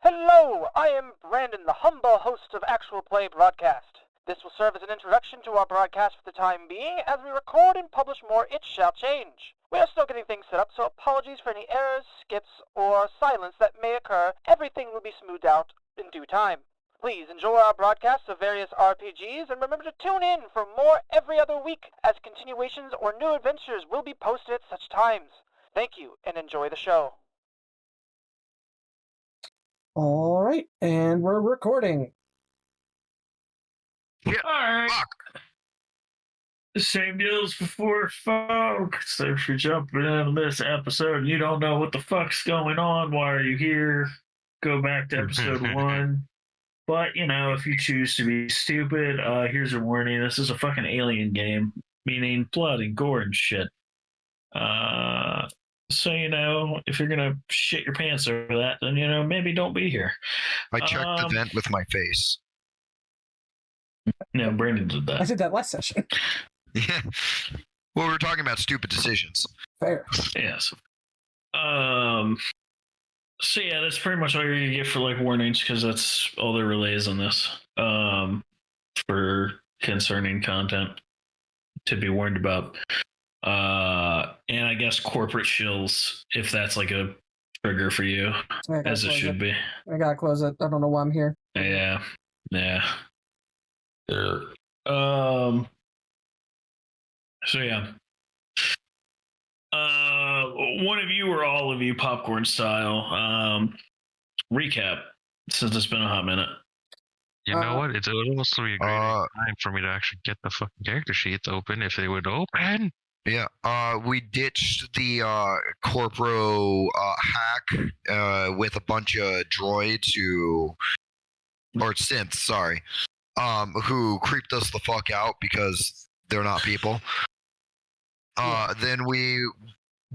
Hello, I am Brandon, the humble host of Actual Play Broadcast. This will serve as an introduction to our broadcast for the time being. As we record and publish more, it shall change. We are still getting things set up, so apologies for any errors, skips, or silence that may occur. Everything will be smoothed out in due time. Please enjoy our broadcasts of various RPGs, and remember to tune in for more every other week, as continuations or new adventures will be posted at such times. Thank you, and enjoy the show. All right, and we're recording. Yeah. All right. Fuck. Same deal as before, folks. So if you're jumping into this episode and you don't know what the fuck's going on, why are you here? Go back to episode 1. But, if you choose to be stupid, here's a warning. This is a fucking alien game, meaning blood and gore and shit. So, if you're going to shit your pants over that, then, maybe don't be here. I checked the vent with my face. No, Brandon did I that. did that last session. Yeah. Well, we were talking about stupid decisions. Fair. Yes. So yeah, that's pretty much all you're gonna get for warnings, because that's all there really is on this. For concerning content to be warned about. And I guess corporate shills, if that's a trigger for you, as it should be. I gotta close it. I don't know why I'm here. Yeah. So yeah. One of you or all of you, popcorn style, recap, since it's been a hot minute. You know what? It would also be a great time for me to actually get the fucking character sheets open, if they would open. Yeah, we ditched the Corpro hack with a bunch of droids or synths, sorry, who creeped us the fuck out because they're not people. Then we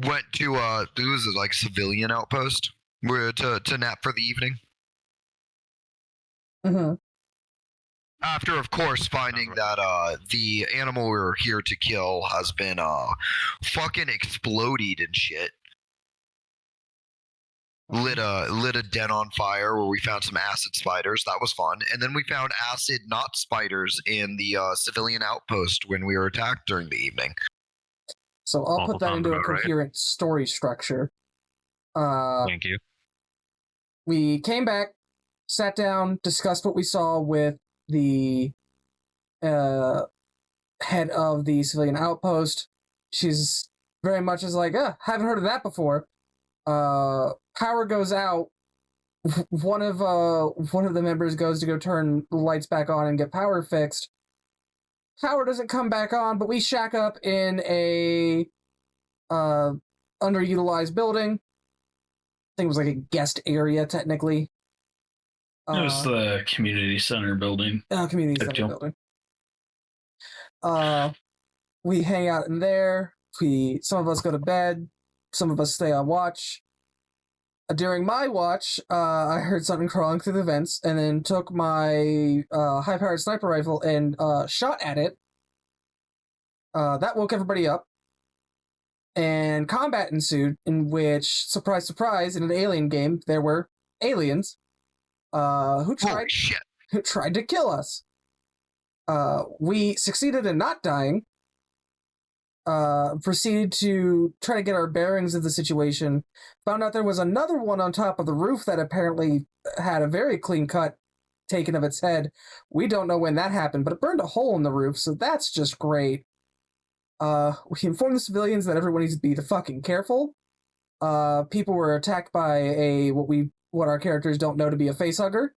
went to it was civilian outpost to nap for the evening. Mm-hmm. After, of course, finding that the animal we were here to kill has been fucking exploded and shit. Lit a den on fire where we found some acid spiders. That was fun. And then we found acid not spiders in the civilian outpost when we were attacked during the evening. So I'll put that into a coherent story structure. Thank you. We came back, sat down, discussed what we saw with the head of the civilian outpost. She's very much haven't heard of that before. Power goes out. One of the members goes to go turn the lights back on and get power fixed. Power doesn't come back on, but we shack up in a underutilized building. I think it was a guest area, technically. It was the community center building. Community center building. We hang out in there. Some of us go to bed. Some of us stay on watch. During my watch, I heard something crawling through the vents, and then took my high-powered sniper rifle and shot at it. That woke everybody up. And combat ensued, in which, surprise, surprise, in an alien game, there were aliens who tried to kill us. We succeeded in not dying. Proceeded to try to get our bearings of the situation. Found out there was another one on top of the roof that apparently had a very clean cut taken of its head. We don't know when that happened, but it burned a hole in the roof, so that's just great. We informed the civilians that everyone needs to be fucking careful. People were attacked by what our characters don't know to be a facehugger.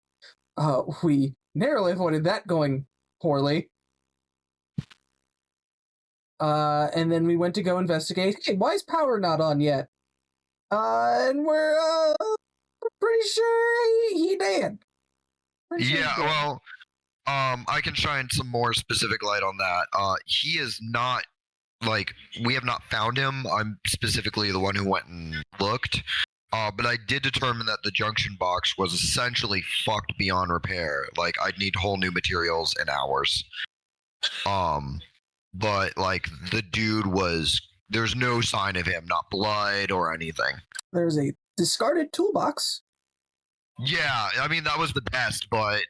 We narrowly avoided that going poorly. And then we went to go investigate. Hey, why is power not on yet? And we're pretty sure he did. Well, I can shine some more specific light on that. He is not, we have not found him. I'm specifically the one who went and looked. But I did determine that the junction box was essentially fucked beyond repair. I'd need whole new materials in hours. But the dude there's no sign of him, not blood or anything. There's a discarded toolbox Yeah, I mean that was the best, but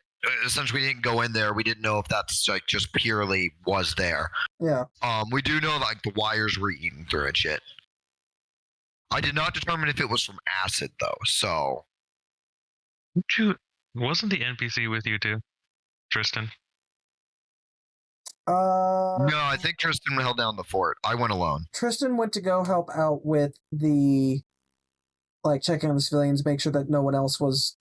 since we didn't go in there, we didn't know if that's like just purely was there. Yeah. We do know like the wires were eaten through and shit. I did not determine if it was from acid though, so. Wasn't the NPC with you too, Tristan? No, I think Tristan held down the fort. I went alone. Tristan went to go help out with the, like, checking on the civilians, make sure that no one else was,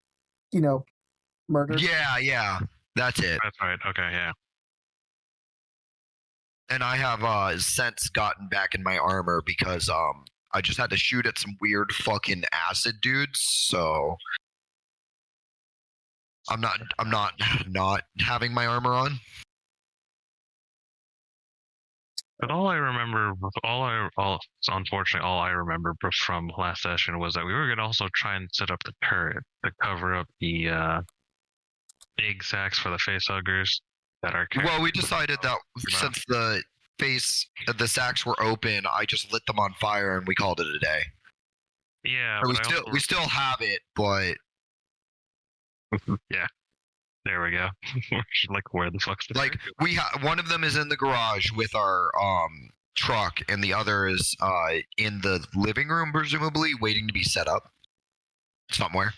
murdered. Yeah, that's it. That's right. Okay, yeah. And I have since gotten back in my armor because I just had to shoot at some weird fucking acid dudes, so I'm not having my armor on. But unfortunately, all I remember from last session was that we were gonna also try and set up the turret to cover up the egg sacs for the facehuggers that are. Well, we decided that since the sacks were open, I just lit them on fire and we called it a day. Yeah, we still have it, but yeah. There we go. Like, where the fuck's the like one of them is in the garage with our truck, and the other is in the living room, presumably waiting to be set up somewhere.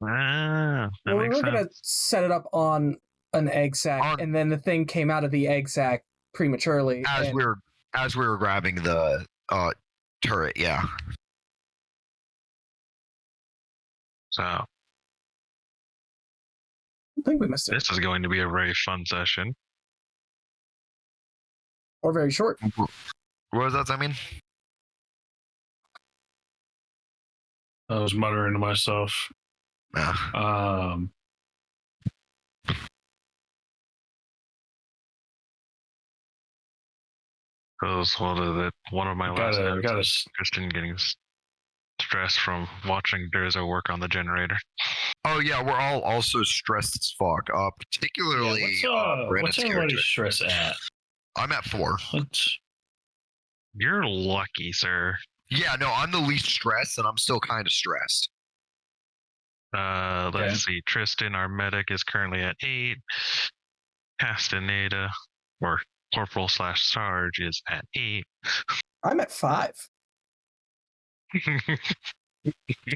That Well, we makes were gonna sense. set it up on an egg sac, and then the thing came out of the egg sac prematurely. As we were grabbing the turret, yeah. So I think we missed it. this is going to be a very fun session. Or very short. What does that mean? I was muttering to myself. Because one of my last episodes, Tristan getting stressed from watching Durzo work on the generator. Oh yeah, we're all also stressed as fuck. Particularly what's everybody's stress at? I'm at 4. You're lucky, sir. Yeah, no, I'm the least stressed, and I'm still kind of stressed. Let's see. Tristan, our medic, is currently at 8. Castaneda, or Corporal/Sarge, is at 8. I'm at 5.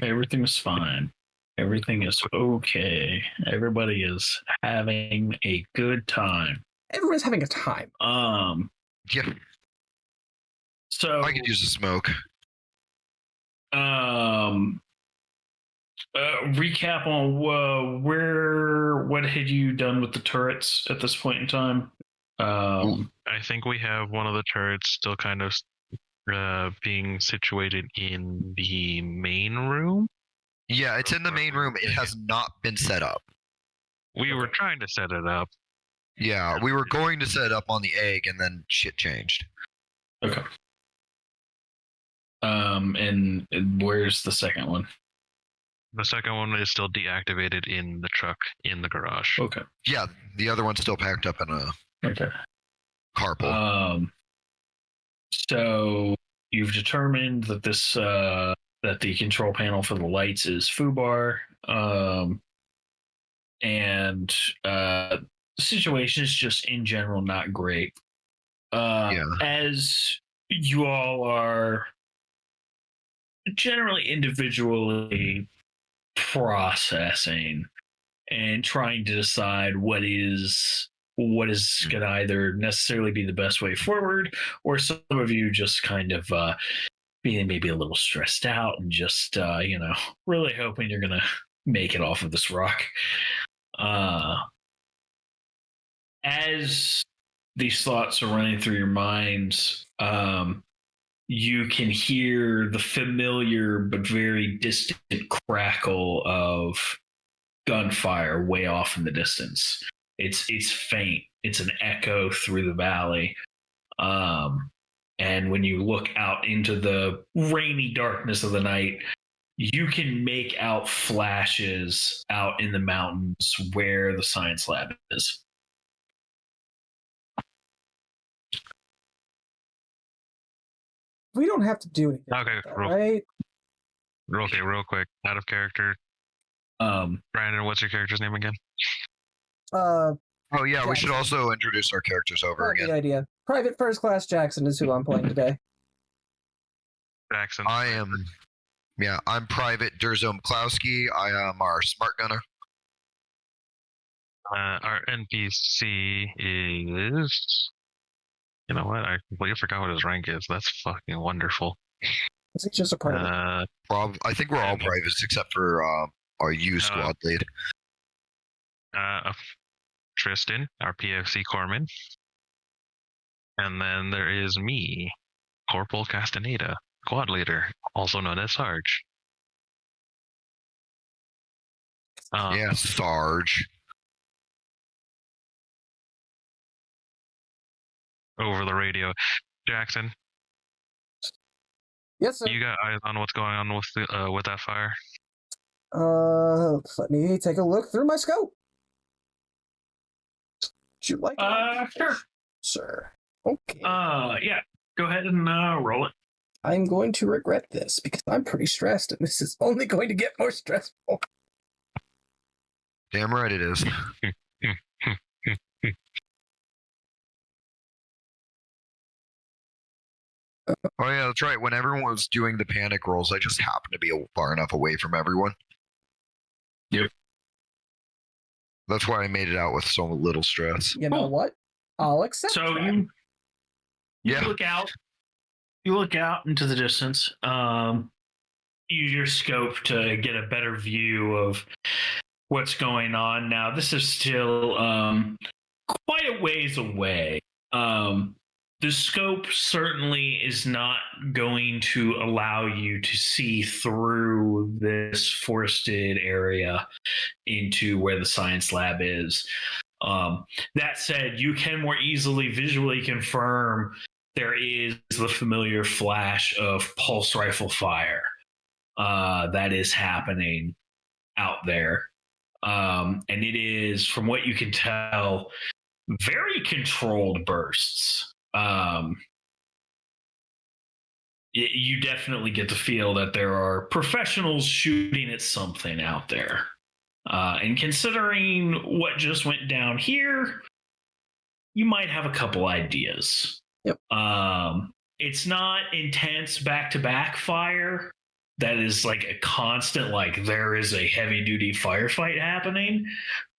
Everything is fine. Everything is okay. Everybody is having a good time. Everyone's having a time. Yeah. So I could use a smoke. Recap on what had you done with the turrets at this point in time? I think we have one of the turrets still kind of being situated in the main room. Yeah, it's in the main room. It has not been set up. We were trying to set it up. Yeah, we were going to set it up on the egg, and then shit changed. Okay. And where's the second one? The second one is still deactivated in the truck in the garage. Okay. Yeah, the other one's still packed up in a carpool. So you've determined that that the control panel for the lights is foobar, and the situation is just in general not great. As you all are generally individually processing and trying to decide what is going to either necessarily be the best way forward, or some of you just kind of being maybe a little stressed out and just really hoping you're going to make it off of this rock. As these thoughts are running through your minds, you can hear the familiar but very distant crackle of gunfire way off in the distance. It's faint. It's an echo through the valley. And when you look out into the rainy darkness of the night, you can make out flashes out in the mountains where the science lab is. We don't have to do anything. Okay, right? Okay, real quick, out of character. Brandon, what's your character's name again? Oh yeah, we should Jackson. also introduce our characters over Good again. idea. Private First Class Jackson is who I'm playing today. Jackson. I'm Private Durzo Mklowski. I am our smart gunner. Our NPC is. You know what? I completely forgot what his rank is. That's fucking wonderful. Is he just a private? I think we're all privates except for our U squad lead. Tristan, our PFC corpsman. And then there is me, Corporal Castaneda, squad leader, also known as Sarge. Yeah, Sarge. Over the radio. Jackson, Yes, sir. you got eyes on what's going on with that fire? Let me take a look through my scope. Would you like? Sure. Sir. Okay. Yeah. Go ahead and roll it. I'm going to regret this because I'm pretty stressed, and this is only going to get more stressful. Damn right it is. Oh yeah, that's right. When everyone was doing the panic rolls, I just happened to be far enough away from everyone. Yep. That's why I made it out with so little stress. You know what? I'll accept. So that. you look out. You look out into the distance. Use your scope to get a better view of what's going on. Now, this is still quite a ways away. The scope certainly is not going to allow you to see through this forested area into where the science lab is. That said, you can more easily visually confirm there is the familiar flash of pulse rifle fire that is happening out there. And it is, from what you can tell, very controlled bursts. You definitely get the feel that there are professionals shooting at something out there. And considering what just went down here, you might have a couple ideas. Yep. It's not intense back-to-back fire. That is like a constant, like there is a heavy-duty firefight happening.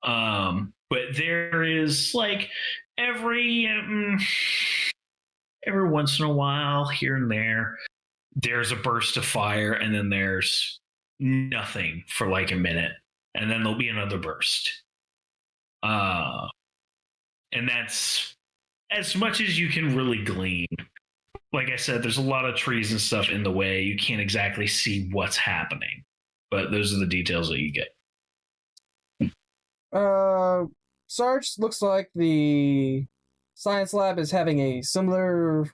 But there is like every once in a while, here and there's a burst of fire, and then there's nothing for like a minute, and then there'll be another burst. And that's as much as you can really glean. Like I said, there's a lot of trees and stuff in the way. You can't exactly see what's happening, but those are the details that you get. Sarge, looks like the science lab is having a similar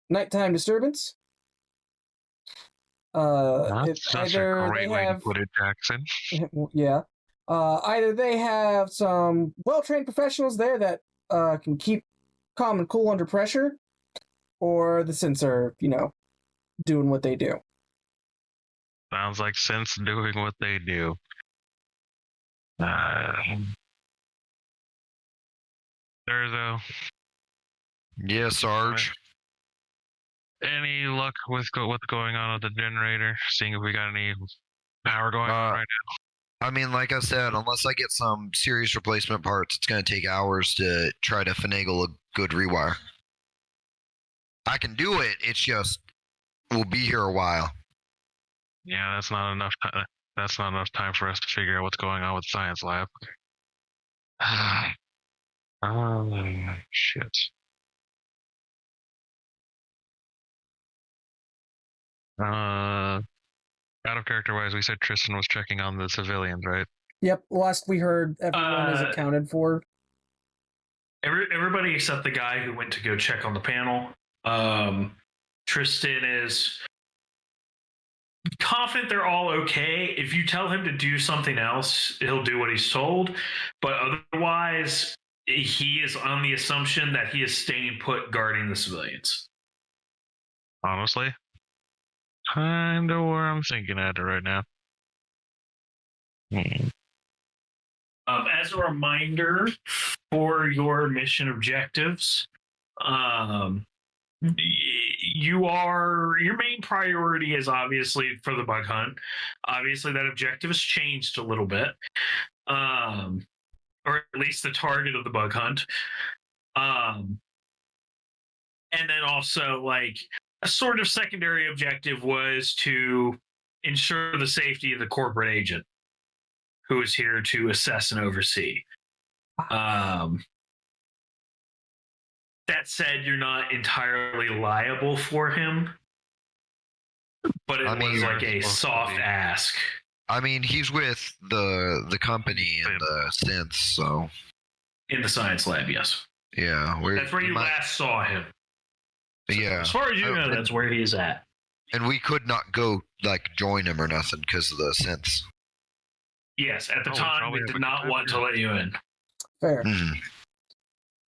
nighttime disturbance. That's such a great way to put it, Jackson. Yeah. Either they have some well-trained professionals there that can keep calm and cool under pressure, or the synths are, doing what they do. Sounds like synths doing what they do. Durzo. Yeah, Sarge. Any luck with what's going on with the generator? Seeing if we got any power going on right now. I mean, like I said, unless I get some serious replacement parts, it's going to take hours to try to finagle a good rewire. I can do it. It's just we'll be here a while. Yeah, that's not enough. That's not enough time for us to figure out what's going on with the science lab. Oh shit. Out of character wise, we said Tristan was checking on the civilians, right? Yep. Last we heard, everyone is accounted for. Everybody except the guy who went to go check on the panel. Tristan is confident they're all okay. If you tell him to do something else, he'll do what he's told. But otherwise, he is on the assumption that he is staying put guarding the civilians. Honestly? kind of where I'm thinking at it right now. As a reminder for your mission objectives, your main priority is obviously for the bug hunt. Obviously, that objective has changed a little bit, or at least the target of the bug hunt. And then also, like, a sort of secondary objective was to ensure the safety of the corporate agent who is here to assess and oversee. That said, you're not entirely liable for him, but it was like a soft ask. I mean, he's with the company and the synths, so In the science lab, yes. Yeah, that's where you last saw him. So yeah, as far as you know, that's where he's at. And we could not go like join him or nothing because of the synths. Yes, at the time we did not want to let you in. Fair. Mm-hmm.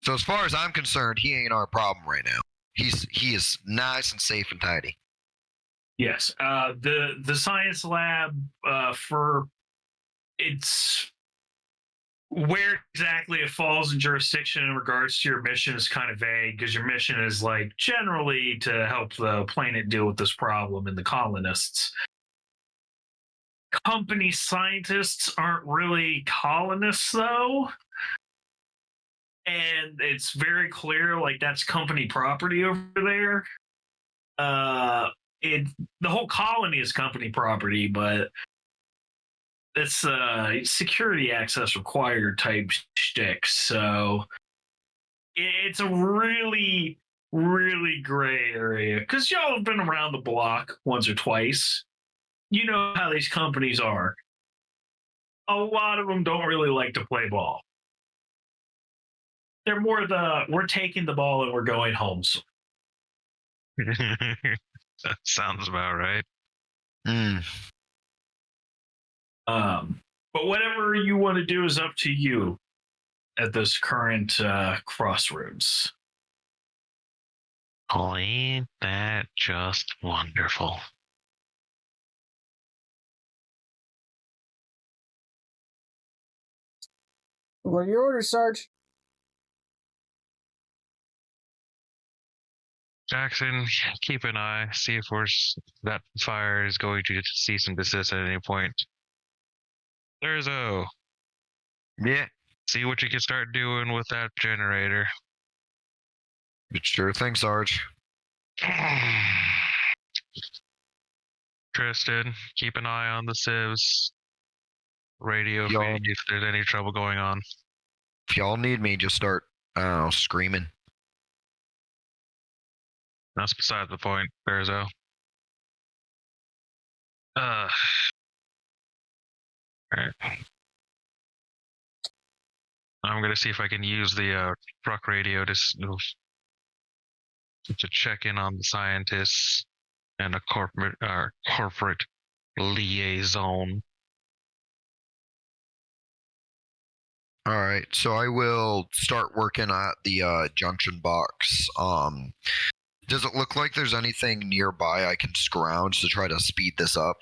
So as far as I'm concerned, he ain't our problem right now. He is nice and safe and tidy. Yes, the science lab for it's where exactly it falls in jurisdiction in regards to your mission is kind of vague because your mission is like generally to help the planet deal with this problem and the colonists. Company scientists aren't really colonists though. And it's very clear, like that's company property over there. The whole colony is company property, but it's security access required type shtick. So it's a really, really gray area because y'all have been around the block once or twice. You know how these companies are. A lot of them don't really like to play ball. They're more we're taking the ball and we're going home. That sounds about right. But whatever you want to do is up to you at this current crossroads. Oh, ain't that just wonderful? What are your orders, Sarge? Jackson, keep an eye, see if that fire is going to cease and desist at any point. Thurzo. Yeah. See what you can start doing with that generator. Sure thing, Sarge. Tristan, keep an eye on the sieves. Radio feed if there's any trouble going on. If y'all need me, just start, screaming. That's beside the point, Berzo. Alright. I'm gonna see if I can use the truck radio to check in on the scientists and a corporate liaison. All right, so I will start working at the junction box. Does it look like there's anything nearby I can scrounge to try to speed this up?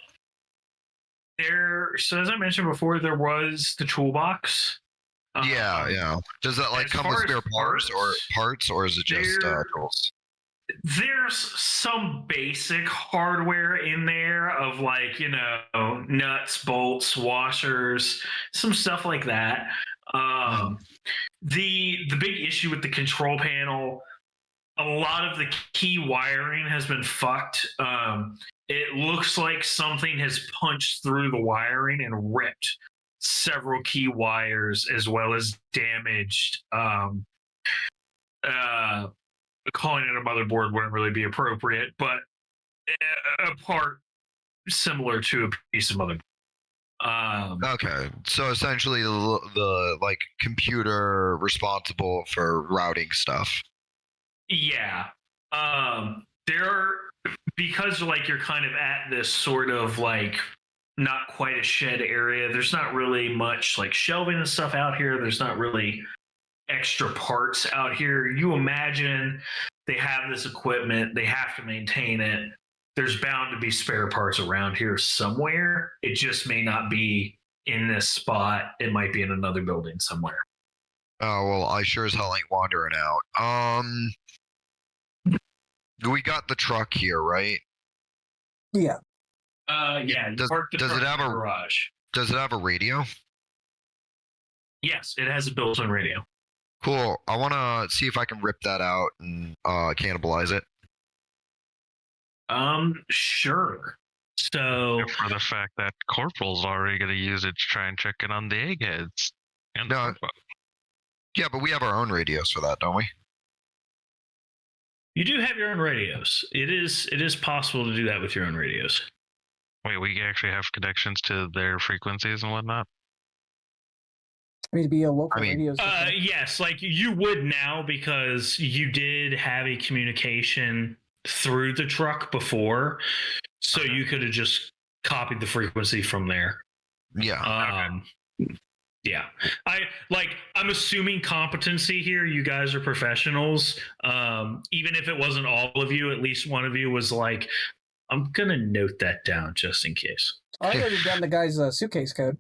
So as I mentioned before, there was the toolbox. Yeah. Does that like come with spare parts, or is it just tools? There's some basic hardware in there of like, nuts, bolts, washers, some stuff like that. The big issue with the control panel, a lot of the key wiring has been fucked. It looks like something has punched through the wiring and ripped several key wires, as well as damaged. Calling it a motherboard wouldn't really be appropriate, but a part similar to a piece of motherboard. Okay, so essentially the like computer responsible for routing stuff. Yeah. Because like you're kind of at this sort of like not quite a shed area, there's not really much like shelving and stuff out here. There's not really extra parts out here. You imagine they have this equipment, they have to maintain it. there's bound to be spare parts around here somewhere. It just may not be in this spot. It might be in another building somewhere. Oh, well, I sure as hell ain't wandering out. We got the truck here, right? Yeah. Yeah. Does it have a garage? Does it have a radio? Yes, it has a built-in radio. Cool. I want to see if I can rip that out and cannibalize it. Sure. So For the fact that Corporal's already going to use it to try and check in on the eggheads. And No. Yeah, but we have our own radios for that, don't we? you do have your own radios. It is possible to do that with your own radios. Wait, we actually have connections to their frequencies and whatnot? I mean, to be a local I mean- radio station. Yes, like you would now because you did have a communication through the truck before, so you could have just copied the frequency from there. Yeah. Yeah. I'm assuming competency here. You guys are professionals. Even if it wasn't all of you, at least one of you was like, I'm gonna note that down just in case. I already done the guy's suitcase code.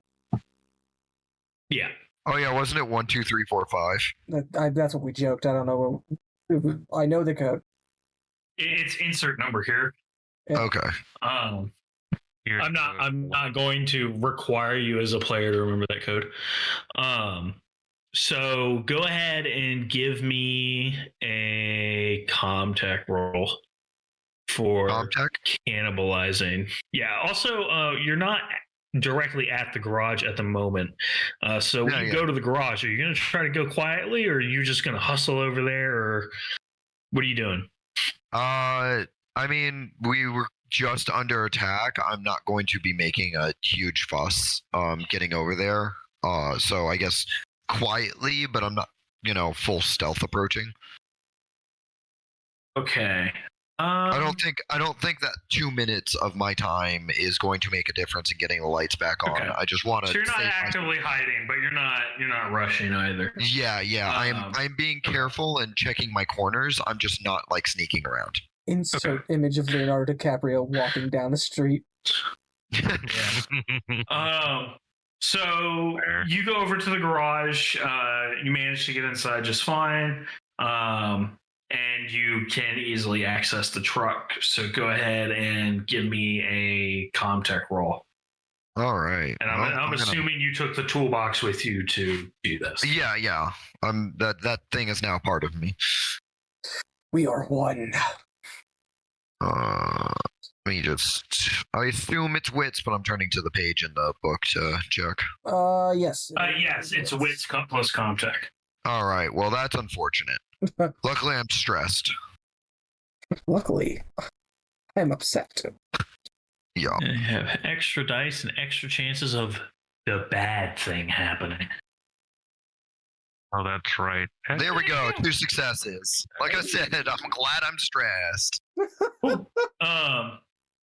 Yeah. Oh yeah, wasn't it 1, 2, 3, 4, 5? That's what we joked. I don't know. I know the code. It's insert number here. Yeah. Okay. I'm not going to require you as a player to remember that code. So go ahead and give me a Comtech roll for Comtech? cannibalizing. Yeah. Also, you're not directly at the garage at the moment. So when you go to the garage, are you going to try to go quietly, or are you just going to hustle over there, or what are you doing? I mean, we were just under attack. I'm not going to be making a huge fuss getting over there. So I guess quietly, but I'm not, full stealth approaching. Okay. I don't think that 2 minutes of my time is going to make a difference in getting the lights back on. Okay. I just want to. So you're not actively hiding, but you're not rushing either. Yeah. I'm being careful and checking my corners. I'm just not like sneaking around. Insert image of Leonardo DiCaprio walking down the street. So you go over to the garage. You manage to get inside just fine. And you can easily access the truck. So go ahead and give me a Comtech roll. All right. And I'm assuming you took the toolbox with you to do this. Yeah. That thing is now part of me. We are one. Let me I assume it's wits, but I'm turning to the page in the book to check. Yes. Yes, it's wits plus Comtech. All right. Well, that's unfortunate. Luckily, I'm stressed. Luckily, I'm upset too. Yeah. You have extra dice and extra chances of the bad thing happening. Oh, that's right. There we go. 2 successes. Like I said, I'm glad I'm stressed.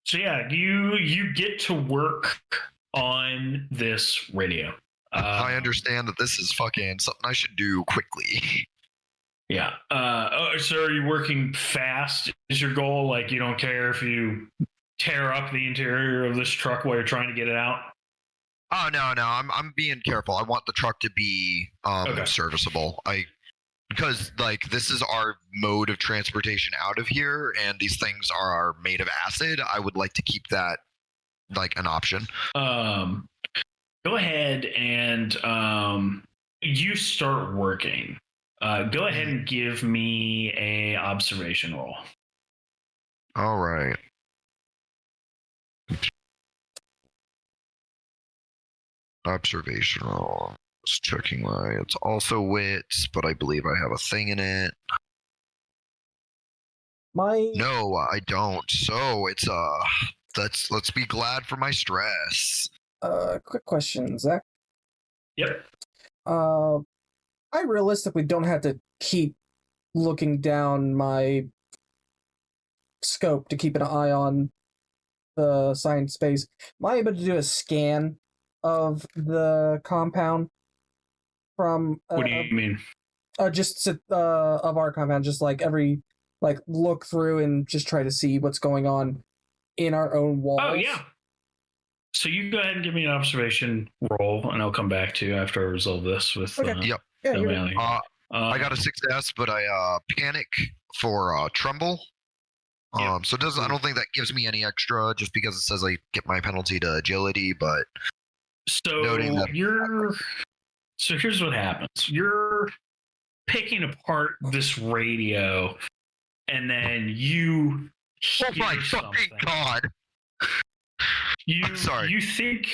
So yeah, you get to work on this radio. I understand that this is fucking something I should do quickly. Yeah. So are you working fast? Is your goal, like, you don't care if you tear up the interior of this truck while you're trying to get it out? Oh no, I'm being careful. I want the truck to be serviceable. Because like this is our mode of transportation out of here, and these things are made of acid. I would like to keep that like an option. Go ahead and you start working. Go ahead and give me a observation roll. All right. Observation roll. Just checking my. It's also wits, but I believe I have a thing in it. No, I don't. So it's let's be glad for my stress. Quick question, Zach. Yep. I realistically don't have to keep looking down my scope to keep an eye on the science space. Am I able to do a scan of the compound from? What do you mean? Just of our compound, just like look through and just try to see what's going on in our own walls? Oh, yeah. So you go ahead and give me an observation roll, and I'll come back to you after I resolve this with Okay. Yep. Yeah, you're O'Malley. I got a success, but I panic for tremble. Yep. So I don't think that gives me any extra, just because it says I get my penalty to agility. But So noting that So here's what happens. You're picking apart this radio, and then you oh hear my something. fucking god! I'm sorry. You think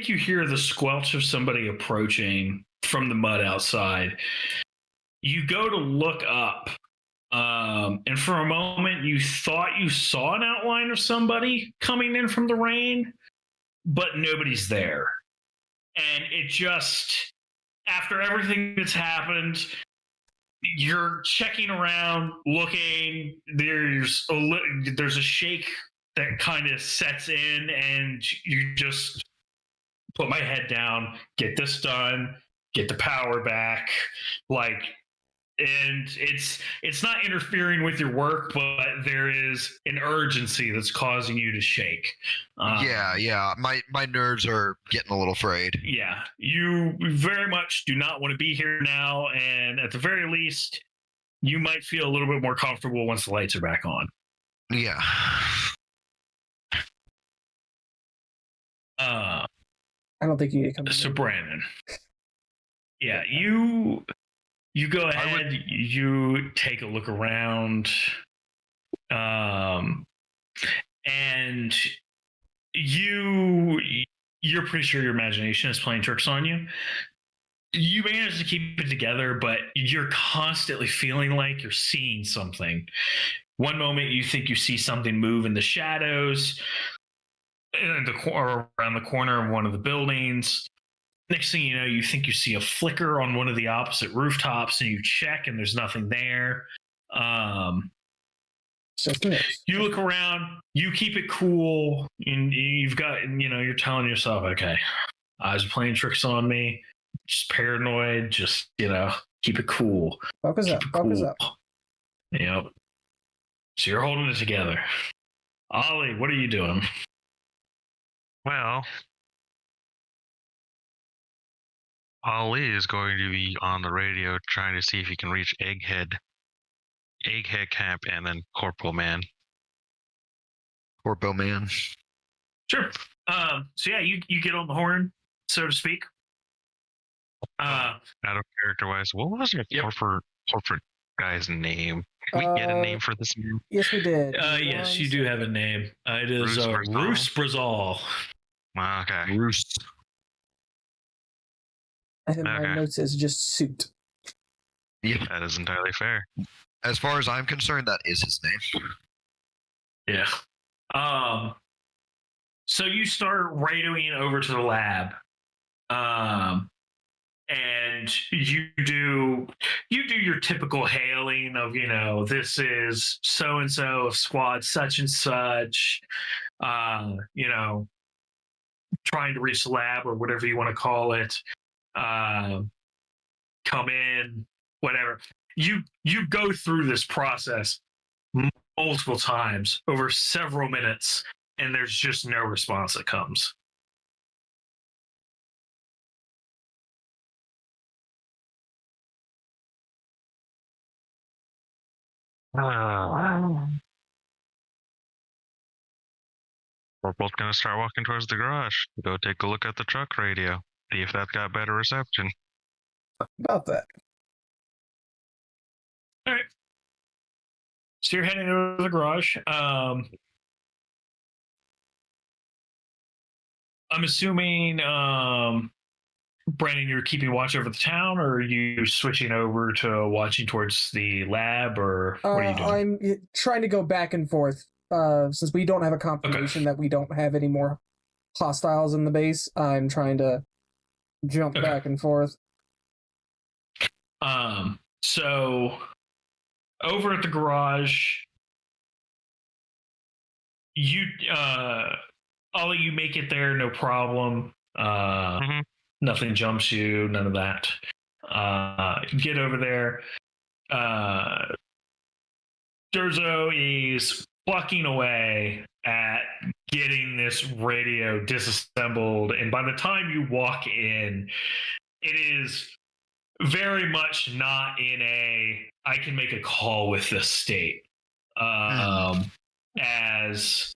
you hear the squelch of somebody approaching from the mud outside. You go to look up, and for a moment you thought you saw an outline of somebody coming in from the rain, but nobody's there. And it just, after everything that's happened, you're checking around, looking. There's a shake that kind of sets in, and you just put my head down, get this done, get the power back, and it's not interfering with your work, but there is an urgency that's causing you to shake. Yeah. My nerves are getting a little frayed. Yeah, you very much do not want to be here now, and at the very least, you might feel a little bit more comfortable once the lights are back on. Yeah. I don't think you need to come. So Brandon, yeah, you go ahead, you take a look around, and you're pretty sure your imagination is playing tricks on you. You manage to keep it together, but you're constantly feeling like you're seeing something. One moment you think you see something move in the shadows or around the corner of one of the buildings. Next thing you know, you think you see a flicker on one of the opposite rooftops, and you check, and there's nothing there. You look around, you keep it cool, and you've got, you're telling yourself, okay, eyes are playing tricks on me, just paranoid, just, keep it cool. Focus up. Yep. So you're holding it together. Ollie, what are you doing? Well, Ali is going to be on the radio trying to see if he can reach Egghead Camp, and then Corporal Man. Sure. So yeah, you get on the horn, so to speak. Out of character wise, what was the corporate guy's name? Can we get a name for this man? Yes, we did. Yes, you do have a name. It is Roos Brazal. Okay. Roos. I think my notes is just suit. Yeah, that is entirely fair. As far as I'm concerned, that is his name. Yeah. So you start radioing over to the lab. And you do your typical hailing of, this is so and so of squad such and such, trying to reach the lab or whatever you want to call it. Come in, whatever. You go through this process multiple times over several minutes, and there's just no response that comes. We're both gonna start walking towards the garage. Go take a look at the truck radio. See if that's got better reception. About that. All right. So you're heading over to the garage. I'm assuming, Brandon, you're keeping watch over the town, or are you switching over to watching towards the lab, or what are you doing? I'm trying to go back and forth. Since we don't have a confirmation that we don't have any more hostiles in the base, I'm trying to jump back and forth. So over at the garage, Ollie, you make it there, no problem. Nothing jumps you, none of that. Get over there. Durzo is plucking away at getting this radio disassembled. And by the time you walk in, it is very much not in a I can make a call with this state. As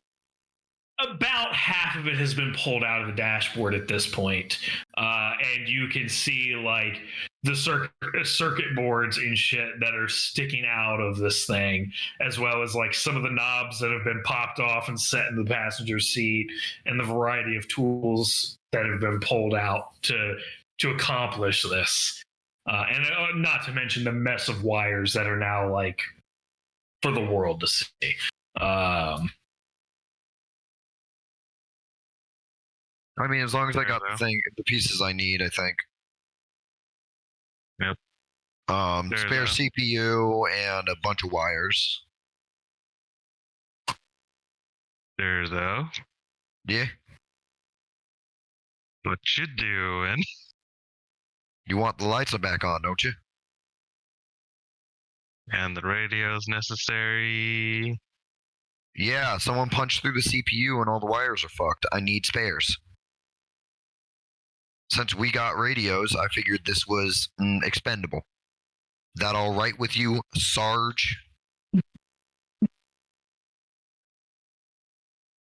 about half of it has been pulled out of the dashboard at this point. And you can see like the circuit boards and shit that are sticking out of this thing, as well as like some of the knobs that have been popped off and set in the passenger seat, and the variety of tools that have been pulled out to accomplish this. And not to mention the mess of wires that are now like for the world to see. I mean, as long as I got the pieces I need, I think. Yep. Spare CPU and a bunch of wires. There's though. Yeah. What you doing? You want the lights back on, don't you? And the radio's necessary. Yeah, someone punched through the CPU and all the wires are fucked. I need spares. Since we got radios, I figured this was expendable. That all right with you, Sarge?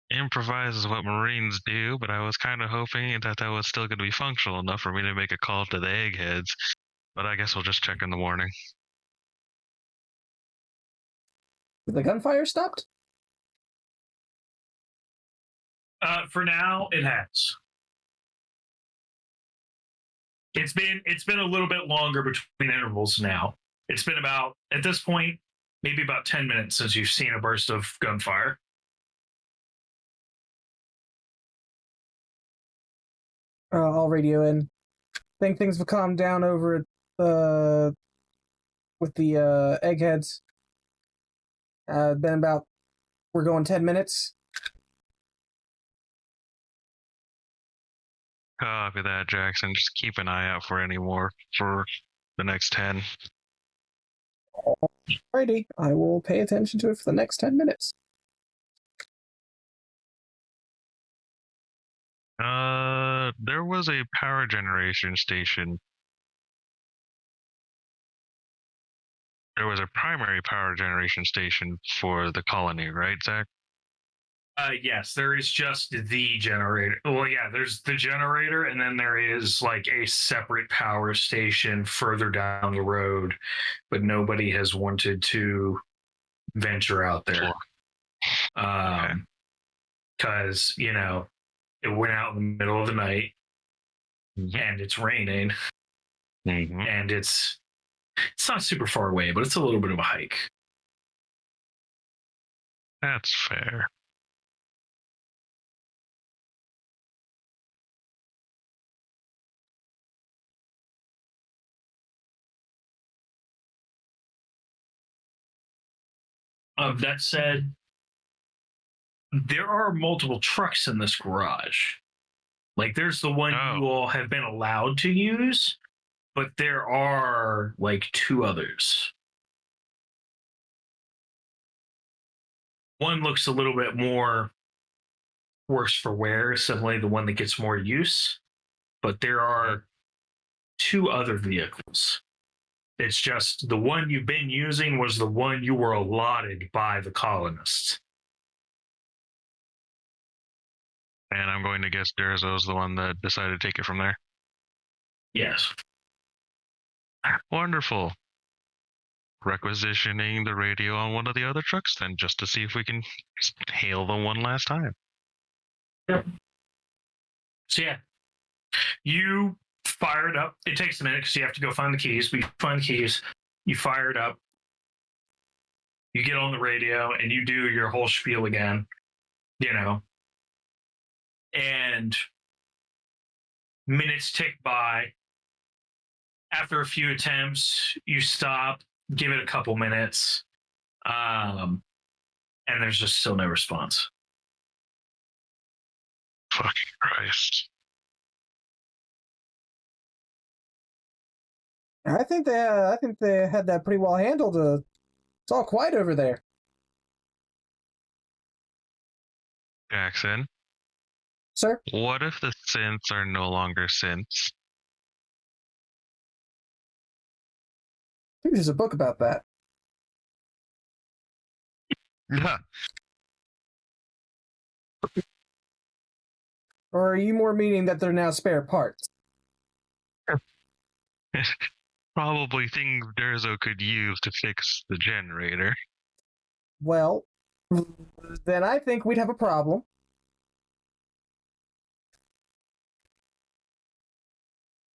Improvise is what Marines do, but I was kind of hoping that was still going to be functional enough for me to make a call to the eggheads. But I guess we'll just check in the morning. The gunfire stopped? For now, it has. It's been a little bit longer between intervals now. It's been about, at this point, maybe about 10 minutes since you've seen a burst of gunfire. I'll radio in. Think things will calm down over with the eggheads. Been about, we're going 10 minutes. Copy that, Jackson. Just keep an eye out for any more for the next 10. Alrighty, I will pay attention to it for the next 10 minutes. There was a power generation station. There was a primary power generation station for the colony, right, Zach? Yes, there is just the generator. Well, yeah, there's the generator, and then there is like a separate power station further down the road, but nobody has wanted to venture out there. Because, you know, it went out in the middle of the night, and it's raining, and it's not super far away, but it's a little bit of a hike. That's fair. That said, there are multiple trucks in this garage. Like, there's the one you all have been allowed to use, but there are like 2 others. One looks a little bit more worse for wear, similarly the one that gets more use, but there are 2 other vehicles. It's just the one you've been using was the one you were allotted by the colonists. And I'm going to guess Durzo's the one that decided to take it from there. Yes. Wonderful. Requisitioning the radio on one of the other trucks then, just to see if we can hail them one last time. Yep. So yeah, you fire it up. It takes a minute because you have to go find the keys. But you find the keys, you fire it up, you get on the radio, and you do your whole spiel again, you know. And minutes tick by. After a few attempts, you stop, give it a couple minutes, and there's just still no response. Fucking Christ. I think they had that pretty well handled. It's all quiet over there. Jackson, Sir? what if the synths are no longer synths? I think there's a book about that. Or are you more meaning that they're now spare parts? Probably things Durzo could use to fix the generator. Well, then I think we'd have a problem.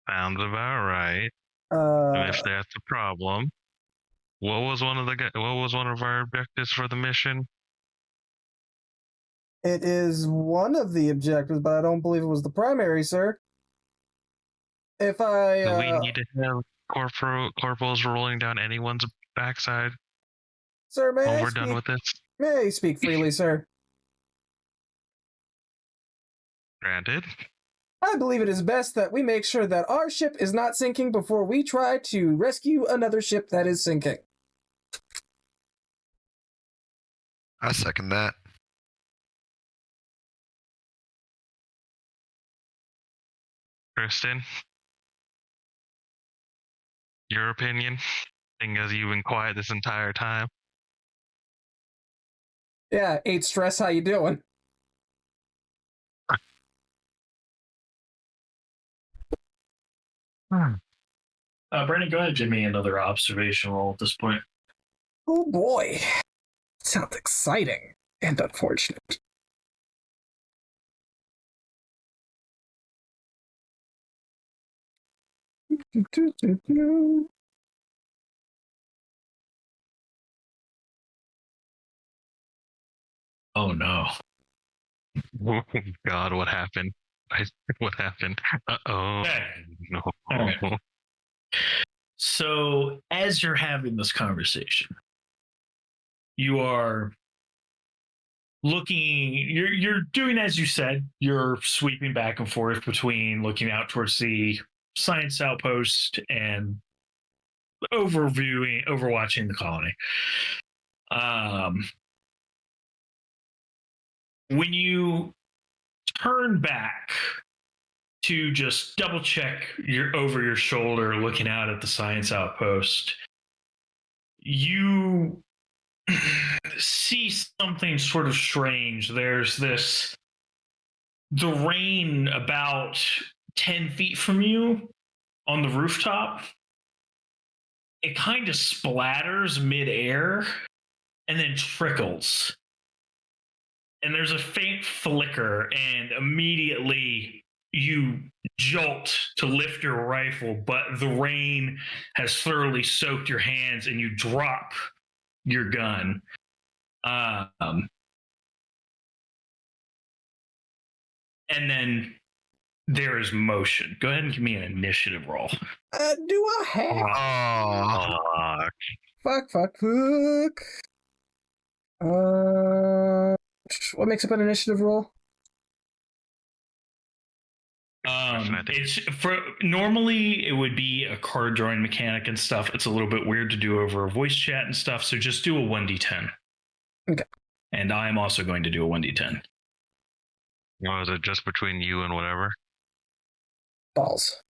Sounds about right. And if that's a problem, what was one of our objectives for the mission? It is one of the objectives, but I don't believe it was the primary, sir. If I... Do we need to have corporals rolling down anyone's backside Sir, may when I we're speak? done with this? May I speak freely, sir? Granted. I believe it is best that we make sure that our ship is not sinking before we try to rescue another ship that is sinking. I second that. Kristen, your opinion, seeing as you've been quiet this entire time. Yeah, 8 Stress, how you doing? Brandon, go ahead, give me another observation roll at this point. Oh boy. Sounds exciting and unfortunate. Oh no. Oh, God, what happened? What happened? Uh-oh. Okay. No. All right. So, as you're having this conversation, you are looking, you're doing as you said, you're sweeping back and forth between looking out towards the science outpost and overwatching the colony. When you turn back to just double check over your shoulder, looking out at the science outpost, you see something sort of strange. There's the rain about 10 feet from you on the rooftop. It kind of splatters midair and then trickles. And there's a faint flicker, and immediately you jolt to lift your rifle, but the rain has thoroughly soaked your hands and you drop your gun. And then there is motion. Go ahead and give me an initiative roll. Do I have? Oh, Fuck. What makes up an initiative roll? It's for normally it would be a card drawing mechanic and stuff. It's a little bit weird to do over a voice chat and stuff, so just do a 1d10. Okay. And I'm also going to do a 1d10. Oh, is it just between you and whatever? Balls.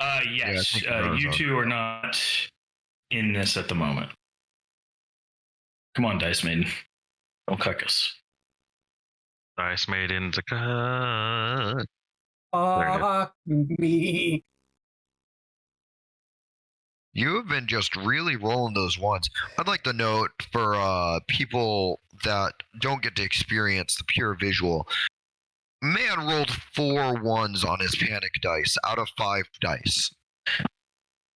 Yes. Yeah, you two are not in this at the moment. Come on, Dice Maiden. Don't cuck us. Dice made into cut. Me. you have been just really rolling those ones. I'd like to note for people that don't get to experience the pure visual, man rolled 4 ones on his panic dice out of 5 dice.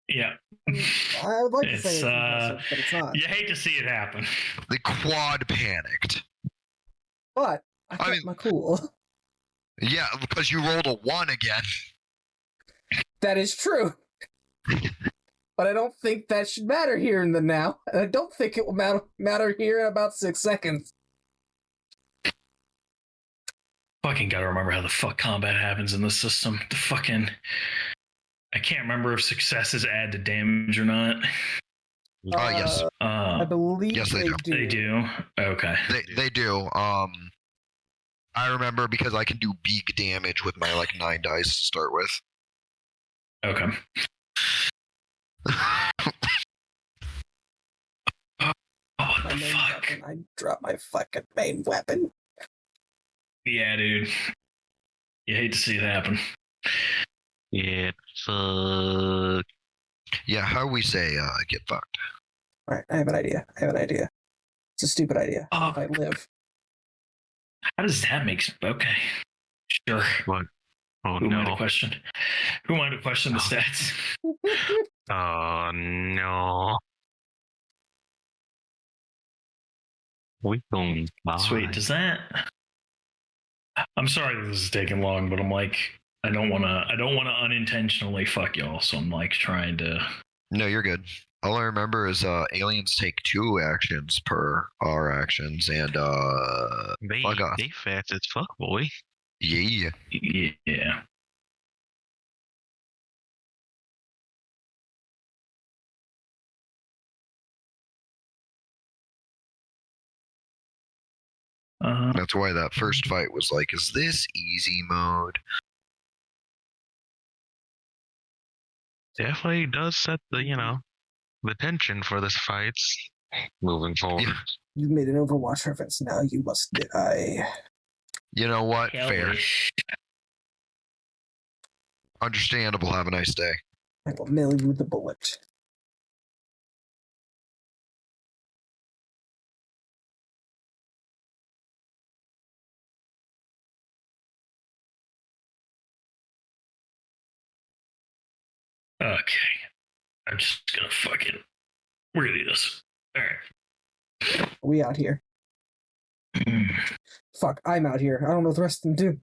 Yeah. I would like to say it's impressive, but it's not. You hate to see it happen. The quad panicked. But I kept my cool. Yeah, because you rolled a 1 again. That is true. But I don't think that should matter here in the now. And I don't think it will matter here in about 6 seconds. Fucking gotta remember how the fuck combat happens in this system. I can't remember if successes add to damage or not. Yes. I believe Yes, they do. do. They do? Okay. They do. I remember because I can do big damage with my 9 dice to start with. Okay. What My the main fuck? weapon. I dropped my fucking main weapon. Yeah, dude. You hate to see it happen. Get fucked. Yeah, how we say get fucked. Alright, I have an idea. It's a stupid idea. Oh. If I live. How does that make sense? Okay. Sure. What? Oh Who am I to no. question? Who am I to question the stats? Oh no. We don't buy. Sweet. Does that? I'm sorry this is taking long, but I'm like, I don't want to unintentionally fuck y'all, so I'm like trying to. No, you're good. All I remember is aliens take 2 actions per our actions, and They fuck off. they fast as fuck, boy. Yeah. Yeah. That's why that first fight was like, is this easy mode? Definitely does set the the tension for this fights moving forward. Yeah. You've made an Overwatch reference. Now you must die. You know what? Hell Fair. wish. Understandable. Have a nice day. I will mail you with a bullet. Okay. I'm just gonna fucking. We're gonna do this. All right. We out here. Fuck, I'm out here. I don't know what the rest of them do.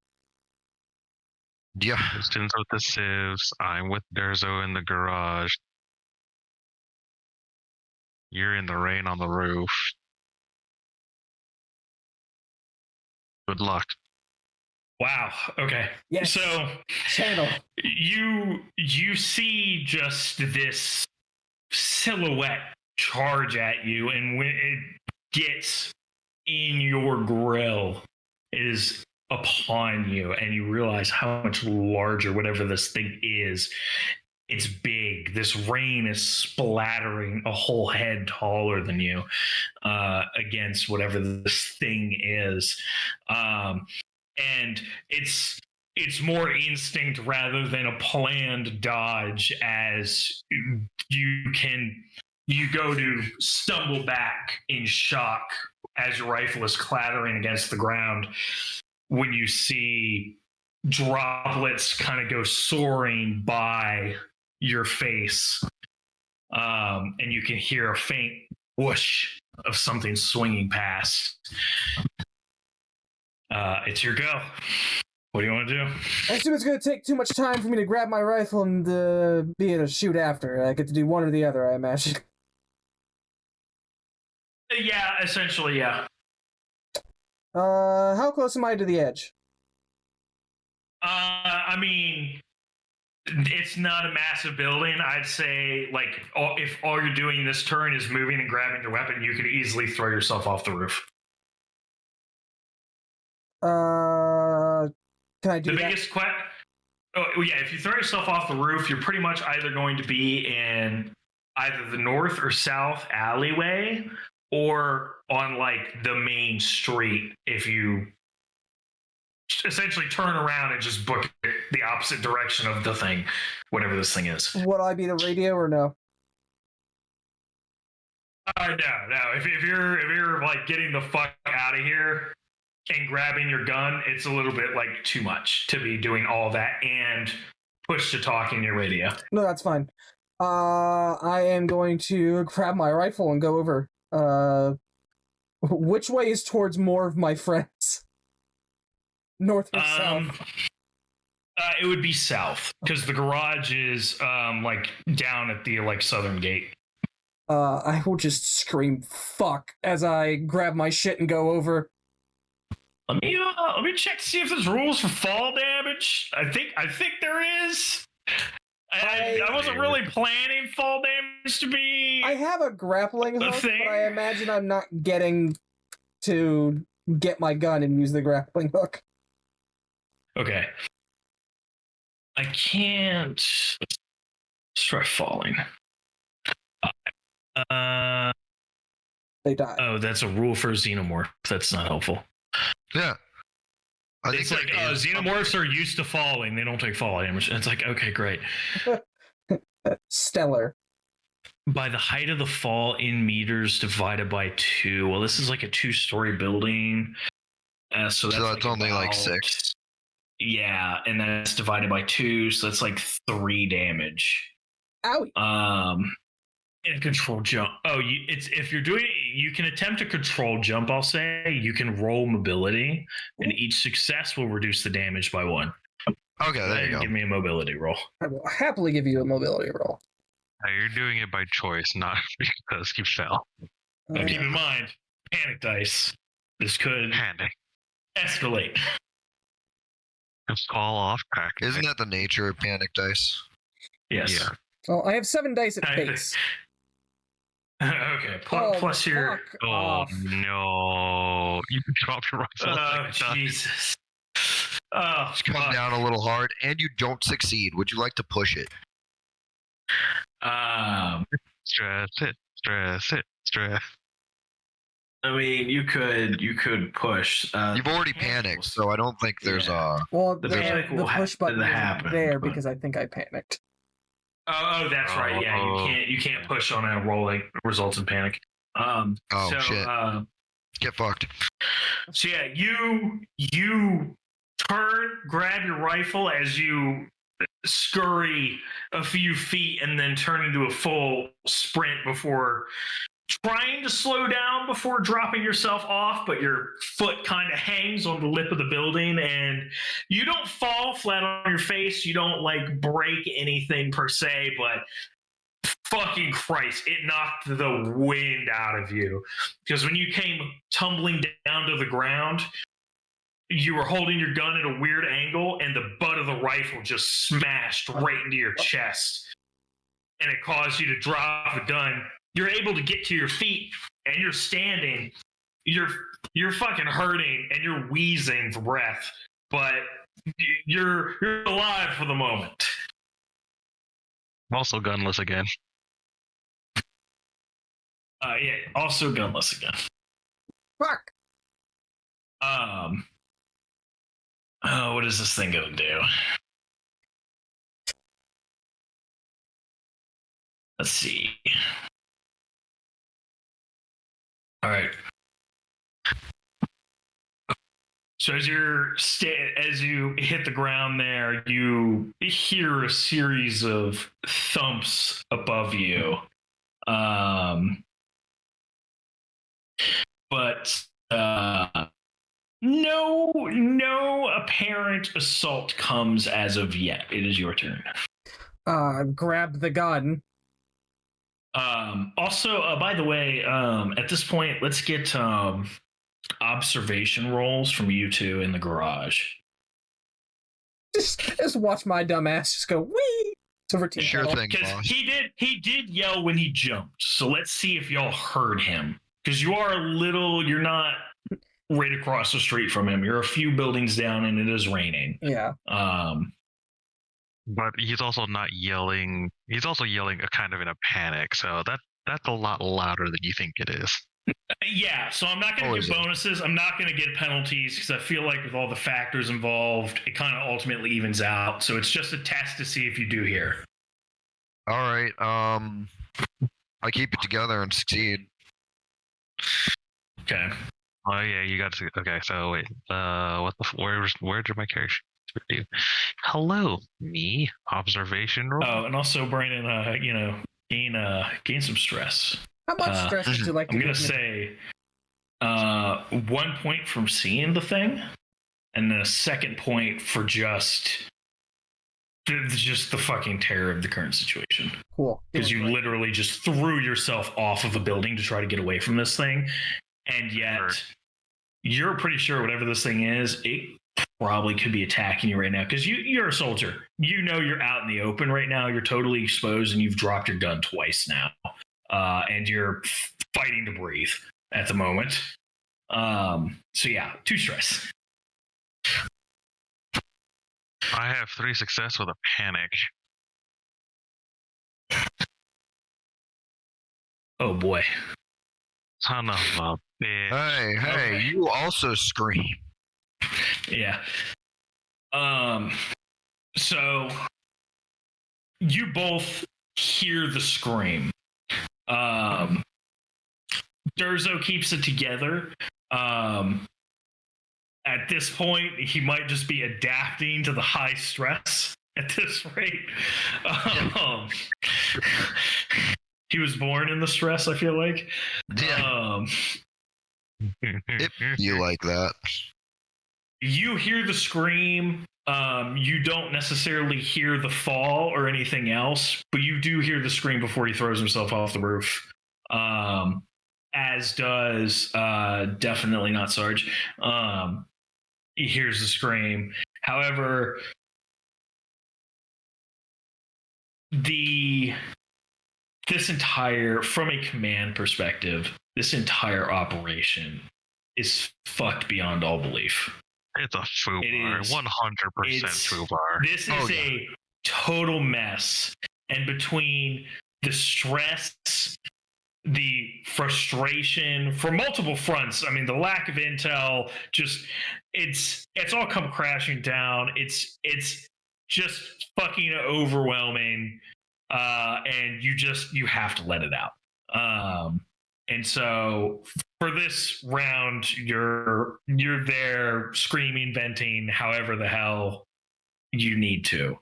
Yeah. Kristen's with the sieves. I'm with Derzo in the garage. You're in the rain on the roof. Good luck. Wow. Okay. Yes. So Channel. you see just this silhouette charge at you, and when it gets in your grill, it is upon you, and you realize how much larger whatever this thing is. It's big. This rain is splattering a whole head taller than you against whatever this thing is. And it's more instinct rather than a planned dodge, as you go to stumble back in shock as your rifle is clattering against the ground when you see droplets kind of go soaring by your face, and you can hear a faint whoosh of something swinging past. It's your go. What do you want to do? I assume it's going to take too much time for me to grab my rifle and be able to shoot after. I get to do one or the other, I imagine. Yeah, essentially, yeah. How close am I to the edge? I mean, it's not a massive building. I'd say, like, if all you're doing this turn is moving and grabbing your weapon, you could easily throw yourself off the roof. Can I do The that? biggest question. Oh, yeah, if you throw yourself off the roof, you're pretty much either going to be in either the north or south alleyway, or on like the main street if you essentially turn around and just book it the opposite direction of the thing, whatever this thing is. Would I be the radio or no? No. If you're like getting the fuck out of here and grabbing your gun, it's a little bit like too much to be doing all that and push to talk in your radio. No, that's fine. I am going to grab my rifle and go over. Which way is towards more of my friends? North or south? It would be south, because the garage is like down at the like southern gate. I will just scream "fuck" as I grab my shit and go over. Let me check to see if there's rules for fall damage. I think there is. I wasn't really planning fall damage to be. I have a grappling hook, thing. but I imagine I'm not getting to get my gun and use the grappling hook. Okay. I can't. Let's try falling. They die. Oh, that's a rule for xenomorph. That's not helpful. Yeah. It's like xenomorphs are used to falling. They don't take fall damage. And it's like, okay, great. Stellar. By the height of the fall in meters divided by 2. Well, this is like a 2-story building. So that's like only like 6. Yeah, and that's divided by 2, so that's like 3 damage. Owie. And control jump. Oh, if you're doing, you can attempt a control jump. I'll say you can roll mobility, and each success will reduce the damage by 1. Okay, there you go. Give me a mobility roll. I will happily give you a mobility roll. Now, you're doing it by choice, not because you fell. Keep in mind, panic dice. This could Panic. escalate. Just fall off track. Isn't that the nature of panic dice? Yes. Yeah. Well, I have 7 dice at base. Okay. Plus your. Fuck Oh off. no! You dropped your rifle. Oh Jesus! Oh, Just come down a little hard, and you don't succeed. Would you like to push it? Stress it. Stress. I mean, you could push. You've already panicked, so I don't think there's Well, The the panic will push button isn't happen, there but- because I think I panicked. Oh, that's right. Yeah, you can't push on a roll that results in panic. shit. Get fucked. So yeah, you turn, grab your rifle as you scurry a few feet, and then turn into a full sprint before trying to slow down before dropping yourself off, but your foot kind of hangs on the lip of the building, and you don't fall flat on your face. You don't like break anything per se, but fucking Christ, it knocked the wind out of you. Because when you came tumbling down to the ground, you were holding your gun at a weird angle, and the butt of the rifle just smashed right into your chest, and it caused you to drop the gun. You're able to get to your feet, and you're standing. You're fucking hurting, and you're wheezing for breath, but you're alive for the moment. I'm also gunless again. Yeah, also gunless again. Fuck. Oh, what is this thing gonna do? Let's see. All right. So as you hit the ground there, you hear a series of thumps above you. But no apparent assault comes as of yet. It is your turn. Grab the gun. Also, by the way, at this point, let's get observation rolls from you two in the garage. Just watch my dumb ass just go wee. Over to Sure thing, Because boss. he did yell when he jumped. So let's see if y'all heard him. Because you're not right across the street from him. You're a few buildings down, and it is raining. Yeah. But he's also not yelling. He's also yelling kind of in a panic. So that's a lot louder than you think it is. Yeah, so I'm not going to give bonuses. I'm not going to get penalties because I feel like with all the factors involved, it kind of ultimately evens out. So it's just a test to see if you do hear. All right. I keep it together and succeed. Okay. Oh yeah, you got to. Okay, so wait. Where did my character do? Hello, me. Observation roll. Oh, and also Brandon, gain some stress. How much stress would you like to I'm gonna give me? say 1 point from seeing the thing, and then a second point for just the fucking terror of the current situation. Cool. Because you literally just threw yourself off of a building to try to get away from this thing, and yet you're pretty sure whatever this thing is, it probably could be attacking you right now. Because you're a soldier. You know you're out in the open right now. You're totally exposed, and you've dropped your gun twice now. And you're fighting to breathe at the moment. So yeah, 2 stress. I have 3 success with a panic. Oh boy. Son of a bitch. Hey, Okay. you also scream. Yeah. So you both hear the scream. Durzo keeps it together. At this point, he might just be adapting to the high stress at this rate. He was born in the stress, I feel like. Yeah. If you like that. You hear the scream. You don't necessarily hear the fall or anything else, but you do hear the scream before he throws himself off the roof. As does definitely not Sarge. He hears the scream. However, from a command perspective, this entire operation is fucked beyond all belief. It's a foobar. 100% foobar. This is a total mess. And between the stress, the frustration for multiple fronts, I mean, the lack of intel, just it's all come crashing down. It's just fucking overwhelming. And you have to let it out. And so for this round, you're there screaming, venting, however the hell you need to.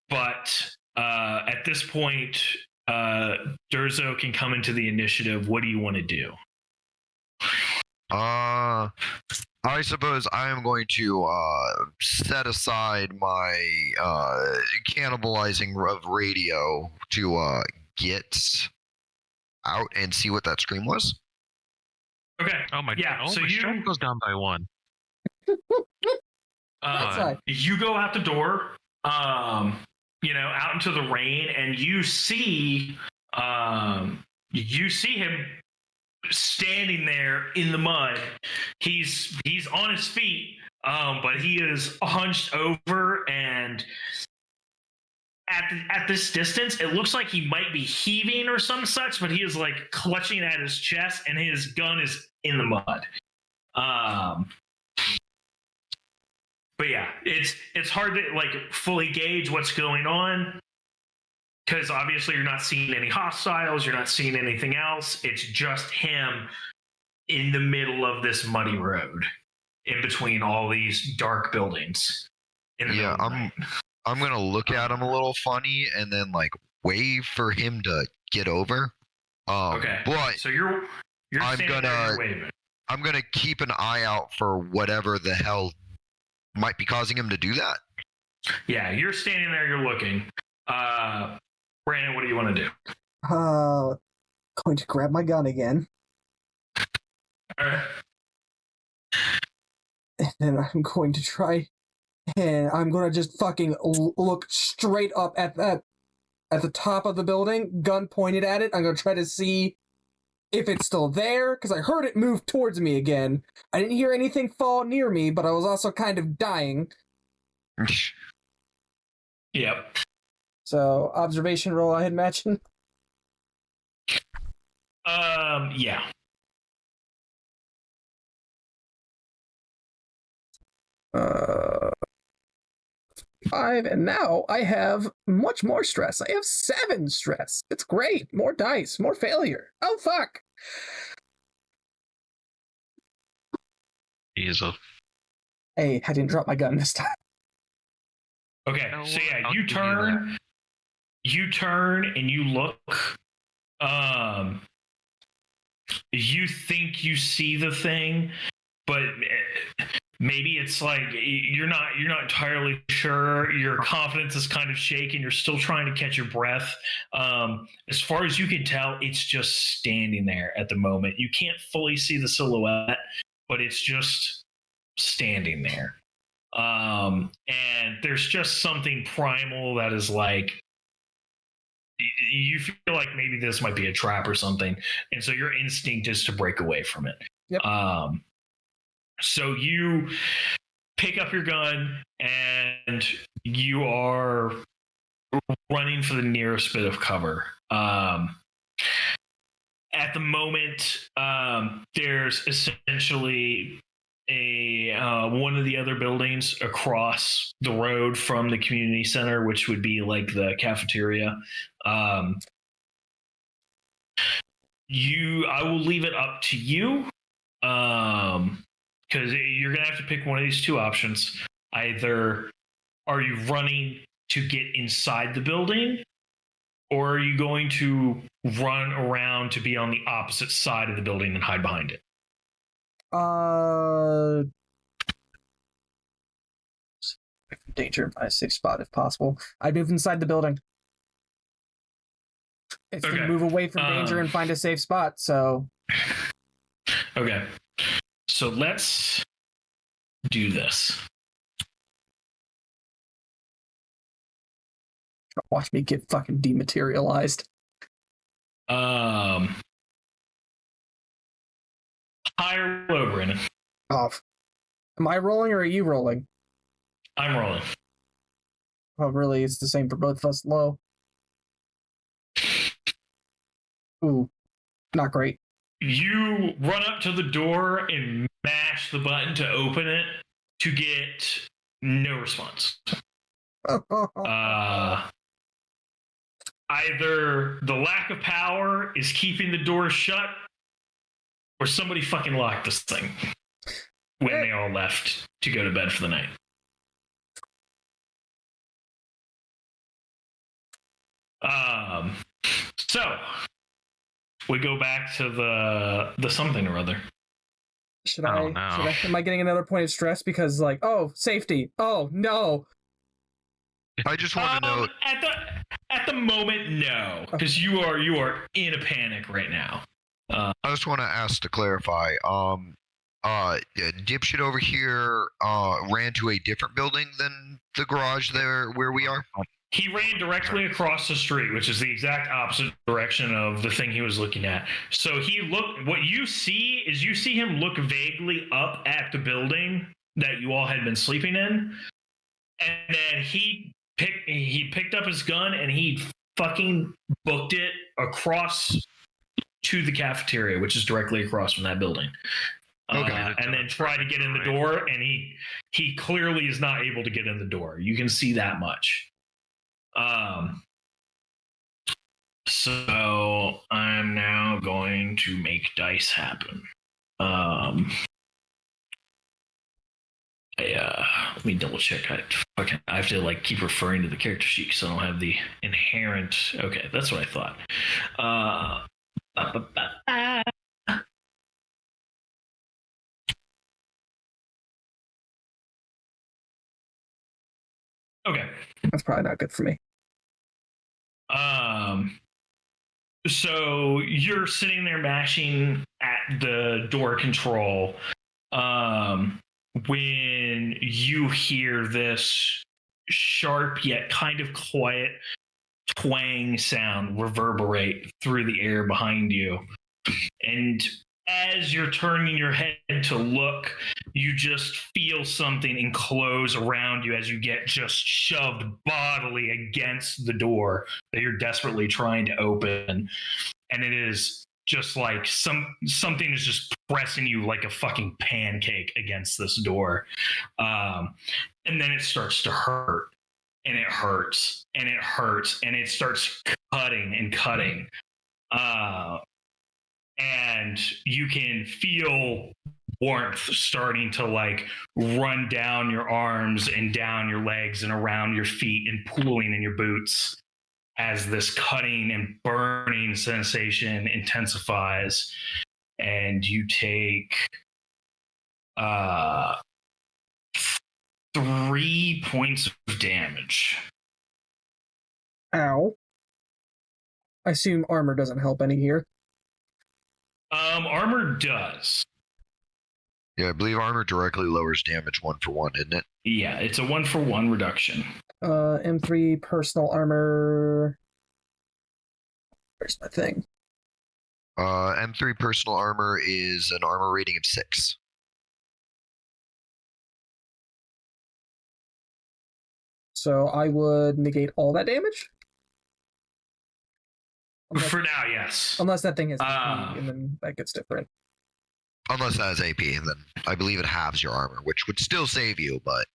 But at this point, Durzo can come into the initiative. What do you want to do? I suppose I am going to set aside my cannibalizing of radio to get out and see what that scream was. Okay. Oh my! Yeah. Oh, So my strength goes down by 1. You go out the door, out into the rain, and you see him standing there in the mud. He's on his feet, but he is hunched over, and at this distance, it looks like he might be heaving or some such, but he is like clutching at his chest, and his gun is in the mud. But yeah, it's hard to like fully gauge what's going on, because obviously you're not seeing any hostiles, you're not seeing anything else. It's just him in the middle of this muddy road, in between all these dark buildings. Yeah, I'm gonna look at him a little funny and then like wave for him to get over. Okay. But so you're I'm gonna keep an eye out for whatever the hell might be causing him to do that. Yeah, you're standing there, you're looking. Brandon, what do you want to do? Going to grab my gun again. All right. And then I'm going to try, and I'm going to just fucking look straight up at the top of the building, gun pointed at it. I'm going to try to see if it's still there, because I heard it move towards me again. I didn't hear anything fall near me, but I was also kind of dying. Yep. So, observation roll, I had mentioned. Yeah. Uh, 5, and now I have much more stress. I have 7 stress. It's great. More dice, more failure. Oh, fuck. Jesus. Hey, I didn't drop my gun this time. Okay, No, so yeah, I'll you give turn and you look. You think you see the thing, but maybe it's like you're not entirely sure. Your confidence is kind of shaken. You're still trying to catch your breath. As far as you can tell, it's just standing there at the moment. You can't fully see the silhouette, but it's just standing there. And there's just something primal that is like, you feel like maybe this might be a trap or something, and so your instinct is to break away from it. Yep. So you pick up your gun and you are running for the nearest bit of cover. At the moment, there's essentially one of the other buildings across the road from the community center, which would be like the cafeteria. I will leave it up to you, because you're gonna have to pick one of these two options. Either are you running to get inside the building, or are you going to run around to be on the opposite side of the building and hide behind it? Danger by a safe spot if possible. I'd move inside the building. It's to move away from danger and find a safe spot, so... Okay. So let's do this. Watch me get fucking dematerialized. High or low, Brandon? Off. Am I rolling or are you rolling? I'm rolling. Oh, really? It's the same for both of us. Low. Ooh, not great. You run up to the door and mash the button to open it to get no response. Either the lack of power is keeping the door shut, or somebody fucking locked this thing when they all left to go to bed for the night. So we go back to the something or other. Should I? Am I getting another point of stress because, like, oh, safety? Oh no! I just want to note at the moment, no, because you are in a panic right now. I just want to ask to clarify. Dipshit over here ran to a different building than the garage there where we are. He ran directly across the street, which is the exact opposite direction of the thing he was looking at. So he looked. What you see is you see him look vaguely up at the building that you all had been sleeping in, and then he picked up his gun and he fucking booked it across to the cafeteria, which is directly across from that building. Okay. And then tried to get in the door, and he clearly is not able to get in the door. You can see that much. So I'm now going to make dice happen. Let me double check. I have to like keep referring to the character sheet because I don't have the inherent. Okay, that's what I thought. Okay. That's probably not good for me. So you're sitting there mashing at the door control when you hear this sharp yet kind of quiet twang sound reverberate through the air behind you. And as you're turning your head to look, you just feel something enclose around you as you get just shoved bodily against the door that you're desperately trying to open. And it is just like something is just pressing you like a fucking pancake against this door. And then it starts to hurt, and it hurts, and it hurts, and it starts cutting and cutting. And you can feel warmth starting to like run down your arms and down your legs and around your feet and pooling in your boots as this cutting and burning sensation intensifies. And you take 3 points of damage. Ow. I assume armor doesn't help any here. Armor does. Yeah, I believe armor directly lowers damage 1 for 1, isn't it? Yeah, it's a 1 for 1 reduction. M3 personal armor. Where's my thing? M3 personal armor is an armor rating of 6. So I would negate all that damage? For now, yes. Unless that thing is AP, and then that gets different. Unless that is AP, then I believe it halves your armor, which would still save you, but...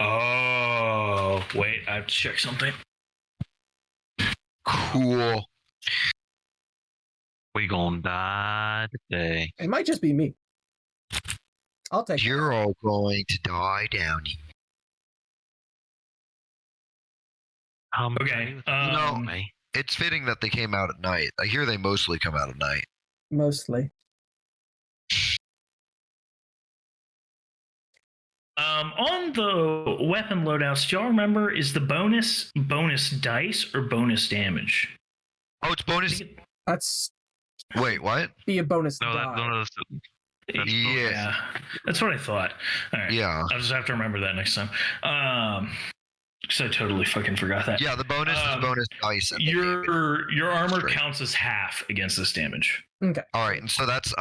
Oh, wait, I have to check something. Cool. We gonna die today. It might just be me. I'll take it. You're all going to die down here. Okay, It's fitting that they came out at night. I hear they mostly come out at night. Mostly. On the weapon loadouts, do y'all remember, is the bonus dice or bonus damage? Oh, it's bonus. That's Wait, what? be a bonus No, die. Yeah. That's what I thought. All right. Yeah. I'll just have to remember that next time. Because I totally fucking forgot that. Yeah, the bonus is bonus dice. And Your armor Straight. counts as half against this damage. Okay. All right, and so that's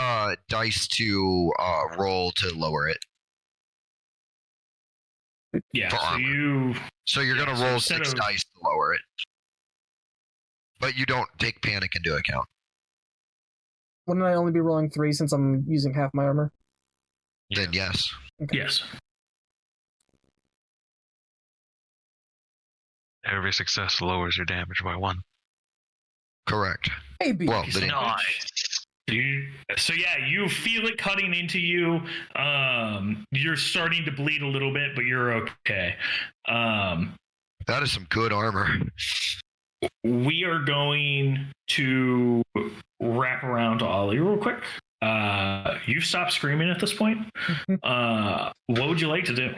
dice to roll to lower it. Yeah. For So armor. So you're gonna so roll instead 6 of- dice to lower it, but you don't take panic into account. Wouldn't I only be rolling 3 since I'm using half my armor? Then yes. Okay. Yes. Every success lowers your damage by 1. Correct. Maybe. Well, the So yeah, you feel it cutting into you. You're starting to bleed a little bit, but you're okay. that is some good armor. We are going to wrap around to Ollie real quick. You've stopped screaming at this point. What would you like to do?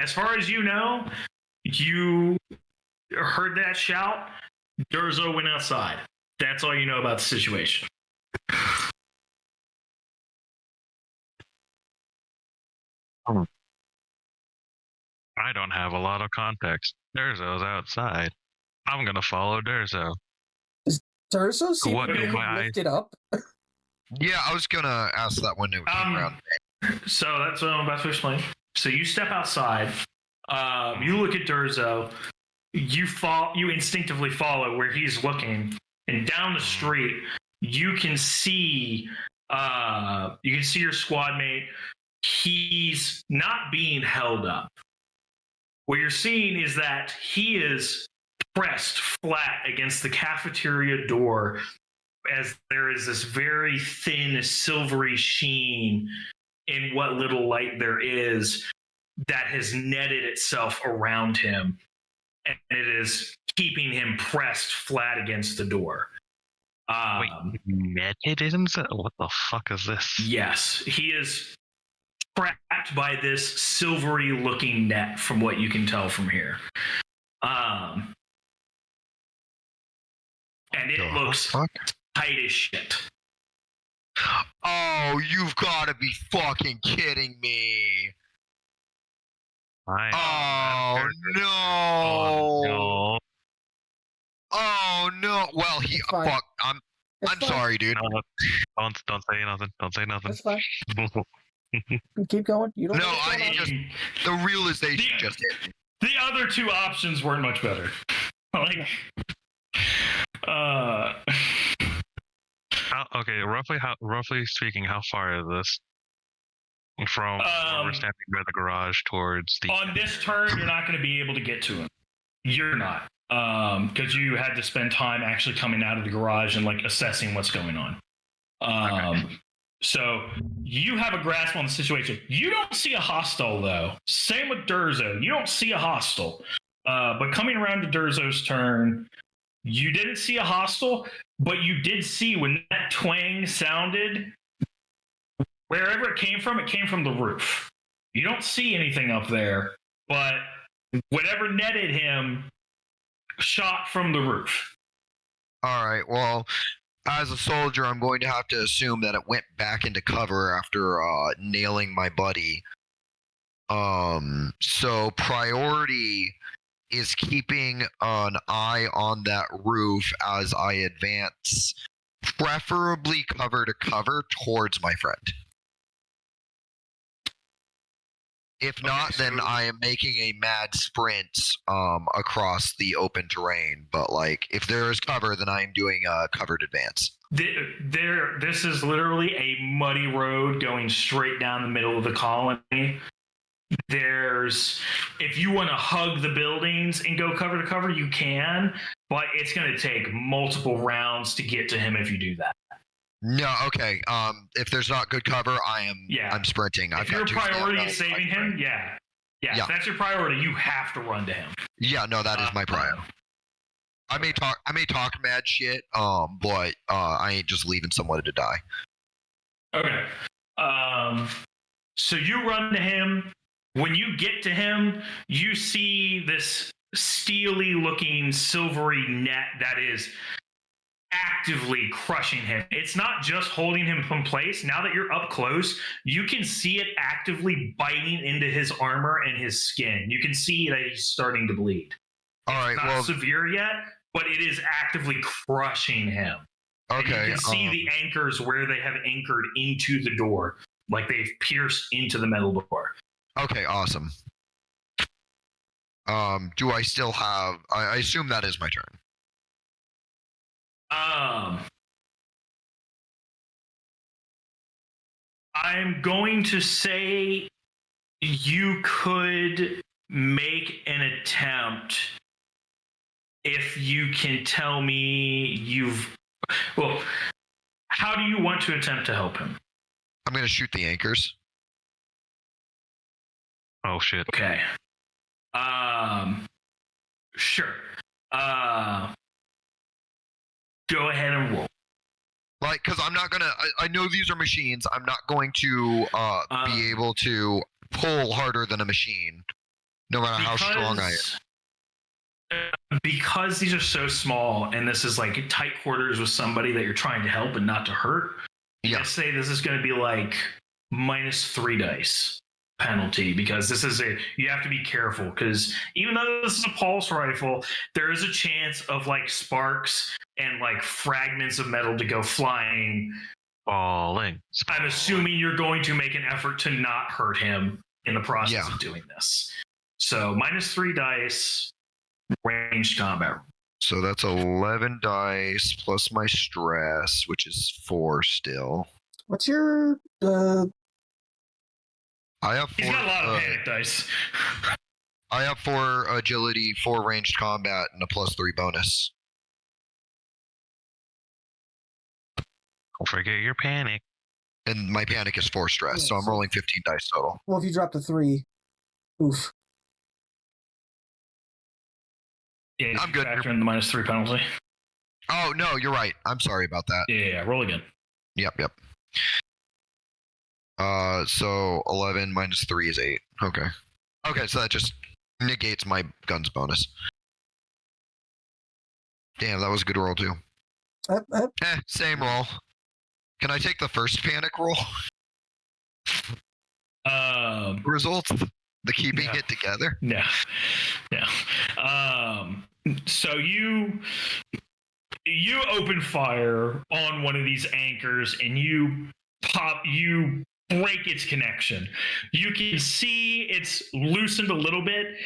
As far as you know, you heard that shout. Durzo went outside. That's all you know about the situation. I don't have a lot of context. Durzo's outside. I'm gonna follow Durzo. Durzo seems What to do be my eyes- lifted up. Yeah, I was gonna ask that when it came around. So that's what I'm about to explain. So you step outside. You look at Durzo. You instinctively follow where he's looking, and down the street you can see your squad mate. He's not being held up. What you're seeing is that he is pressed flat against the cafeteria door, as there is this very thin silvery sheen in what little light there is that has netted itself around him, and it is keeping him pressed flat against the door. Wait, netted inside? What the fuck is this? Yes, he is trapped by this silvery looking net from what you can tell from here. And it looks Fuck. tight as shit. Oh, you've got to be fucking kidding me! Oh no! No. Oh no! Well, Fine. fuck. I'm It's fine. sorry, dude. No, don't say nothing. Don't say nothing. That's fine. Keep going. You don't No, know what's going on. just the realization just hit me. The other two options weren't much better. Like, Okay, roughly speaking, how far is this from where we're standing by the garage towards the? on this turn, you're not going to be able to get to him. You're not, because you had to spend time actually coming out of the garage and like assessing what's going on. So you have a grasp on the situation. You don't see a hostile though. Same with Durzo. You don't see a hostile. But coming around to Durzo's turn, you didn't see a hostile, but you did see when that twang sounded, wherever it came from the roof. You don't see anything up there, but whatever netted him shot from the roof. All right. Well, as a soldier, I'm going to have to assume that it went back into cover after nailing my buddy. So priority is keeping an eye on that roof as I advance, preferably cover to cover towards my friend. If not, then I am making a mad sprint across the open terrain. But like, if there is cover, then I am doing a covered advance. This is literally a muddy road going straight down the middle of the colony. If you want to hug the buildings and go cover to cover, you can, but it's going to take multiple rounds to get to him if you do that. No, okay. If there's not good cover, I'm sprinting. If your priority is saving him, yeah. If that's your priority, you have to run to him. Yeah, no, that is my priority. I may talk mad shit, but I ain't just leaving someone to die. Okay. So you run to him. When you get to him, you see this steely looking silvery net that is actively crushing him. It's not just holding him in place. Now that you're up close, you can see it actively biting into his armor and his skin. You can see that he's starting to bleed. All right, it's not severe yet, but it is actively crushing him. Okay. And you can see the anchors where they have anchored into the door, like they've pierced into the metal door. Okay, awesome. Do I still have... I assume that is my turn. I'm going to say you could make an attempt if you can tell me how do you want to attempt to help him? I'm going to shoot the anchors. Oh, shit. Okay. Sure. Go ahead and roll. Like, because I'm not going to... I know these are machines. I'm not going to be able to pull harder than a machine, no matter how strong I am. Because these are so small, and this is like tight quarters with somebody that you're trying to help and not to hurt, I say this is going to be like -3 dice penalty, because you have to be careful, because even though this is a pulse rifle, there is a chance of like sparks and like fragments of metal to go flying. Falling. I'm assuming you're going to make an effort to not hurt him in the process of doing this. So -3 dice, ranged combat. So that's 11 dice plus my stress, which is 4 still. What's your I have 4. He's got a lot of panic dice. I have 4 agility, 4 ranged combat, and a +3 bonus. Don't forget your panic. And my panic is 4 stress, so I'm rolling 15 dice total. Well, if you drop to 3, oof. Yeah, I'm good. Factor in the -3 penalty. Oh, no, you're right. I'm sorry about that. Yeah, roll again. Yep. So 11 -3 is 8. Okay. Okay, so that just negates my guns bonus. Damn, that was a good roll too. Same roll. Can I take the first panic roll? Results? The keeping it together? No. So you open fire on one of these anchors and you break its connection. You can see it's loosened a little bit.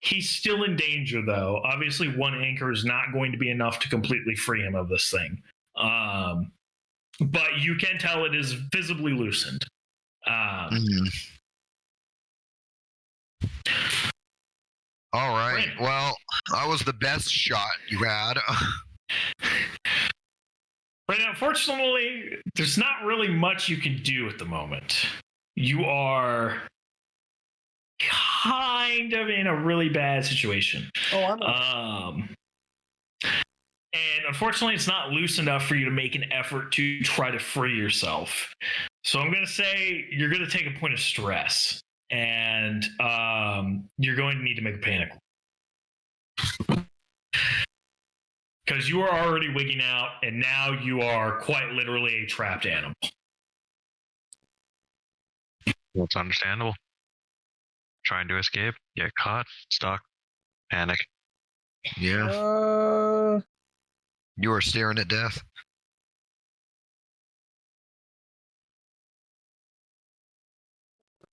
He's still in danger, though. Obviously, one anchor is not going to be enough to completely free him of this thing. But you can tell it is visibly loosened. All right. Brandon. Well, that was the best shot you had. But unfortunately, there's not really much you can do at the moment. You are kind of in a really bad situation. And unfortunately, it's not loose enough for you to make an effort to try to free yourself. So I'm going to say you're going to take a point of stress, and you're going to need to make a panic. because you are already wigging out, and now you are quite literally a trapped animal. That's understandable. Trying to escape, get caught, stuck, panic. Yeah. You are staring at death.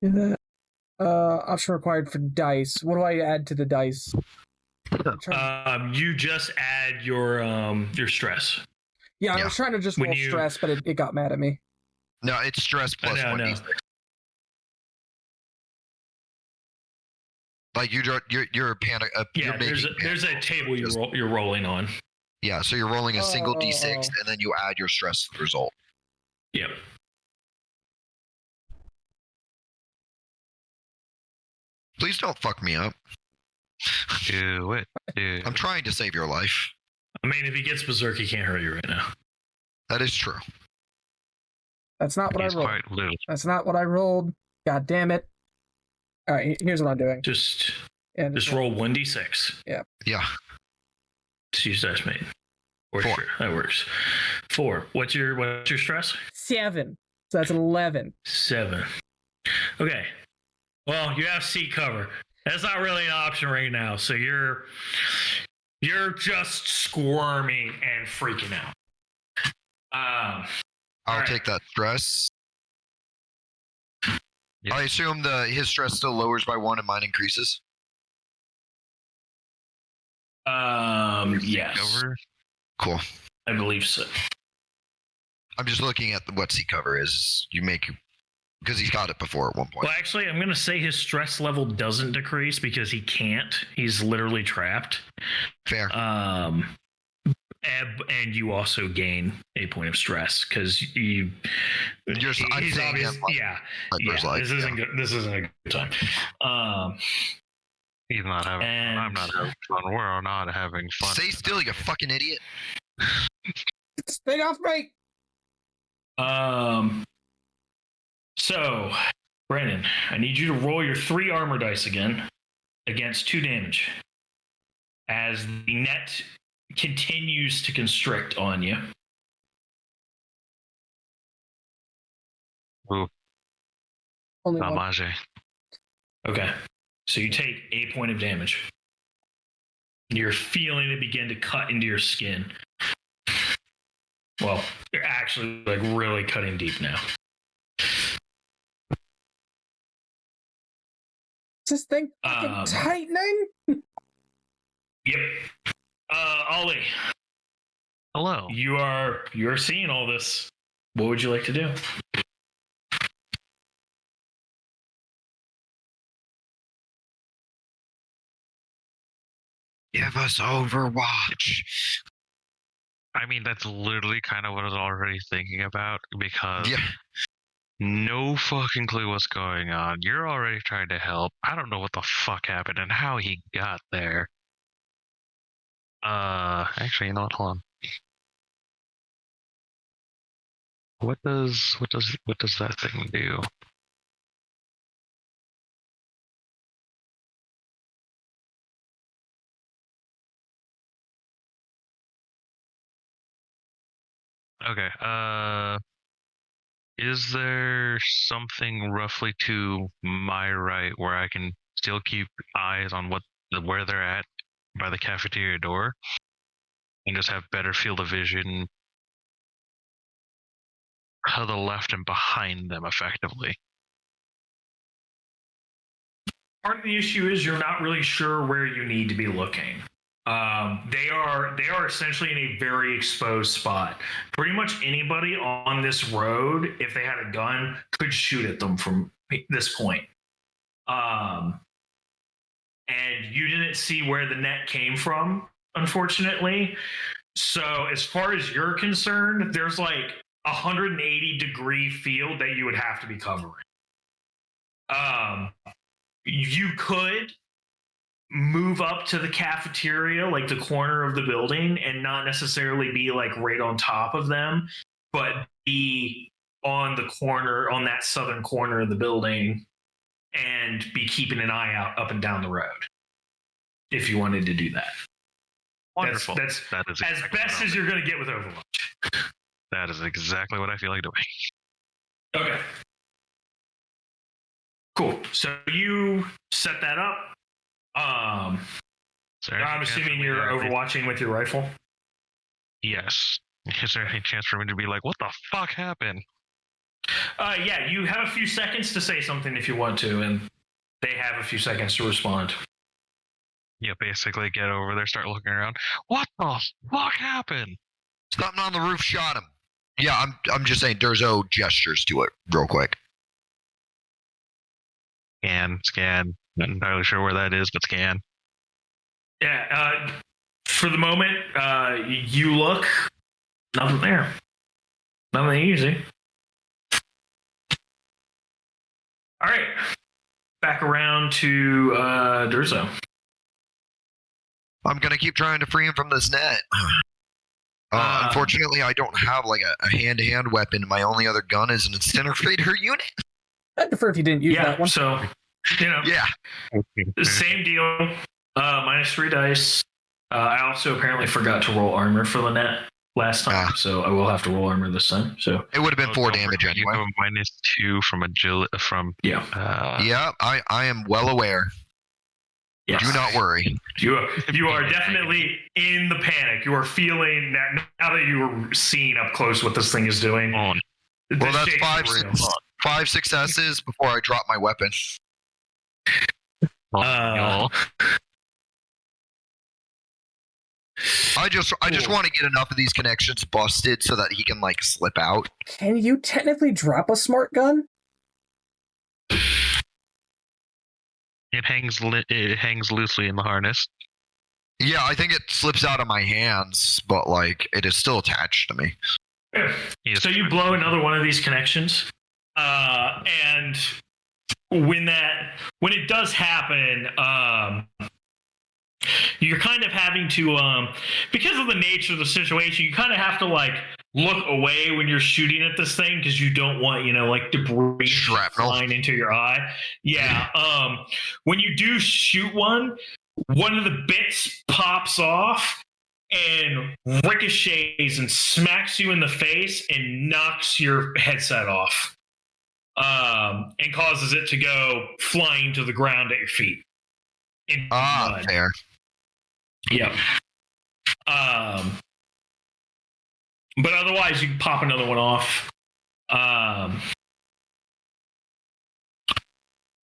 Do that. Option required for dice. What do I add to the dice? You just add your stress. Yeah, I was trying to just roll stress, but it got mad at me. No, it's stress plus 1d6. Like you're panic. There's a table you're rolling on. Yeah, so you're rolling a single d6 and then you add your stress to the result. Yep. Please don't fuck me up. Do it. I'm trying to save your life. I mean, if he gets berserk, he can't hurt you right now. That is true. That's not what I rolled. That's not what I rolled. God damn it. All right, here's what I'm doing. Just roll 1d6. Yeah. Yeah. Just use dice mate. Or 4. Sure, that works. 4. What's your stress? 7. So that's 11. 7. Okay. Well, you have seat cover. That's not really an option right now. So you're just squirming and freaking out. I'll take that stress. Yep. I assume his stress still lowers by 1 and mine increases. Yes. Cover? Cool. I believe so. I'm just looking at what seat cover is. Because he's got it before at one point. Well, actually, I'm going to say his stress level doesn't decrease because he can't. He's literally trapped. Fair. And you also gain a point of stress because he's obvious. Yeah. This isn't good. This isn't a good time. He's not having fun. I'm not having fun. We're not having fun. Stay still, you fucking idiot. Stay off me. So, Brandon, I need you to roll your 3 armor dice again against 2 damage as the net continues to constrict on you. Ooh. Only 1. Okay. So you take 8 point of damage. You're feeling it begin to cut into your skin. Well, you're actually like really cutting deep now. Is this thing fucking tightening? Yep. Ollie. Hello. You're seeing all this. What would you like to do? Give us Overwatch. I mean, that's literally kind of what I was already thinking about because no fucking clue what's going on. You're already trying to help. I don't know what the fuck happened and how he got there. Actually, you know what? Hold on. What does that thing do? Okay. Is there something roughly to my right where I can still keep eyes on where they're at by the cafeteria door and just have better field of vision to the left and behind them effectively? Part of the issue is you're not really sure where you need to be looking. They are essentially in a very exposed spot. Pretty much anybody on this road, if they had a gun, could shoot at them from this point. And you didn't see where the net came from, unfortunately. So as far as you're concerned, there's like 180-degree field that you would have to be covering. You could move up to the cafeteria, like the corner of the building, and not necessarily be like right on top of them, but be on the corner, on that southern corner of the building, and be keeping an eye out up and down the road if you wanted to do that. Wonderful. That's that is as exactly best what as I'll you're going to get with Overwatch. do. That is exactly what I feel like doing. Okay. Cool. So you set that up. Is there any I'm chance assuming for me you're to at least- overwatching with your rifle. Yes. Is there any chance for me to be like, what the fuck happened? Yeah, you have a few seconds to say something if you want to, and they have a few seconds to respond. Yeah, basically get over there, start looking around. What the fuck happened? Something on the roof shot him. Yeah, I'm just saying Durzo gestures to it real quick. Scan. Not entirely sure where that is, but scan. Yeah, for the moment, you look. Nothing there. Nothing easy. All right. Back around to Durzo. I'm gonna keep trying to free him from this net. Unfortunately, I don't have like a hand-to-hand weapon. My only other gun is an incinerator unit. I'd prefer if you didn't use Yeah, that one. so, Yeah. same deal. -3 dice. I also apparently forgot to roll armor for the net last time, so I will have to roll armor this time. So It would have been 4 don't damage worry, you anyway. have a -2 from agility yeah. Yeah, I am well aware. Yes. Do not worry. You are definitely in the panic. You are feeling that now that you were seeing up close what this thing is doing. on. the Well, that's shakes are real. 5 successes before I drop my weapon. No. I just Cool. want to get enough of these connections busted so that he can like slip out. Can you technically drop a smart gun? It hangs loosely in the harness. Yeah, I think it slips out of my hands, but like it is still attached to me. Yes. So you blow another one of these connections, and when it does happen, you're kind of having to, because of the nature of the situation, you kind of have to like look away when you're shooting at this thing because you don't want like debris Shrapnel. flying into your eye. Yeah. When you do shoot one of the bits pops off and ricochets and smacks you in the face and knocks your headset off, and causes it to go flying to the ground at your feet. In mud. Fair. Yep. But otherwise, you can pop another one off.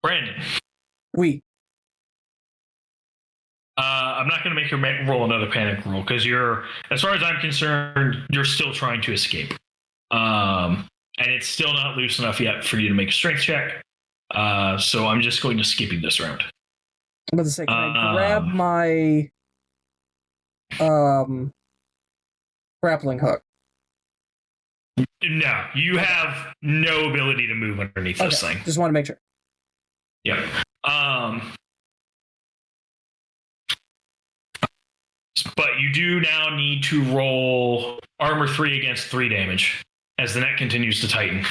Brandon. I'm not going to make you roll another panic roll because as far as I'm concerned, you're still trying to escape. And it's still not loose enough yet for you to make a strength check. So I'm just going to skip you this round. I'm about to say, can I grab my grappling hook? No, you have no ability to move underneath this thing. Just want to make sure. Yep. But you do now need to roll armor 3 against 3 damage as the net continues to tighten.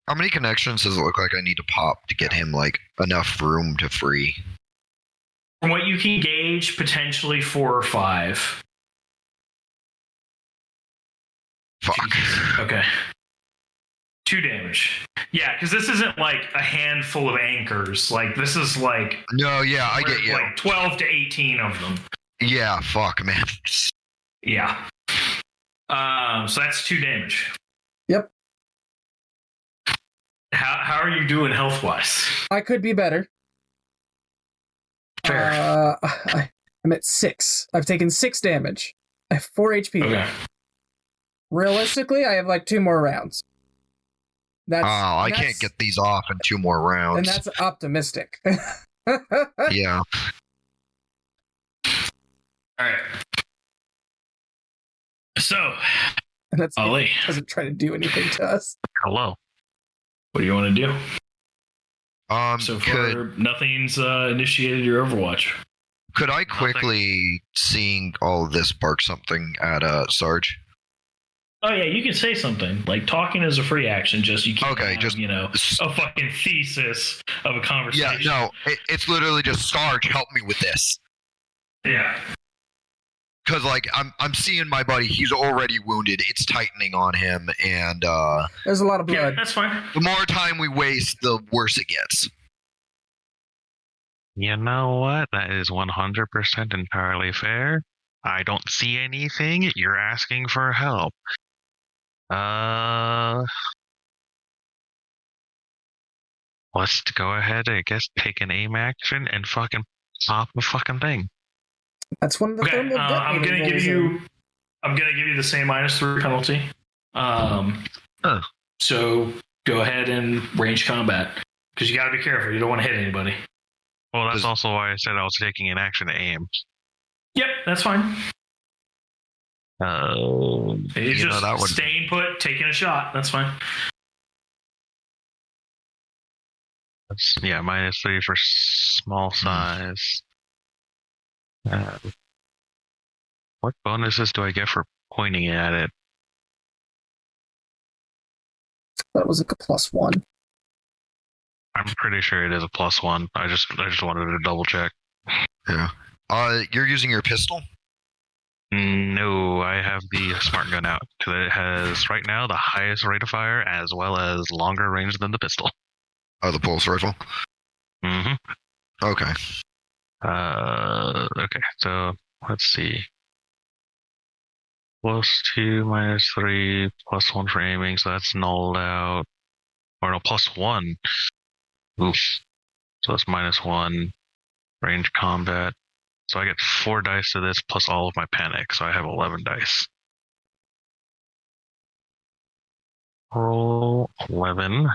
How many connections does it look like I need to pop to get him like enough room to free? From what you can gauge, potentially 4 or 5. Fuck. Jesus. Okay. 2 damage. Yeah, because this isn't like a handful of anchors. Like this is like No, yeah, I get you. Like 12 to 18 of them. Yeah, fuck, man. Yeah. So that's 2 damage. Yep. How are you doing health wise? I could be better. Fair. I'm at 6. I've taken 6 damage. I have 4 HP. Okay. Realistically, I have like 2 more rounds. I can't get these off in 2 more rounds. And that's optimistic. Yeah. All right. So, And that's Ali, doesn't try to do anything to us. Hello. what do you want to do? So far, could nothing's initiated your Overwatch. could I quickly, seeing all of this, bark something at Sarge? Oh yeah, you can say something. Like talking is a free action. Just you can't have, just a fucking thesis of a conversation. Yeah, no, it's literally just Sarge, help me with this. Yeah. Because like I'm seeing my buddy, he's already wounded. It's tightening on him, and there's a lot of blood. Yeah, that's fine. the more time we waste, the worse it gets. You know what? That is 100% entirely fair. I don't see anything. You're asking for help. Let's go ahead, I guess, take an aim action and fucking pop the fucking thing. That's one of the thermal I'm gonna give you the same -3 penalty. So go ahead and range combat because you got to be careful. You don't want to hit anybody. Well, that's also why I said I was taking an action to aim. Yep, that's fine. You're just that would... staying put, taking a shot. That's fine. That's, yeah, -3 for small size. What bonuses do I get for pointing at it? That was like a +1. I'm pretty sure it is a +1. I just wanted to double check. Yeah. You're using your pistol? No, I have the smart gun out because it has right now the highest rate of fire as well as longer range than the pistol. Oh, the pulse rifle. Mm-hmm. Okay. Okay. So let's see. +2, -3, +1 for aiming, so that's nulled out. Or no, +1. Oof. So that's -1. Range combat. So I get 4 dice to this plus all of my panic, so I have 11 dice. Roll 11.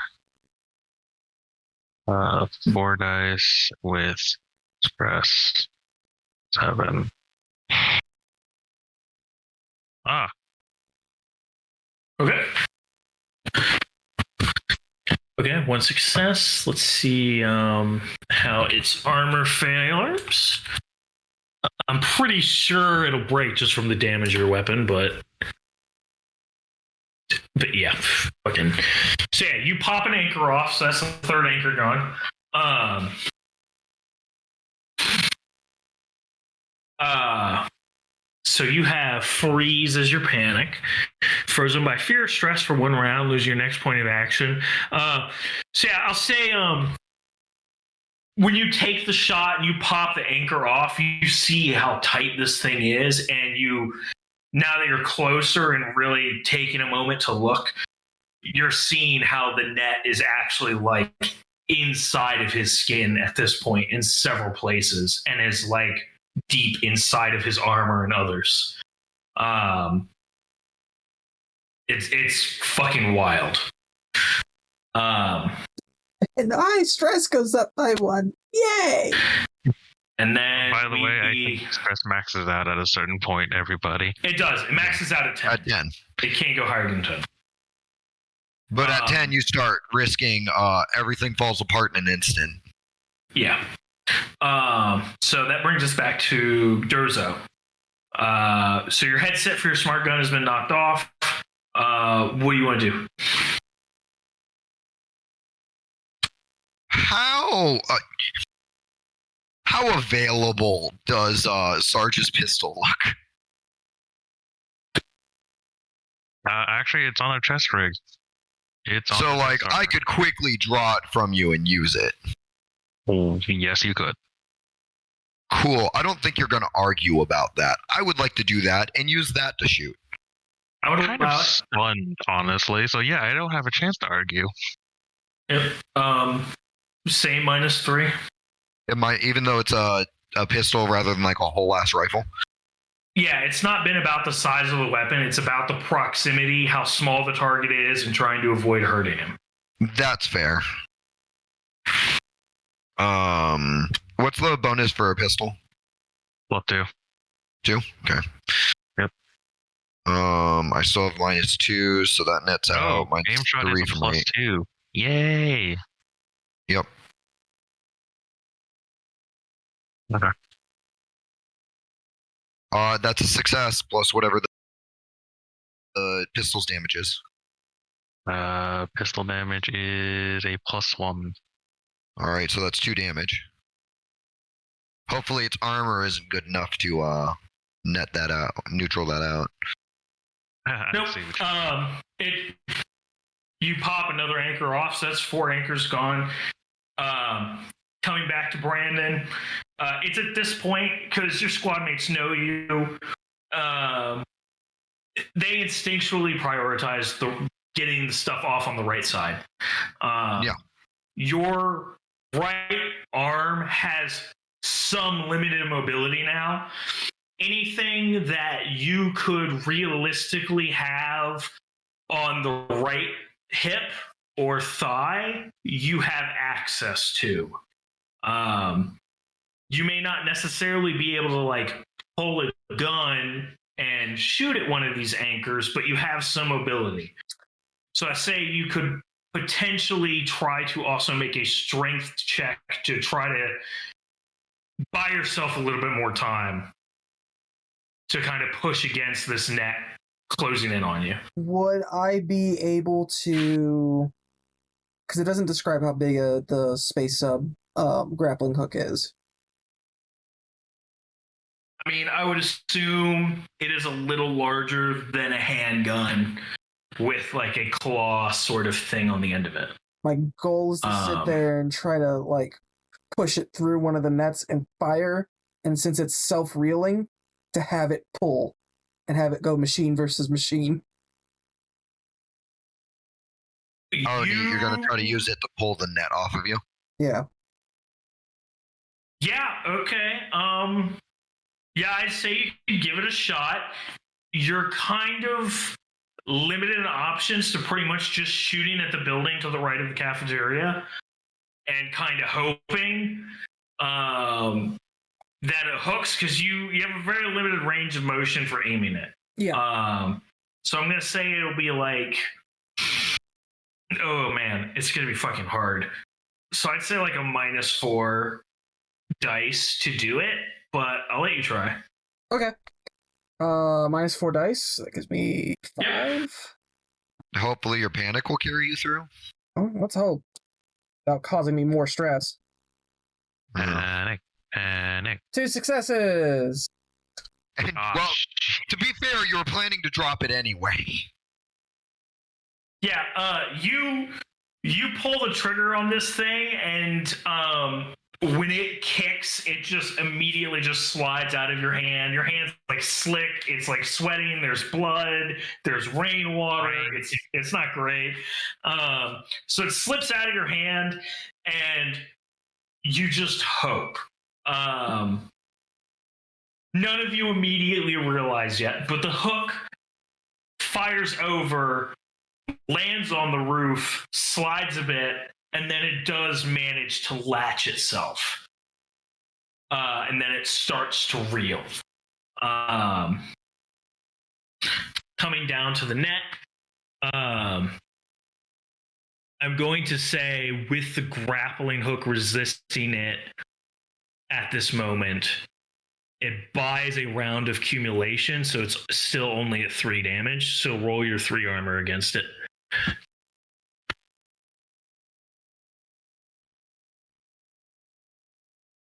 4 dice with express 7. Ah. Okay. Okay, 1 success. Let's see how its armor fares. I'm pretty sure it'll break just from the damage of your weapon, but yeah, fucking. So yeah, you pop an anchor off, so that's the third anchor gone. So you have freeze as your panic, frozen by fear or stress for 1 round, lose your next point of action. So yeah, I'll say when you take the shot and you pop the anchor off, you see how tight this thing is, and now that you're closer and really taking a moment to look, you're seeing how the net is actually like inside of his skin at this point in several places, and is like deep inside of his armor and others. It's fucking wild. And stress goes up by 1. Yay! And then, by the way, I think stress maxes out at a certain point. Everybody, it does. It maxes out at 10. At 10. It can't go higher than 10. But at 10, you start risking everything falls apart in an instant. Yeah. So that brings us back to Durzo. So your headset for your smart gun has been knocked off. What do you want to do? How available does Sarge's pistol look? actually, it's on a chest rig. So, like, I could quickly draw it from you and use it. Yes, you could. Cool. I don't think you're going to argue about that. I would like to do that and use that to shoot. I would kind of stunned, honestly. So yeah, I don't have a chance to argue. Yep. Same -3. It might, even though it's a pistol rather than like a whole ass rifle. Yeah, it's not been about the size of the weapon. It's about the proximity, how small the target is, and trying to avoid hurting him. That's fair. What's the bonus for a pistol? +2. 2? Okay. Yep. I still have -2, so that nets out aim shot -3 is a from me. +2. Yay! Yep. Okay. That's a success plus whatever the pistol's damages? Pistol damage is a +1. All right, so that's 2 damage. Hopefully, its armor isn't good enough to net that out, neutral that out. Nope. You pop another anchor off, so that's 4 anchors gone. Coming back to Brandon, it's at this point, because your squad mates know you, they instinctually prioritize getting the stuff off on the right side. Your right arm has some limited mobility now. Anything that you could realistically have on the right hip or thigh, you have access to. You may not necessarily be able to like pull a gun and shoot at one of these anchors, but you have some mobility. So I say you could potentially try to also make a strength check to try to buy yourself a little bit more time to kind of push against this net closing in on you. Would I be able to... Because it doesn't describe how big the space sub grappling hook is. I mean, I would assume it is a little larger than a handgun with like a claw sort of thing on the end of it. My goal is to sit there and try to like push it through one of the nets and fire, and since it's self-reeling, to have it pull and have it go machine versus machine. Oh, you're going to try to use it to pull the net off of you? Yeah. Yeah, okay. Yeah, I'd say you could give it a shot. You're kind of limited in options to pretty much just shooting at the building to the right of the cafeteria and kind of hoping that it hooks, because you have a very limited range of motion for aiming it. Yeah. So I'm going to say it'll be like, oh man, it's going to be fucking hard. So I'd say like a -4 dice to do it, but I'll let you try. Okay. -4 dice. That gives me 5. Yeah. Hopefully your panic will carry you through. Oh, let's hope. Without causing me more stress. Panic. 2 successes. And, well, to be fair, you were planning to drop it anyway. Yeah, you pull the trigger on this thing, and when it kicks, it just immediately just slides out of your hand. Your hand's like slick. It's like sweating. There's blood. There's rainwater. It's not great. So it slips out of your hand, and you just hope. None of you immediately realize yet, but the hook fires over, lands on the roof, slides a bit, and then it does manage to latch itself. And then it starts to reel. Coming down to the net, I'm going to say with the grappling hook resisting it at this moment, it buys a round of accumulation, so it's still only at 3 damage. So roll your 3 armor against it.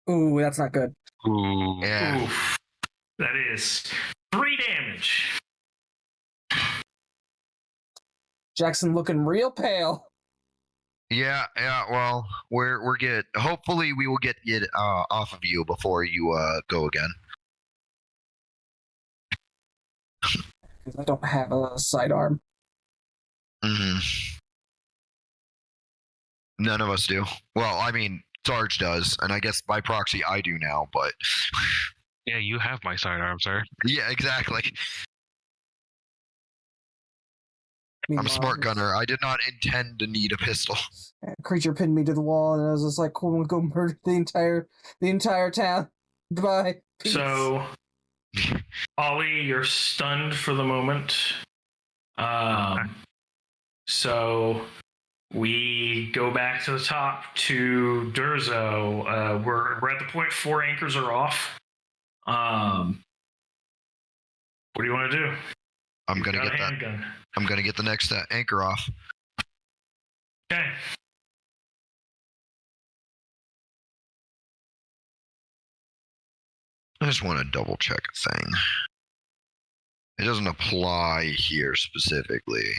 Ooh, that's not good. Ooh. Yeah. Oof. That is 3 damage. Jackson looking real pale. Yeah. Well, we're good. Hopefully, we will get it off of you before you go again. Because I don't have a sidearm. Mm-hmm. None of us do. Well, I mean, Sarge does, and I guess by proxy I do now, but... Yeah, you have my sidearm, sir. Yeah, exactly. Meanwhile, I'm a smart gunner. I did not intend to need a pistol. A creature pinned me to the wall, and I was just like, cool, I'm gonna go murder the entire town. Goodbye. Peace. So, Ollie, you're stunned for the moment. So we go back to the top to Durzo. We're at the point 4 anchors are off. What do you want to do? I'm gonna Got get a that. handgun. I'm gonna get the next anchor off. Okay. I just want to double check a thing. It doesn't apply here specifically.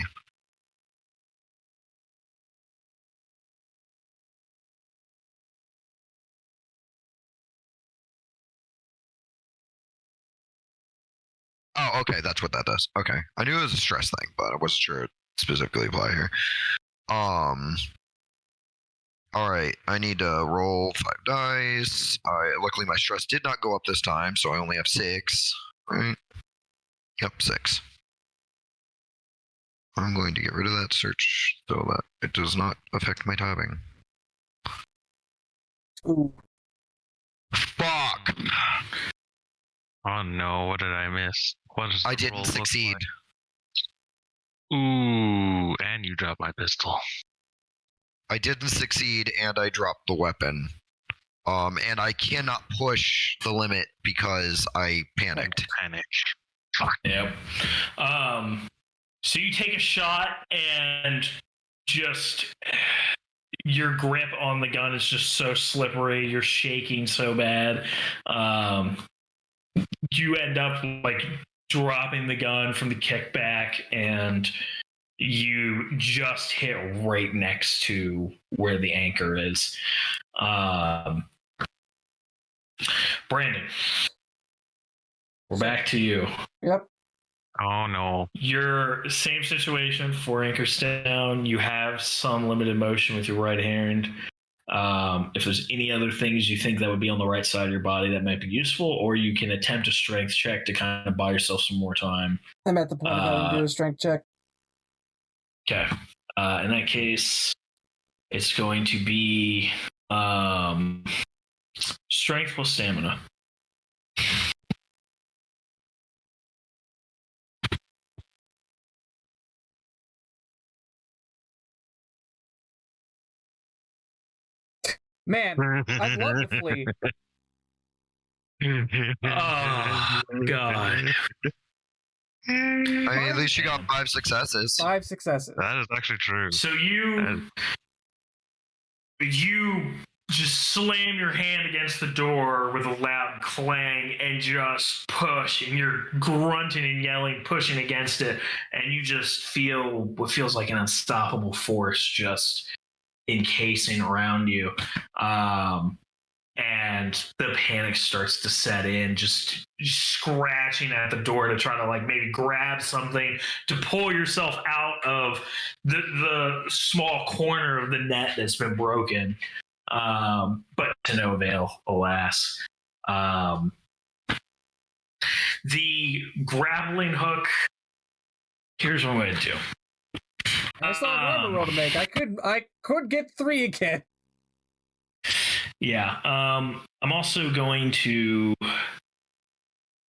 Oh, okay, that's what that does. Okay, I knew it was a stress thing, but I wasn't sure it specifically apply here. All right, I need to roll 5 dice. Luckily, my stress did not go up this time, so I only have 6. Right? Yep, 6. I'm going to get rid of that search so that it does not affect my tabbing. Ooh. Fuck! Oh no, what did I miss? What does the I roll didn't look succeed. like? Ooh, and you dropped my pistol. I didn't succeed, and I dropped the weapon. And I cannot push the limit because I panicked. Panic. Yep. So you take a shot and just your grip on the gun is just so slippery. You're shaking so bad. You end up like dropping the gun from the kickback, and you just hit right next to where the anchor is. Brandon, we're back to you. Yep. Oh no. Your same situation, 4 anchors down. You have some limited motion with your right hand. If there's any other things you think that would be on the right side of your body that might be useful, or you can attempt a strength check to kind of buy yourself some more time. I'm at the point of having to do a strength check. Okay. In that case, it's going to be strength plus stamina. Man, I'd love to flee. Oh, God. I mean, at least you got 5 successes. 5 successes. That is actually true. So you just slam your hand against the door with a loud clang and just push, and you're grunting and yelling, pushing against it, and you just feel what feels like an unstoppable force just encasing around you. And the panic starts to set in, just scratching at the door to try to like maybe grab something to pull yourself out of the small corner of the net that's been broken. But to no avail, alas. The grappling hook, here's what I'm going to do. I still have an armor roll to make. I could get 3 again. Yeah. I'm also going to,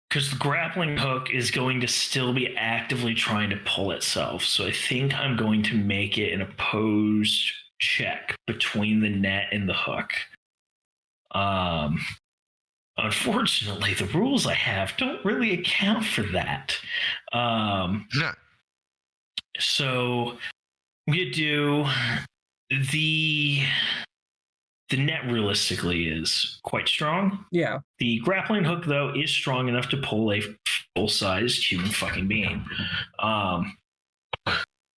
because the grappling hook is going to still be actively trying to pull itself. So I think I'm going to make it an opposed check between the net and the hook. Unfortunately, the rules I have don't really account for that. No. So I'm going to do the net realistically is quite strong. Yeah. The grappling hook, though, is strong enough to pull a full-sized human fucking being.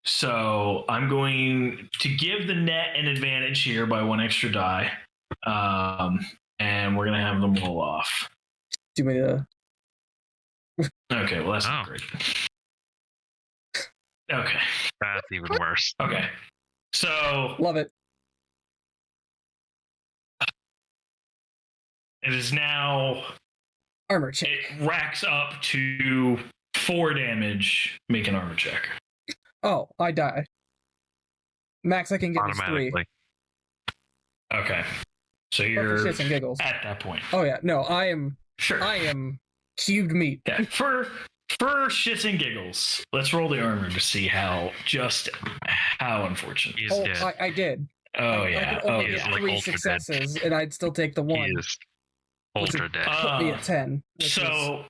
So I'm going to give the net an advantage here by 1 extra die. And we're going to have them roll off. Do me a... Okay, well, that's not great. Okay. That's even worse. Okay. So Love it. it is now... Armor check. It racks up to 4 damage. Make an armor check. Oh, I die. Max I can get is 3. Automatically. Okay. So For you're shits and giggles. at that point. Oh yeah, no, I am Sure. cubed meat. Yeah. For shits and giggles, let's roll the armor to see how unfortunate. He's Oh, dead. I did. Oh I yeah. could Oh only he is get yeah. like 3 ultra dead. successes, and I'd still take the 1. He is ultra dead. Put me at 10. which is- So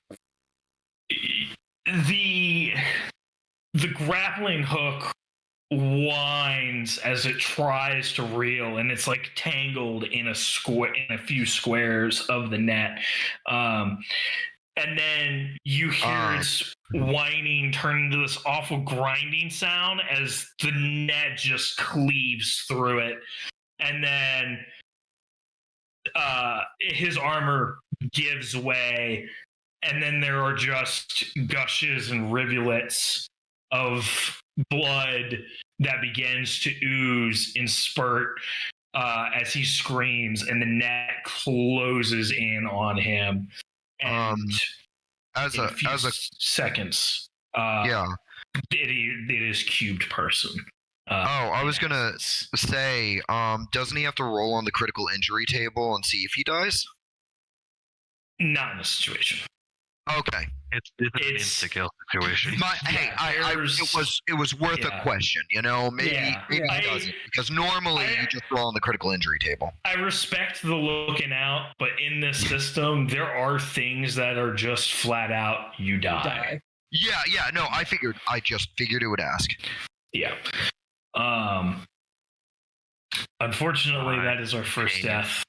the the grappling hook winds as it tries to reel, and it's like tangled in a few squares of the net. And then you hear its whining turn into this awful grinding sound as the net just cleaves through it. And then his armor gives way, and then there are just gushes and rivulets of blood that begins to ooze and spurt as he screams, and the net closes in on him. And as a seconds, it is cubed person. I was gonna say, doesn't he have to roll on the critical injury table and see if he dies? Not in this situation. Okay. It's an insta-kill situation. It was worth a question, you know. Maybe he doesn't, because normally you just roll on the critical injury table. I respect the looking out, but in this system, there are things that are just flat out you die. Yeah. No, I just figured it would ask. Yeah. Unfortunately, that is our first death.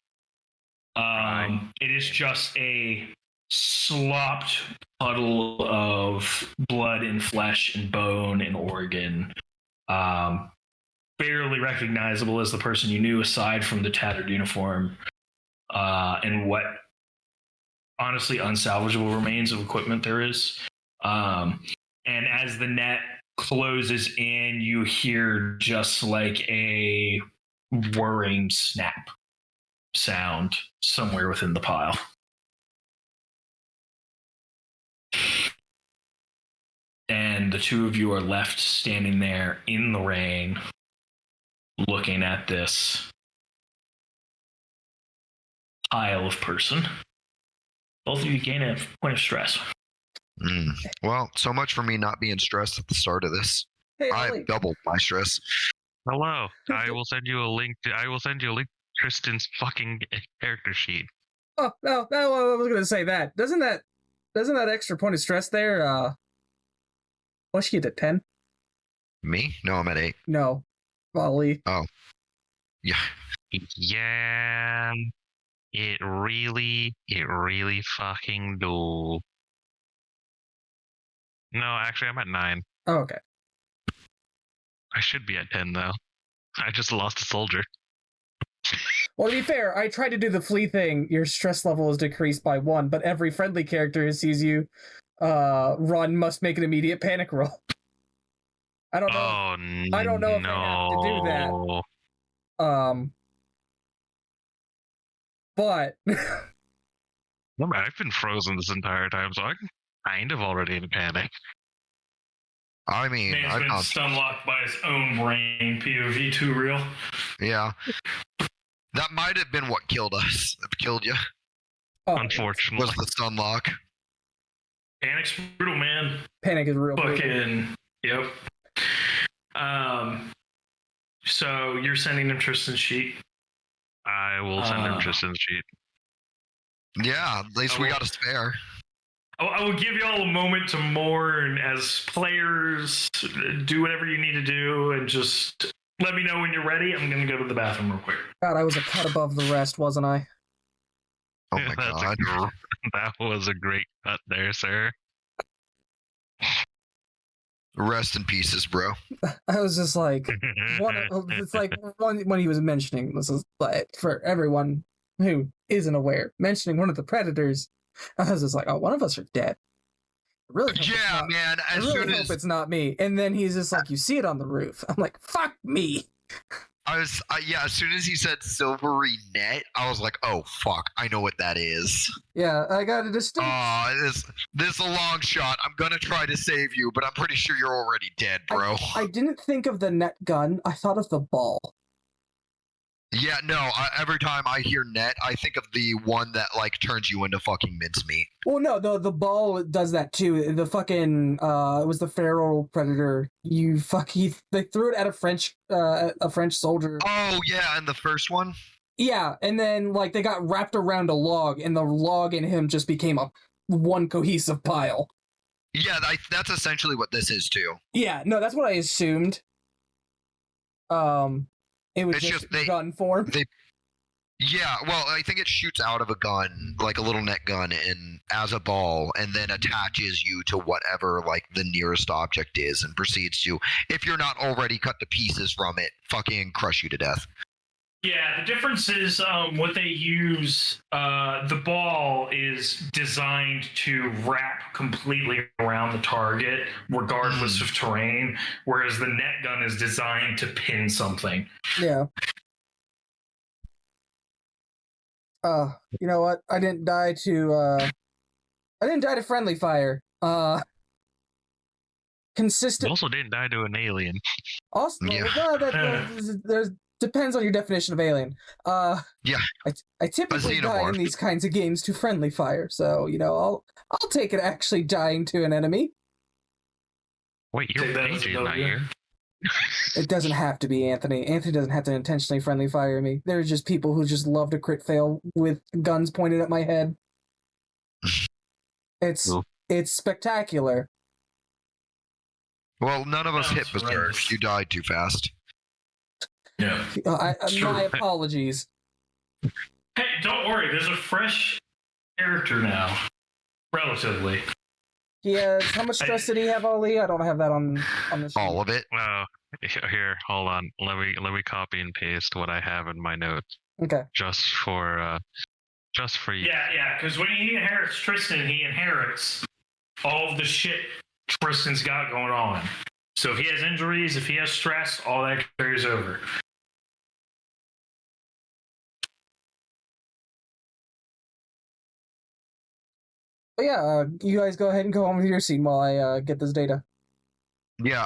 It is just a slopped puddle of blood and flesh and bone and organ. Barely recognizable as the person you knew, aside from the tattered uniform and what honestly unsalvageable remains of equipment there is. And as the net closes in, you hear just like a whirring snap sound somewhere within the pile. And the two of you are left standing there in the rain, looking at this pile of person. Both of you gain a point of stress. Well, so much for me not being stressed at the start of this. Hey, I've doubled my stress. Hello. I will send you a link to Kristen's fucking character sheet. Oh, no, I was going to say that. Doesn't that extra point of stress there, what's she get at 10? Me? No, I'm at 8. No. Volley. Oh. Yeah. Yeah. It really fucking do. No, actually, I'm at 9. Oh, okay. I should be at 10, though. I just lost a soldier. Well, to be fair, I tried to do the flee thing. Your stress level is decreased by 1, but every friendly character who sees you run must make an immediate panic roll. I don't know. I don't know if I have to do that. But I've been frozen this entire time, so I'm kind of already in panic. I mean, Man's been stun locked by his own brain. POV too real. Yeah. That might have been what killed us. That killed you. Unfortunately. Was the stun lock. Panic's brutal, man. Panic is real. Fucking, yep. So you're sending him Tristan's sheet? I will send him Tristan's sheet. Yeah, at least we got a spare. I will give you all a moment to mourn as players. Do whatever you need to do, and just let me know when you're ready. I'm going to go to the bathroom real quick. God, I was a cut above the rest, wasn't I? Oh my god. That was a great cut there, sir. Rest in pieces, bro. I was just like, it's like when he was mentioning, this is like, for everyone who isn't aware, mentioning one of the predators, I was just like, oh, one of us are dead. I really hope man. I really hope it's not me. And then he's just like, you see it on the roof. I'm like, fuck me. As soon as he said silvery net, I was like, oh fuck, I know what that is. Yeah, I got a distinct. This is a long shot. I'm gonna try to save you, but I'm pretty sure you're already dead, bro. I didn't think of the net gun. I thought of the ball. Yeah, no. Every time I hear net, I think of the one that like turns you into fucking mincemeat. Well, no, the ball does that too. The fucking it was the feral predator. They threw it at a French soldier. Oh yeah, and the first one. Yeah, and then like they got wrapped around a log, and the log and him just became one cohesive pile. Yeah, that's essentially what this is too. Yeah, no, that's what I assumed. It was It's just just gun form. Yeah, well, I think it shoots out of a gun, like a little net gun, and as a ball, and then attaches you to whatever like the nearest object is, and proceeds to, if you're not already cut to pieces from it, fucking crush you to death. Yeah, the difference is what they use. The ball is designed to wrap completely around the target, regardless of terrain, whereas the net gun is designed to pin something. Yeah. You know what? I didn't die to friendly fire. Consistent. You also didn't die to an alien. Also, there's depends on your definition of alien. Yeah. I typically die in these kinds of games to friendly fire, so you know I'll take it actually dying to an enemy. Wait, you're AJ, not you. It doesn't have to be Anthony. Anthony doesn't have to intentionally friendly fire me. There's just people who just love to crit fail with guns pointed at my head. It's spectacular. Well, none of us hit Berserk. You died too fast. Yeah. My apologies. Hey, don't worry. There's a fresh character now, relatively. Yeah. How much stress did he have, Ali? I don't have that on the sheet. All of it. Here, hold on. Let me copy and paste what I have in my notes. Okay. Just for you. Yeah. Because when he inherits Tristan, he inherits all of the shit Tristan's got going on. So if he has injuries, if he has stress, all that carries over. But yeah, you guys go ahead and go on with your scene while I get this data. Yeah.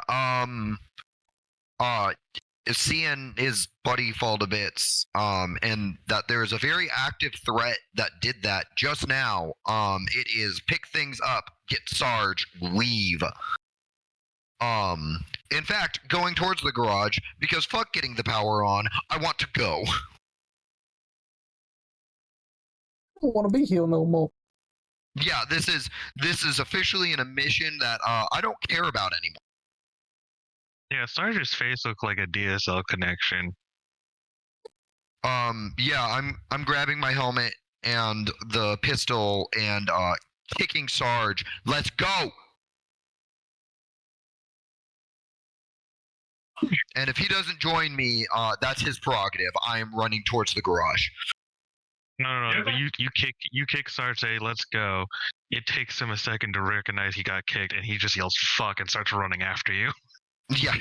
Seeing his buddy fall to bits, and that there is a very active threat that did that just now. It is pick things up, get Sarge, leave. In fact, going towards the garage, because fuck getting the power on, I want to go. I don't want to be here no more. Yeah, this is officially a mission that I don't care about anymore. Yeah, Sarge's face looked like a DSL connection. Yeah, I'm grabbing my helmet and the pistol and kicking Sarge. Let's go. And if he doesn't join me, that's his prerogative. I am running towards the garage. No. You kick Sarge, say, let's go. It takes him a second to recognize he got kicked, and he just yells, fuck, and starts running after you. Yeah.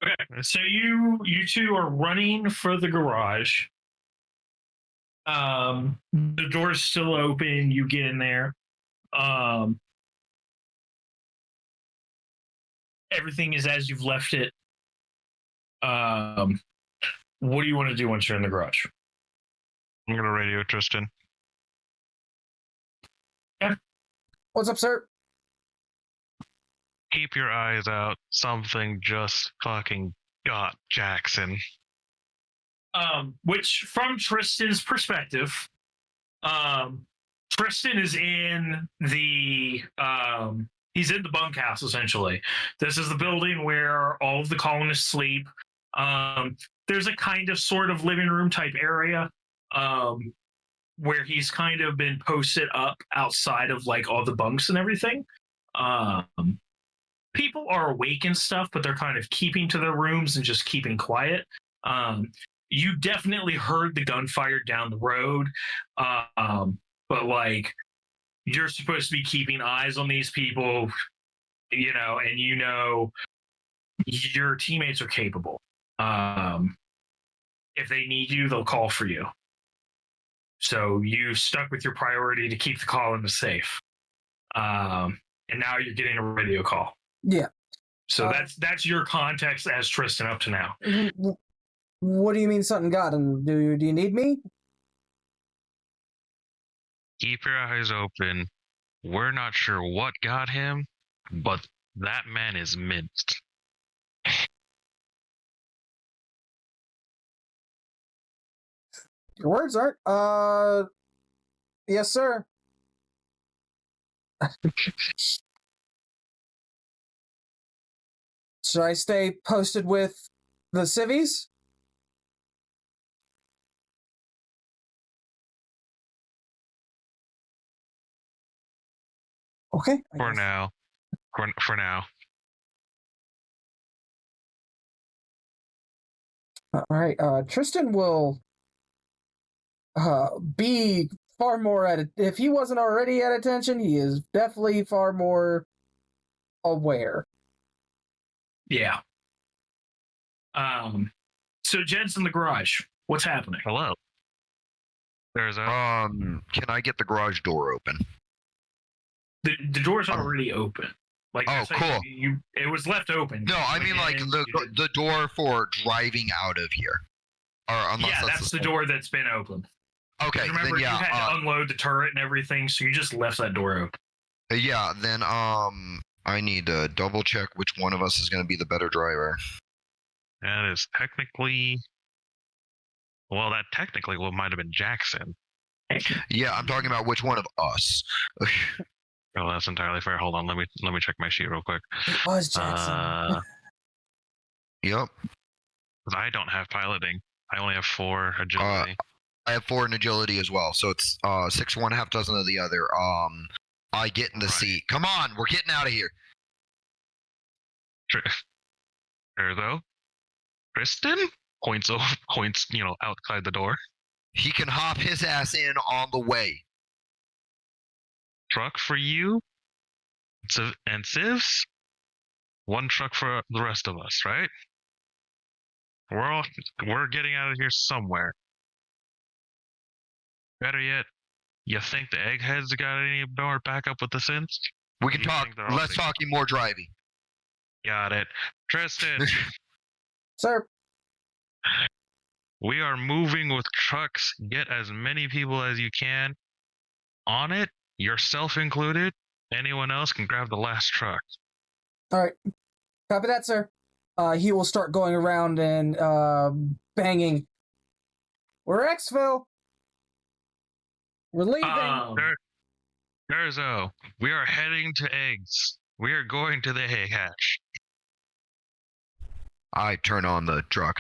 Okay, so you two are running for the garage. The door's still open. You get in there. Everything is as you've left it. What do you want to do once you're in the garage? I'm gonna radio Tristan. Yeah. What's up, sir? Keep your eyes out. Something just fucking got Jackson. Which, from Tristan's perspective, Tristan is in the he's in the bunkhouse essentially. This is the building where all of the colonists sleep. There's a kind of sort of living room type area where he's kind of been posted up outside of like all the bunks and everything. People are awake and stuff, but they're kind of keeping to their rooms and just keeping quiet. You definitely heard the gunfire down the road, but like you're supposed to be keeping eyes on these people, you know, and you know your teammates are capable. If they need you, they'll call for you. So you stuck with your priority to keep the call in the safe. And now you're getting a radio call. Yeah. So that's your context as Tristan up to now. What do you mean something got him? Do you need me? Keep your eyes open. We're not sure what got him, but that man is minced. Your words aren't. Yes, sir. Should I stay posted with the civvies? Okay. I For guess. now. For now. All right. Tristan will be far more at it. If he wasn't already at attention, he is definitely far more aware. Yeah. So Jed's in the garage. What's happening? Hello. There's a. Can I get the garage door open? The door's already open. Like, Oh, cool. It was left open. No, I mean like the door for driving out of here. Or unless yeah, that's the door that's been open. Okay, Remember, then yeah. you had to unload the turret and everything, so you just left that door open. Yeah, then I need to double check which one of us is going to be the better driver. That is technically. Well, that technically might have been Jackson. Yeah, I'm talking about which one of us. Oh, that's entirely fair. Hold on, let me check my sheet real quick. It was Jackson. Yep. I don't have piloting. I only have 4 agility. I have 4 in agility as well, so it's 6 1, half dozen of the other. I get in the seat. Come on, we're getting out of here. There though. Kristen points, outside the door. He can hop his ass in on the way. Truck for you, and Civs. 1 truck for the rest of us, right? We're getting out of here somewhere. Better yet, you think the eggheads got any more backup with the synths? We can talk less talking, more driving. Got it. Tristan. Sir. We are moving with trucks. Get as many people as you can on it, yourself included. Anyone else can grab the last truck. All right. Copy that, sir. He will start going around and banging. We're Xville. We're leaving. Derzo, we are heading to eggs. We are going to the egg hatch. I turn on the truck.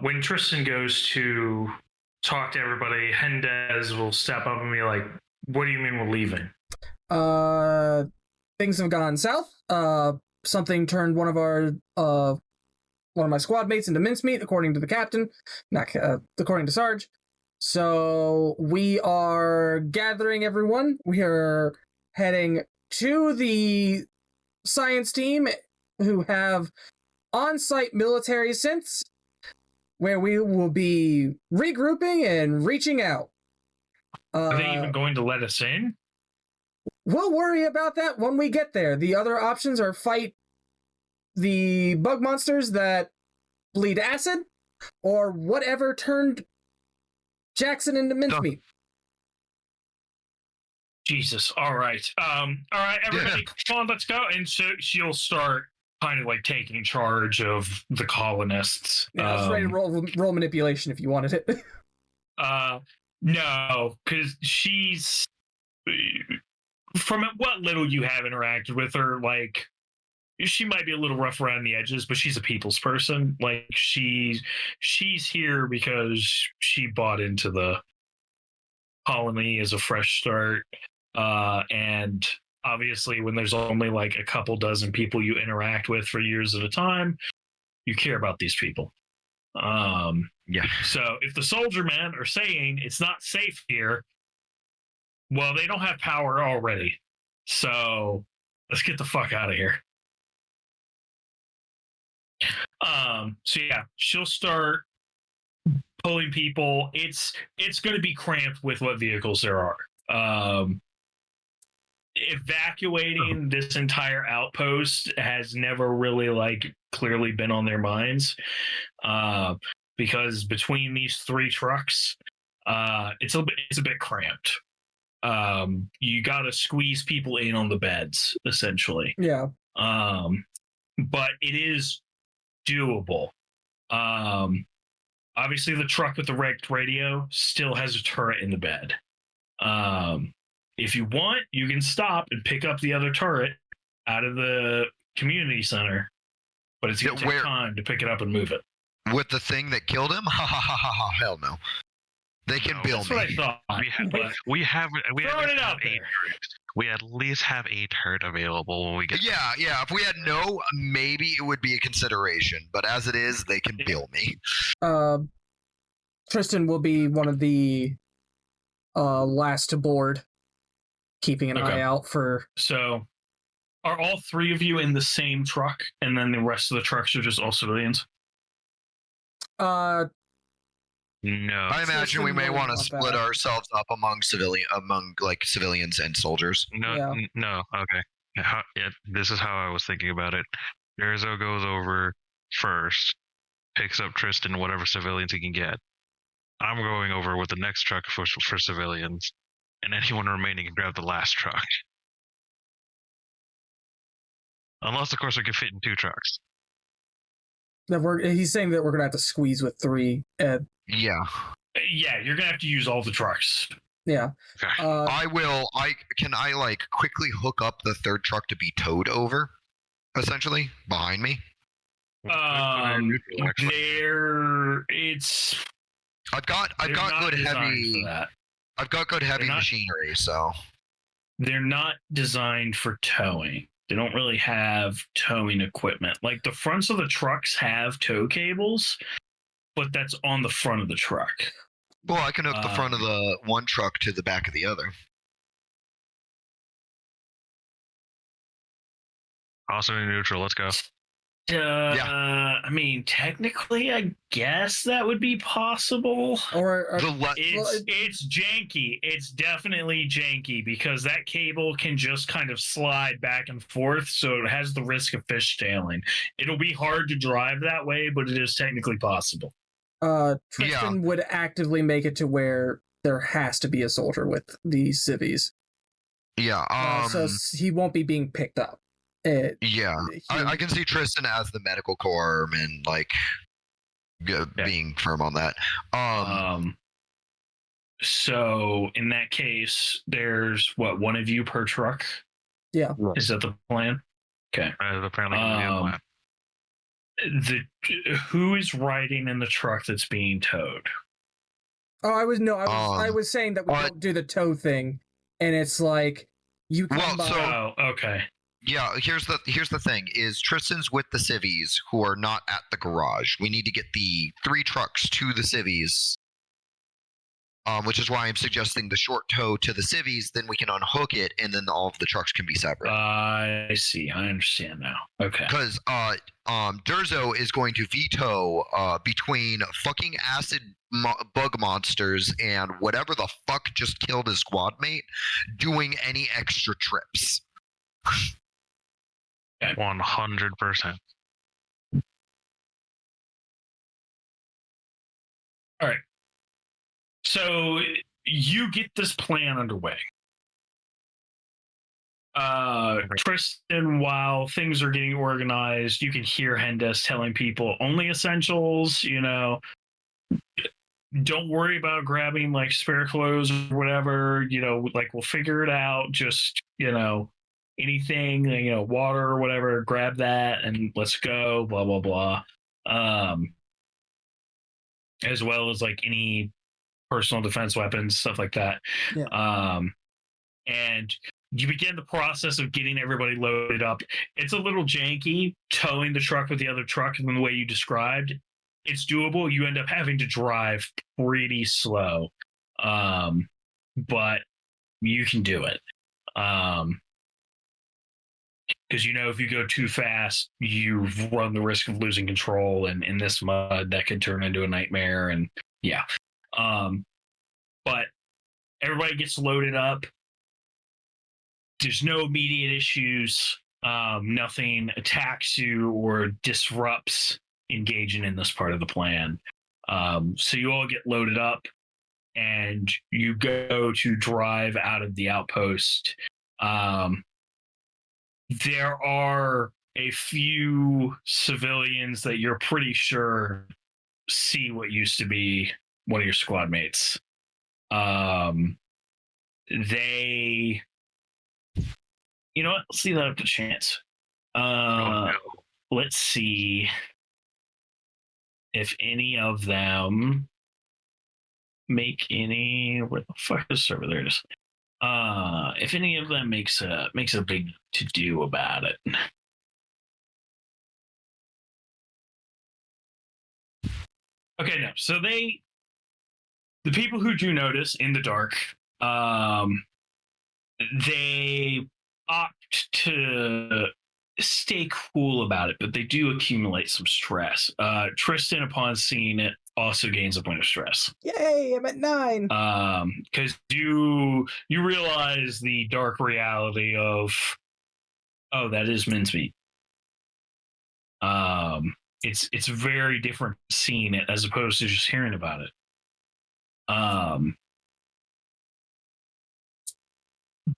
When Tristan goes to talk to everybody, Hendez will step up and be like, "What do you mean we're leaving?" Things have gone south. Something turned one of my squad mates into mincemeat, according to the captain, not according to Sarge. So we are gathering everyone. We are heading to the science team, who have on-site military synths, where we will be regrouping and reaching out. Are they even going to let us in? We'll worry about that when we get there. The other options are fight the bug monsters that bleed acid, or whatever turned Jackson into mincemeat. Jesus. All right. All right, everybody, come on, let's go. And so she'll start kind of like taking charge of the colonists. Yeah, I was ready to roll manipulation if you wanted it. No, because she's, from what little you have interacted with her, like, she might be a little rough around the edges, but she's a people's person. Like, she's here because she bought into the colony as a fresh start. And obviously, when there's only like a couple dozen people you interact with for years at a time, you care about these people. Yeah. So if the soldier men are saying it's not safe here, well, they don't have power already. So let's get the fuck out of here. So yeah, she'll start pulling people. It's going to be cramped with what vehicles there are. Evacuating this entire outpost has never really like clearly been on their minds, because between these 3 trucks, it's a bit cramped. You got to squeeze people in on the beds, essentially. Yeah. But it is doable. obviously the truck with the wrecked radio still has a turret in the bed. If you want, you can stop and pick up the other turret out of the community center, but it's going to take time to pick it up and move it. With the thing that killed him? Ha ha ha ha ha! Hell no. They can bill That's me. what I thought. We have throwing it out there. We at least have a turret available when we get. Yeah. If we had no, maybe it would be a consideration. But as it is, they can bill me. Tristan will be one of the last to board, keeping an eye out for. So, are all three of you in the same truck, and then the rest of the trucks are just all civilians? No. I imagine we may want to split ourselves up among civilians and soldiers. No. Okay. This is how I was thinking about it. Erzo goes over first, picks up Tristan, whatever civilians he can get. I'm going over with the next truck for civilians, and anyone remaining can grab the last truck. Unless, of course, we can fit in 2 trucks. He's saying that we're going to have to squeeze with 3. Yeah. Yeah, you're going to have to use all the trucks. Yeah. Okay. Can I quickly hook up the third truck to be towed over, essentially, behind me? I've got good heavy machinery, so they're not designed for towing. They don't really have towing equipment. Like the fronts of the trucks have tow cables, but that's on the front of the truck. Well, I can hook the front of the one truck to the back of the other. Also in neutral, let's go. I mean, technically, I guess that would be possible. It's janky. It's definitely janky because that cable can just kind of slide back and forth, so it has the risk of fishtailing. It'll be hard to drive that way, but it is technically possible. Tristan would actively make it to where there has to be a soldier with the civvies. Yeah. So he won't be being picked up. I can see Tristan as the medical corps and being firm on that. So in that case, there's one of you per truck? Yeah. Is that the plan? Okay. Apparently, who is riding in the truck that's being towed? Oh, I was saying that we don't do the tow thing, and it's like you come by. Oh, okay. Yeah, here's the thing: is Tristan's with the civvies who are not at the garage. We need to get the 3 trucks to the civvies, which is why I'm suggesting the short tow to the civvies. Then we can unhook it, and then all of the trucks can be separate. I see. I understand now. Okay. Because Durzo is going to veto between fucking acid bug monsters and whatever the fuck just killed his squad mate doing any extra trips. 100%. All right. So you get this plan underway. Tristan, while things are getting organized, you can hear Hendes telling people only essentials, don't worry about grabbing like spare clothes or whatever, we'll figure it out. Just, anything, water or whatever, grab that and let's go, blah, blah, blah. As well as like any personal defense weapons, stuff like that. Yeah. And you begin the process of getting everybody loaded up. It's a little janky towing the truck with the other truck in the way you described. It's doable. You end up having to drive pretty slow. But you can do it. Because if you go too fast, you run the risk of losing control, and in this mud, that could turn into a nightmare. And yeah, but everybody gets loaded up. There's no immediate issues. Nothing attacks you or disrupts engaging in this part of the plan. So you all get loaded up, and you go to drive out of the outpost. There are a few civilians that you're pretty sure see what used to be one of your squad mates. They, you know what? Let's leave that up to chance. Let's see if any of them make any. Where the fuck is the server? There it is. If any of them makes a big to do about it. Okay, no. So the people who do notice in the dark, they opt to stay cool about it, but they do accumulate some stress. Tristan, upon seeing it, also gains a point of stress. Yay, I'm at 9. Because you realize the dark reality of, oh, that is mincemeat. It's very different seeing it as opposed to just hearing about it.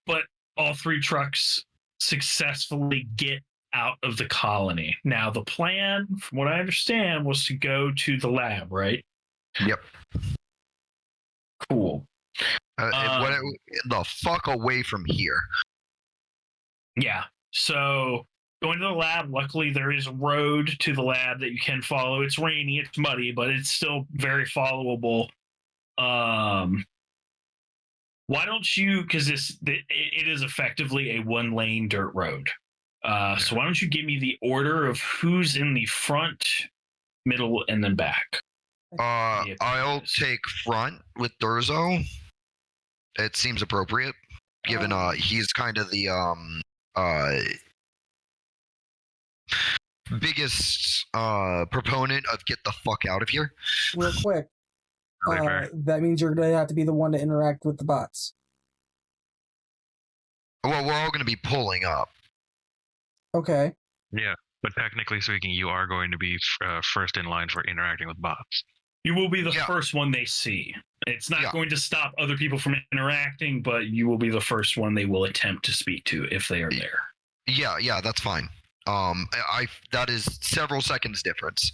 But all 3 trucks successfully get out of the colony. Now, the plan, from what I understand, was to go to the lab, right? Yep. Cool. The fuck away from here. Yeah. So going to the lab, luckily there is a road to the lab that you can follow. It's rainy, it's muddy, but it's still very followable. Why don't you, because it is effectively a 1-lane dirt road. So why don't you give me the order of who's in the front, middle, and then back? I'll take front with Durzo. It seems appropriate, given he's kind of the biggest proponent of get the fuck out of here. Real quick. That means you're going to have to be the one to interact with the bots. Well, we're all going to be pulling up. Okay. Yeah, but technically speaking, you are going to be first in line for interacting with bots. You will be the first one they see. It's not going to stop other people from interacting, but you will be the first one they will attempt to speak to if they are there. Yeah, that's fine. That is several seconds difference.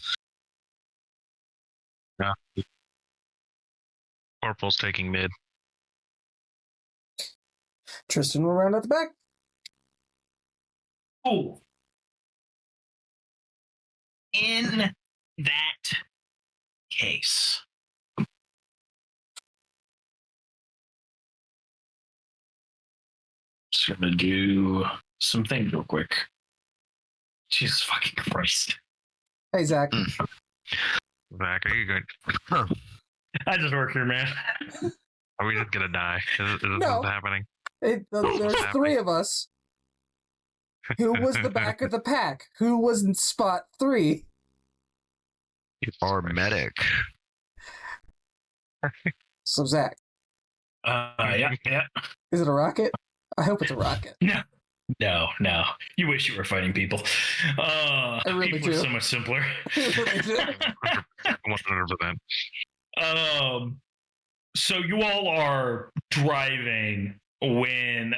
Yeah. Corporal's taking mid. Tristan will round at the back. Oh. In that case, just gonna do some things real quick. Jesus fucking Christ. Hey, Zach. Zach, are you good? I just work here, man. Are we just gonna die? Is this No. what's happening? There's 3 of us. Who was the back of the pack? Who was in spot 3? Our medic. So, Zach. Yeah. Is it a rocket? I hope it's a rocket. No. You wish you were fighting people. I really people do. are so much simpler. 100%. So you all are driving when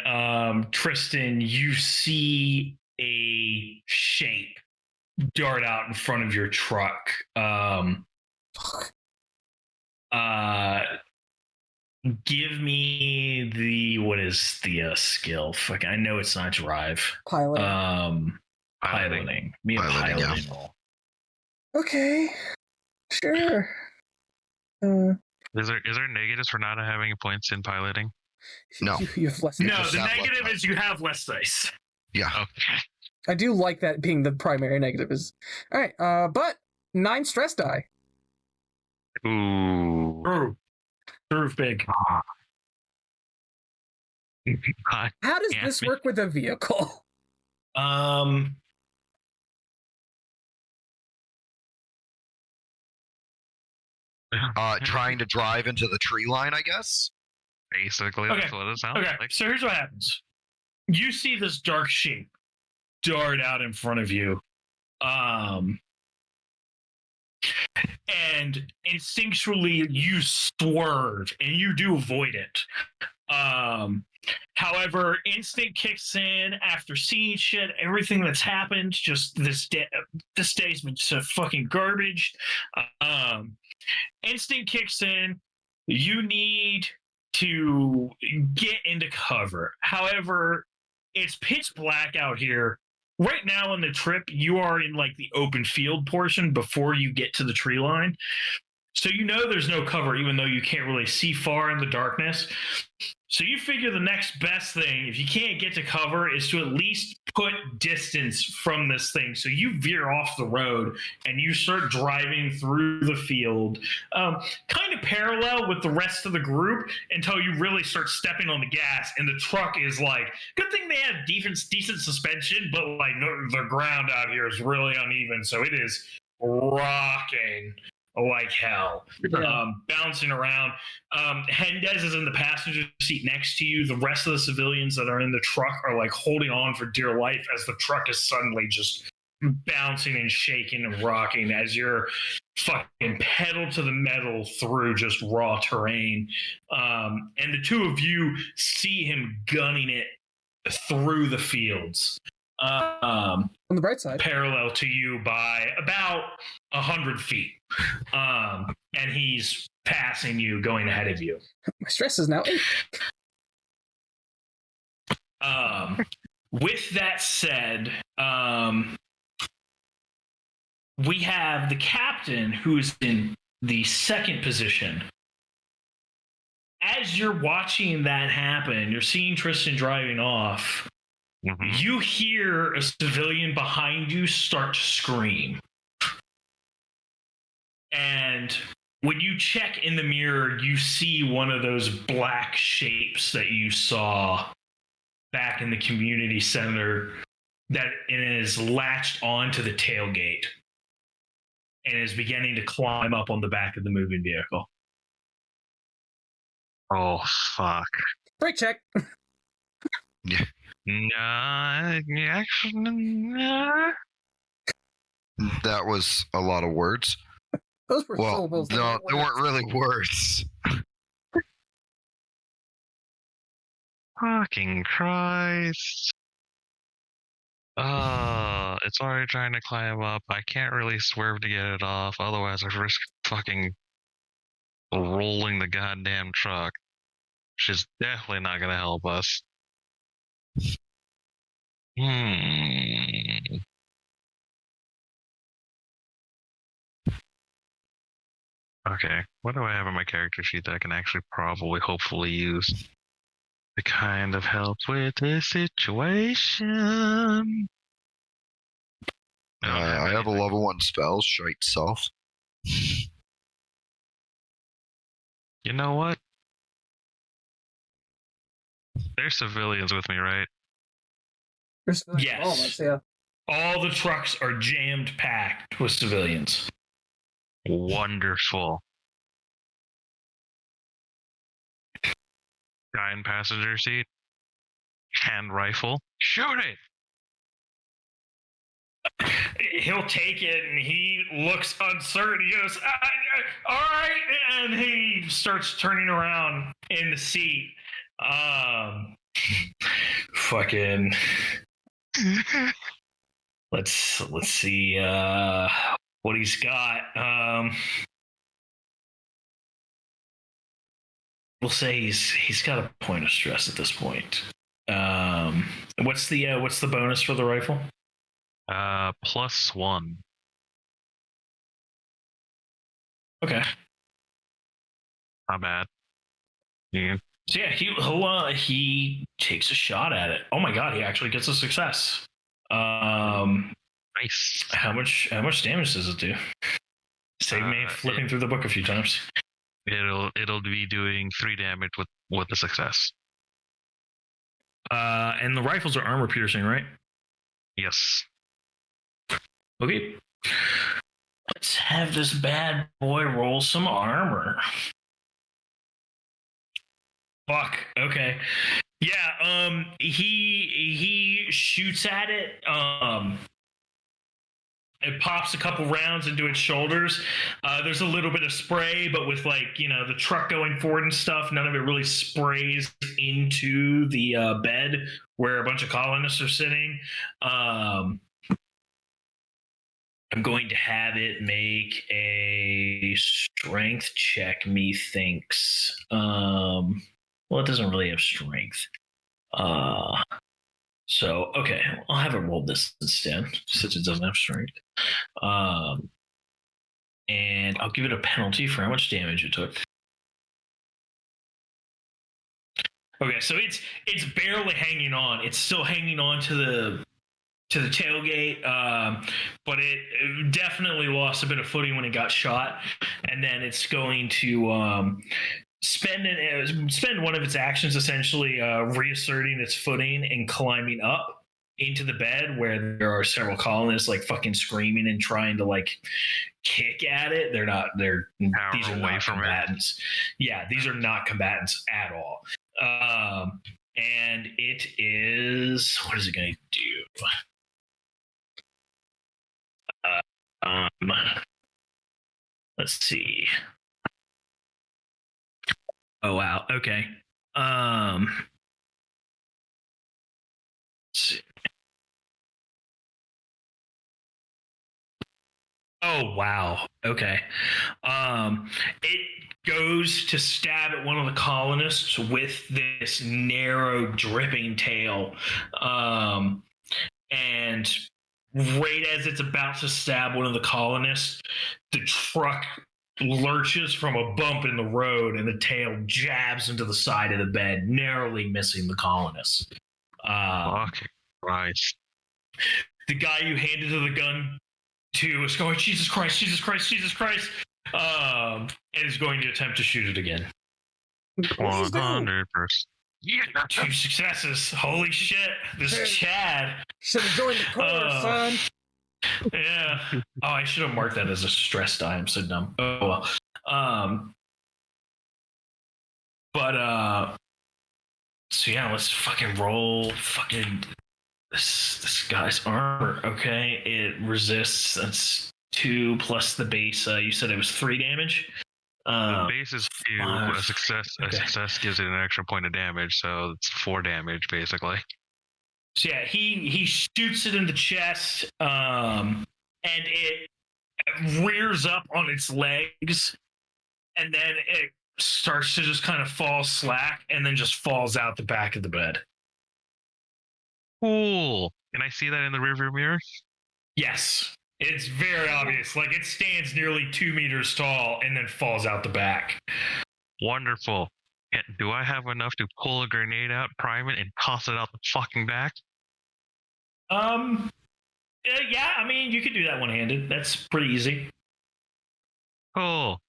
Tristan, you see a shape dart out in front of your truck. Give me what is the skill? Fuck, I know it's not drive. Pilot. Piloting. Me a piloting roll. Okay. Sure. Is there negatives for not having points in piloting? No. You have less. No, the negative is you have less dice. Yeah. Okay. I do like that being the primary negative. Is all right. But 9 stress die. Ooh. Prove big. God. How does this work with a vehicle? Trying to drive into the tree line, I guess. Basically, that's what it sounds like. So here's what happens. You see this dark shape dart out in front of you. And instinctually you swerve and you do avoid it. However, instinct kicks in after seeing shit, everything that's happened. Just this day's been so fucking garbage. Instinct kicks in. You need to get into cover. However, it's pitch black out here. Right now on the trip, you are in like the open field portion before you get to the tree line. So you know there's no cover, even though you can't really see far in the darkness. So you figure the next best thing, if you can't get to cover, is to at least put distance from this thing. So you veer off the road and you start driving through the field, kind of parallel with the rest of the group until you really start stepping on the gas. And the truck is like, good thing they have decent suspension, but like the ground out here is really uneven. So it is rocking like hell, bouncing around. Hendez is in the passenger seat next to you. The rest of the civilians that are in the truck are like holding on for dear life as the truck is suddenly just bouncing and shaking and rocking as you're fucking pedal to the metal through just raw terrain. And the two of you see him gunning it through the fields. On the bright side, parallel to you by about 100 feet. And he's passing you, going ahead of you. My stress is now 8. With that said, we have the captain who's in the second position. As you're watching that happen, you're seeing Tristan driving off. Mm-hmm. You hear a civilian behind you start to scream. And when you check in the mirror, you see one of those black shapes that you saw back in the community center that is latched onto the tailgate and is beginning to climb up on the back of the moving vehicle. Oh, fuck. Brake check. Yeah. No, actually, no. That was a lot of words. Those were syllables. No, they weren't really words. Fucking Christ. It's already trying to climb up. I can't really swerve to get it off, otherwise I risk fucking rolling the goddamn truck. Which is definitely not gonna help us. Okay, what do I have on my character sheet that I can actually hopefully use to kind of help with this situation? I have a level 1 spell, Shite Self. You know what? There's civilians with me, right? Yes. All of us, yeah. All the trucks are jammed packed with civilians. Wonderful. Guy in passenger seat. Hand rifle. Shoot it! He'll take it and he looks uncertain. He goes, all right. And he starts turning around in the seat. Fucking. Let's see what he's got. We'll say he's got a point of stress at this point. What's the bonus for the rifle? +1. Okay. Not bad. Yeah. So yeah, he takes a shot at it. Oh my god, he actually gets a success. Nice. How much damage does it do? Save me flipping through the book a few times. It'll be doing 3 damage with the success. And the rifles are armor piercing, right? Yes. Okay. Let's have this bad boy roll some armor. Fuck. Okay. Yeah. He shoots at it. it pops a couple rounds into its shoulders. There's a little bit of spray, but with the truck going forward and stuff, none of it really sprays into the bed where a bunch of colonists are sitting. I'm going to have it make a strength check, methinks. Well, it doesn't really have strength. So, okay, I'll have it roll this instead, since it doesn't have strength. And I'll give it a penalty for how much damage it took. Okay, so it's barely hanging on. It's still hanging on to the tailgate, but it definitely lost a bit of footing when it got shot, and then it's going to spend one of its actions essentially reasserting its footing and climbing up into the bed where there are several colonists fucking screaming and trying to kick at it. These are not combatants. Yeah, these are not combatants at all. And it is, what is it going to do? Let's see. Oh wow. Okay. Let's see. Oh wow. Okay. It goes to stab at one of the colonists with this narrow, dripping tail, and right as it's about to stab one of the colonists, the truck lurches from a bump in the road and the tail jabs into the side of the bed, narrowly missing the colonist. Fucking Christ. The guy you handed the gun to is going, Jesus Christ, Jesus Christ, Jesus Christ, and is going to attempt to shoot it again. 100%. Yeah. 2 successes. Holy shit. This is Chad. Should have joined the Corps, son. Yeah. Oh, I should have marked that as a stress die. I'm so dumb. Oh well. So yeah, let's fucking roll fucking this guy's armor. Okay, it resists. That's 2 plus the base. You said it was 3 damage. The base is 2. 5. A success gives it an extra point of damage, so it's 4 damage basically. So yeah, he shoots it in the chest, and it rears up on its legs, and then it starts to just kind of fall slack, and then just falls out the back of the bed. Cool. Can I see that in the rearview mirror? Yes, it's very obvious. It stands nearly 2 meters tall and then falls out the back. Wonderful. Do I have enough to pull a grenade out, prime it, and toss it out the fucking back? Yeah, I mean, you could do that one-handed. That's pretty easy. Cool.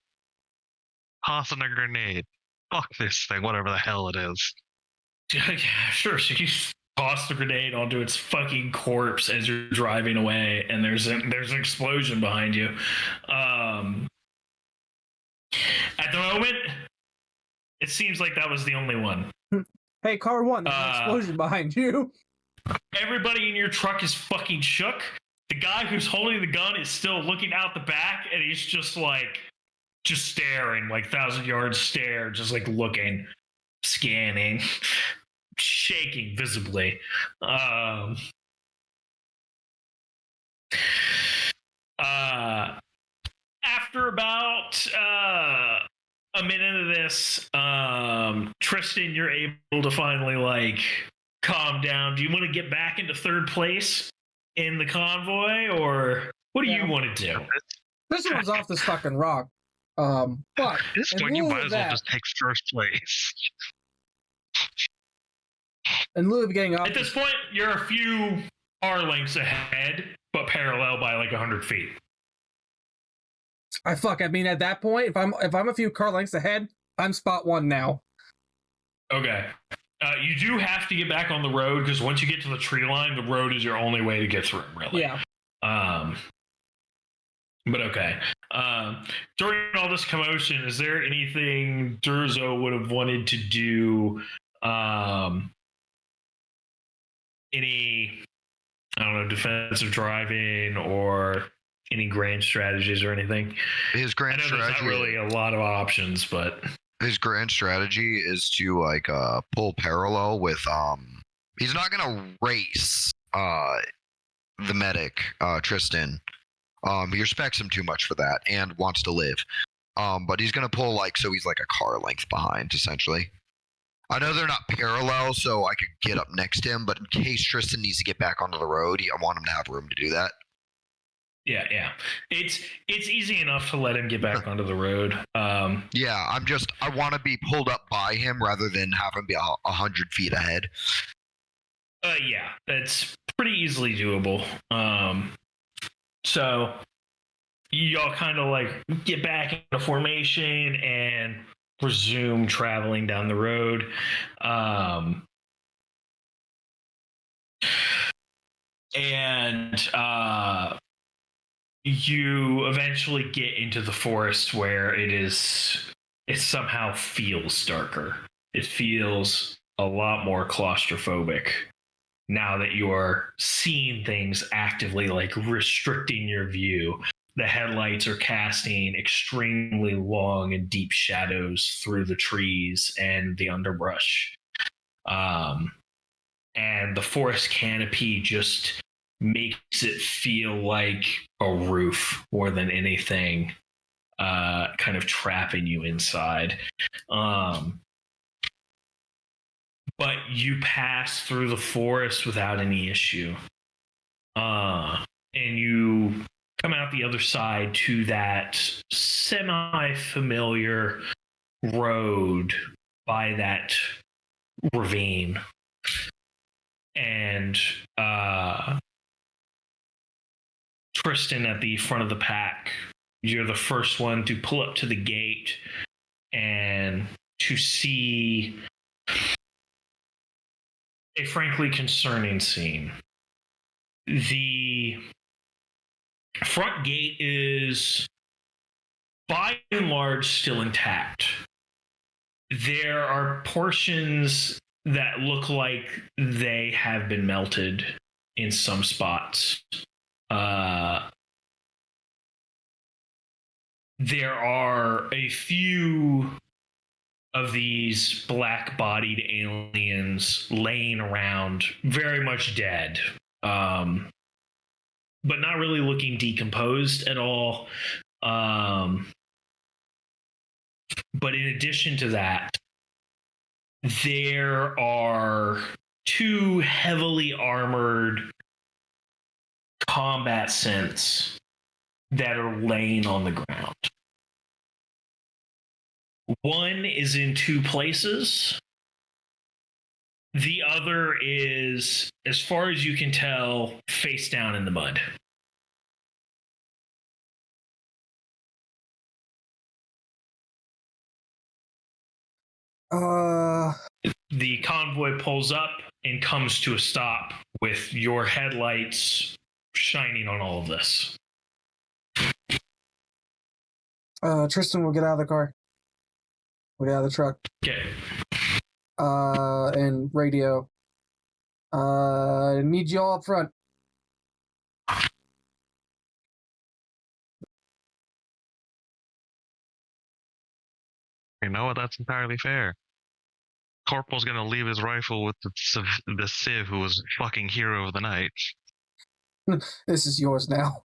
Tossing a grenade. Fuck this thing, whatever the hell it is. Yeah, sure. So you toss the grenade onto its fucking corpse as you're driving away, and there's an explosion behind you. At the moment, it seems like that was the only one. Hey, car 1, there's an explosion behind you. Everybody in your truck is fucking shook. The guy who's holding the gun is still looking out the back, and he's just staring, 1,000-yard stare, just looking, scanning, shaking visibly. After about a minute of this, Tristan, you're able to finally calm down. Do you want to get back into 3rd place in the convoy, or what do you want to do? This one's off this fucking rock. But this one, you might as well just take 1st place. In lieu of getting off at this point, you're a few car lengths ahead, but parallel by 100 feet. I mean, at that point, if I'm a few car lengths ahead, I'm spot 1 now. Okay. You do have to get back on the road, because once you get to the tree line, the road is your only way to get through, really. Yeah. But okay. During all this commotion, is there anything Durzo would have wanted to do? Any, I don't know, defensive driving or any grand strategies or anything? His grand I know there's strategy. not really a lot of options, but His grand strategy is to like pull parallel with he's not gonna race the medic Tristan. He respects him too much for that and wants to live. But he's gonna pull like so he's like a car length behind essentially. I know they're not parallel, so I could get up next to him, but in case Tristan needs to get back onto the road, I want him to have room to do that. yeah, it's easy enough to let him get back onto the road. Yeah, I want to be pulled up by him rather than have him be 100 feet ahead. Yeah, that's pretty easily doable. So y'all kind of like get back into formation and resume traveling down the road. You eventually get into the forest where it somehow feels darker. It feels a lot more claustrophobic now that you are seeing things actively, like restricting your view. The headlights are casting extremely long and deep shadows through the trees and the underbrush. And the forest canopy just makes it feel like a roof more than anything, kind of trapping you inside. But you pass through the forest without any issue. And you come out the other side to that semi-familiar road by that ravine. And Tristan at the front of the pack, you're the first one to pull up to the gate and to see a frankly concerning scene. The front gate is by and large still intact. There are portions that look like they have been melted in some spots. There are a few of these black-bodied aliens laying around, very much dead, but not really looking decomposed at all. But in addition to that, there are two heavily armored combat synths that are laying on the ground. One is in two places. The other is, as far as you can tell, face down in the mud. The convoy pulls up and comes to a stop with your headlights shining on all of this. Tristan will get out of the car. We'll get out of the truck. Okay. And radio. Need you all up front. You know what? That's entirely fair. Corporal's gonna leave his rifle with the Civ, who was fucking hero of the night. This is yours now.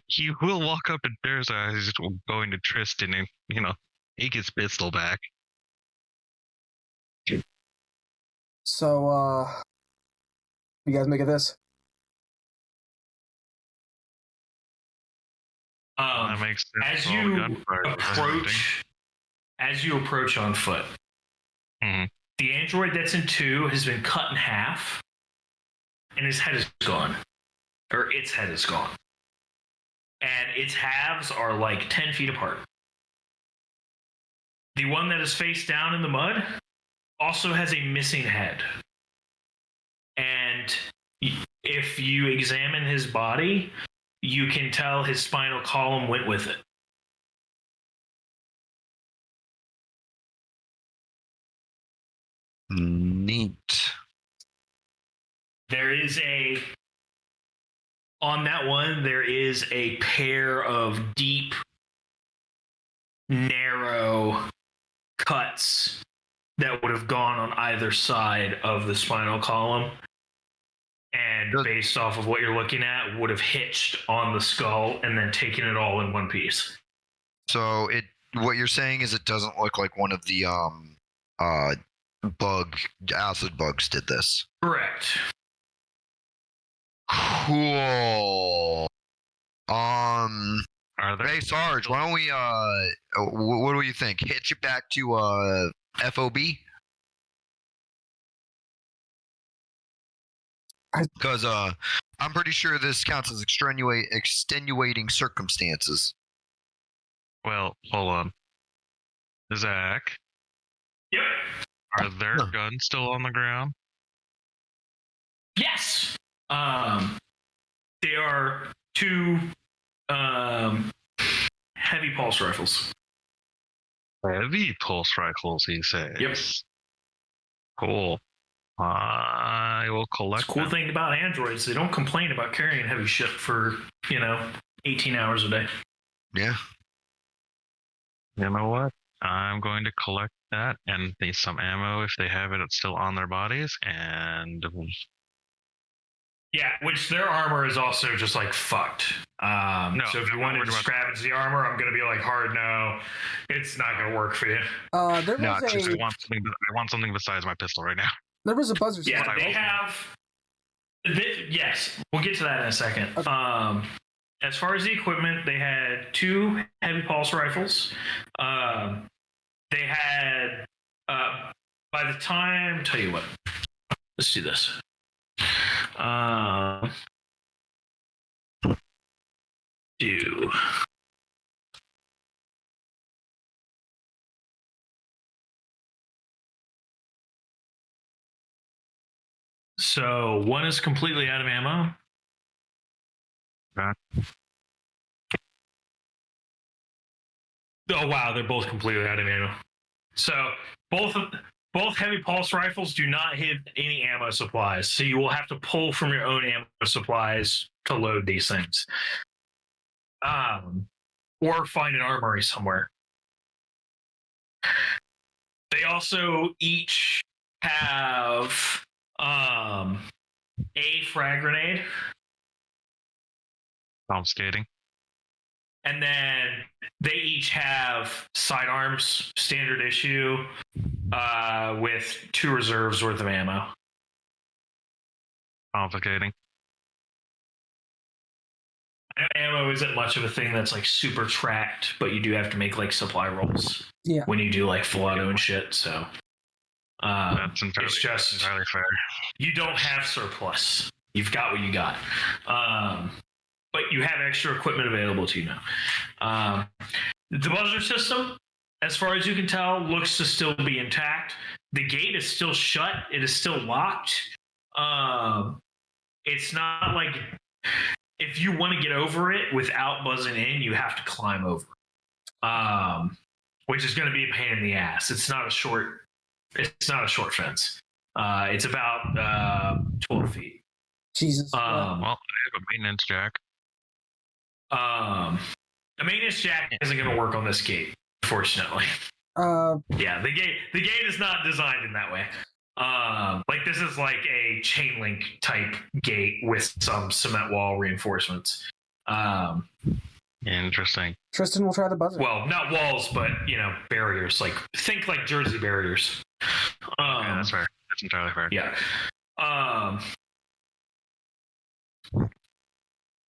He will walk up and bears eyes going to Tristan and, take his pistol back. So, you guys make of this? That makes sense. As you approach on foot, the android that's in 2 has been cut in half, and his head is gone. Or its head is gone. And its halves are like 10 feet apart. The one that is face down in the mud also has a missing head. And if you examine his body, you can tell his spinal column went with it. Neat. There is On that one, there is a pair of deep, narrow cuts that would have gone on either side of the spinal column. And based off of what you're looking at, would have hitched on the skull and then taken it all in one piece. So what you're saying is it doesn't look like one of the acid bugs did this. Correct. Cool. Are there? Hey Sarge, why don't we what do you think? Hitch it back to FOB? Because I'm pretty sure this counts as extenuating circumstances. Well, hold on. Zach, Yep. are their guns still on the ground? Yes. They are two heavy pulse rifles. Heavy pulse rifles, he says. Yep. Cool. I will collect The cool them. thing about androids, they don't complain about carrying heavy shit for, 18 hours a day. Yeah. You know what? I'm going to collect that and need some ammo if they have it still on their bodies. And Yeah, which their armor is also just like fucked. So if you wanted to scavenge the armor, I'm gonna be like, hard no, it's not gonna work for you. There was I want something besides my pistol right now. There was a buzzer. Yeah, they have. Yes, we'll get to that in a second. Okay. As far as the equipment, they had two heavy pulse rifles. They had, by the time, tell you what, let's do this. So one is completely out of ammo. Okay. Oh wow, they're both completely out of ammo. So both heavy pulse rifles do not hit any ammo supplies. So you will have to pull from your own ammo supplies to load these things. Or find an armory somewhere. They also each have a frag grenade. Confiscating. And then they each have sidearms, standard issue, with 2 reserves worth of ammo. Confiscating. Ammo isn't much of a thing that's like super tracked, but you do have to make like supply rolls when you do like full auto and shit. So that's entirely fair. You don't have surplus. You've got what you got. But you have extra equipment available to you now. The buzzer system, as far as you can tell, looks to still be intact. The gate is still shut. It is still locked. It's not like if you want to get over it without buzzing in, you have to climb over, which is going to be a pain in the ass. It's not a short fence. It's about 12 feet. Jesus. Well, I have a maintenance jack. A maintenance jack isn't going to work on this gate, unfortunately. Yeah, the gate is not designed in that way. Like this is like a chain link type gate with some cement wall reinforcements. Interesting. Tristan will try the buzzer. Well, not walls, but barriers. Like think like Jersey barriers. Yeah, that's fair. That's entirely fair. Yeah.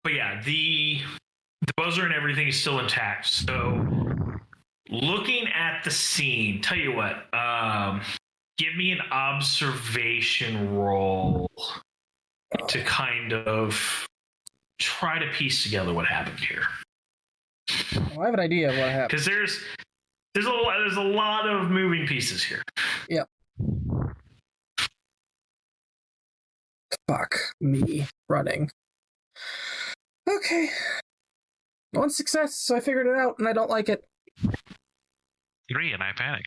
But yeah, the buzzer and everything is still intact. So looking at the scene, tell you what, give me an observation roll to kind of try to piece together what happened here. Well, I have an idea of what happened. Because there's a lot of moving pieces here. Yep. Fuck me running. Okay. One success, so I figured it out, and I don't like it. 3, and I panic.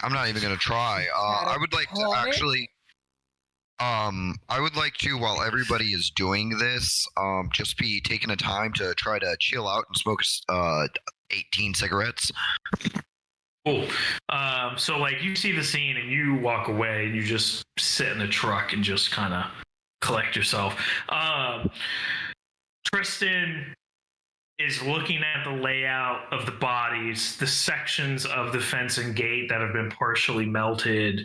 I'm not even going to try. I would like to actually... I would like to, while everybody is doing this, just be taking a time to try to chill out and smoke 18 cigarettes. Cool. So like you see the scene and you walk away and you just sit in the truck and just kind of collect yourself. Tristan is looking at the layout of the bodies, the sections of the fence and gate that have been partially melted,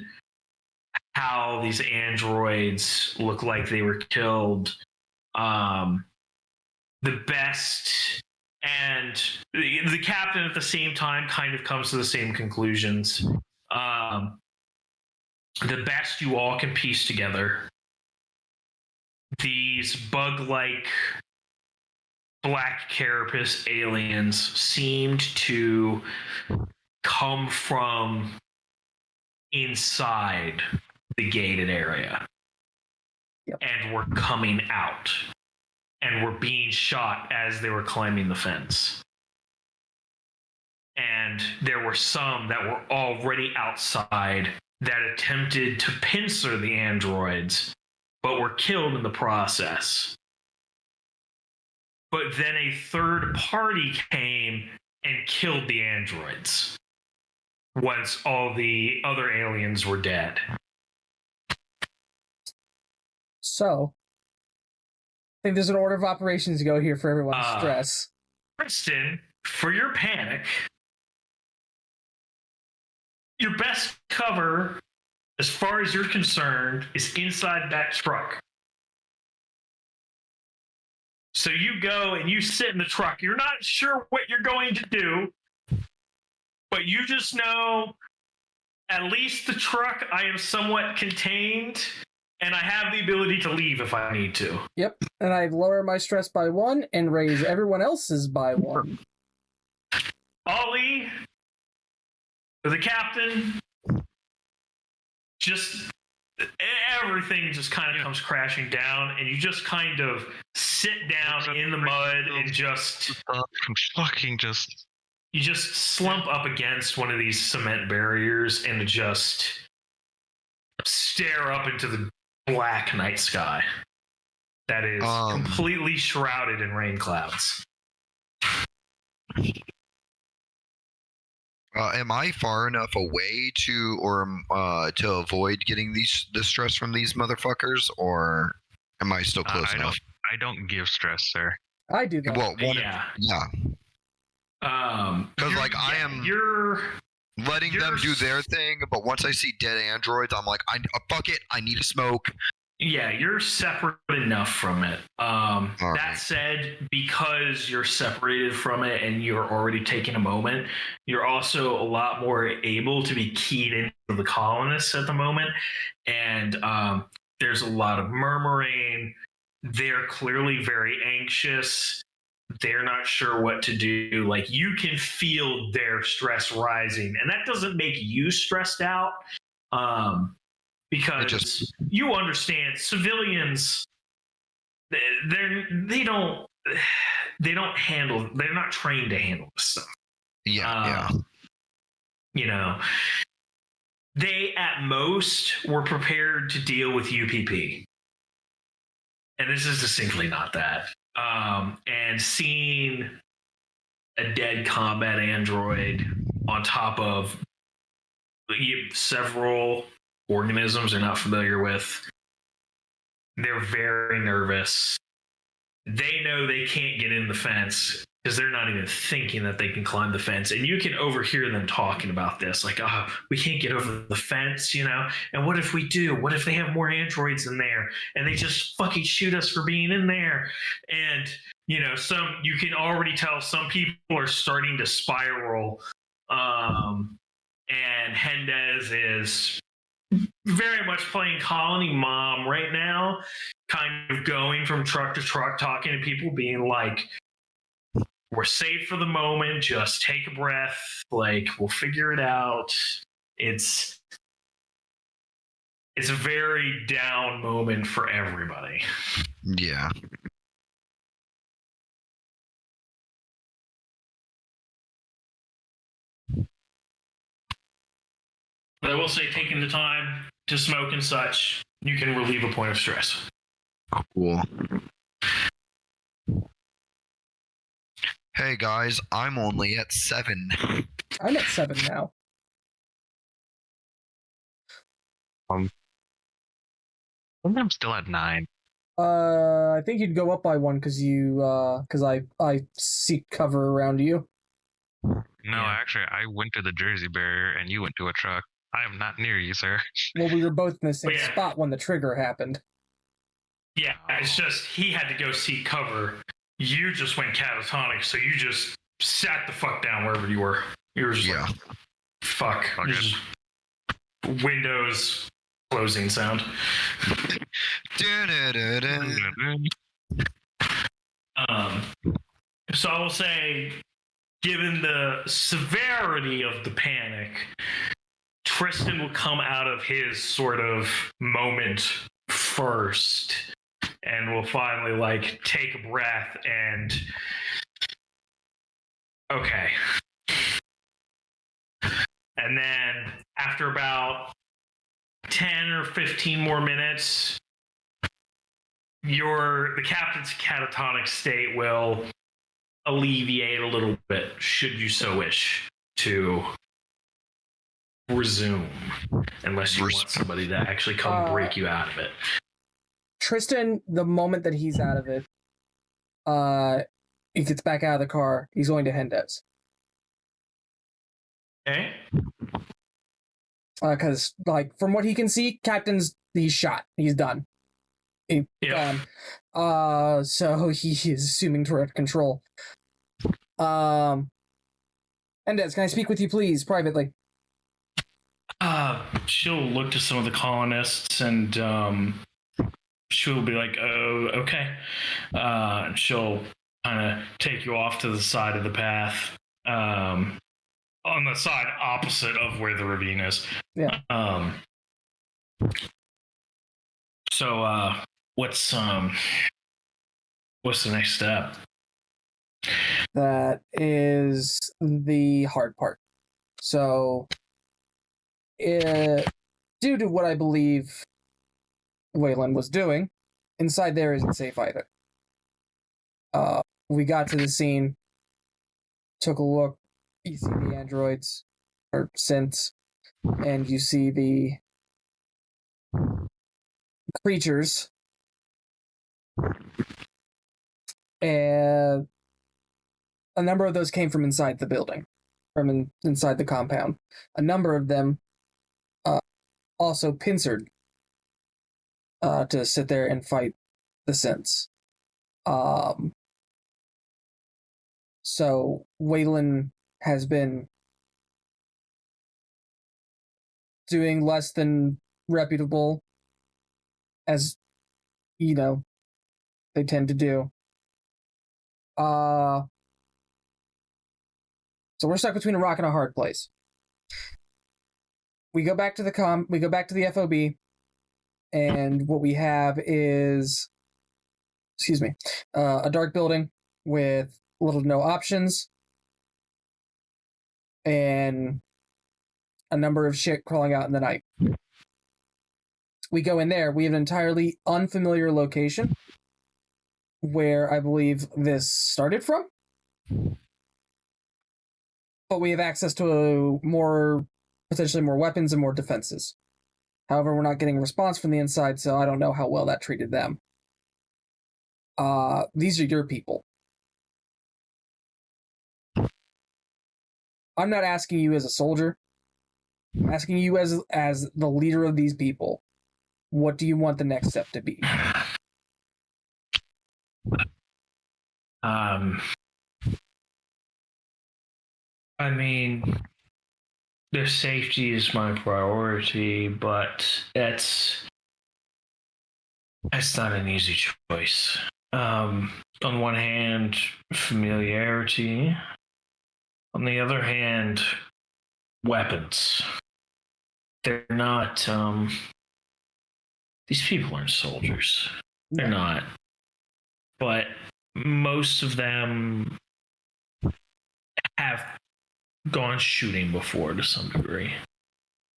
how these androids look like they were killed. The best, and the captain at the same time kind of comes to the same conclusions. The best you all can piece together. These bug-like black carapace aliens seemed to come from inside the gated area. Yep. And were coming out and were being shot as they were climbing the fence. And there were some that were already outside that attempted to pincer the androids, but were killed in the process. But then a third party came and killed the androids once all the other aliens were dead. So, I think there's an order of operations to go here for everyone's stress. Kristen, for your panic, your best cover, as far as you're concerned, is inside that truck. So you go and you sit in the truck. You're not sure what you're going to do, but you just know at least the truck I am somewhat contained, and I have the ability to leave if I need to. Yep, and I lower my stress by 1 and raise everyone else's by 1. Ollie, the captain, just everything just kind of comes crashing down, and you just kind of sit down in the mud and just fucking just you just slump up against one of these cement barriers and just stare up into the black night sky that is completely shrouded in rain clouds. Am I far enough away to avoid getting the stress from these motherfuckers, or am I still close enough? I don't give stress, sir. I do that. Well, yeah. Because you're letting them do their thing, but once I see dead androids, I'm like, fuck it, I need a smoke. Yeah, you're separate enough from it. That right. said, because you're separated from it and you're already taking a moment, you're also a lot more able to be keyed into the colonists at the moment. And there's a lot of murmuring. They're clearly very anxious. They're not sure what to do. Like, you can feel their stress rising, and that doesn't make you stressed out. Because you understand civilians, they're not trained to handle this stuff. Yeah. You know, they at most were prepared to deal with UPP. And this is distinctly not that. And seeing a dead combat android on top of several organisms they're not familiar with, they're very nervous. They know they can't get in the fence because they're not even thinking that they can climb the fence. And you can overhear them talking about this, like, oh, we can't get over the fence, you know? And what if we do? What if they have more androids in there and they just fucking shoot us for being in there? And, you know, you can already tell some people are starting to spiral. And Hendez is very much playing colony mom right now, kind of going from truck to truck, talking to people, being like, we're safe for the moment, just take a breath, like, we'll figure it out. It's a very down moment for everybody. Yeah. But I will say, taking the time to smoke and such, You can relieve a point of stress. Cool. Hey guys, I'm only at 7. I'm at 7 now. I think I'm still at 9. I think you'd go up by 1 because I seek cover around you. No, actually, I went to the Jersey barrier and you went to a truck. I am not near you, sir. Well, we were both in the same Yeah. spot when the trigger happened. Yeah, it's just he had to go seek cover. You just went catatonic, so you just sat the fuck down wherever you were. You were just like, fuck. Okay. Just Windows closing sound. So I will say, given the severity of the panic, Tristan will come out of his sort of moment first and will finally like take a breath and okay. And then after about 10 or 15 more minutes, the captain's catatonic state will alleviate a little bit, should you so wish to resume, unless you want somebody to actually come break you out of it. Tristan, the moment that he's out of it, he gets back out of the car. He's going to Hendez. Okay. Because, like, from what he can see, he's shot. He's done. Yeah. Done. So he is assuming direct control. Hendez, can I speak with you, please, privately? She'll look to some of the colonists and she'll be like, "Oh, okay." She'll kind of take you off to the side of the path, on the side opposite of where the ravine is. Yeah. So, what's the next step? That is the hard part. So, due to what I believe Waylon was doing, inside there isn't safe either. We got to the scene, took a look, you see the androids, or synths, and you see the creatures, and a number of those came from inside the building, from inside the compound. A number of them also pincered to sit there and fight the synths. So Waylon has been doing less than reputable, as you know they tend to do. So we're stuck between a rock and a hard place. We go back to the FOB, and what we have is, a dark building with little to no options, and a number of shit crawling out in the night. We go in there. We have an entirely unfamiliar location where I believe this started from, but we have access to potentially more weapons and more defenses. However, we're not getting a response from the inside, so I don't know how well that treated them. These are your people. I'm not asking you as a soldier. I'm asking you as the leader of these people. What do you want the next step to be? I mean, their safety is my priority, but that's not an easy choice. On one hand, familiarity. On the other hand, weapons. They're not, these people aren't soldiers. They're not. But most of them have gone shooting before to some degree.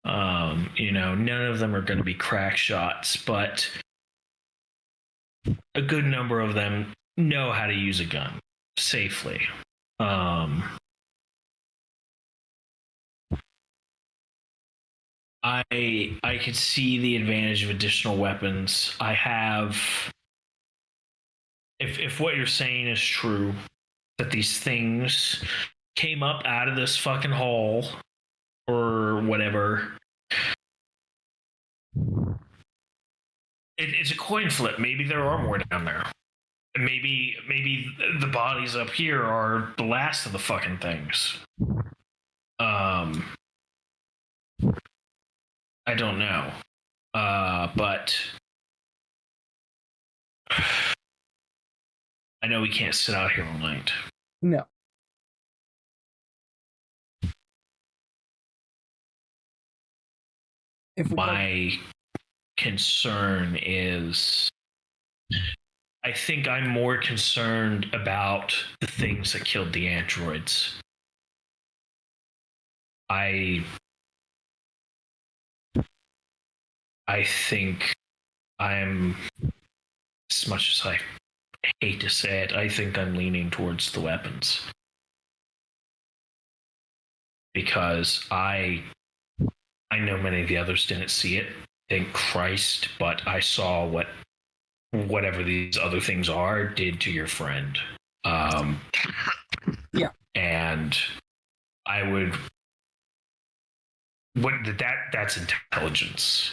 None of them are going to be crack shots, but a good number of them know how to use a gun safely. I could see the advantage of additional weapons. I have, if what you're saying is true, that these things came up out of this fucking hole or whatever, it's a coin flip. Maybe there are more down there. Maybe the bodies up here are the last of the fucking things. I don't know. But I know we can't sit out here all night. No. My concern is, I think I'm more concerned about the things that killed the androids. I think I'm, as much as I hate to say it, I think I'm leaning towards the weapons. Because I know many of the others didn't see it, thank Christ, but I saw what whatever these other things are did to your friend. Yeah. And I would, that's intelligence.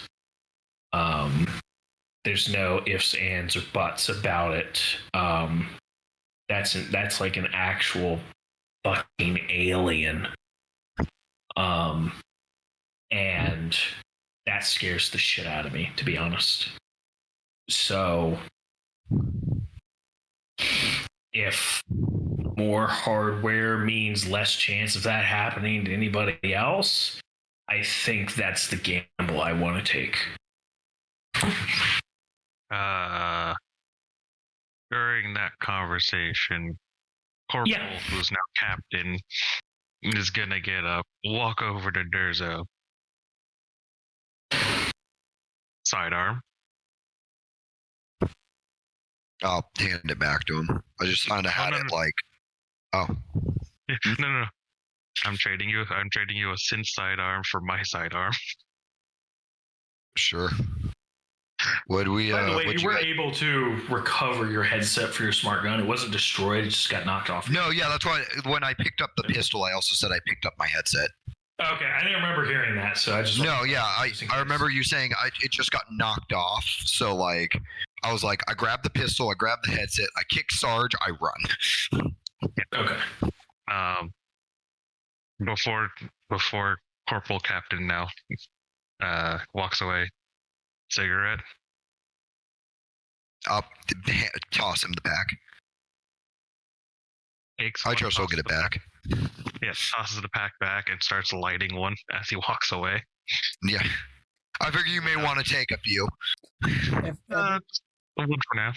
There's no ifs, ands, or buts about it. That's like an actual fucking alien. And that scares the shit out of me, to be honest. So if more hardware means less chance of that happening to anybody else, I think that's the gamble I want to take. During that conversation, Corporal, who's now captain, is gonna get up, walk over to Durzo. Sidearm. I'll hand it back to him. I just kind of had it like, oh. No. I'm trading you a synth sidearm for my sidearm. Sure. Would we? By the way, you were able to recover your headset for your smart gun. It wasn't destroyed; it just got knocked off. No, yeah, that's why. When I picked up the pistol, I also said I picked up my headset. Okay, I didn't remember hearing that, so I just I remember you saying it just got knocked off. So like, I was like, I grabbed the pistol, I grabbed the headset, I kick Sarge, I run. Okay. Before Corporal Captain now walks away, cigarette. I'll toss him the pack. I trust he'll get it back. Yeah, tosses the pack back and starts lighting one as he walks away. Yeah. I figure you may want to take a few. One for now.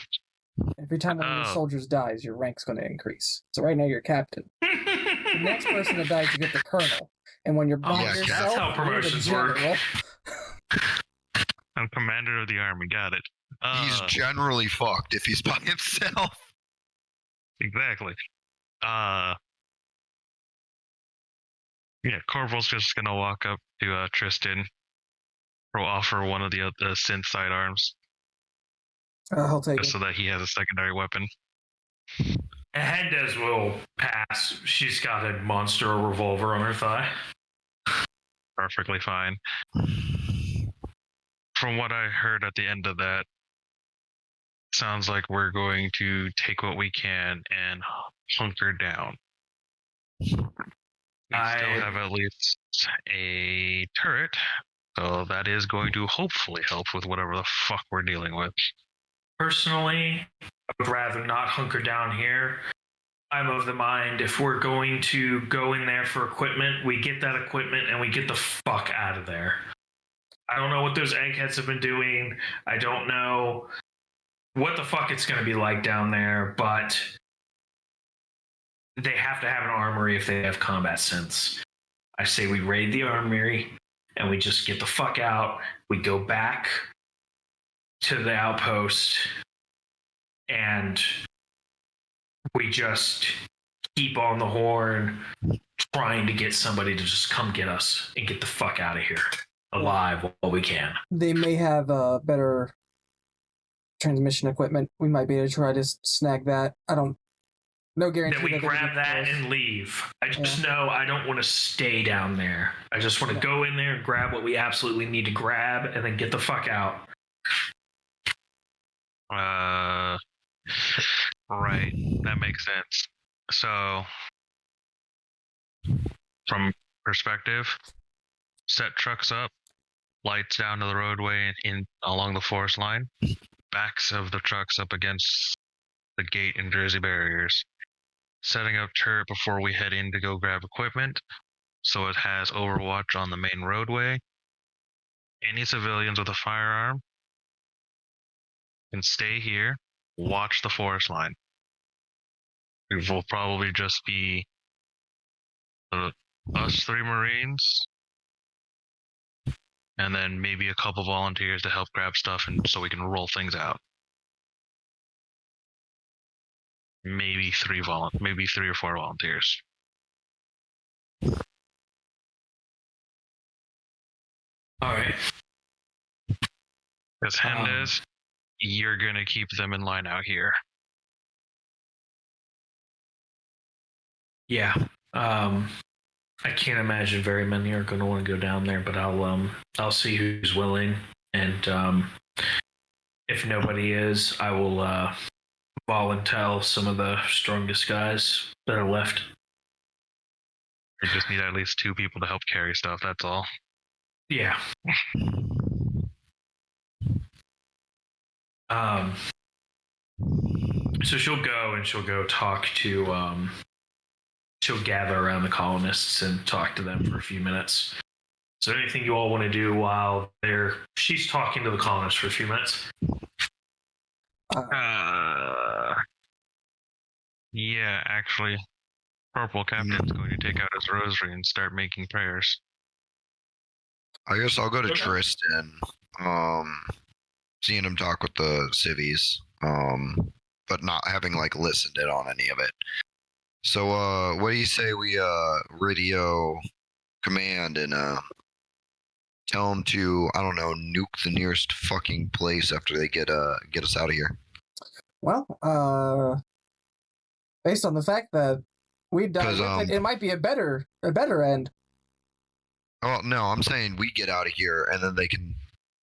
Every time one of your soldiers dies, your rank's going to increase. So right now you're captain. The next person that dies, you get the colonel. And when you're by yourself, that's how promotions work. I'm commander of the army. Got it. He's generally fucked if he's by himself. Exactly. Yeah, Corporal's just gonna walk up to Tristan, offer one of the synth sidearms. I'll take just it. So that he has a secondary weapon. Hernandez will pass. She's got a monster revolver on her thigh. Perfectly fine. From what I heard at the end of that, sounds like we're going to take what we can and hunker down. We still have at least a turret, so that is going to hopefully help with whatever the fuck we're dealing with. Personally, I would rather not hunker down here. I'm of the mind, if we're going to go in there for equipment, we get that equipment and we get the fuck out of there. I don't know what those eggheads have been doing. I don't know what the fuck it's going to be like down there, but they have to have an armory if they have combat sense. I say we raid the armory and we just get the fuck out. We go back to the outpost, and we just keep on the horn, trying to get somebody to just come get us and get the fuck out of here alive while we can. They may have better transmission equipment. We might be able to try to snag that. No guarantee. Then we grab that and leave. I just know I don't want to stay down there. I just want to go in there and grab what we absolutely need to grab and then get the fuck out. Right. That makes sense. So, from perspective, set trucks up, lights down to the roadway in along the forest line, backs of the trucks up against the gate and Jersey barriers. Setting up turret before we head in to go grab equipment, so it has overwatch on the main roadway. Any civilians with a firearm can stay here, watch the forest line. It will probably just be us 3 Marines, and then maybe a couple volunteers to help grab stuff, and so we can roll things out. Maybe 3 or 4 volunteers. All right. As Hendez, you're gonna keep them in line out here. Yeah. I can't imagine very many are going to want to go down there, but I'll see who's willing, and if nobody is, I will volunteer some of the strongest guys that are left. We just need at least 2 people to help carry stuff, that's all. Yeah. So she'll go talk to she'll gather around the colonists and talk to them for a few minutes. Is there anything you all want to do while she's talking to the colonists for a few minutes? Yeah, actually, Purple Captain's going to take out his rosary and start making prayers. I guess I'll go to Tristan, seeing him talk with the civvies, but not having listened in on any of it. So, what do you say we radio command and tell them to, I don't know, nuke the nearest fucking place after they get us out of here? Well, based on the fact that we died, it might be a better end. Oh no, I'm saying we get out of here and then they can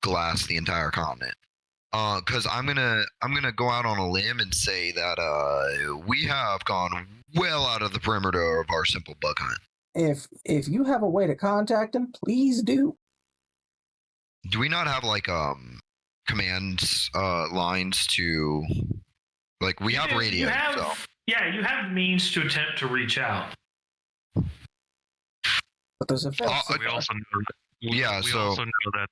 glass the entire continent. Because I'm gonna go out on a limb and say that we have gone well out of the perimeter of our simple bug hunt. If you have a way to contact him, please do. Do we not have command lines to we have radio? So. Yeah, you have means to attempt to reach out. But there's a we also know that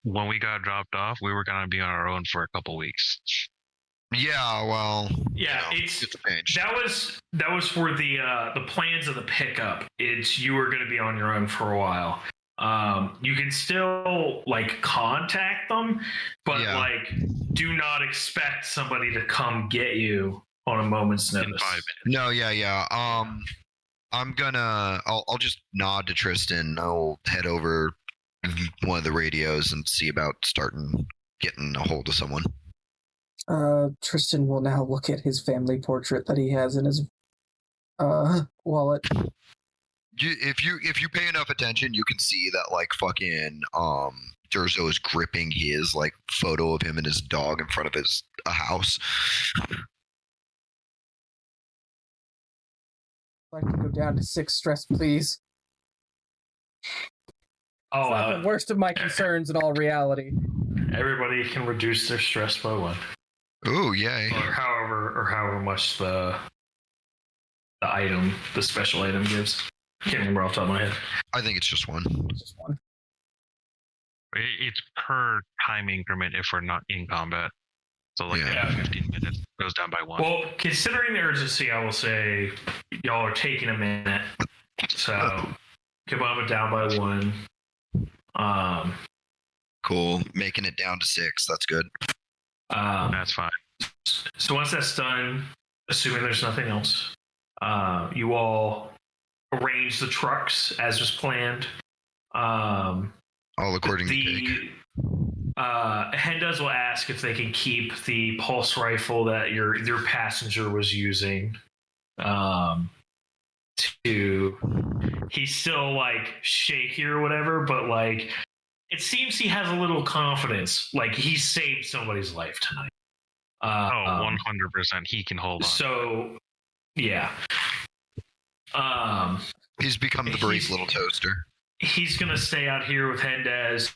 when we got dropped off, we were gonna be on our own for a couple weeks. Yeah, well. Yeah, it's a pinch. That was for the plans of the pickup. You were gonna be on your own for a while. You can still contact them, but do not expect somebody to come get you on a moment's notice. In 5 minutes. No, yeah. I'll just nod to Tristan. I'll head over one of the radios and see about getting a hold of someone. Tristan will now look at his family portrait that he has in his wallet. If you pay enough attention, you can see that fucking Durzo is gripping his photo of him and his dog in front of a house. I'd like to go down to 6 stress, please. Oh, the worst of my concerns in all reality. Everybody can reduce their stress by 1. Ooh, yay! Or however much the special item gives. Can't remember off the top of my head. I think it's just 1. Just 1. It's per time increment if we're not in combat. So 15 minutes goes down by 1. Well, considering the urgency, I will say y'all are taking a minute. So Kabama down by 1. Cool. Making it down to 6. That's good. That's fine. So once that's done, assuming there's nothing else, you all arrange the trucks as was planned. All according to Jake. Hendez will ask if they can keep the pulse rifle that your passenger was using. He's still like shaky or whatever, but like it seems he has a little confidence. Like he saved somebody's life tonight. 100%. He can hold on. So, yeah. He's become the brave little toaster. He's gonna stay out here with Hendez.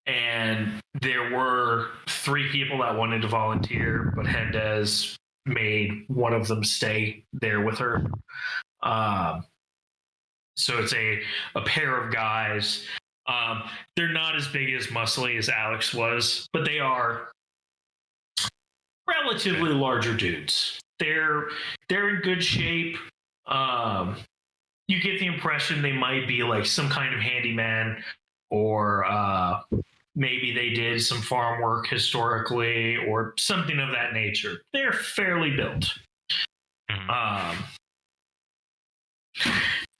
And there were 3 people that wanted to volunteer, but Hendez made one of them stay there with her. So it's a pair of guys. They're not as big as muscly as Alex was, but they are relatively larger dudes. They're in good shape. You get the impression they might be like some kind of handyman, or maybe they did some farm work historically or something of that nature. They're fairly built.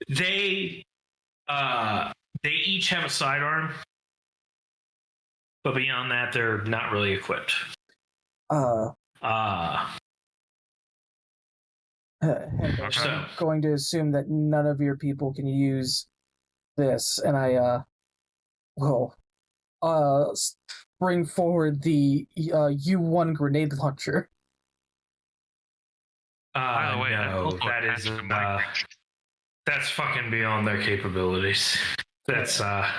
They each have a sidearm, but beyond that, they're not really equipped. I'm going to assume that none of your people can use this, and I will bring forward the U1 grenade launcher. By the way, No, that's fucking beyond their capabilities. That's I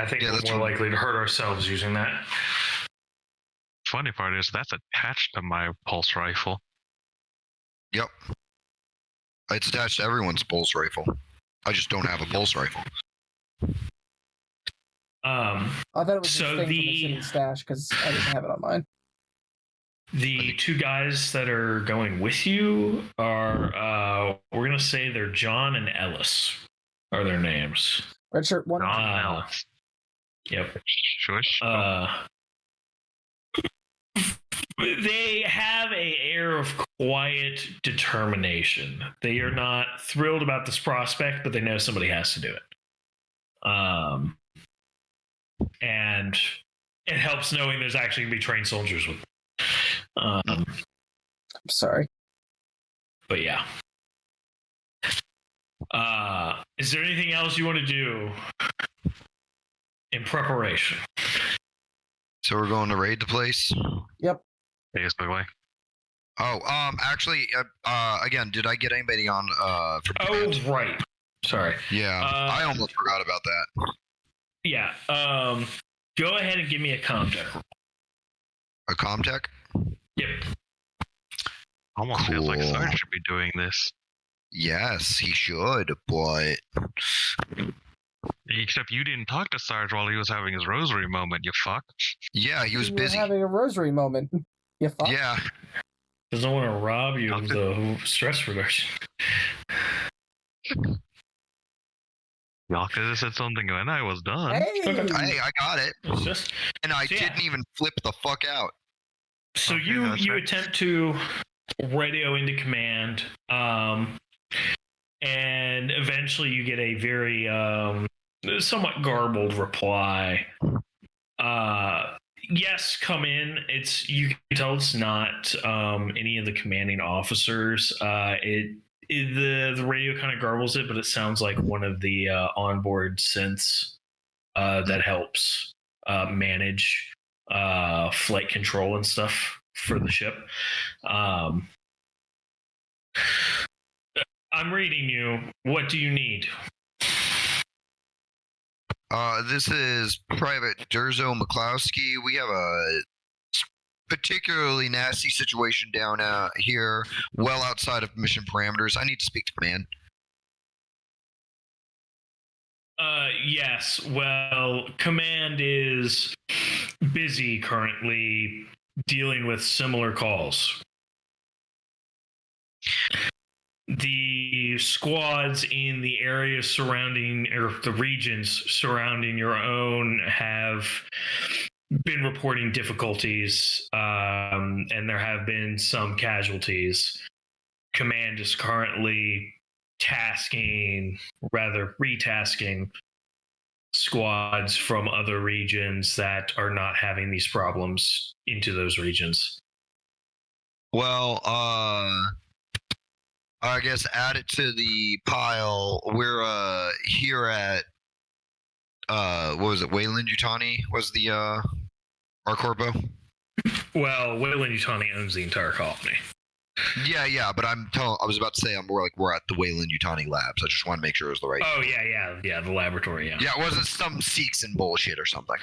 think we're more likely to hurt ourselves using that. Funny part is that's attached to my pulse rifle. Yep. It's attached to everyone's pulse rifle. I just don't have a pulse rifle. I thought it was so the thing from the city stash because I didn't have it on mine. The 2 guys that are going with you are, we're going to say they're John and Ellis are their names. Red shirt 1. Yep. Shush. They have an air of quiet determination. They are not thrilled about this prospect, but they know somebody has to do it. And it helps knowing there's actually going to be trained soldiers with them. I'm sorry. But yeah. Is there anything else you want to do in preparation? So we're going to raid the place? Yep. Basically. Oh, actually, again, did I get anybody on from command? Oh, right. Sorry. Yeah, I almost forgot about that. Yeah. Go ahead and give me a comm check. A comtech? Yep. Almost feels like Sarge should be doing this. Yes, he should, but... Except you didn't talk to Sarge while he was having his rosary moment, you fuck. Yeah, he was You were busy. having a rosary moment. You fuck. Yeah. Doesn't want to rob you of the stress reduction. Y'all could have said something when I was done. Hey! Hey, I got it. It's just, And I didn't even flip the fuck out. so Okay, you that's right. attempt to radio into command, and eventually you get a very somewhat garbled reply. Yes, come in. You can tell it's not any of the commanding officers. The radio kind of garbles it, but it sounds like one of the onboard synths that helps manage flight control and stuff for the ship. I'm reading you. What do you need? This is Private Durzo McCloskey. We have a particularly nasty situation down here, well outside of mission parameters. I need to speak to command. Yes. Well, command is busy currently dealing with similar calls. the squads in the area surrounding, or the regions surrounding your own, have been reporting difficulties, and there have been some casualties. Command is currently retasking squads from other regions that are not having these problems into those regions. Well, I guess add it to the pile. We're here at what was it? Wayland Yutani was the our corpo. Well, Wayland Yutani owns the entire colony. Yeah, but I was about to say we're at the Wayland Yutani labs. I just want to make sure it was the right. Oh yeah, the laboratory. Yeah, it wasn't some Seekson bullshit or something.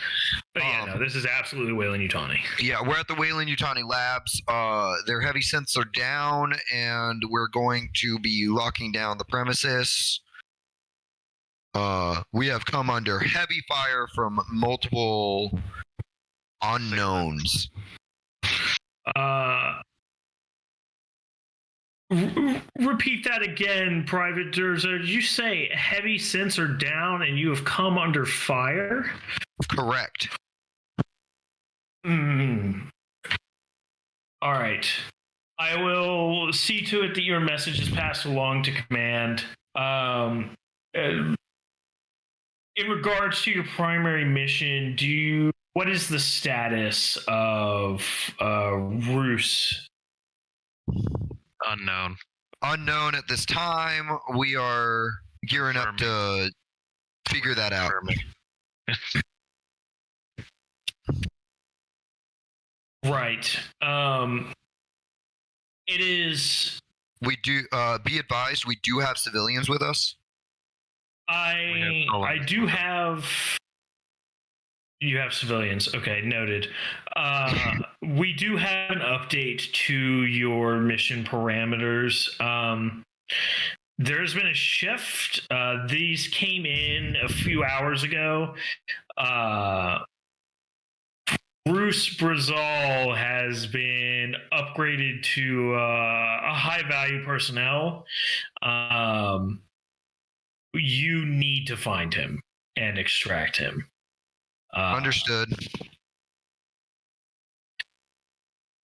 But no, this is absolutely Wayland Yutani. Yeah, we're at the Wayland Yutani labs. Their heavy synths are down, and we're going to be locking down the premises. We have come under heavy fire from multiple unknowns. Repeat that again, Private Durza. Did you say heavy synths are down and you have come under fire? Correct. All right. I will see to it that your message is passed along to command. In regards to your primary mission, what is the status of Roos? Unknown at this time. We are gearing up to figure that out. Right. It is. We do. Be advised, we do have civilians with us. I do have. You have civilians. Okay, noted. We do have an update to your mission parameters. There's been a shift. These came in a few hours ago. Bruce Brazal has been upgraded to a high-value personnel. You need to find him and extract him. Understood.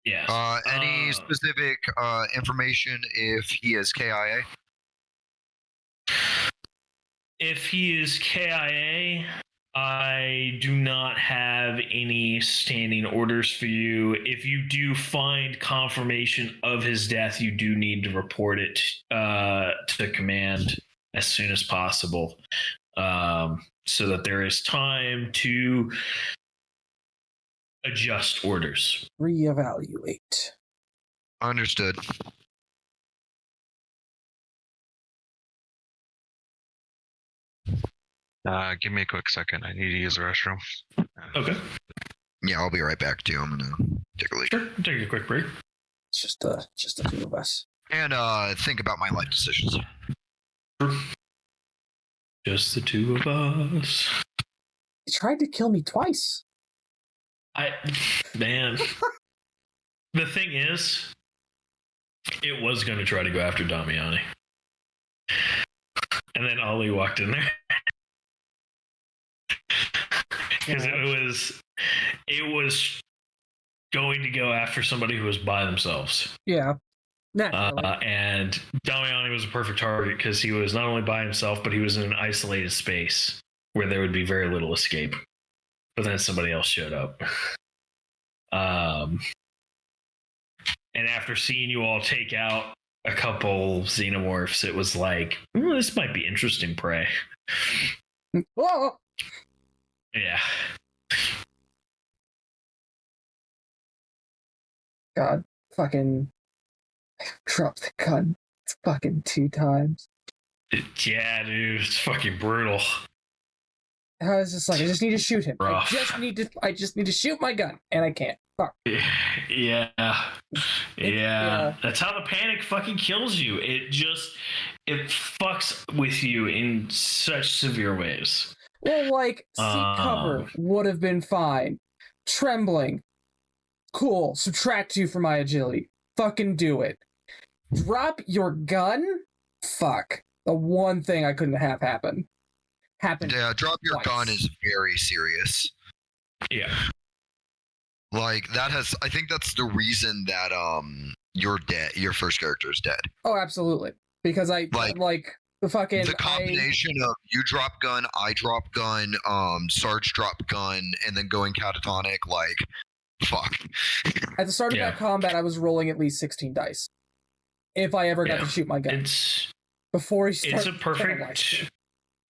Yes. Any specific information if he is KIA? If he is KIA, I do not have any standing orders for you. If you do find confirmation of his death, you do need to report it to command as soon as possible. So that there is time to adjust orders. Reevaluate. Understood. Give me a quick second. I need to use the restroom. Okay. Yeah, I'll be right back too. I'm gonna take a leak. Sure. Take a quick break. It's just the two of us. And think about my life decisions. Just the two of us. He tried to kill me twice. Man. The thing is, it was going to try to go after Damiani. And then Ollie walked in there. Because it was going to go after somebody who was by themselves. Yeah. Naturally. And Damiani was a perfect target because he was not only by himself, but he was in an isolated space where there would be very little escape. But then somebody else showed up. And after seeing you all take out a couple xenomorphs, it was like, this might be interesting prey. Whoa! Yeah. God, fucking dropped the gun. It's fucking 2 times. Yeah, dude, it's fucking brutal. I was just like, I just need to shoot him. Rough. I just need to shoot my gun, and I can't. Fuck. Yeah. That's how the panic fucking kills you. It fucks with you in such severe ways. Well, like, seek cover would have been fine. Trembling. Cool. Subtract 2 from my agility. Fucking do it. drop your gun? Fuck. The one thing I couldn't have happen. Yeah, drop your twice. gun is very serious. Yeah. Like that has, I think that's the reason that you're dead. Your first character is dead. Oh, absolutely. Because I like the fucking the combination of you drop gun, I drop gun, Sarge drop gun, and then going catatonic. Like, fuck. At the start of that combat, I was rolling at least 16 dice. If I ever got to shoot my gun. Before he started.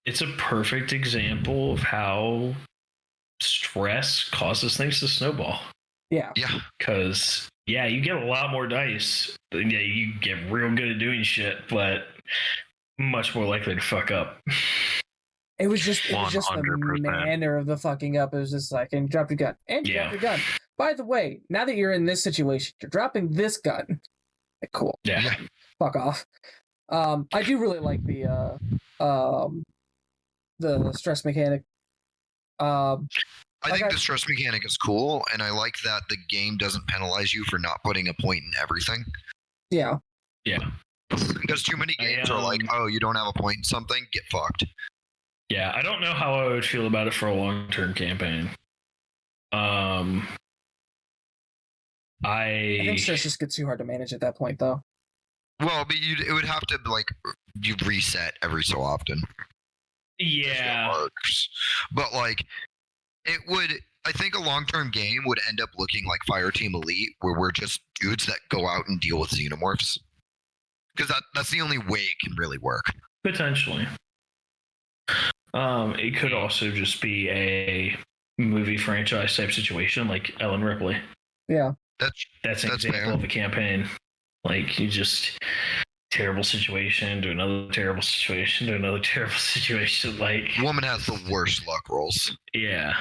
It's a perfect example of how stress causes things to snowball. Yeah. Yeah. Because you get a lot more dice. Yeah, you get real good at doing shit, but much more likely to fuck up. It was just the 100%. manner of the fucking up. It was just like, and drop your gun. And drop your gun. By the way, now that you're in this situation, you're dropping this gun. Like, cool. Yeah. Fuck off. I do really like the stress mechanic. I think the stress mechanic is cool, and I like that the game doesn't penalize you for not putting a point in everything. Yeah. Yeah. Because too many games are like, oh, you don't have a point in something, get fucked. Yeah, I don't know how I would feel about it for a long-term campaign. I think stress just gets too hard to manage at that point, though. Well, but it would have to, like, you reset every so often. Yeah. Works. But, like, it would, I think a long-term game would end up looking like Fireteam Elite, where we're just dudes that go out and deal with xenomorphs. Because that's the only way it can really work. Potentially. It could also just be a movie franchise type situation, like Ellen Ripley. Yeah. That's an example fair. of a campaign. Like, you just terrible situation to another terrible situation to another terrible situation. Like, Woman has the worst luck rolls. Yeah.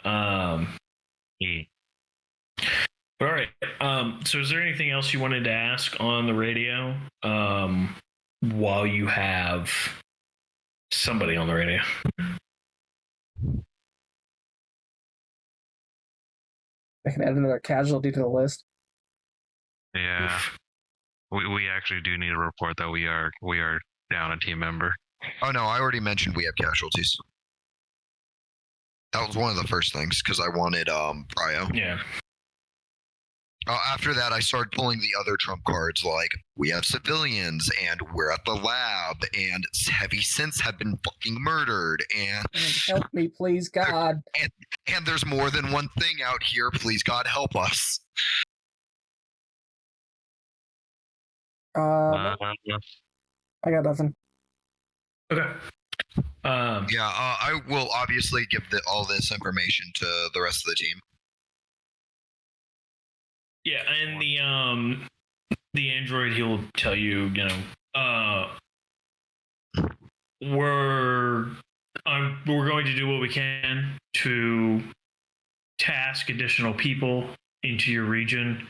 But all right. So is there anything else you wanted to ask on the radio? While you have somebody on the radio. I can add another casualty to the list. Yeah. We actually do need to report that we are down a team member. Oh no, I already mentioned we have casualties. That was one of the first things because I wanted Prio. Yeah. After that, I started pulling the other trump cards, like we have civilians, and we're at the lab, and heavy synths have been fucking murdered, and help me, please, God. And there's more than one thing out here. Please, God, help us. I got nothing. Okay. I will obviously give all this information to the rest of the team. Yeah, and the android, he'll tell you, we're going to do what we can to task additional people into your region.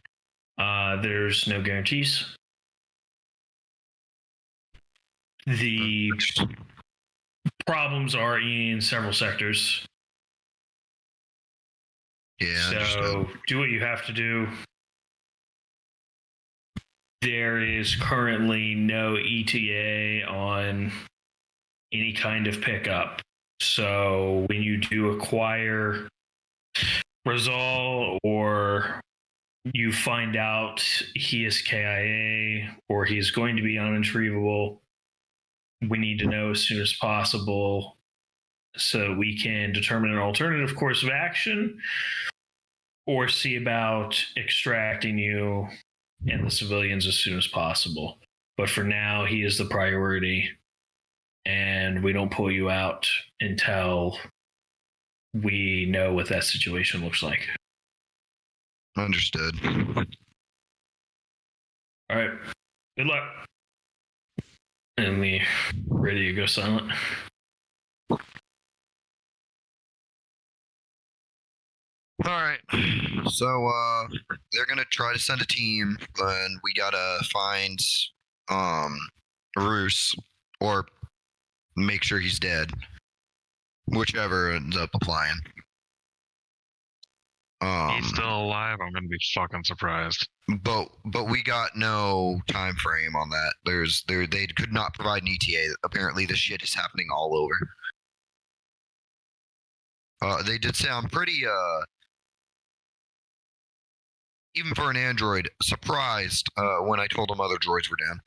There's no guarantees. The problems are in several sectors. Yeah. So do what you have to do. There is currently no ETA on any kind of pickup. So when you do acquire Rizal, or you find out he is KIA or he's going to be unretrievable, we need to know as soon as possible so we can determine an alternative course of action or see about extracting you and the civilians as soon as possible. But for now, he is the priority, and we don't pull you out until we know what that situation looks like. Understood. All right. Good luck. And the radio goes silent. All right. So they're gonna try to send a team, and we gotta find Roos, or make sure he's dead. Whichever ends up applying. He's still alive. I'm gonna be fucking surprised. But we got no time frame on that. They could not provide an ETA. Apparently, this shit is happening all over. They did sound pretty even for an android, surprised when I told them other droids were down.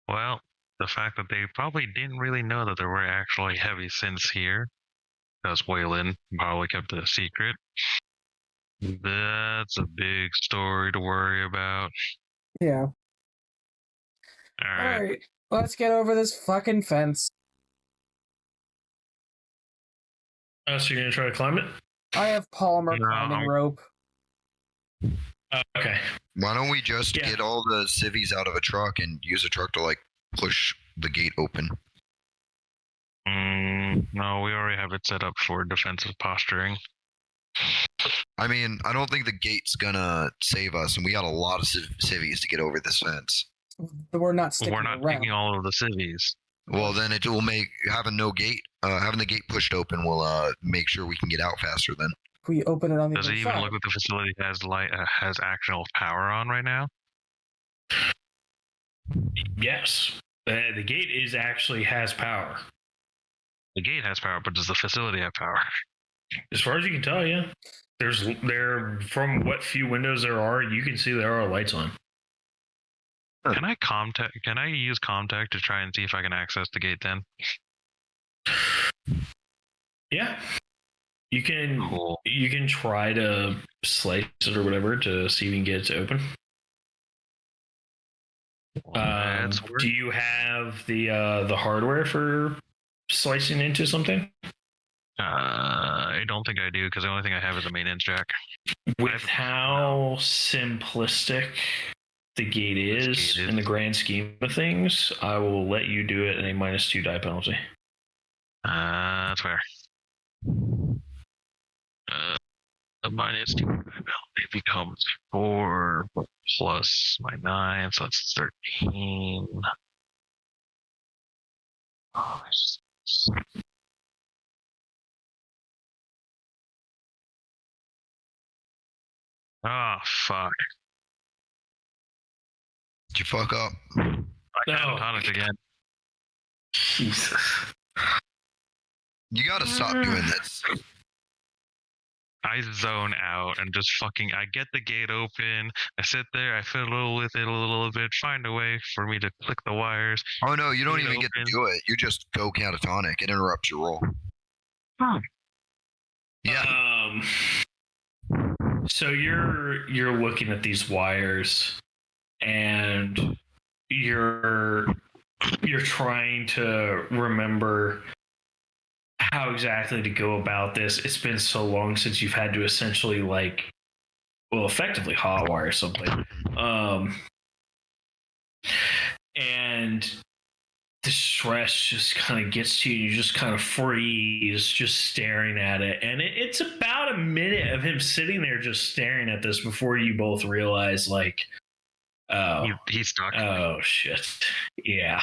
Well, the fact that they probably didn't really know that there were actually heavy synths here, because Waylon probably kept it a secret. That's a big story to worry about. Yeah. Alright. Alright, let's get over this fucking fence. So you're gonna try to climb it? I have polymer No, climbing rope. Okay. Why don't we just get all the civvies out of a truck and use a truck to like push the gate open? No, we already have it set up for defensive posturing. I mean, I don't think the gate's gonna save us, and we got a lot of civvies to get over this fence. We're not sticking We're not around. taking all of the civvies. Well, then it will make having no gate, having the gate pushed open will make sure we can get out faster. Then If we open it on the Does other it even side. look like the facility has actual power on right now? Yes. The gate has power. The gate has power, but does the facility have power? As far as you can tell, yeah. There from what few windows there are, you can see there are lights on. Can I use contact to try and see if I can access the gate then? Yeah. You can Cool. you can try to slice it or whatever to see if you can get it to open. Let's work. Do you have the hardware for slicing into something? I don't think I do, because the only thing I have is a maintenance jack. With how simplistic the gate is in the grand scheme of things, I will let you do it in a -2 die penalty. That's fair. The -2 penalty becomes 4 plus my 9, so that's 13. Oh, fuck. did you fuck up? I catatonic again. Jesus. You gotta stop doing this. I zone out and just fucking. I get the gate open. I sit there. I fiddle with it a little bit. Find a way for me to click the wires. Oh no, you don't Gate even get to open. do it. You just go catatonic. It interrupts your roll. Huh. Yeah. So you're looking at these wires, and you're trying to remember how exactly to go about this. It's been so long since you've had to essentially effectively hotwire something. And the stress just kind of gets to you. You just kind of freeze, just staring at it. And it's about a minute of him sitting there just staring at this before you both realize, He's stuck. oh shit, yeah.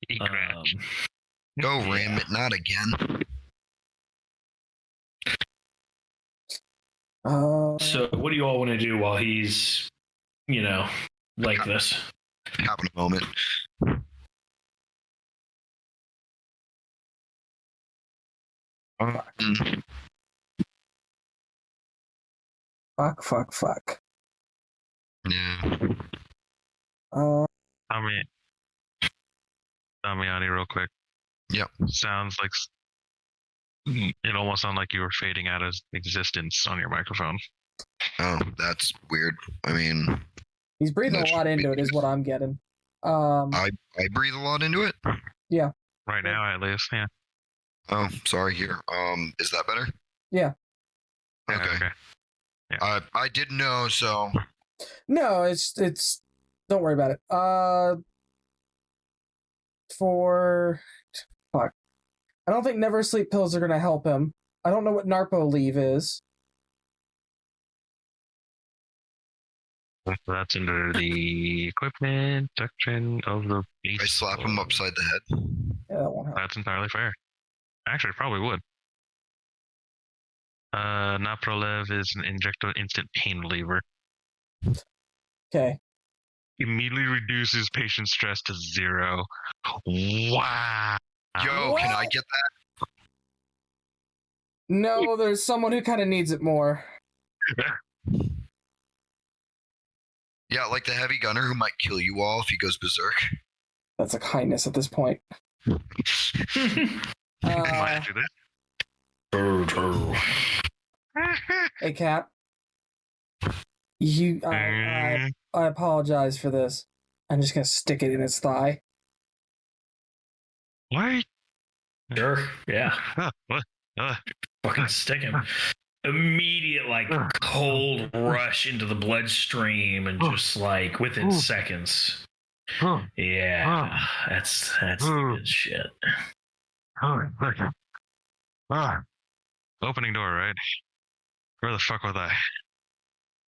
He crashed. Go ram it, not again. So what do you all want to do while he's, like this? Having a moment. Fuck. Yeah. Damiani, real quick. Yep. Sounds like it almost sounded like you were fading out of existence on your microphone. Oh, that's weird. I mean, he's breathing a lot into it, is what I'm getting. I breathe a lot into it. Yeah. Right now, at least, yeah. Oh, sorry. Here. Is that better? Yeah. Okay. Yeah. I didn't know, so. No, it's. Don't worry about it. Fuck. I don't think never sleep pills are gonna help him. I don't know what Narpo leave is. That's under the equipment section of the. I slap him upside the head. Yeah, that won't help. That's entirely fair. Actually, it probably would. Naprolev is an injectable instant pain reliever. Okay. Immediately reduces patient stress to 0. Wow. Yo, can I get that? No, there's someone who kind of needs it more. Yeah, like the heavy gunner who might kill you all if he goes berserk. That's a kindness at this point. Might do that. Hey, Cap. I apologize for this. I'm just gonna stick it in his thigh. What? Sure. Yeah. What? Fucking stick him. Immediate, like, cold rush into the bloodstream, and just like within seconds. Yeah, that's good shit. Opening door, right? Where the fuck was I?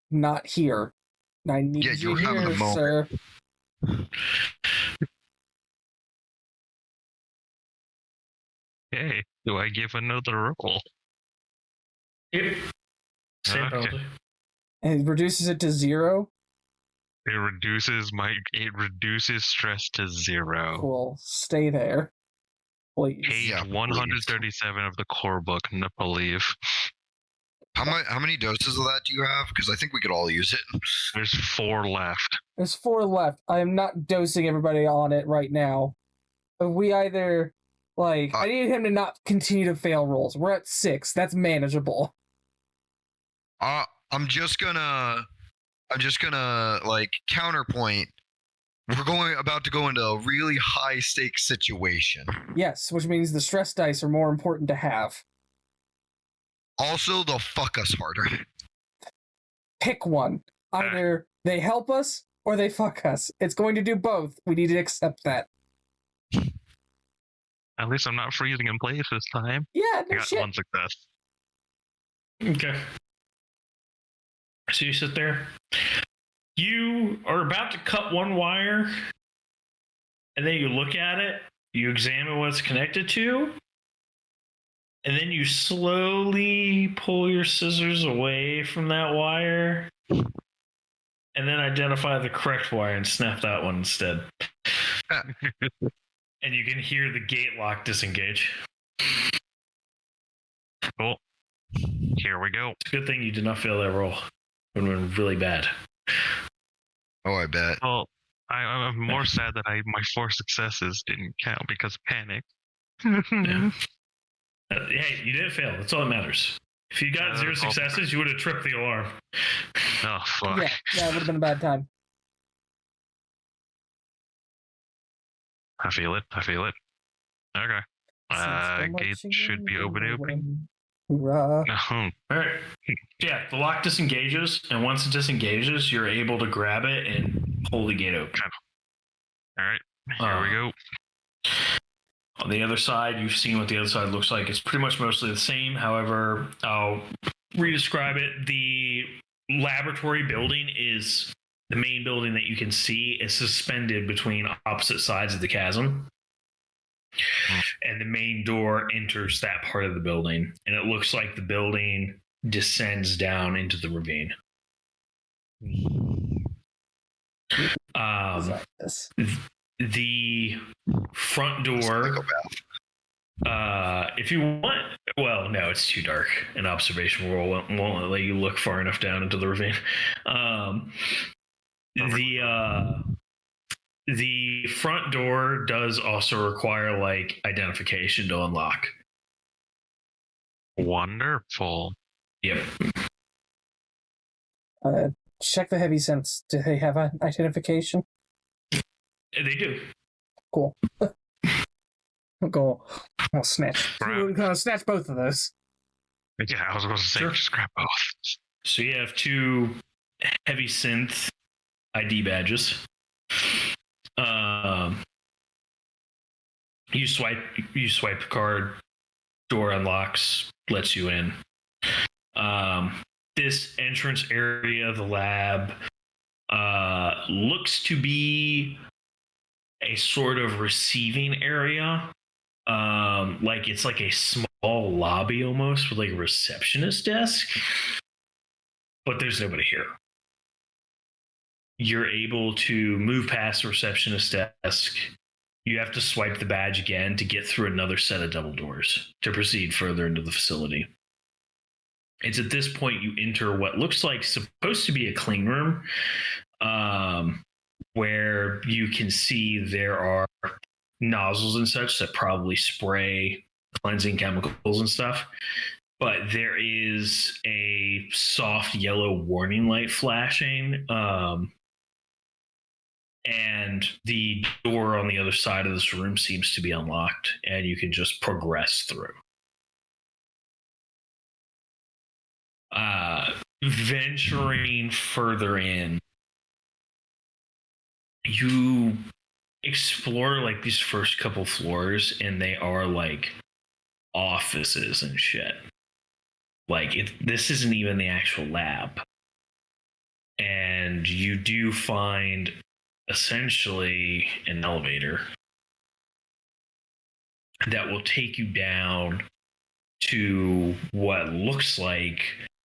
Not here. I need Yeah, you you're having here, a moment. sir. Hey, do I give another roll? Yep. Same Okay. penalty. And it reduces it to 0. It reduces stress to 0. Cool. Stay there. Please. Page Yeah, 137 of the core book, Napoleon. How many doses of that do you have? Because I think we could all use it. There's 4 left. There's 4 left. I am not dosing everybody on it right now. We either, like, I need him to not continue to fail rolls. We're at 6. That's manageable. I'm just gonna like counterpoint. We're about to go into a really high stakes situation. Yes, which means the stress dice are more important to have. Also, they'll fuck us harder. Pick one. Either they help us or they fuck us. It's going to do both. We need to accept that. At least I'm not freezing in place this time. Yeah, I no got shit. 1 success. Okay. So you sit there. You are about to cut one wire, and then you look at it, you examine what it's connected to, and then you slowly pull your scissors away from that wire, and then identify the correct wire and snap that one instead. And you can hear the gate lock disengage. Cool. Here we go. It's a good thing you did not fail that roll. It would have been really bad. Oh, I bet. Well, I'm more sad that my 4 successes didn't count because of panic. Yeah. Hey, you didn't fail. That's all that matters. If you got 0 successes, you would have tripped the alarm. Oh, fuck. Yeah, it would have been a bad time. I feel it. Okay. Gates should be opening. Hoorah. Oh, All right. Yeah, the lock disengages, and once it disengages, you're able to grab it and pull the gate open. all right. Here we go. On the other side, you've seen what the other side looks like. It's pretty much mostly the same. However, I'll re-describe it. The laboratory building is the main building that you can see is suspended between opposite sides of the chasm. And the main door enters that part of the building. And it looks like the building descends down into the ravine. The front door, if you want, well, no, it's too dark. An observation roll won't let you look far enough down into the ravine. The front door does also require like identification to unlock. Wonderful. Yep. Check the heavy sense. Do they have an identification? They do. Cool. I'll snatch. I'll snatch both of those. Yeah, I was going to say, Sure. just grab both. So you have 2 heavy synth ID badges. You swipe the card, door unlocks, lets you in. This entrance area of the lab looks to be a sort of receiving area. Like it's like a small small lobby almost with like a receptionist desk, but there's nobody here. You're able to move past the receptionist desk. You have to swipe the badge again to get through another set of double doors to proceed further into the facility. It's at this point you enter what looks like supposed to be a clean room, where you can see there are nozzles and such that probably spray cleansing chemicals and stuff. But there is a soft yellow warning light flashing, and the door on the other side of this room seems to be unlocked, and you can just progress through. Venturing further in, you explore like these first couple floors, and they are like offices and shit. Like this isn't even the actual lab. And you do find essentially an elevator that will take you down to what looks like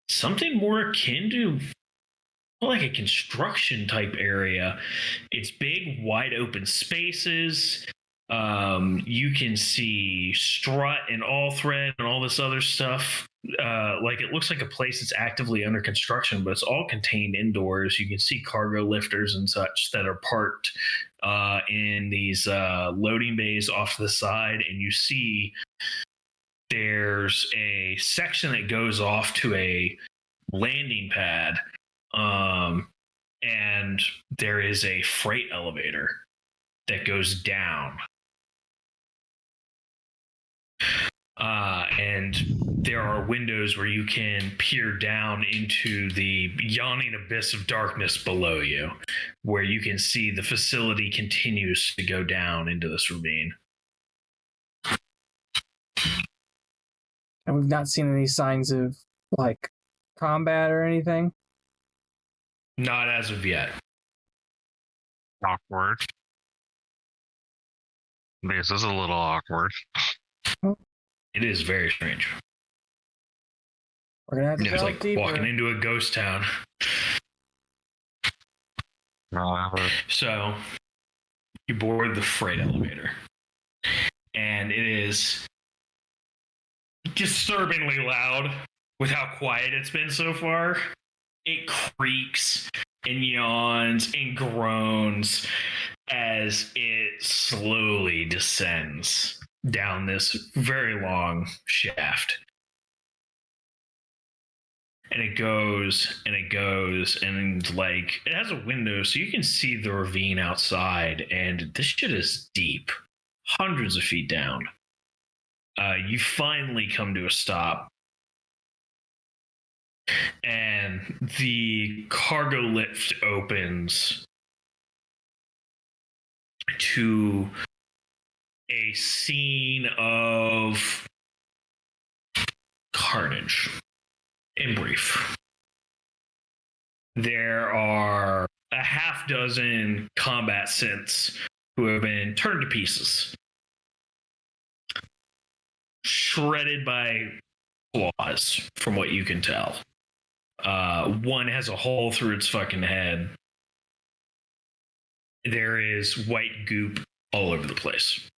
something more akin to like a construction type area. It's big, wide open spaces. You can see strut and all thread and all this other stuff. Like it looks like a place that's actively under construction, but it's all contained indoors. You can see cargo lifters and such that are parked in these loading bays off to the side, and you see there's a section that goes off to a landing pad, and there is a freight elevator that goes down. And there are windows where you can peer down into the yawning abyss of darkness below you, where you can see the facility continues to go down into this ravine. And we've not seen any signs of like combat or anything. Not as of yet. Awkward. This is a little awkward. It is very strange. We're gonna have to It's delve like deeper. walking into a ghost town. So you board the freight elevator, and it is disturbingly loud with how quiet it's been so far. It creaks and yawns and groans as it slowly descends down this very long shaft. And it goes and it goes, and like it has a window so you can see the ravine outside, and this shit is deep, hundreds of feet down. You finally come to a stop, and the cargo lift opens to a scene of carnage. In brief, there are a half dozen combat synths who have been turned to pieces, shredded by claws, from what you can tell. One has a hole through its fucking head. There is white goop all over the place.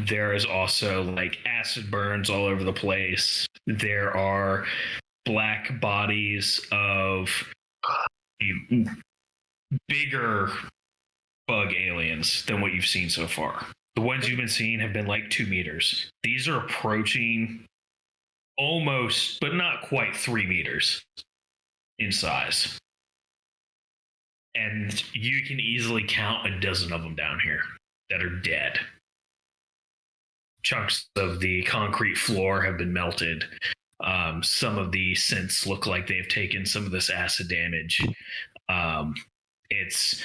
There is also like acid burns all over the place. There are black bodies of bigger bug aliens than what you've seen so far. The ones you've been seeing have been like 2 meters. These are approaching almost, but not quite 3 meters in size. And you can easily count a dozen of them down here that are dead. Chunks of the concrete floor have been melted. Some of the synths look like they've taken some of this acid damage. It's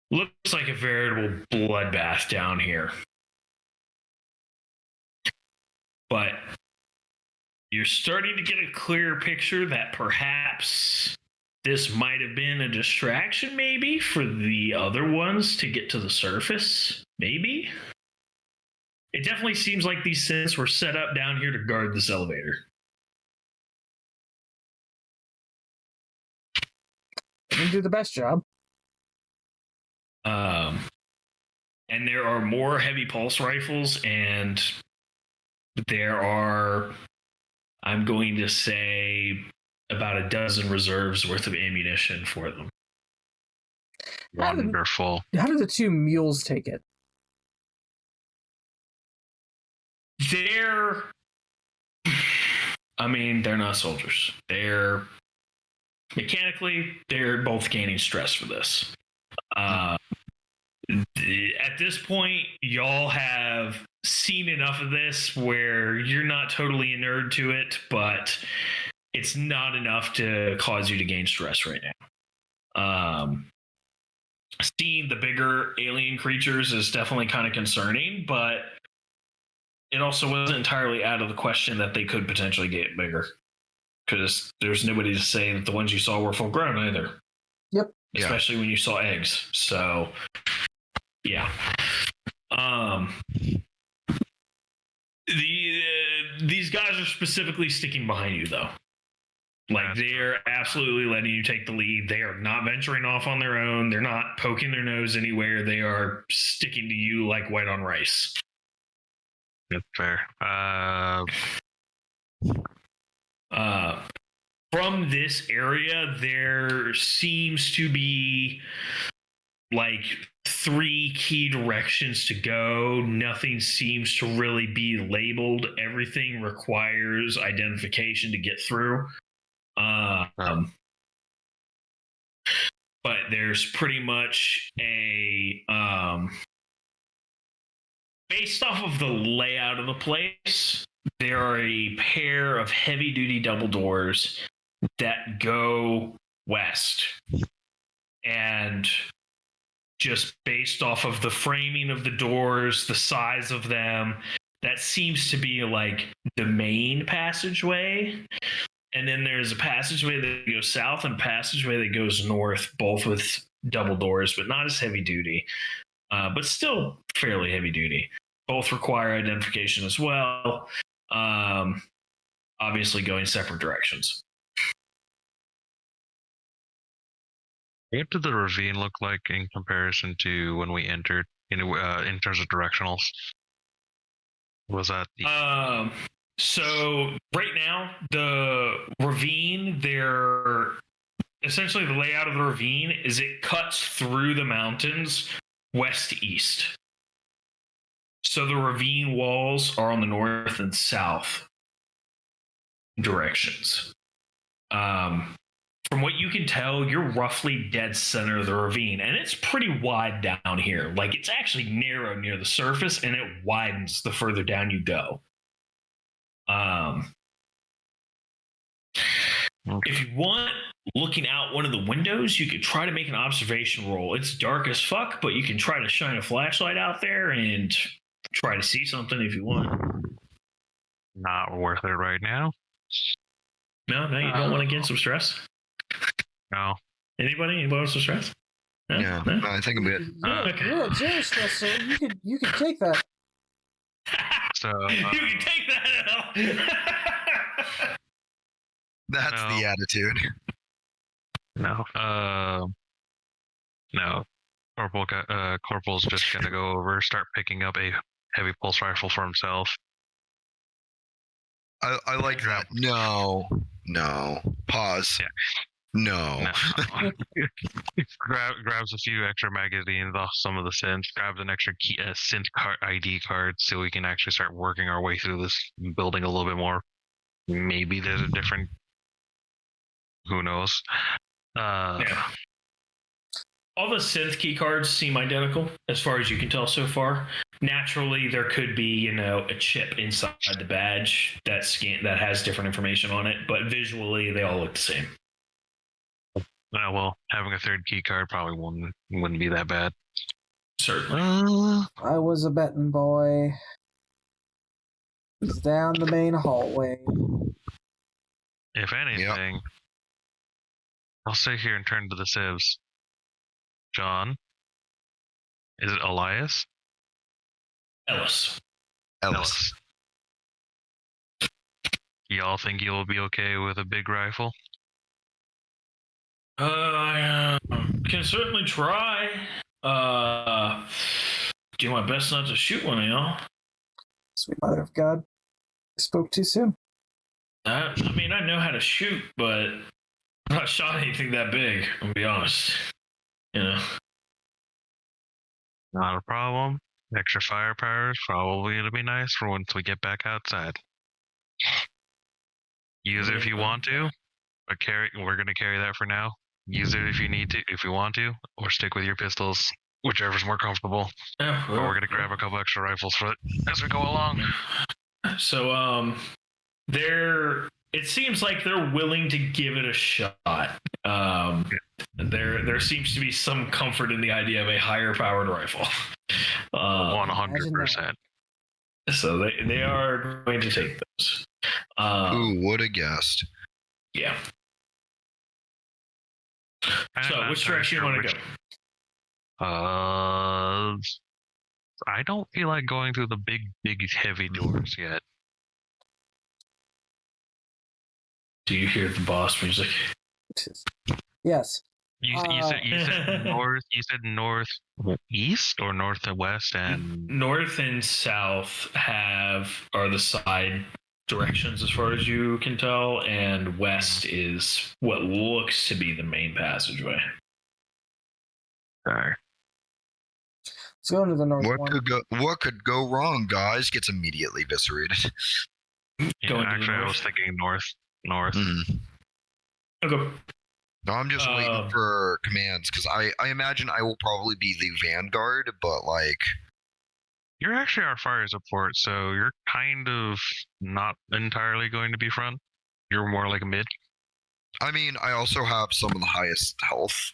looks like a veritable bloodbath down here. But you're starting to get a clearer picture that perhaps this might have been a distraction, maybe, for the other ones to get to the surface. Maybe. It definitely seems like these synths were set up down here to guard this elevator. And do the best job. And there are more heavy pulse rifles, and there are, I'm going to say, about a dozen reserves worth of ammunition for them. Wonderful. How did the two mules take it? They're not soldiers. They're mechanically, they're both gaining stress for this. At this point, y'all have seen enough of this where you're not totally inured to it, but it's not enough to cause you to gain stress right now. Seeing the bigger alien creatures is definitely kind of concerning, but it also wasn't entirely out of the question that they could potentially get bigger, because there's nobody to say that the ones you saw were full grown either. Yep. Especially when you saw eggs. So, yeah. These guys are specifically sticking behind you, though. Like, they're absolutely letting you take the lead. They are not venturing off on their own. They're not poking their nose anywhere. They are sticking to you like white on rice. That's fair. From this area, there seems to be like 3 key directions to go. Nothing seems to really be labeled. Everything requires identification to get through. But there's pretty much a based off of the layout of the place, there are a pair of heavy-duty double doors that go west. And just based off of the framing of the doors, the size of them, that seems to be like the main passageway. And then there's a passageway that goes south and a passageway that goes north, both with double doors, but not as heavy-duty, but still fairly heavy-duty. Both require identification as well. Obviously going separate directions. What did the ravine look like in comparison to when we entered, in terms of directionals? Was that the... So right now, the ravine, essentially the layout of the ravine is it cuts through the mountains west to east. So the ravine walls are on the north and south directions. From what you can tell, you're roughly dead center of the ravine, and it's pretty wide down here. Like, it's actually narrow near the surface, and it widens the further down you go. If you want, looking out one of the windows, you could try to make an observation roll. It's dark as fuck, but you can try to shine a flashlight out there and try to see something if you want. Not worth it right now. No, you don't want to get some stress? No. Anybody want some stress? No? Yeah, No? I think I'm good. You're a zero stress, so you could take that. So you can take that out. That's No. the attitude. No. Corporal's just gonna go over, start picking up a heavy pulse rifle for himself. I like that. No. Pause. Yeah. No. Grabs a few extra magazines off some of the synths, grabs an extra synth ID card so we can actually start working our way through this building a little bit more. Maybe there's a different... Who knows? Yeah. All the synth key cards seem identical as far as you can tell so far. Naturally, there could be, a chip inside the badge that has different information on it, but visually they all look the same. Well, having a third key card probably wouldn't be that bad. Certainly. I was a betting boy. It's down the main hallway. If anything, I'll sit here and turn to the civs. John? Is it Elias? Ellis. Ellis. Y'all think you'll be okay with a big rifle? I can certainly try. Do my best not to shoot one of y'all. Sweet mother of God. I spoke too soon. I mean, I know how to shoot, but I've not shot anything that big, I'll be honest. You know. Not a problem. Extra firepower is probably going to be nice for once we get back outside. Use it if you want to, but we're going to carry that for now. Use it if you need to, if you want to, or stick with your pistols, whichever's more comfortable. Yeah, Or we're going to grab a couple extra rifles for it as we go along. So, it seems like they're willing to give it a shot. There seems to be some comfort in the idea of a higher powered rifle. 100%. So they are going to take those. Who would have guessed? Yeah. So, which direction you want to go? I don't feel like going through the big, heavy doors yet. Do you hear the boss music? Yes. You said north. You said northeast or northwest, and north and south are the side directions as far as you can tell, and west is what looks to be the main passageway. Sorry. Let's go into the north What could go wrong, guys? Gets immediately eviscerated. Actually, I was thinking north. Mm. Okay. No, I'm just waiting for commands because I imagine I will probably be the vanguard, but like you're actually our fire support, so you're kind of not entirely going to be front. You're more like a mid. I mean, I also have some of the highest health.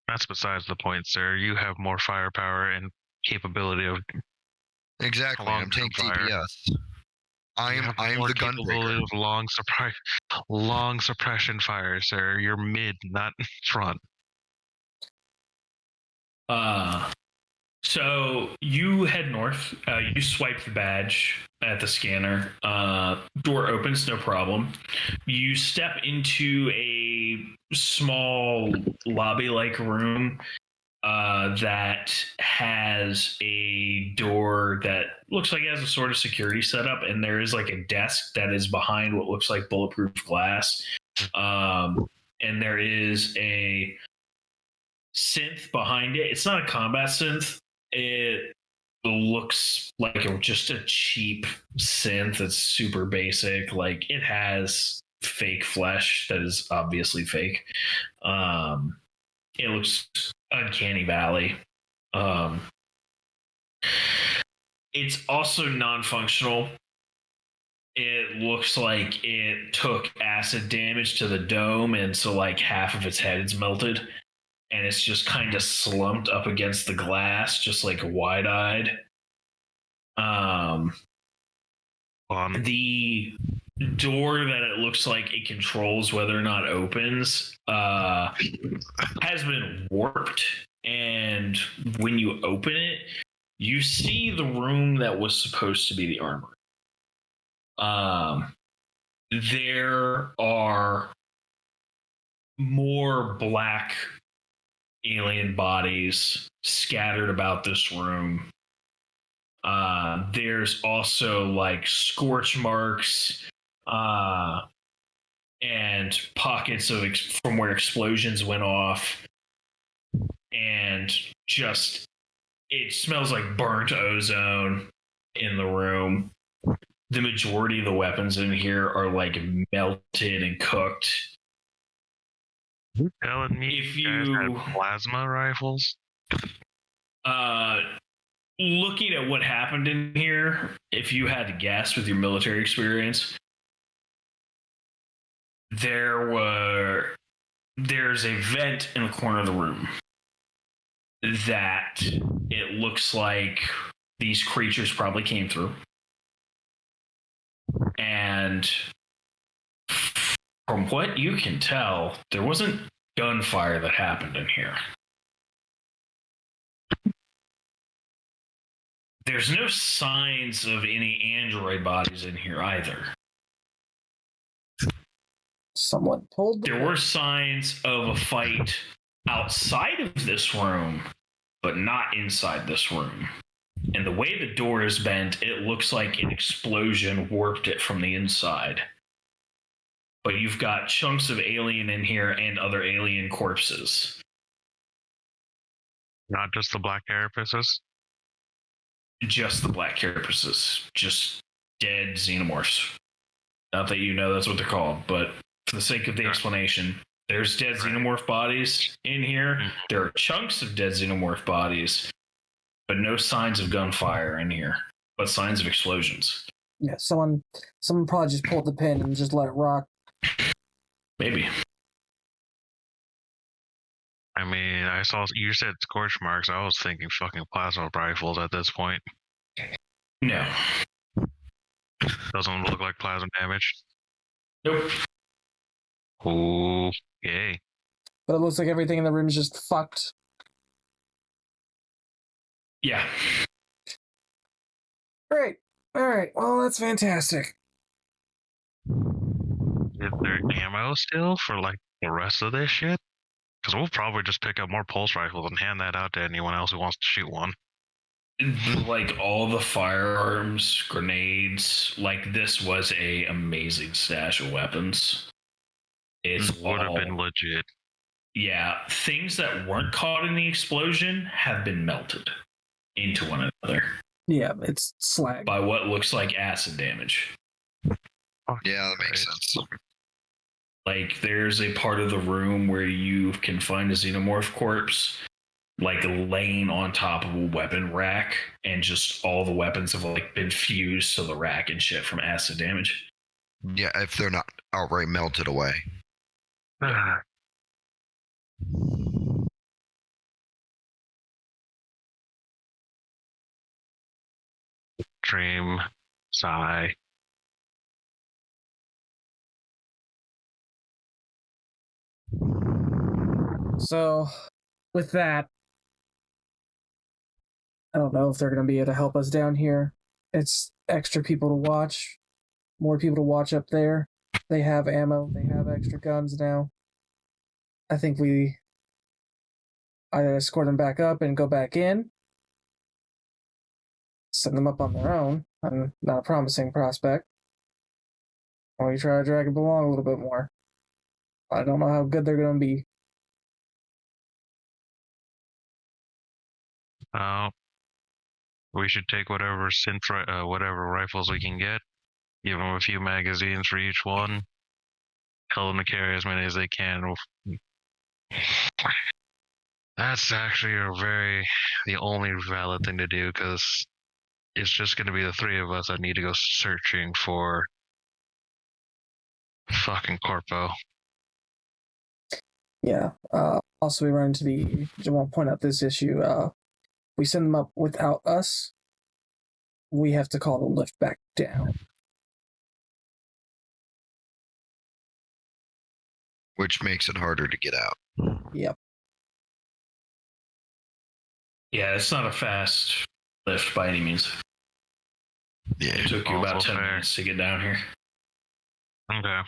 That's besides the point, sir. You have more firepower and capability of exactly. I'm tank DPS. I'm the gunbreaker. Of long suppression fire, sir. You're mid, not front. So you head north. You swipe the badge at the scanner. Door opens, no problem. You step into a small lobby-like room that has a door that looks like it has a sort of security setup, and there is like a desk that is behind what looks like bulletproof glass. And there is a synth behind it. It's not a combat synth. It looks like just a cheap synth that's super basic. Like it has fake flesh that is obviously fake. It looks uncanny valley. It's also non-functional. It looks like it took acid damage to the dome, and so like half of its head is melted, and it's just kind of slumped up against the glass, just like wide-eyed. The door that it looks like it controls whether or not opens has been warped, and when you open it, you see the room that was supposed to be the armory. There are more black alien bodies scattered about this room. There's also like scorch marks and pockets of from where explosions went off, and just it smells like burnt ozone in the room. The majority of the weapons in here are like melted and cooked. You're telling me if you you guys have plasma rifles? Looking at what happened in here, if you had to guess with your military experience, there's a vent in the corner of the room that it looks like these creatures probably came through. And from what you can tell, there wasn't gunfire that happened in here. There's no signs of any android bodies in here either. Someone pulled There were signs of a fight outside of this room, but not inside this room. And the way the door is bent, it looks like an explosion warped it from the inside. But you've got chunks of alien in here and other alien corpses. Not just the black carapaces. Just the black carapaces. Just dead xenomorphs. Not that you know that's what they're called, but for the sake of the explanation, there's dead xenomorph bodies in here. There are chunks of dead xenomorph bodies, but no signs of gunfire in here, but signs of explosions. Yeah, someone probably just pulled the pin and just let it rock. Maybe. I mean, I saw you said scorch marks. I was thinking fucking plasma rifles at this point. No. Doesn't look like plasma damage. Nope. Okay. But it looks like everything in the room is just fucked. Yeah. Great. All right. Well, that's fantastic. Is there ammo still for like the rest of this shit? Because we'll probably just pick up more pulse rifles and hand that out to anyone else who wants to shoot one. Like all the firearms, grenades, like this was a amazing stash of weapons. It would have been legit. Yeah, things that weren't caught in the explosion have been melted into one another. Yeah, it's slag. By what looks like acid damage. Yeah, that makes sense. Like, there's a part of the room where you can find a xenomorph corpse, like, laying on top of a weapon rack, and just all the weapons have, like, been fused to the rack and shit from acid damage. Yeah, if they're not outright melted away. Dream. Sigh. So, with that, I don't know if they're going to be able to help us down here. It's extra people to watch, more people to watch up there. They have ammo, they have extra guns now. I think we either escort them back up and go back in, send them up on their own, not a promising prospect, or we try to drag them along a little bit more. I don't know how good they're going to be. We should take whatever whatever rifles we can get, give them a few magazines for each one, tell them to carry as many as they can. That's actually the only valid thing to do, because it's just going to be the three of us that need to go searching for fucking Corpo. Yeah. Also, we run into I want to point out this issue. We send them up without us. We have to call the lift back down. Which makes it harder to get out. Yep. Yeah, it's not a fast lift by any means. Yeah. It took you about Also 10 fair. minutes to get down here. Okay.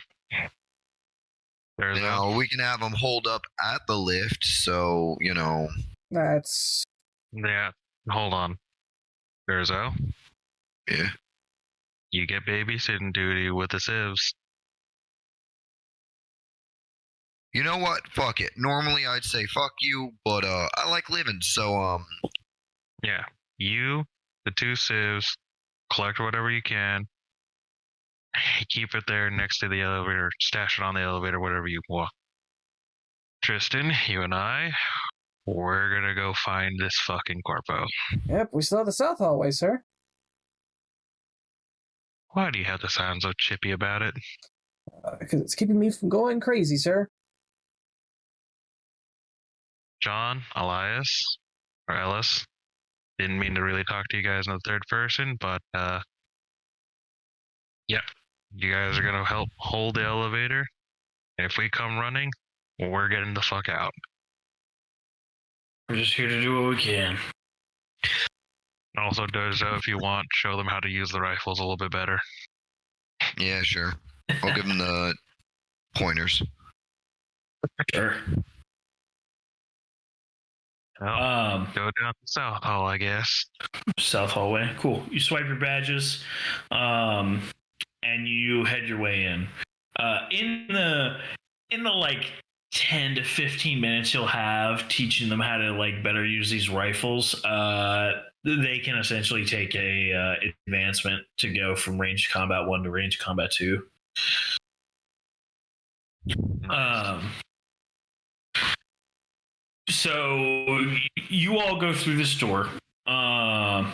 There's Now, we can have them hold up at the lift, so, That's... Yeah, hold on. Gerzo, Yeah. you get babysitting duty with the civs. You know what? Fuck it. Normally I'd say fuck you, but I like living, so Yeah, you, the two civs, collect whatever you can, keep it there next to the elevator, stash it on the elevator, whatever you want. Tristan, you and I, we're gonna go find this fucking Corpo. Yep, we still have the south hallway, sir. Why do you have to sound so chippy about it? Because it's keeping me from going crazy, sir. John, Elias, or Ellis, didn't mean to really talk to you guys in the third person, but yep, you guys are gonna help hold the elevator, and if we come running, we're getting the fuck out. We're just here to do what we can. Also, Dojo, if you want, show them how to use the rifles a little bit better. Yeah, sure. I'll give them the pointers. Sure. Well, go down the south hall, I guess. South hallway. Cool. You swipe your badges, and you head your way in. In the like 10 to 15 minutes you'll have teaching them how to like better use these rifles, they can essentially take a advancement to go from range combat 1 to range combat 2. So you all go through this door, and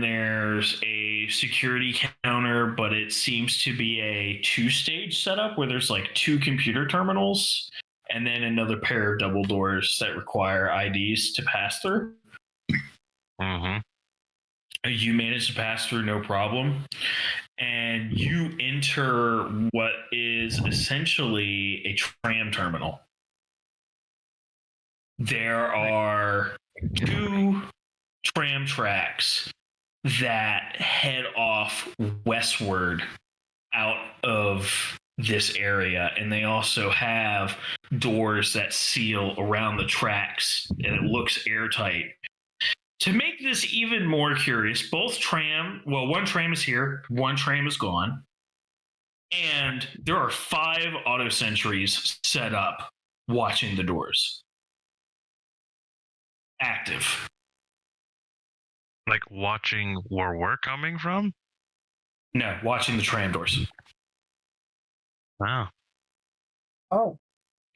there's a security counter, but it seems to be a 2-stage setup where there's like 2 computer terminals and then another pair of double doors that require IDs to pass through. Mm-hmm. You manage to pass through no problem, and you enter what is essentially a tram terminal. There are 2 tram tracks that head off westward out of this area, and they also have doors that seal around the tracks, and it looks airtight. To make this even more curious, one tram is here, one tram is gone, and there are 5 auto sentries set up watching the doors. Active. Like watching where we're coming from? No, watching the tram doors. Wow. Oh.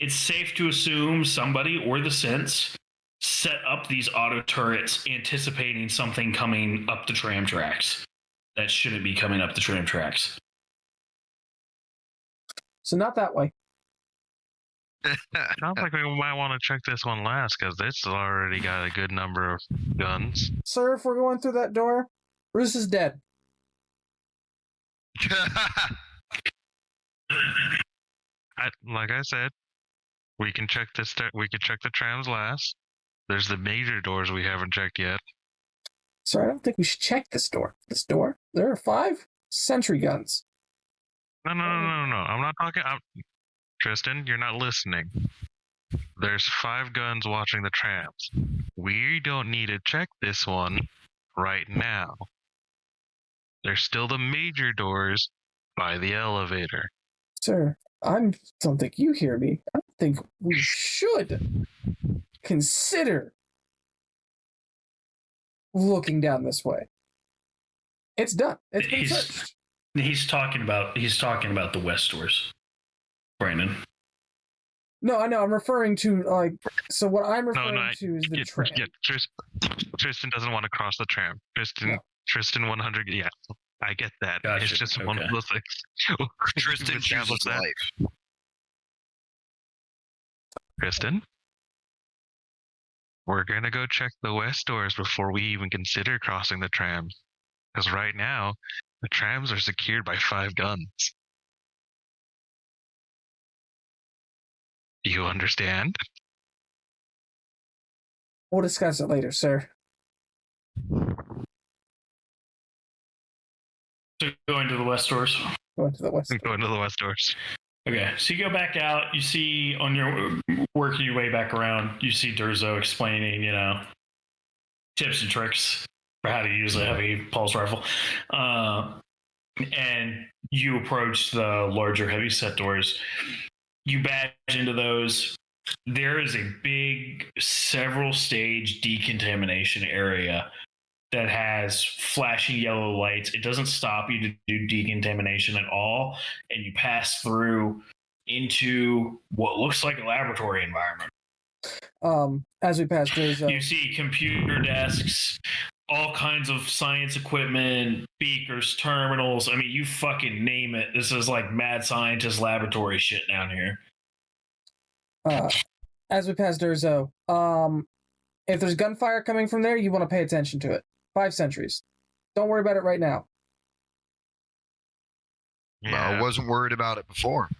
It's safe to assume somebody or the Sense set up these auto turrets anticipating something coming up the tram tracks that shouldn't be coming up the tram tracks. So not that way. Sounds like we might want to check this one last, because it's already got a good number of guns. Sir, if we're going through that door, Bruce is dead. Like I said, we can check this. We can check the trams last. There's the major doors we haven't checked yet. Sir, I don't think we should check this door. This door? There are 5 sentry guns. No. I'm not talking. Tristan, you're not listening. There's 5 guns watching the trams. We don't need to check this one right now. There's still the major doors by the elevator. Sir, I don't think you hear me. I think we should consider looking down this way. It's done. It's been searched. He's talking about the west doors, Brandon. No, I know. I'm referring to So what I'm referring to is the tram. Yeah, Tristan doesn't want to cross the tram. Tristan 100. Yeah, I get that. Gotcha. It's just one of those things. Tristan chooses life. Tristan, we're gonna go check the west doors before we even consider crossing the trams. Because right now, the trams are secured by 5 guns. You understand? We'll discuss it later, sir. So going to the west doors. Going to the west. Going to the west doors. Okay, so you go back out. You see on your working your way back around, you see Durzo explaining, tips and tricks for how to use a heavy pulse rifle. And you approach the larger heavy set doors. You badge into those. There is a big several stage decontamination area that has flashing yellow lights. It doesn't stop you to do decontamination at all. And you pass through into what looks like a laboratory environment. As we pass Durzo, you see computer desks, all kinds of science equipment, beakers, terminals. I mean, you fucking name it. This is like mad scientist laboratory shit down here. As we pass Durzo, if there's gunfire coming from there, you want to pay attention to it. 5 sentries. Don't worry about it right now. Yeah. Well, I wasn't worried about it before.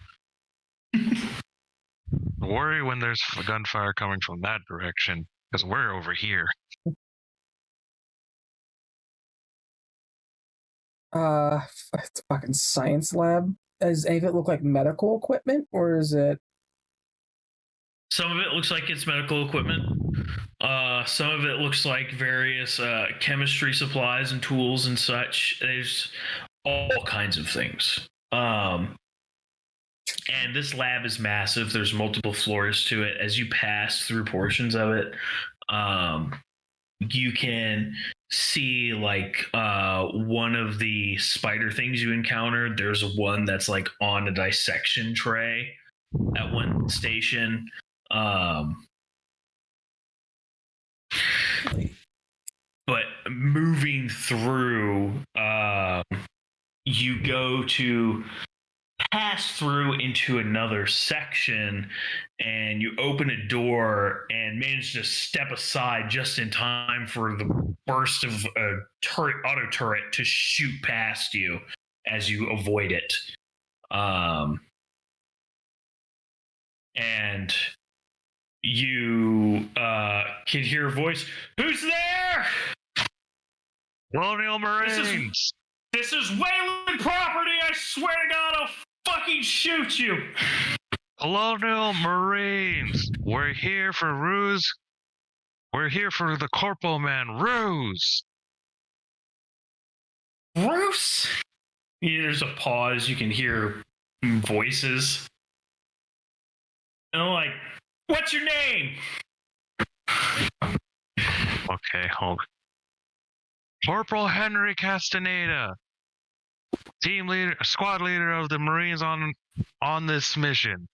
Worry when there's gunfire coming from that direction, because we're over here. It's a fucking science lab. Does any of it look like medical equipment, or is it? Some of it looks like it's medical equipment. Some of it looks like various chemistry supplies and tools and such. There's all kinds of things. And this lab is massive. There's multiple floors to it. As you pass through portions of it, you can see like one of the spider things you encountered. There's one that's like on a dissection tray at one station. But moving through, you go to pass through into another section, and you open a door and manage to step aside just in time for the burst of a auto turret to shoot past you as you avoid it. And you can hear a voice. Who's there? Colonial Marines! This is Wayland property! I swear to God, I'll fucking shoot you! Colonial Marines! We're here for Ruse. We're here for the Corporal Man, Ruse! Ruse? Yeah, there's a pause. You can hear voices. And I'm like, what's your name? Okay, hold. Corporal Henry Castaneda, team leader, squad leader of the Marines on this mission.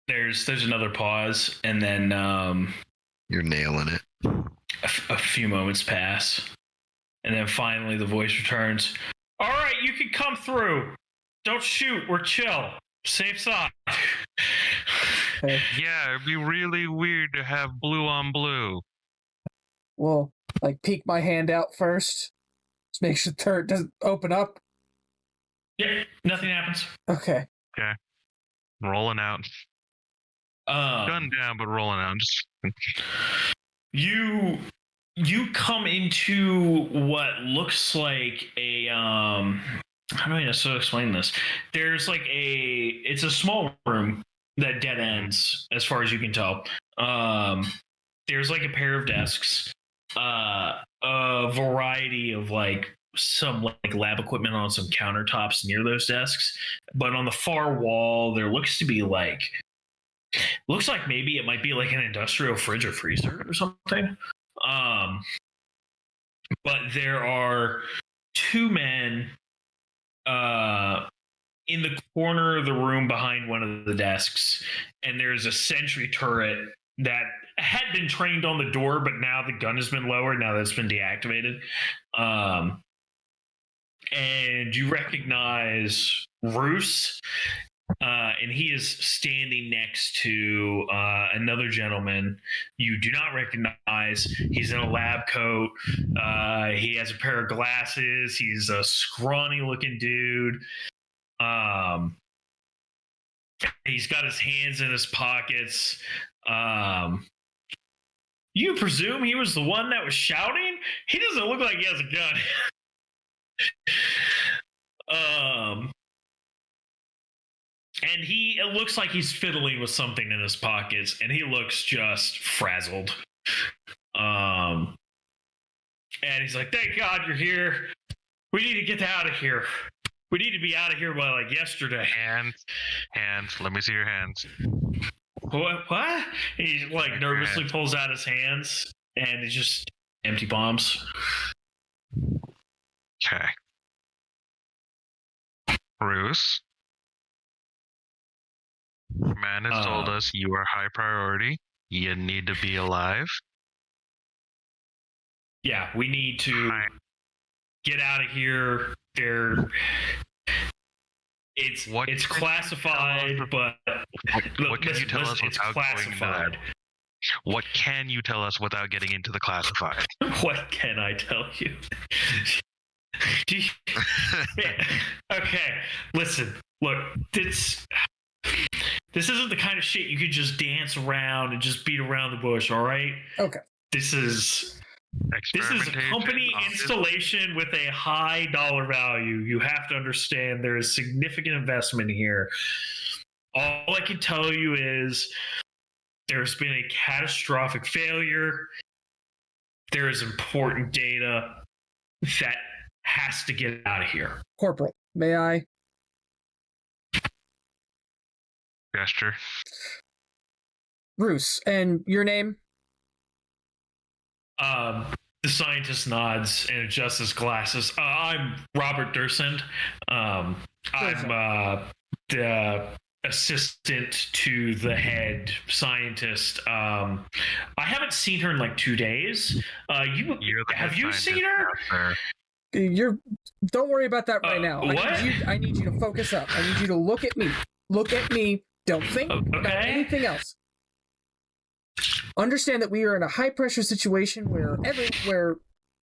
There's another pause, and then You're nailing it. a few moments pass, and then finally the voice returns. All right, you can come through. Don't shoot. We're chill. Safe side. Yeah, it'd be really weird to have blue on blue. Well, like peek my hand out first. Just make sure the turret doesn't open up. Yeah, nothing happens. Okay. Okay. Rolling out. Gun down, but rolling out. Just... You come into what looks like a how do I necessarily explain this? There's like it's a small room that dead ends as far as you can tell. There's like a pair of desks, a variety of like some like lab equipment on some countertops near those desks, but on the far wall there looks like maybe it might be like an industrial fridge or freezer or something. But there are two men in the corner of the room behind one of the desks, and there's a sentry turret that had been trained on the door, but now the gun has been lowered now that it's been deactivated. And you recognize Roos, and he is standing next to another gentleman you do not recognize. He's in a lab coat. He has a pair of glasses. He's a scrawny looking dude. He's got his hands in his pockets. You presume he was the one that was shouting? He doesn't look like he has a gun. And it looks like he's fiddling with something in his pockets, and he looks just frazzled. And he's like, thank God you're here. We need to get out of here. We need to be out of here by like yesterday. Hands. Let me see your hands. What? He like nervously pulls out his hands, and it's just empty palms. Okay. Bruce. Man has told us you are high priority. You need to be alive. Yeah, we need to get out of here. It's classified, but what can you tell us it's without classified. What can you tell us without getting into the classified? What can I tell you? Okay, listen. Look, This isn't the kind of shit you could just dance around and just beat around the bush, all right? Okay. This is a company installation with a high dollar value. You have to understand there is significant investment here. All I can tell you is there's been a catastrophic failure. There is important data that has to get out of here. Corporal, may I? Gesture. Bruce, and your name? The scientist nods and adjusts his glasses. I'm Robert Dursand. I'm the assistant to the head scientist. I haven't seen her in like 2 days. Have you seen her? Don't worry about that right now. What? I need you to focus up. I need you to look at me. Look at me. Don't think about anything else. Understand that we are in a high pressure situation where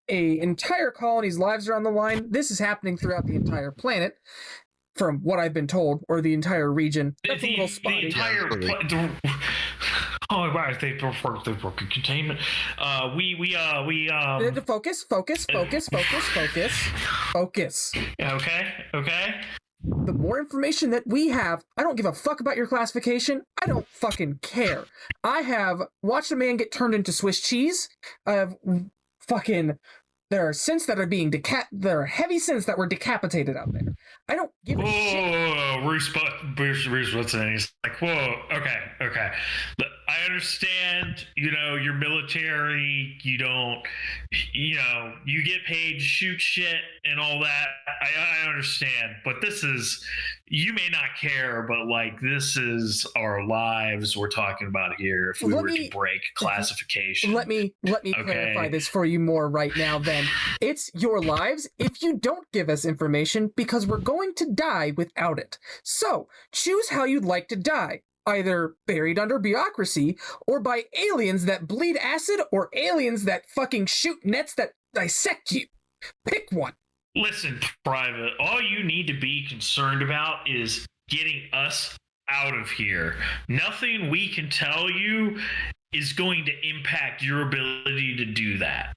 a entire colony's lives are on the line. This is happening throughout the entire planet, from what I've been told, or the entire region. That's a little spotty. Oh right, they broke containment. Focus. Okay. The more information that we have, I don't give a fuck about your classification. I don't fucking care. I have watched a man get turned into Swiss cheese. There are synths that are being there are heavy synths that were decapitated out there. I don't give a shit. Bruce what's in? He's like, whoa, okay. Look, I understand, you're military, you get paid to shoot shit and all that. I understand, but you may not care, but like, this is our lives we're talking about here. If we were to break classification. Let me clarify this for you more right now then. It's your lives if you don't give us information, because we're going to die without it. So, choose how you'd like to die. Either buried under bureaucracy, or by aliens that bleed acid, or aliens that fucking shoot nets that dissect you. Pick one. Listen, Private, all you need to be concerned about is getting us out of here. Nothing we can tell you is going to impact your ability to do that.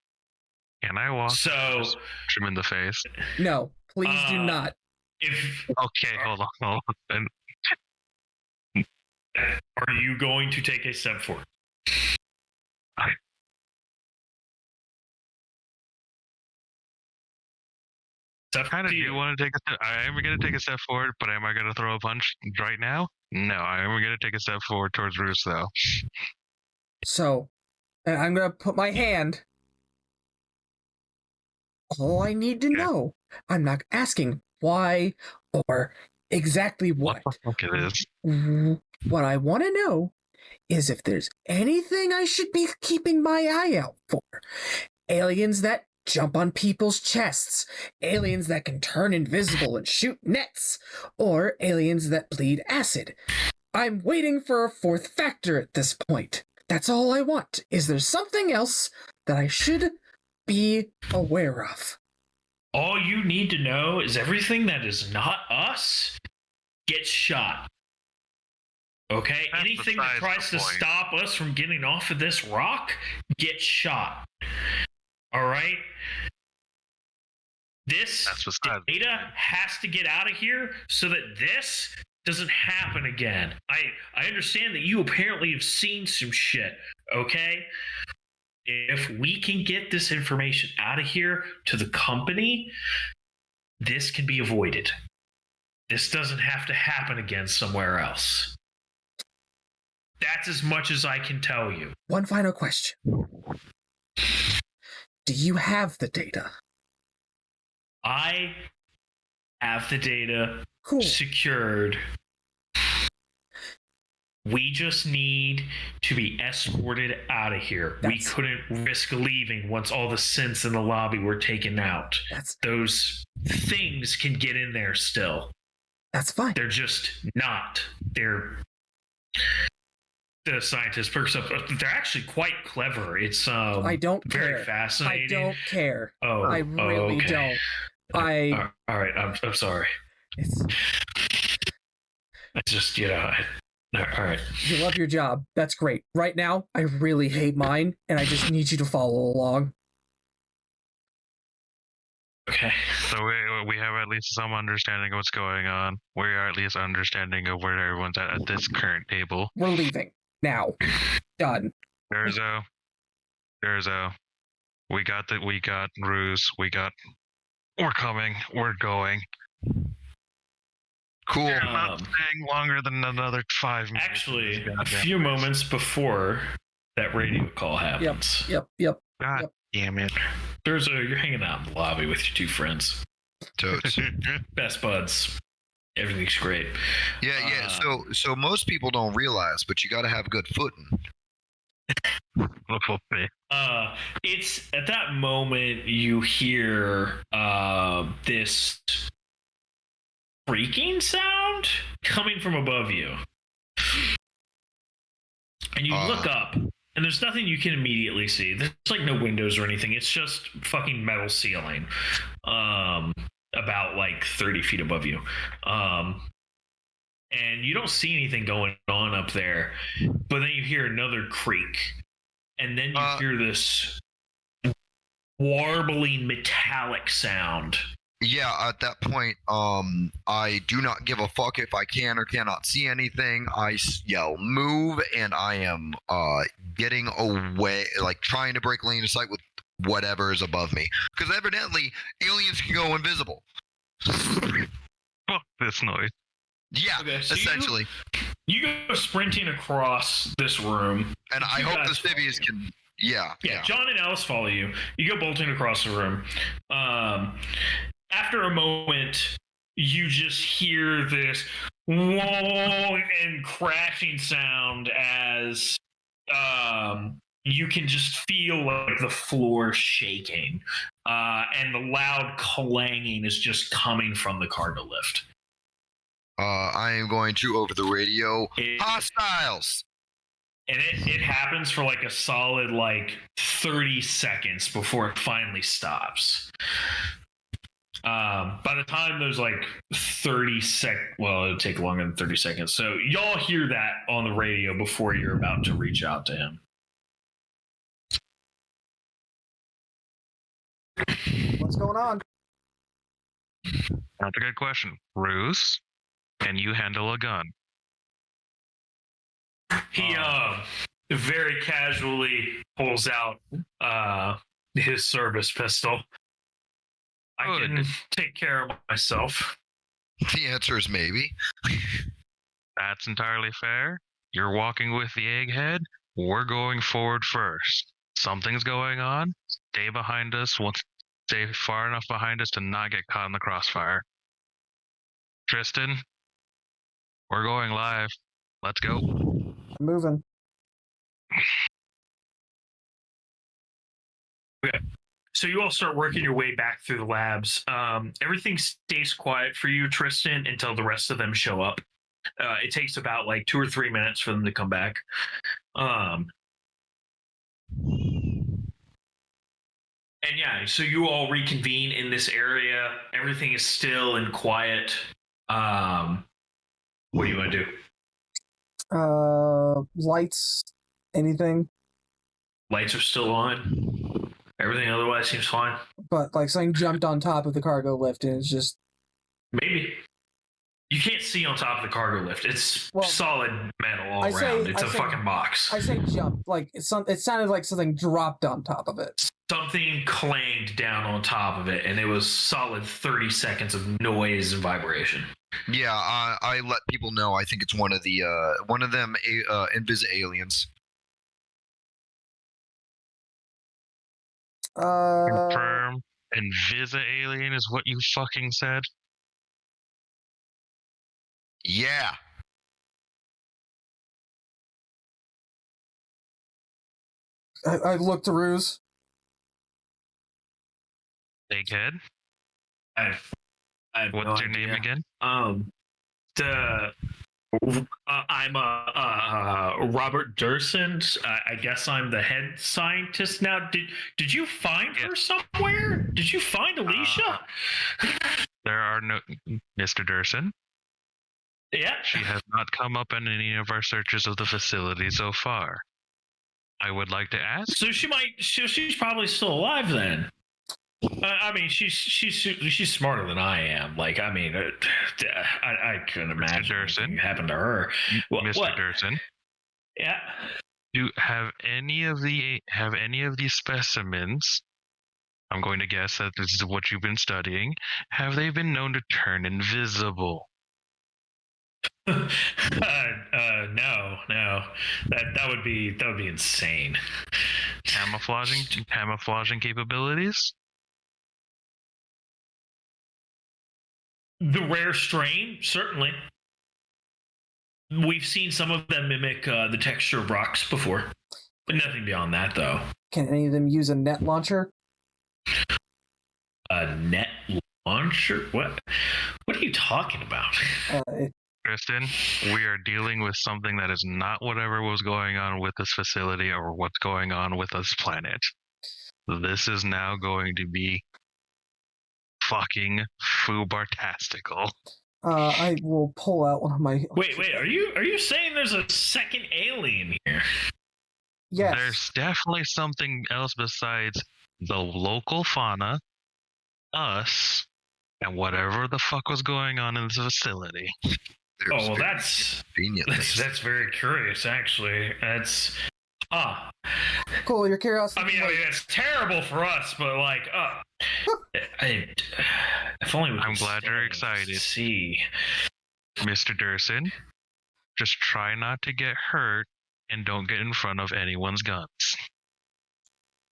Can I walk? So, him in the face. No, please do not. Okay, hold on. Are you going to take a step forward? I kind of do want to take a step. I am going to take a step forward, but am I going to throw a punch right now? No, I am going to take a step forward towards Bruce, though. So, I'm going to put my hand. All I need to know, I'm not asking why or exactly what. What the fuck it is? What I want to know is if there's anything I should be keeping my eye out for. Aliens that jump on people's chests, aliens that can turn invisible and shoot nets, or aliens that bleed acid. I'm waiting for a fourth factor at this point. That's all I want. Is there something else that I should be aware of? All you need to know is everything that is not us gets shot. Okay? That's Anything that tries to stop us from getting off of this rock gets shot. All right? This data has to get out of here so that this doesn't happen again. I understand that you apparently have seen some shit, okay? If we can get this information out of here to the company, this can be avoided. This doesn't have to happen again somewhere else. That's as much as I can tell you. One final question. Do you have the data? I have the data secured. We just need to be escorted out of here. We couldn't risk leaving once all the synths in the lobby were taken out. Those things can get in there still. That's fine. They're just not. The scientist perks up. They're actually quite clever. It's I don't very care. fascinating. I don't care. Oh, I really okay. don't. All right. I'm sorry. It's just All right. You love your job. That's great. Right now, I really hate mine, and I just need you to follow along. Okay. So we have at least some understanding of what's going on. We are at least understanding of where everyone's at this current table. We're leaving. Now. Done. Durzo. We got Ruse. We're coming. We're going. Cool. We're not staying longer than another 5 minutes. Actually, a few moments before that radio call happens. Yep. God damn it. You're hanging out in the lobby with your two friends. Totes. Best buds. Everything's great. Yeah. So most people don't realize, but you got to have good footing. It's at that moment you hear this creaking sound coming from above you, and you look up, and there's nothing you can immediately see. There's like no windows or anything. It's just fucking metal ceiling, about like 30 feet above you, and you don't see anything going on up there. But then you hear another creak, and then you hear this warbling metallic sound. Yeah, at that point, I do not give a fuck if I can or cannot see anything. I yell, move, and I am getting away, like trying to break lane of sight with whatever is above me. Because evidently, aliens can go invisible. Fuck this noise. Yeah, Okay, so essentially. You go sprinting across this room. And I hope the civvies can... Yeah. John and Alice follow you. You go bolting across the room. After a moment, you just hear this whoa and crashing sound as you can just feel like the floor shaking. And the loud clanging is just coming from the cargo lift. I am going to, over the radio, hostiles! And it happens for like a solid 30 seconds before it finally stops. By the time there's 30 well, it'll take longer than 30 seconds. So y'all hear that on the radio before you're about to reach out to him. What's going on? That's a good question. Ruse, can you handle a gun? He very casually pulls out his service pistol. I can take care of myself. The answer is maybe. That's entirely fair. You're walking with the egghead. We're going forward first. Something's going on. Stay behind us. Stay far enough behind us to not get caught in the crossfire. Tristan, we're going live. Let's go. I'm moving. Okay. So you all start working your way back through the labs. Everything stays quiet for you, Tristan, until the rest of them show up. It takes about 2 or 3 minutes for them to come back. And yeah, so you all reconvene in this area. Everything is still and quiet. What do you want to do? Lights, anything? Lights are still on. Everything otherwise seems fine. But something jumped on top of the cargo lift and it's just... Maybe. You can't see on top of the cargo lift. It's solid metal all around. It's a fucking box. I say jump. It sounded like something dropped on top of it. Something clanged down on top of it, and it was solid 30 seconds of noise and vibration. Yeah, I let people know. I think it's one of them invis aliens. Confirm. Invisa alien is what you fucking said? Yeah. I looked to Ruse. Egghead? I have What's your name again? I'm Robert Durson. I guess I'm the head scientist now. Did you find her somewhere? Did you find Alicia? There are no... Mr. Durson, Yeah. She has not come up in any of our searches of the facility so far. I would like to ask. So she's probably still alive then. I mean, she's smarter than I am. Like, I mean, I couldn't imagine anything happened to her. Mr. Durson. Yeah. Have any of these specimens? I'm going to guess that this is what you've been studying. Have they been known to turn invisible? No. That would be insane. Camouflaging capabilities? The rare strain, certainly. We've seen some of them mimic the texture of rocks before, but nothing beyond that, though. Can any of them use a net launcher? A net launcher? What are you talking about? Kristen, we are dealing with something that is not whatever was going on with this facility or what's going on with this planet. This is now going to be fucking foobartastical. I will pull out one of my... Wait, are you saying there's a second alien here? Yes. There's definitely something else besides the local fauna, us, and whatever the fuck was going on in this facility. That's very curious, actually. That's cool. Your curiosity. I mean, it's terrible for us, but like, if only I'm glad you're excited. See, Mr. Durson, just try not to get hurt and don't get in front of anyone's guns.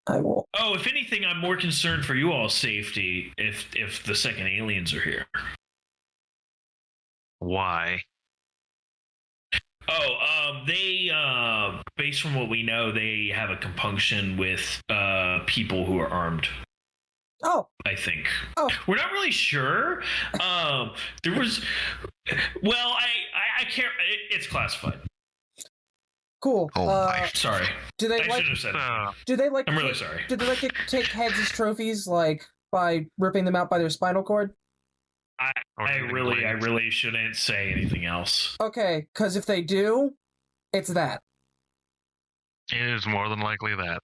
I will. Oh, if anything, I'm more concerned for you all's safety if the second aliens are here. Why? They based from what we know, they have a compunction with people who are armed. Oh, I think. Oh, we're not really sure. There was, well, I can't. It's classified. Cool. Sorry. Do they I like? should have said it. Do they like? I'm really sorry. Do they like to take heads as trophies, like by ripping them out by their spinal cord? I really shouldn't say anything else. Okay, because if they do, it's that. It is more than likely that.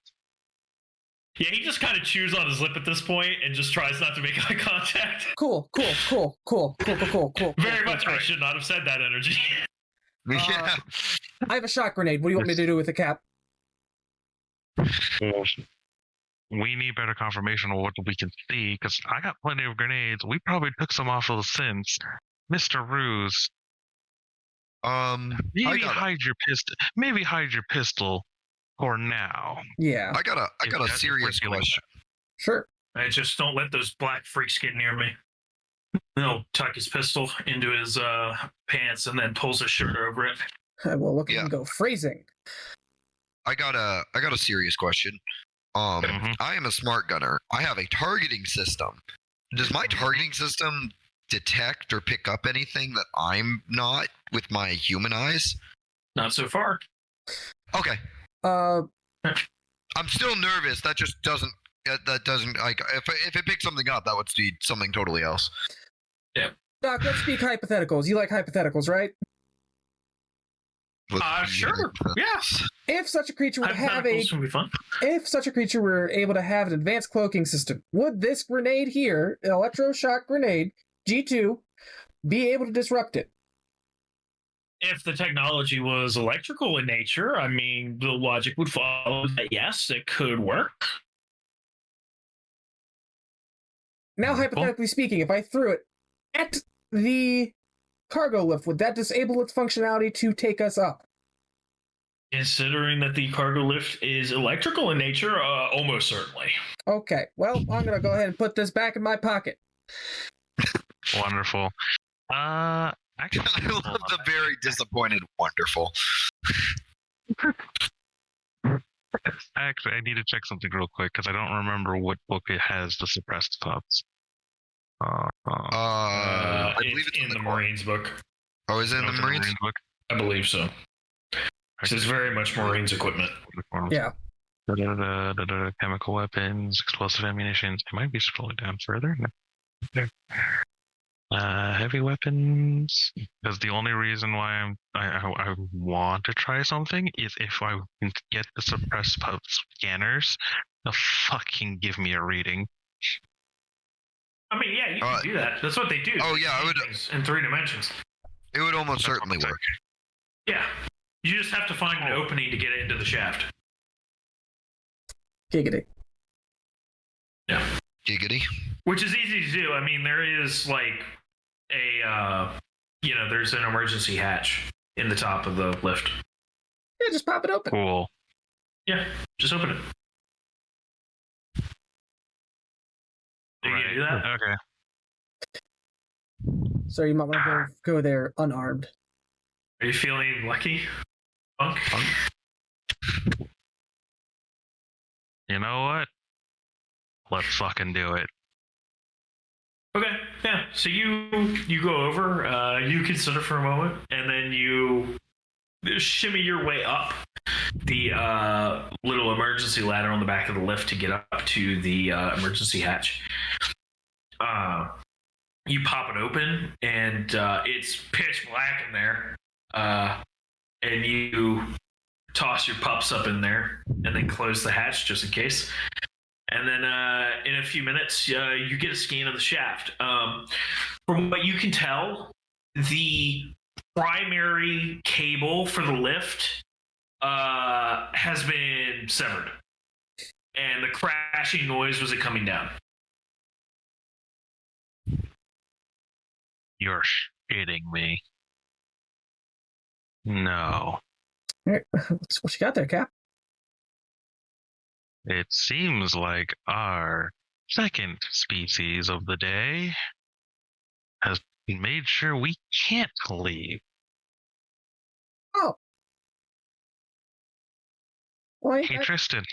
Yeah, he just kind of chews on his lip at this point and just tries not to make eye contact. Cool. Very much. I should not have said that, energy. Yeah. I have a shot grenade. What do you want me to do with the cap? We need better confirmation of what we can see, because I got plenty of grenades. We probably took some off of the since. Mr. Ruse. Maybe hide your pistol for now. Yeah. I got a serious question. Sure. I just don't let those black freaks get near me. He'll tuck his pistol into his pants and then pulls his shirt over it. I will look and go phrasing. I got a serious question. I am a smart gunner. I have a targeting system. Does my targeting system detect or pick up anything that I'm not with my human eyes? Not so far. Okay. I'm still nervous. That just doesn't. That doesn't like if it picks something up, that would be something totally else. Yeah. Doc, let's speak hypotheticals. You like hypotheticals, right? Sure. Yes. If such a creature would have be fun. If such a creature were able to have an advanced cloaking system, would this grenade here, an electroshock grenade, G2, be able to disrupt it? If the technology was electrical in nature, I mean, the logic would follow that yes, it could work. Now, hypothetically speaking, if I threw it at the cargo lift, would that disable its functionality to take us up? Considering that the cargo lift is electrical in nature, almost certainly. Okay, well, I'm going to go ahead and put this back in my pocket. Wonderful. Actually, I love the very disappointed wonderful. Actually, I need to check something real quick because I don't remember what book it has the suppressed thoughts. I believe it's in the Marines book. Oh, is it in the Marines book? I believe so. This is very much Marines equipment. Yeah. Chemical weapons, explosive ammunition. It might be scrolling down further. No. Heavy weapons. Because the only reason why I want to try something is if I can get the suppressed scanners, they'll fucking give me a reading. I mean, yeah, you can do that. That's what they do. Oh yeah, I would. In 3 dimensions. It would almost certainly work. Yeah, you just have to find an opening to get it into the shaft. Giggity. Yeah. Giggity. Which is easy to do. I mean, there is like there's an emergency hatch in the top of the lift. Yeah, just pop it open. Cool. Yeah, just open it. Are you gonna do that? Okay. So you might want to go there unarmed. Are you feeling lucky, Punk? You know what? Let's fucking do it. Okay, yeah. So you go over, you consider for a moment, and then you shimmy your way up the little emergency ladder on the back of the lift to get up to the emergency hatch. You pop it open, and it's pitch black in there. And you toss your pups up in there, and then close the hatch just in case. And then in a few minutes, you get a scan of the shaft. From what you can tell, the primary cable for the lift has been severed. And the crashing noise was it coming down. You're shitting me. No. All right, what you got there, Cap? It seems like our second species of the day has made sure we can't leave. Oh. Why? Hey, Tristan.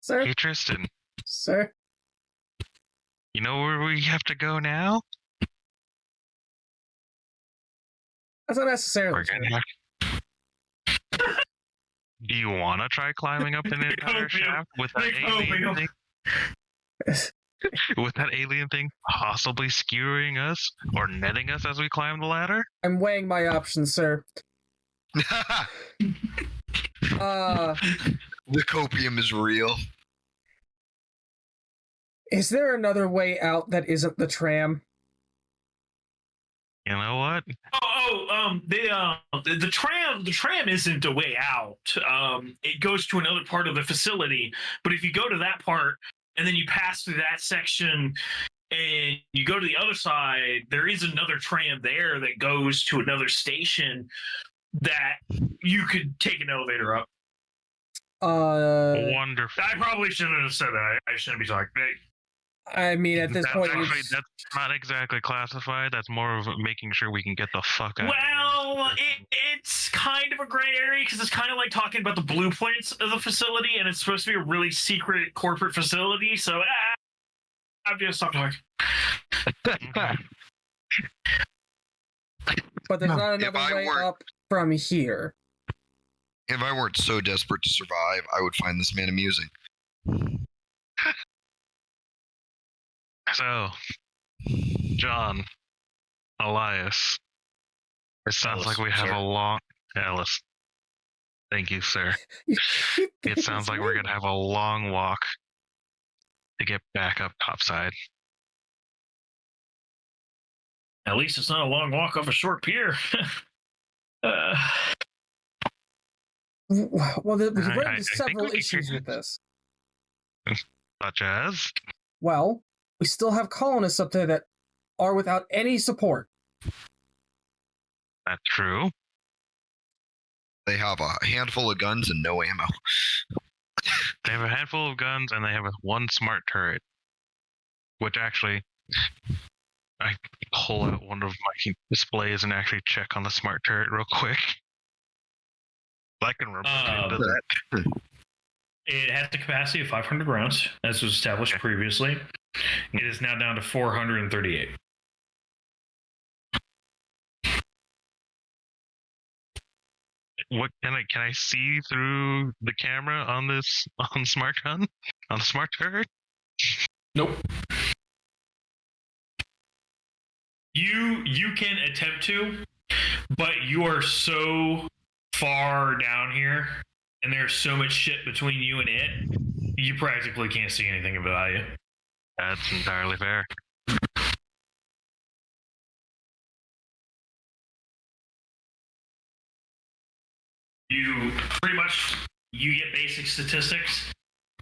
Sir? Hey, Tristan. Sir? You know where we have to go now? That's not necessarily We're gonna have... Do you want to try climbing up an entire shaft with that alien thing? With that alien thing possibly skewering us or netting us as we climb the ladder? I'm weighing my options, sir. The copium is real. Is there another way out that isn't the tram? You know what? The tram isn't a way out. It goes to another part of the facility. But if you go to that part and then you pass through that section and you go to the other side, there is another tram there that goes to another station that you could take an elevator up. Wonderful. I probably shouldn't have said that. I shouldn't be talking. I mean, at this point, that's not exactly classified. That's more of making sure we can get the fuck out. Well, it's kind of a gray area because it's kind of like talking about the blueprints of the facility, and it's supposed to be a really secret corporate facility. So I'm just stop talking. But there's not another way up from here. If I weren't so desperate to survive, I would find this man amusing. So, John, Elias, it sounds like we have a long... Ellis. Thank you, sir. It sounds like we're going to have a long walk to get back up topside. At least it's not a long walk off a short pier. Well, we run into several issues with this. Such as? Well, we still have colonists up there that are without any support. That's true. They have a handful of guns and no ammo. They have a handful of guns and they have one smart turret. Which actually, I pull out one of my displays and actually check on the smart turret real quick. I can remember that. It has a capacity of 500 rounds, as was established previously. It is now down to 438. What can I see through the camera on this smart gun? On the smart turret? Nope. You can attempt to, but you are so far down here, and there's so much shit between you and it, you practically can't see anything of value. That's entirely fair. You pretty much you get basic statistics.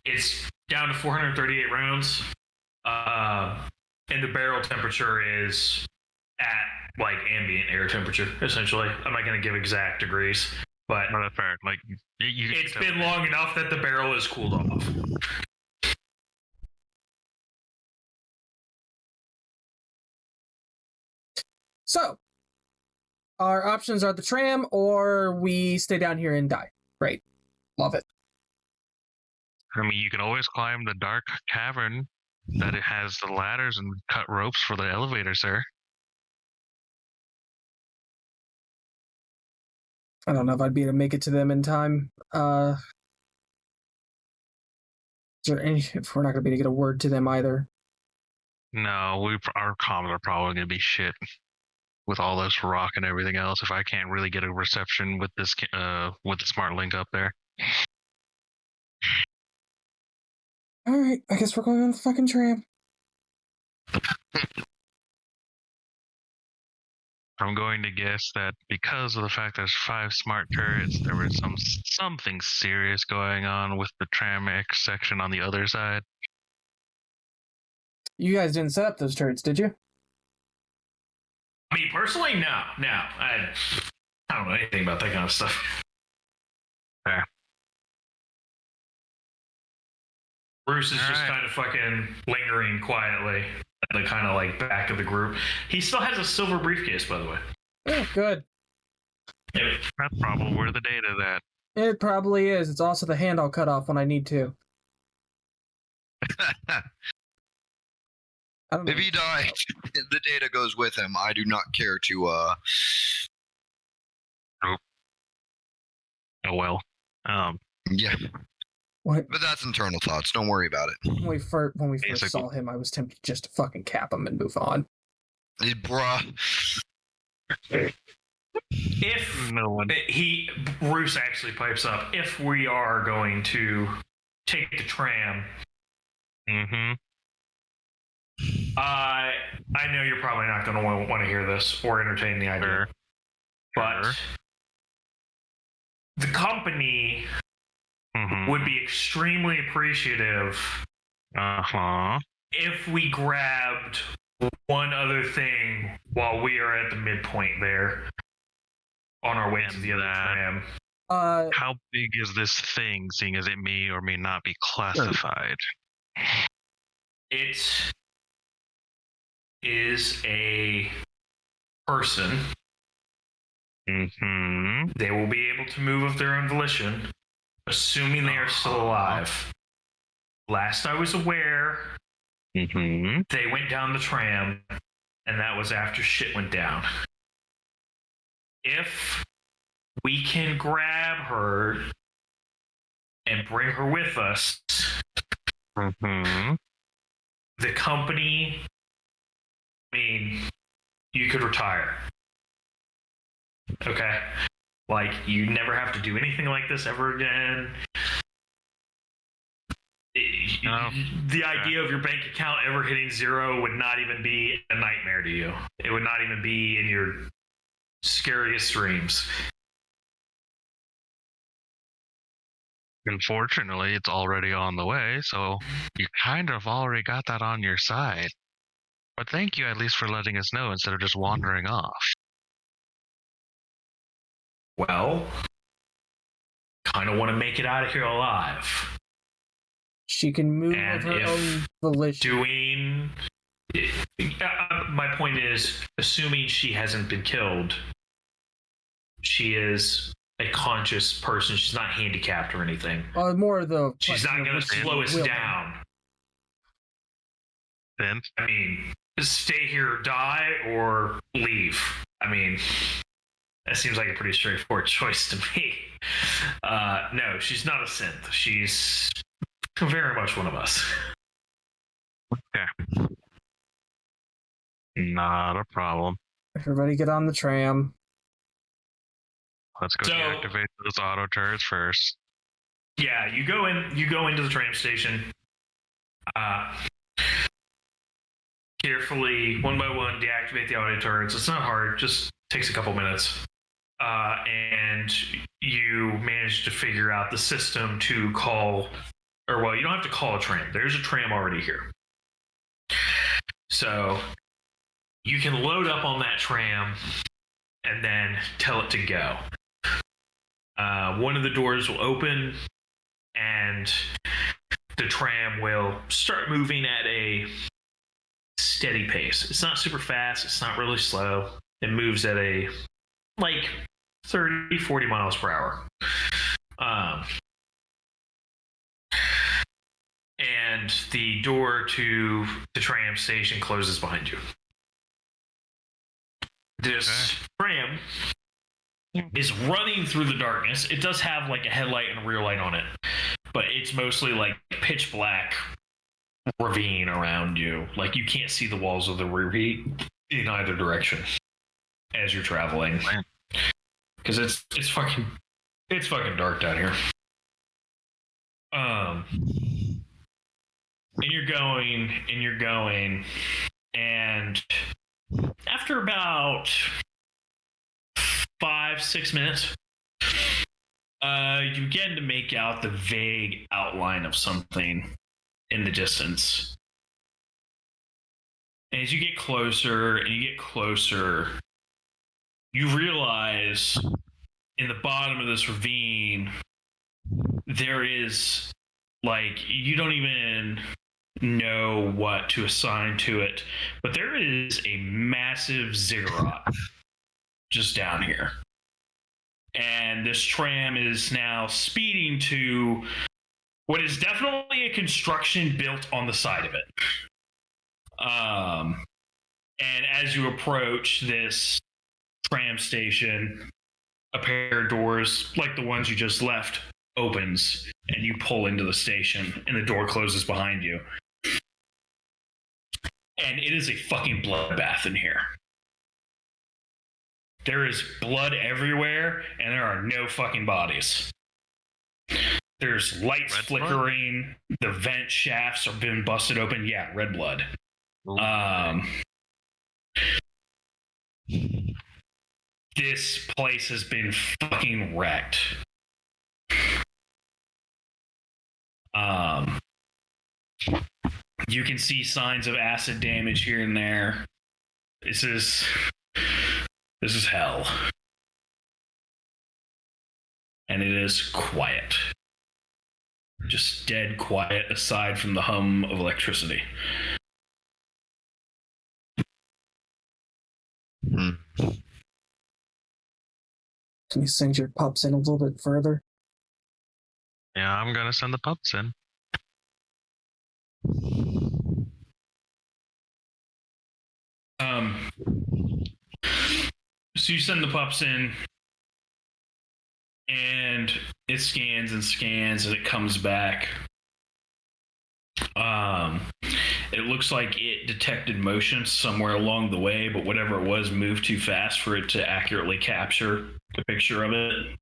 It's down to 438 rounds, and the barrel temperature is at like ambient air temperature. Essentially, I'm not going to give exact degrees, but No, that's fair. Like it's been long enough that the barrel is cooled off. So, our options are the tram, or we stay down here and die. Great. Love it. I mean, you can always climb the dark cavern that it has the ladders and cut ropes for the elevator, sir. I don't know if I'd be able to make it to them in time. Is there any, if we're not going to be able to get a word to them either. No, our comms are probably going to be shit with all this rock and everything else if I can't really get a reception with this with the smart link up there. All right, I guess we're going on the fucking tram. I'm going to guess that because of the fact there's 5 smart turrets, there was something serious going on with the tram X section on the other side. You guys didn't set up those turrets, did you? Me personally, no. I don't know anything about that kind of stuff. Fair. Bruce is just kind of fucking lingering quietly at the kind of like back of the group. He still has a silver briefcase, by the way. Oh, good. Yep. That's probably where the data's at. It probably is. It's also the hand I'll cut off when I need to. I don't know. If he dies, the data goes with him. I do not care to. Oh well. Yeah. What? But that's internal thoughts. Don't worry about it. When we first Basically. saw him, I was tempted just to fucking cap him and move on. Bruh. If No one. Bruce actually pipes up, if we are going to take the tram, Mm-hmm. I know you're probably not going to want to hear this or entertain the idea, Sure. but Sure. the company Mm-hmm. would be extremely appreciative Uh-huh. if we grabbed one other thing while we are at the midpoint there on our way to the other tram. How big is this thing, seeing as it may or may not be classified? It is a person. Mm-hmm. They will be able to move of their own volition, assuming they are still alive. Last I was aware, Mm-hmm. they went down the tram, and that was after shit went down. If we can grab her and bring her with us, Mm-hmm. the company, I mean, you could retire. Okay? Like, you never have to do anything like this ever again. The idea of your bank account ever hitting zero would not even be a nightmare to you. It would not even be in your scariest dreams. Unfortunately, it's already on the way, so you kind of already got that on your side. But thank you at least for letting us know instead of just wandering off. Well, kind of want to make it out of here alive. She can move And of her if own volition. Doing. My point is, assuming she hasn't been killed, she is a conscious person. She's not handicapped or anything. More of the. She's not going to slow us will. down. Then? I mean, stay here or die or leave. I mean, that seems like a pretty straightforward choice to me. No, she's not a synth. She's very much one of us. Okay. Not a problem. Everybody get on the tram. Let's go deactivate those auto turrets first. Yeah, you go into the tram station. Carefully, one by one, deactivate the auto turrets. It's not hard, just takes a couple minutes. And you manage to figure out the system to call, you don't have to call a tram. There's a tram already here. So you can load up on that tram and then tell it to go. One of the doors will open and the tram will start moving at a steady pace. It's not super fast. It's not really slow. It moves at a 30, 40 miles per hour. And the door to the tram station closes behind you. This tram is running through the darkness. It does have a headlight and a rear light on it, but it's mostly pitch black ravine around you. You can't see the walls of the ravine in either direction as you're traveling, because it's fucking dark down here. And you're going, and after about 5-6 minutes, you begin to make out the vague outline of something in the distance. And as you get closer and you get closer, you realize in the bottom of this ravine, there is you don't even know what to assign to it, but there is a massive ziggurat just down here. And this tram is now speeding to what is definitely a construction built on the side of it. And as you approach this tram station, a pair of doors, like the ones you just left, opens, and you pull into the station, and the door closes behind you. And it is a fucking bloodbath in here. There is blood everywhere, and there are no fucking bodies. There's lights Red flickering. Blood? The vent shafts have been busted open. Yeah, red blood. This place has been fucking wrecked. You can see signs of acid damage here and there. This is hell. And it is quiet. Just dead quiet aside from the hum of electricity. Can you send your pups in a little bit further? Yeah, I'm gonna send the pups in. So you send the pups in, and it scans and scans, and it comes back. It looks like it detected motion somewhere along the way, but whatever it was moved too fast for it to accurately capture the picture of it.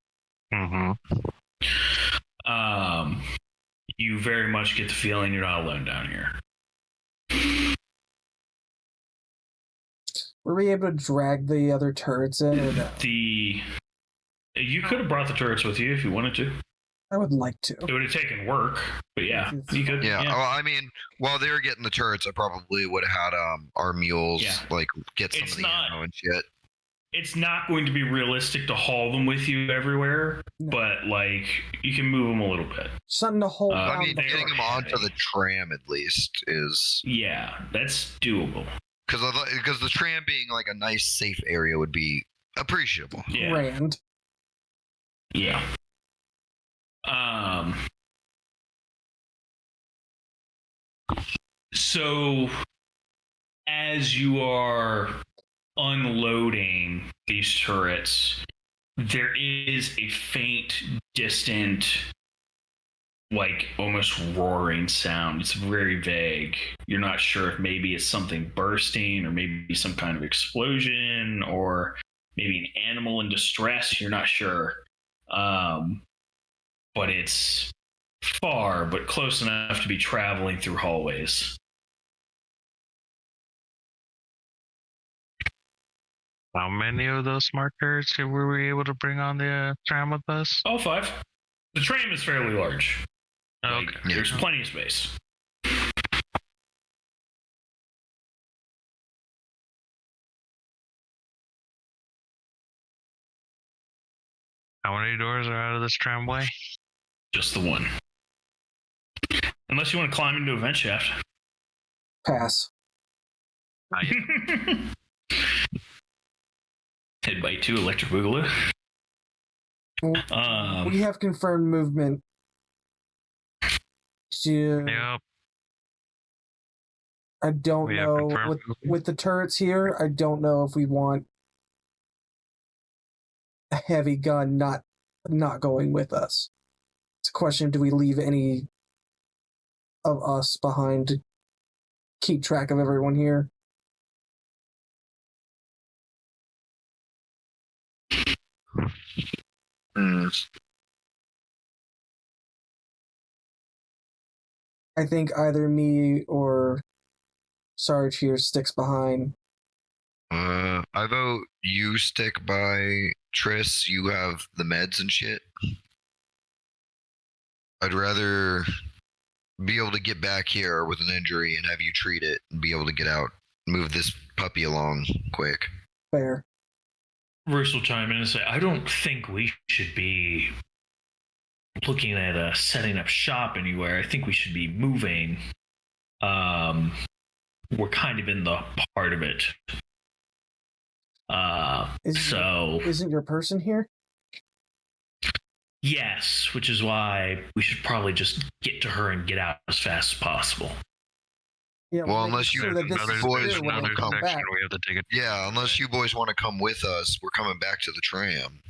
You very much get the feeling you're not alone down here. Were we able to drag the other turrets in or no? You could have brought the turrets with you if you wanted to. I would like to. It would have taken work, but yeah, you could. Yeah. Well, I mean, while they were getting the turrets, I probably would have had our mules get some of the ammo and shit. It's not going to be realistic to haul them with you everywhere, but you can move them a little bit. Something to hold. I mean, getting them onto the tram at least is. Yeah, that's doable. Because the tram being a nice, safe area would be appreciable. Yeah. Grand. Yeah. So as you are unloading these turrets, there is a faint, distant like almost roaring sound. It's very vague. You're not sure if maybe it's something bursting or maybe some kind of explosion or maybe an animal in distress. You're not sure. But it's far, but close enough to be traveling through hallways. How many of those smart turrets were we able to bring on the tram with us? All 5. The tram is fairly large. Okay. There's plenty of space. How many doors are out of this tramway? Just the one. Unless you want to climb into a vent shaft. Pass. Head bite 2, electric boogaloo. We have confirmed movement. Yep. I don't know. With the turrets here, I don't know if we want a heavy gun not going with us. It's a question, do we leave any of us behind to keep track of everyone here? I think either me or Sarge here sticks behind. I vote you stick by Triss. You have the meds and shit. I'd rather be able to get back here with an injury and have you treat it and be able to get out. Move this puppy along quick. Fair. Bruce will chime in and say, I don't think we should be looking at setting up shop anywhere. I think we should be moving. We're kind of in the part of it. Isn't your person here? Yes, which is why we should probably just get to her and get out as fast as possible. Yeah, well, unless you boys want to come back. We have to take it. Yeah, unless you boys want to come with us, we're coming back to the tram.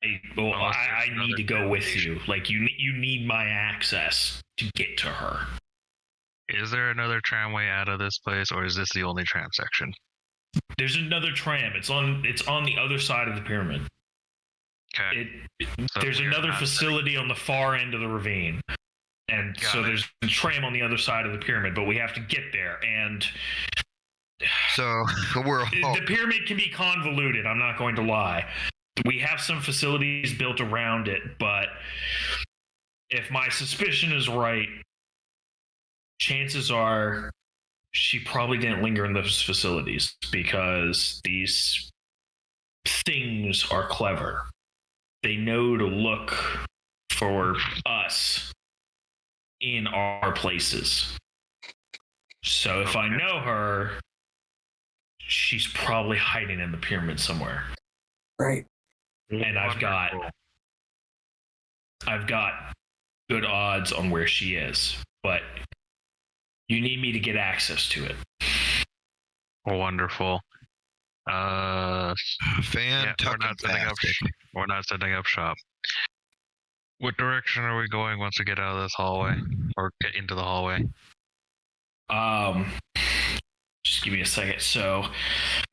I need to go with you. Like, you need my access to get to her. Is there another tramway out of this place, or is this the only tram section? There's another tram. It's on the other side of the pyramid. Okay. There's another facility on the far end of the ravine. And there's a tram on the other side of the pyramid, but we have to get there. And so the pyramid can be convoluted, I'm not going to lie. We have some facilities built around it, but if my suspicion is right, chances are she probably didn't linger in those facilities because these things are clever. They know to look for us in our places. So if I know her, she's probably hiding in the pyramid somewhere. Right. And I've got good odds on where she is, but you need me to get access to it. Wonderful. Fantastic. We're not setting up shop. What direction are we going once we get out of this hallway or get into the hallway? Just give me a second. So,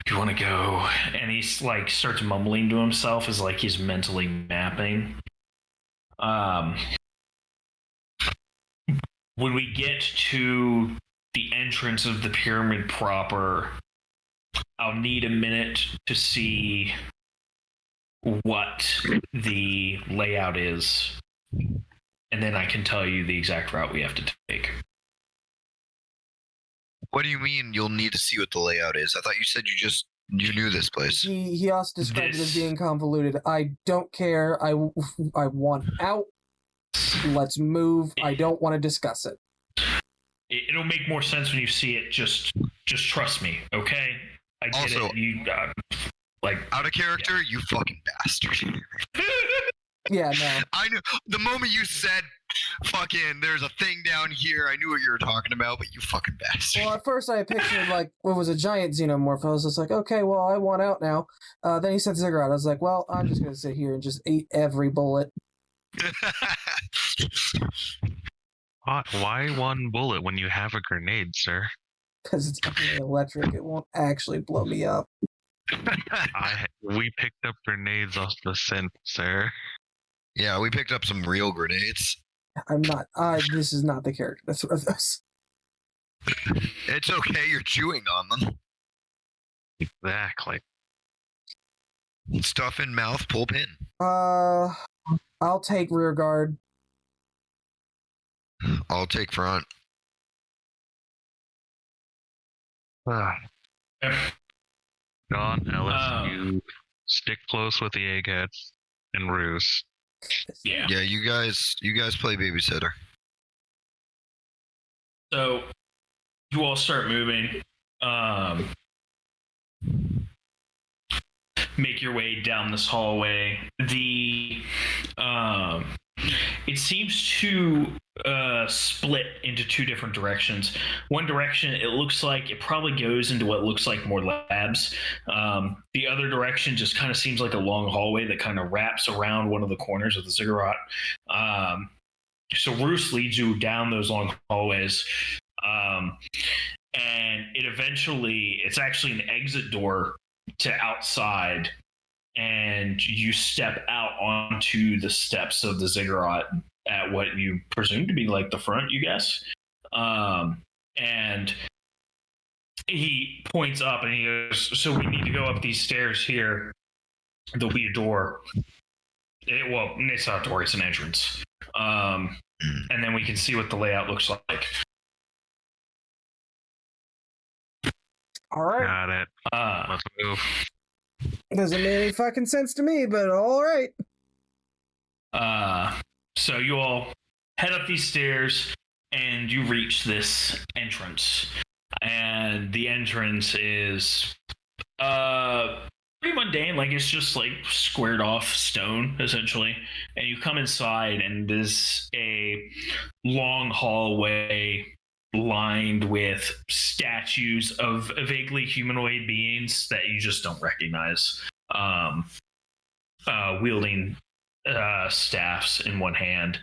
you want to go? And he's like starts mumbling to himself as like he's mentally mapping. When we get to the entrance of the pyramid proper, I'll need a minute to see what the layout is, and then I can tell you the exact route we have to take. What do you mean you'll need to see what the layout is? I thought you said you knew this place. He also described it as being convoluted. I don't care. I want out. Let's move. I don't want to discuss it. It'll make more sense when you see it. Just trust me, okay? I get also, it. You out of character, yeah. You fucking bastard. Yeah, no. I knew the moment you said fucking there's a thing down here, I knew what you were talking about, but you fucking bastard. Well, at first I pictured like what was a giant xenomorph. I was just like, okay, well, I want out now. Then he said cigarette. I was like, well, I'm just gonna sit here and just eat every bullet. Why one bullet when you have a grenade, sir? Because it's only electric. It won't actually blow me up. We picked up grenades off the synth, sir. Yeah, we picked up some real grenades. I'm not. This is not the character to throw those. It's okay, you're chewing on them. Exactly. Stuff in mouth, pull pin. I'll take rear guard. I'll take front. John, Ellis, you stick close with the eggheads and ruse. Yeah. Yeah, you guys play babysitter. So you all start moving. Make your way down this hallway. It seems to split into two different directions. One direction, it looks like it probably goes into what looks like more labs. The other direction just kind of seems like a long hallway that kind of wraps around one of the corners of the ziggurat. So Roos leads you down those long hallways. And it's actually an exit door to outside, and you step out onto the steps of the ziggurat at what you presume to be like the front, you guess. And he points up and he goes, so we need to go up these stairs here. There'll be a door. It's not a door, it's an entrance. And then we can see what the layout looks like. All right. Got it. Let's move. Doesn't make any fucking sense to me, but all right. So you all head up these stairs and you reach this entrance. And the entrance is pretty mundane, like it's just like squared off stone essentially. And you come inside and there's a long hallway lined with statues of vaguely humanoid beings that you just don't recognize, wielding staffs in one hand,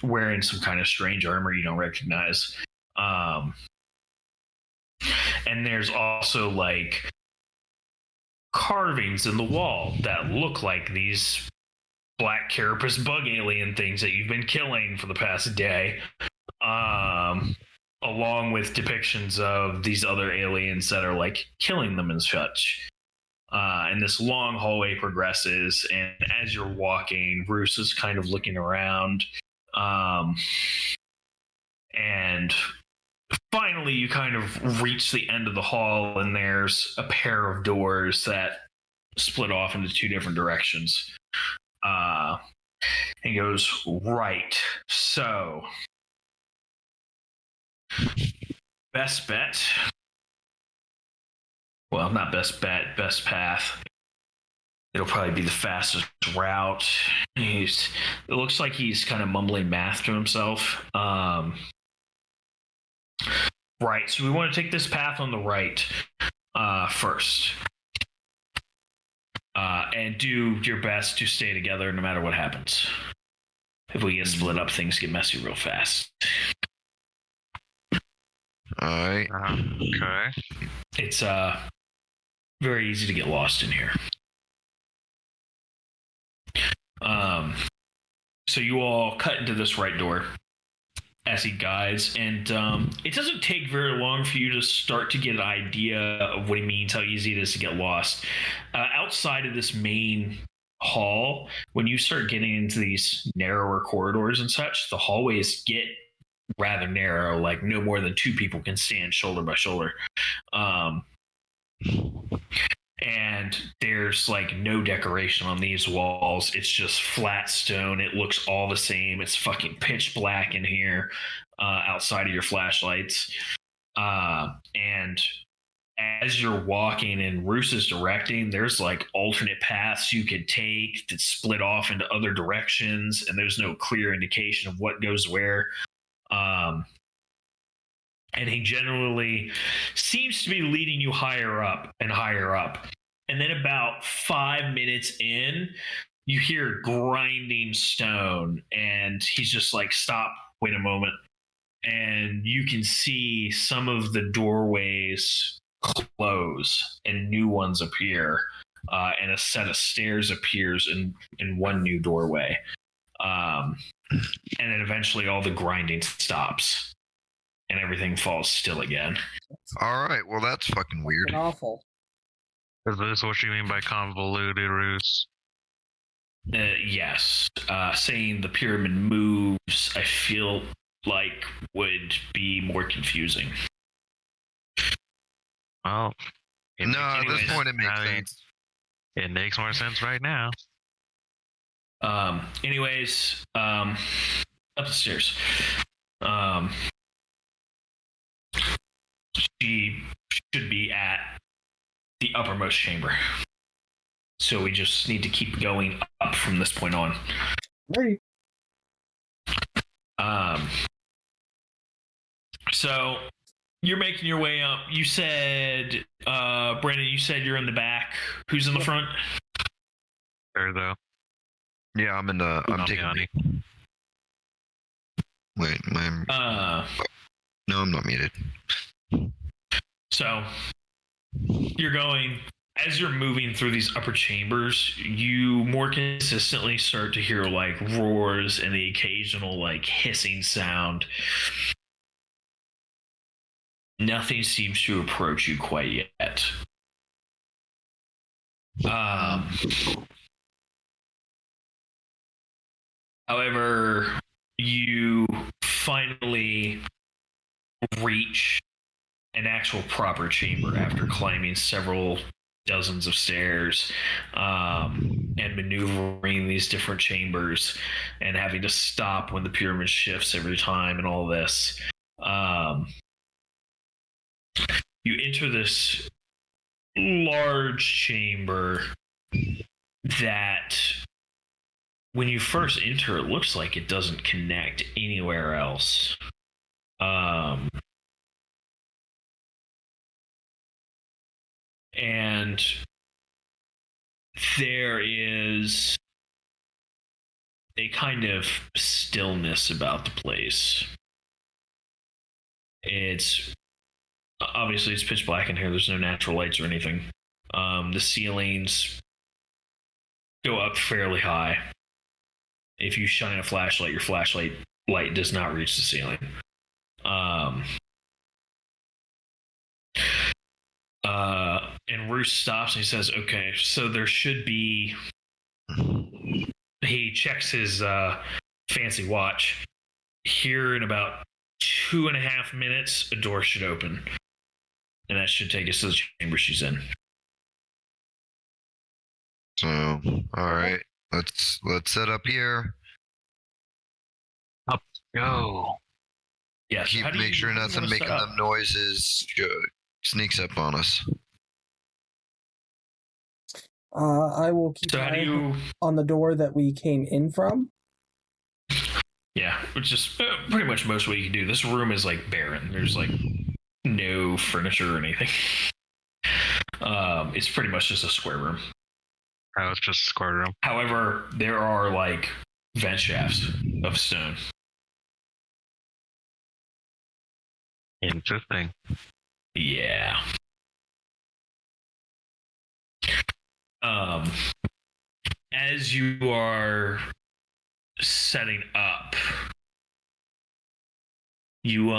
wearing some kind of strange armor you don't recognize. And there's also like carvings in the wall that look like these black carapace bug alien things that you've been killing for the past day. Along with depictions of these other aliens that are like killing them and such. And this long hallway progresses, and as you're walking, Bruce is kind of looking around. And finally you kind of reach the end of the hall, and there's a pair of doors that split off into two different directions. And he goes, right, so best bet. Well, not best bet, best path. It'll probably be the fastest route. It looks like he's kind of mumbling math to himself. Right, so we want to take this path on the right first. And do your best to stay together no matter what happens. If we get split up, things get messy real fast. Alright. Okay. It's very easy to get lost in here. So you all cut into this right door as he guides, and it doesn't take very long for you to start to get an idea of what he means, how easy it is to get lost. Outside of this main hall, when you start getting into these narrower corridors and such, the hallways get rather narrow, like no more than two people can stand shoulder by shoulder. And there's like no decoration on these walls. It's just flat stone. It looks all the same. It's fucking pitch black in here, outside of your flashlights. And as you're walking and Roos is directing, there's like alternate paths you could take that split off into other directions, and there's no clear indication of what goes where. And he generally seems to be leading you higher up and higher up. And then about 5 minutes in, you hear grinding stone, and he's just like, stop, wait a moment. And you can see some of the doorways close and new ones appear, and a set of stairs appears in one new doorway. And then eventually all the grinding stops and everything falls still again. All right, well, that's fucking weird. And awful. Is this what you mean by convoluted roots? Yes. Saying the pyramid moves, I feel like would be more confusing. Well, No, at this point it makes sense. It makes more sense right now. Anyways, up the stairs. She should be at the uppermost chamber. So we just need to keep going up from this point on. Ready. So you're making your way up. You said, Brandon, you said you're in the back. Who's in the front? There, though. Yeah, I'm taking honey. Wait, no, I'm not muted. So you're going, as you're moving through these upper chambers, you more consistently start to hear like roars and the occasional like hissing sound. Nothing seems to approach you quite yet. However, you finally reach an actual proper chamber after climbing several dozens of stairs, and maneuvering these different chambers and having to stop when the pyramid shifts every time and all this. You enter this large chamber that, when you first enter, it looks like it doesn't connect anywhere else. And there is a kind of stillness about the place. It's obviously it's pitch black in here. There's no natural lights or anything. The ceilings go up fairly high. If you shine a flashlight, your flashlight light does not reach the ceiling. And Roos stops and he says, okay, so there should be... He checks his fancy watch. Here in about 2.5 minutes, a door should open. And that should take us to the chamber she's in. So, all right, let's set up here. Go. Yeah. Make sure nothing making them noises sneaks up on us. I will keep an eye on the door that we came in from. Yeah, which is pretty much most of what you can do. This room is like barren. There's like no furniture or anything. It's pretty much just a square room. Oh, it's just a square room. However, there are like vent shafts of stone. Interesting. Yeah. As you are setting up, you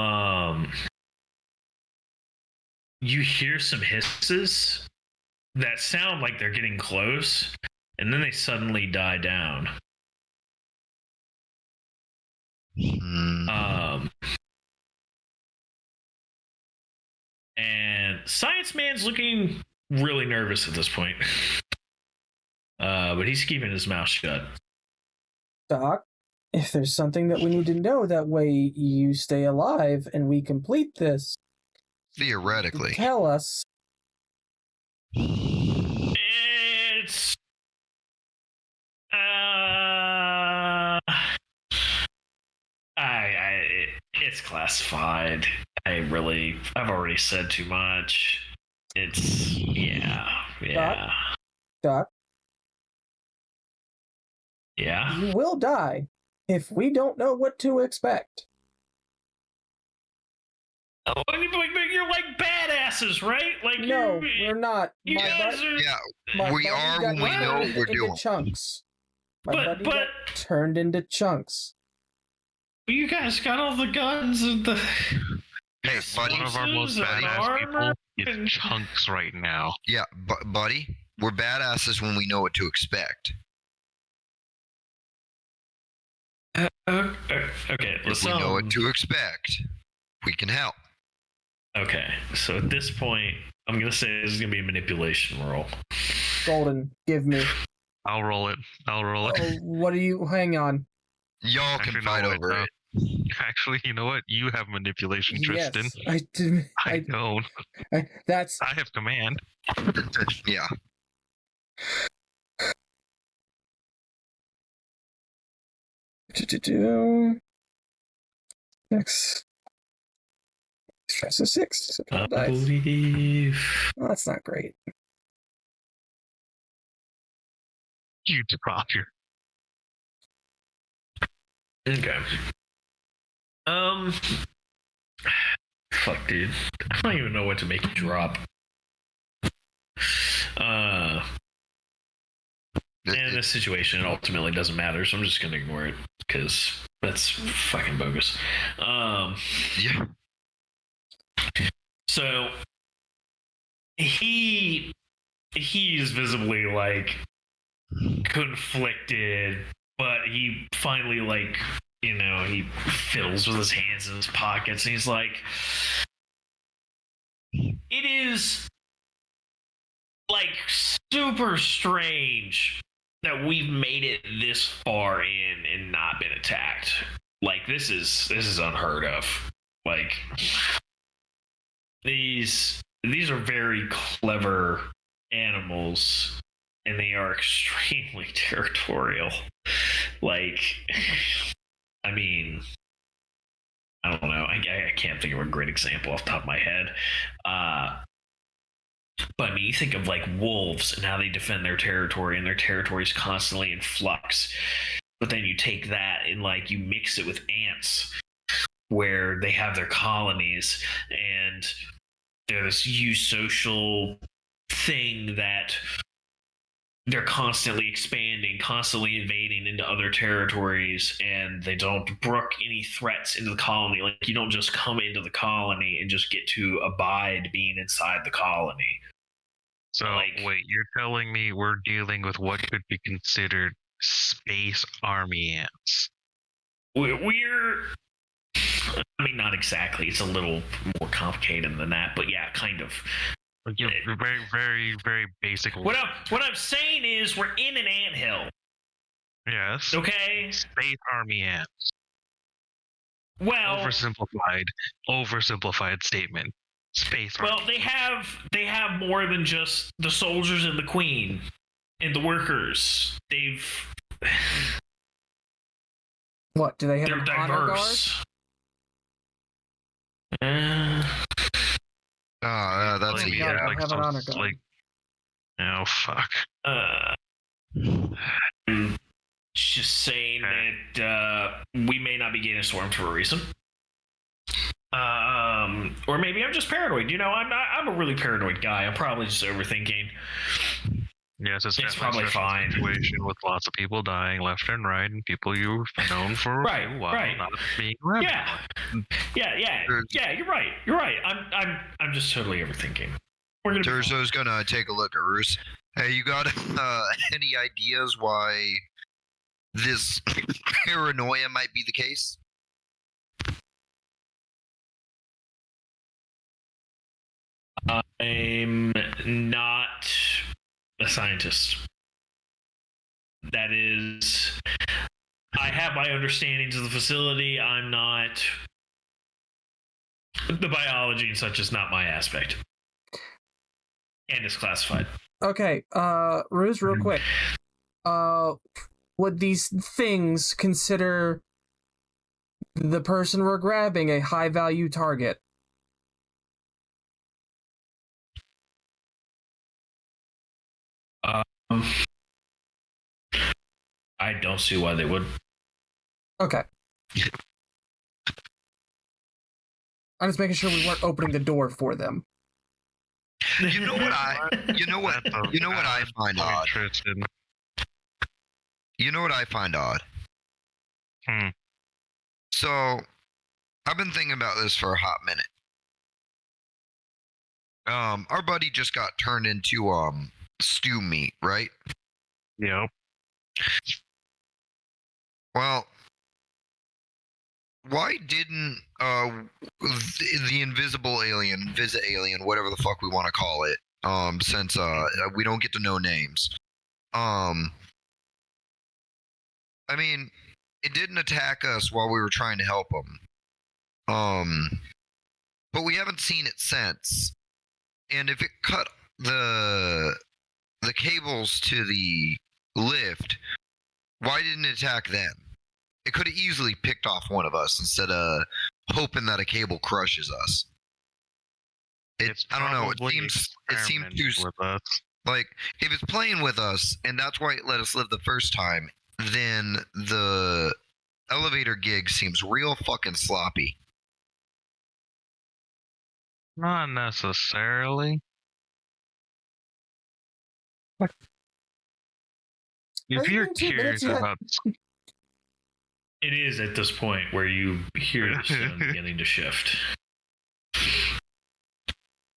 hear some hisses that sound like they're getting close, and then they suddenly die down. And Science Man's looking really nervous at this point. But he's keeping his mouth shut. Doc, if there's something that we need to know, that way you stay alive and we complete this. Theoretically. Tell us. It's... it's classified. I've already said too much. It's... Yeah. Doc? Yeah. You will die if we don't know what to expect. Oh, you're like badasses, right? Like No, we're not. You guys are. Yeah, my we buddy are got when we know what turned we're into doing. chunks. My But- buddy but- got turned into chunks. You guys got all the guns and the. Hey, buddy. One of our most Pieces and badass people armor is and- chunks right now. Yeah, buddy. We're badasses when we know what to expect. Okay, If let's we know what to expect, we can help. Okay, so at this point, I'm gonna say this is gonna be a manipulation roll. Golden, give me. I'll roll it. Oh, what are you? Hang on. Y'all can Actually, fight no, over it. Actually, you know what? You have manipulation, Tristan. Yes, I did. I don't. That's I have command. Yeah. Six. Stress is 6. So 12 I dice. believe. Well, that's not great. You drop your. Okay. Fuck, dude. I don't even know what to make you drop. In this situation, it ultimately doesn't matter, so I'm just gonna ignore it because that's fucking bogus. Yeah. So he's visibly like conflicted, but he finally like he fiddles with his hands in his pockets and he's like, it is like super strange that we've made it this far in and not been attacked. Like this is unheard of. Like these are very clever animals and they are extremely territorial. Like, I mean, I don't know. I can't think of a great example off the top of my head. But I mean, you think of like wolves and how they defend their territory, and their territory is constantly in flux. But then you take that and like you mix it with ants, where they have their colonies, and they're this eusocial thing that they're constantly expanding, constantly invading into other territories, and they don't brook any threats into the colony. Like you don't just come into the colony and just get to abide being inside the colony. So, wait, you're telling me we're dealing with what could be considered space army ants? We're I mean, not exactly. It's a little more complicated than that, but yeah, kind of. Very, very, very basic. What I'm saying is we're in an anthill. Yes. Okay. Space army ants. Well, oversimplified statement. Space army. Well, they have more than just the soldiers and the queen and the workers. What do they have? They're An honor guard? diverse. That's Like, a God, yeah. I have an honor guard. Like, oh fuck. I'm just saying that we may not be getting stormed for a reason. Or maybe I'm just paranoid. I'm a really paranoid guy. I'm probably just overthinking. Yes, it's probably fine. Situation with lots of people dying left and right, and people you've known for a while not being around. Yeah. You're right. I'm just totally overthinking. Terzo's gonna take a look at Roos. Hey, you got any ideas why this paranoia might be the case? I'm not a scientist. That is, I have my understandings of the facility. I'm not. The biology and such is not my aspect. And it's classified. Okay, Ruse, real quick. Would these things consider the person we're grabbing a high value target? I don't see why they would. Okay. I'm just making sure we weren't opening the door for them. You know what I find odd. You know what I find odd. So, I've been thinking about this for a hot minute. Our buddy just got turned into stew meat, right? Yep. Well, why didn't the invisible alien, alien, whatever the fuck we want to call it, since we don't get to know names, I mean, it didn't attack us while we were trying to help him, but we haven't seen it since. And if it cut the cables to the lift, why didn't it attack then? It could have easily picked off one of us instead of hoping that a cable crushes us. I don't know. It seems too with us. like if it's playing with us and that's why it let us live the first time, then the elevator gig seems real fucking sloppy. Not necessarily. If you're curious about, it is at this point where you hear the stone beginning to shift.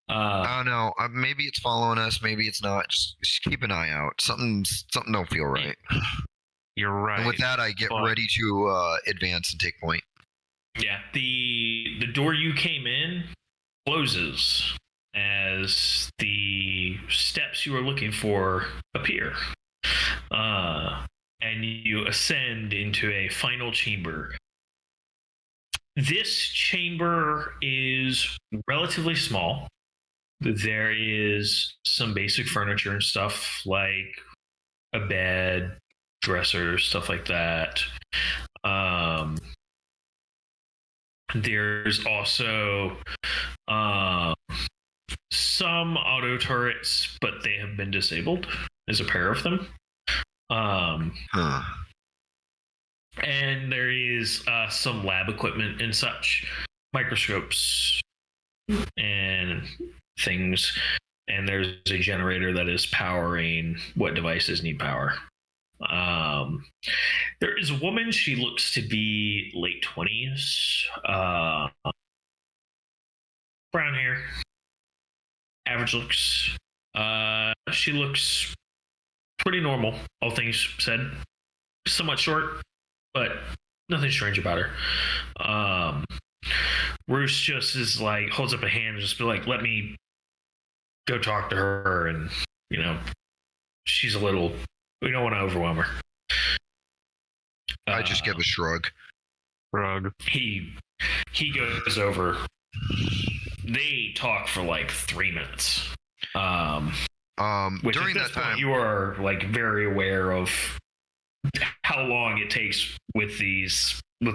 I don't know. Maybe it's following us. Maybe it's not. Just keep an eye out. Something don't feel right. You're right. And with that, I get ready to advance and take point. Yeah, the door you came in closes as the steps you are looking for appear. And you ascend into a final chamber. This chamber is relatively small. There is some basic furniture and stuff like a bed, dresser, stuff like that. There's also some auto turrets, but they have been disabled. There's a pair of them. And there is some lab equipment and such, microscopes and things. And there's a generator that is powering what devices need power. There is a woman. She looks to be late 20s. Brown hair. Average looks. She looks pretty normal, all things said. Somewhat short, but nothing strange about her. Roos just is like, holds up a hand and just be like, let me go talk to her. And, she's a little, we don't want to overwhelm her. I just give a shrug. He goes over. They talk for like 3 minutes. Which during at this that time, point, you are like very aware of how long it takes with the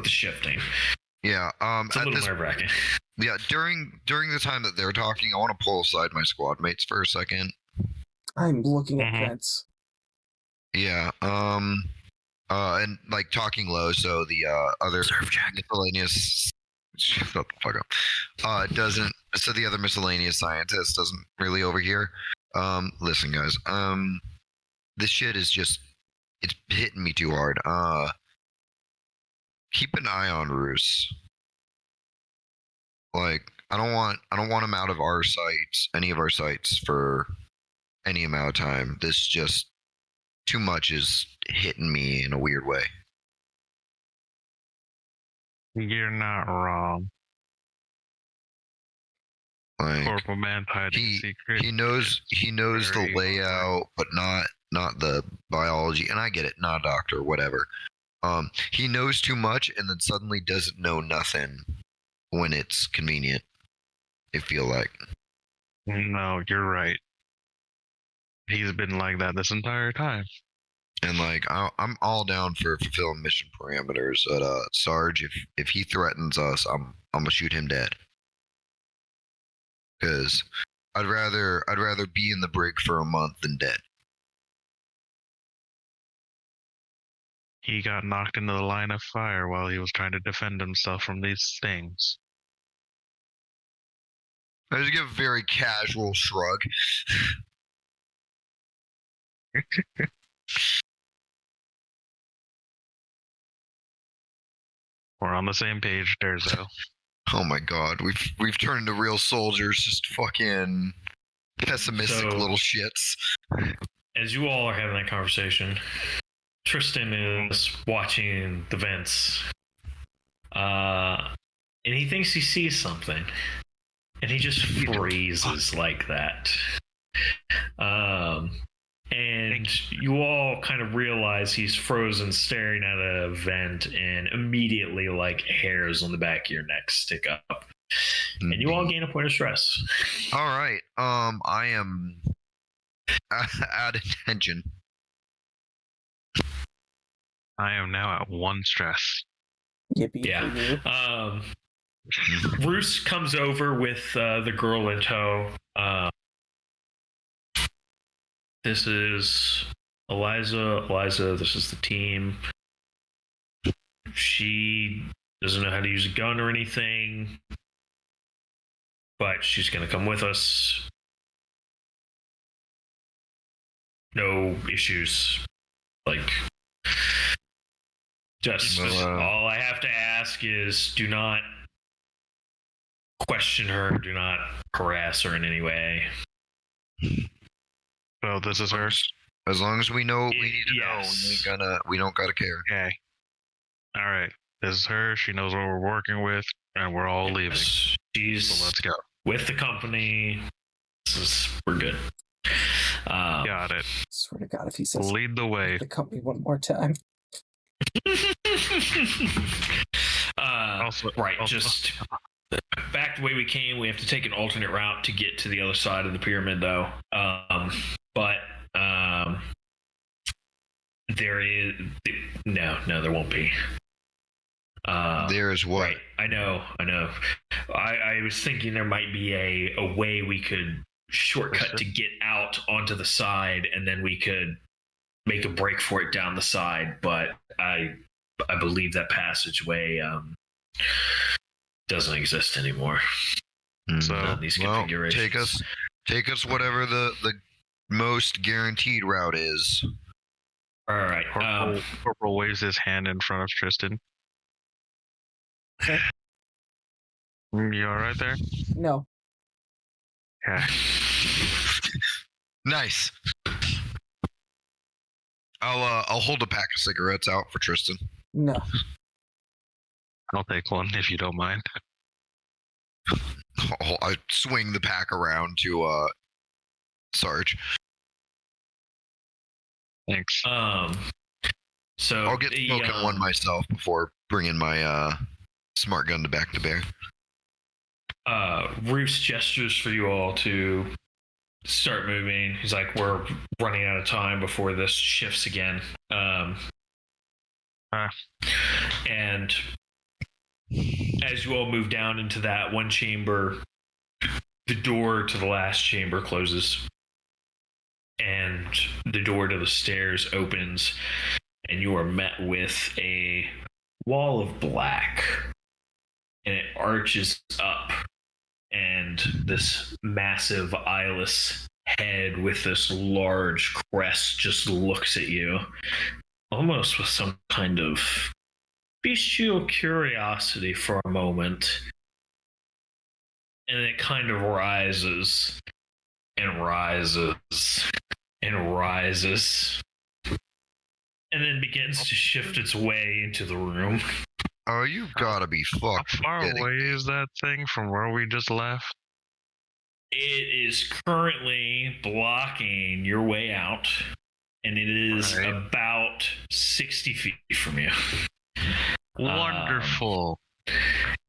shifting. Yeah. It's a little nerve-wracking. Yeah. During the time that they're talking, I want to pull aside my squad mates for a second. I'm looking at vents. Yeah. And like talking low, so the other miscellaneous. Shut the fuck up. Doesn't. So the other miscellaneous scientist doesn't really overhear. Listen, guys. This shit is just. It's hitting me too hard. Keep an eye on Roos. Like, I don't want him out of our sights, any of our sights, for any amount of time. This just too much is hitting me in a weird way. You're not wrong. Like, Corporal Man hiding secret. He knows the layout, but not the biology. And I get it, not a doctor, whatever. He knows too much and then suddenly doesn't know nothing when it's convenient. I feel like. No, you're right. He's been like that this entire time. And like, I'm all down for fulfilling mission parameters. But Sarge, if he threatens us, I'm gonna shoot him dead. Because I'd rather be in the brig for a month than dead. He got knocked into the line of fire while he was trying to defend himself from these things. I just give a very casual shrug. We're on the same page, Durzo. Oh my god, we've turned into real soldiers, just fucking pessimistic little shits. As you all are having that conversation, Tristan is watching the vents. And he thinks he sees something. And he just freezes like that. And you all kind of realize he's frozen staring at a vent, and immediately like hairs on the back of your neck stick up. And you all gain a point of stress. All right. I am at attention. I am now at 1 stress. Yippee. Yeah. Roos comes over with the girl in tow. This is Eliza. Eliza, this is the team. She doesn't know how to use a gun or anything, but she's going to come with us. No issues. Like, just all I have to ask is do not question her, do not harass her in any way. So this is her? As long as we know what we need to Yes. know, we don't gotta care. Okay. Alright. This is her. She knows what we're working with, and we're all leaving. She's So let's go. with the company. We're good. Got it. Swear to God, if he says Lead the way. the company one more time. Just back the way we came. We have to take an alternate route to get to the other side of the pyramid, though. But there is no, there won't be. There is what? Right. I know. I was thinking there might be a way we could shortcut to get out onto the side, and then we could make a break for it down the side. But I believe that passageway doesn't exist anymore. So These Well, configurations. take us whatever the most guaranteed route is. All right. Corporal waves his hand in front of Tristan. You alright there? No. Yeah. Nice. I'll hold a pack of cigarettes out for Tristan. No. I'll take one if you don't mind. I swing the pack around to Sarge. Thanks. So I'll get smoking one myself before bringing my smart gun to bear. Roos gestures for you all to start moving. He's like, we're running out of time before this shifts again. And as you all move down into that one chamber, the door to the last chamber closes, and the door to the stairs opens, and you are met with a wall of black, and it arches up, and this massive eyeless head with this large crest just looks at you, almost with some kind of bestial curiosity for a moment, and it kind of rises and rises and rises, and then begins to shift its way into the room. Oh, you gotta be How fucking far kidding. away is that thing from where we just left? It is currently blocking your way out, and it is Right. about 60 feet from you. Wonderful.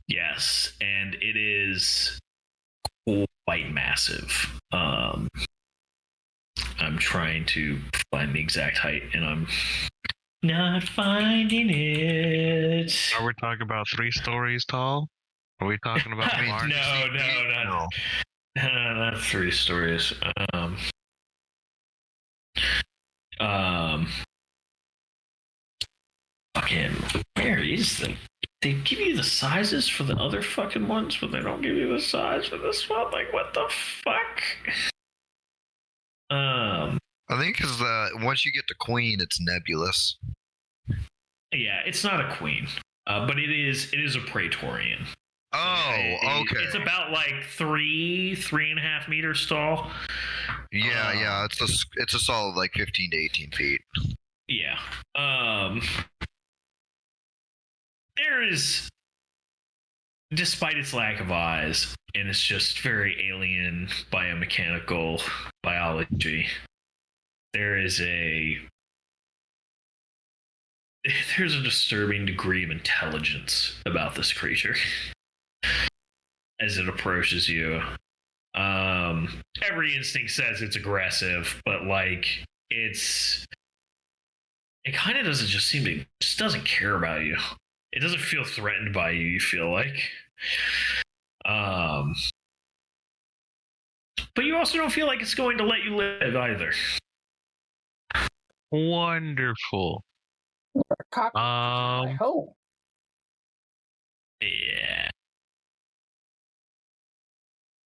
Yes, and it is quite massive. I'm trying to find the exact height, and I'm not finding it. Are we talking about 3 stories tall? Are we talking about I mean, large? No, not 3 stories. is that they give you the sizes for the other fucking ones, but they don't give you the size for this one. Like, what the fuck? I think because once you get to Queen, it's nebulous. Yeah, it's not a queen, but it is a praetorian. Oh, okay. It's about like 3.5 meters tall. Yeah. It's a solid like 15 to 18 feet. Yeah. There is, despite its lack of eyes, and it's just very alien biomechanical biology, there's a disturbing degree of intelligence about this creature as it approaches you. Every instinct says it's aggressive, but like it kind of doesn't just doesn't care about you. It doesn't feel threatened by you, you feel like. But you also don't feel like it's going to let you live either. Wonderful. My home. Yeah.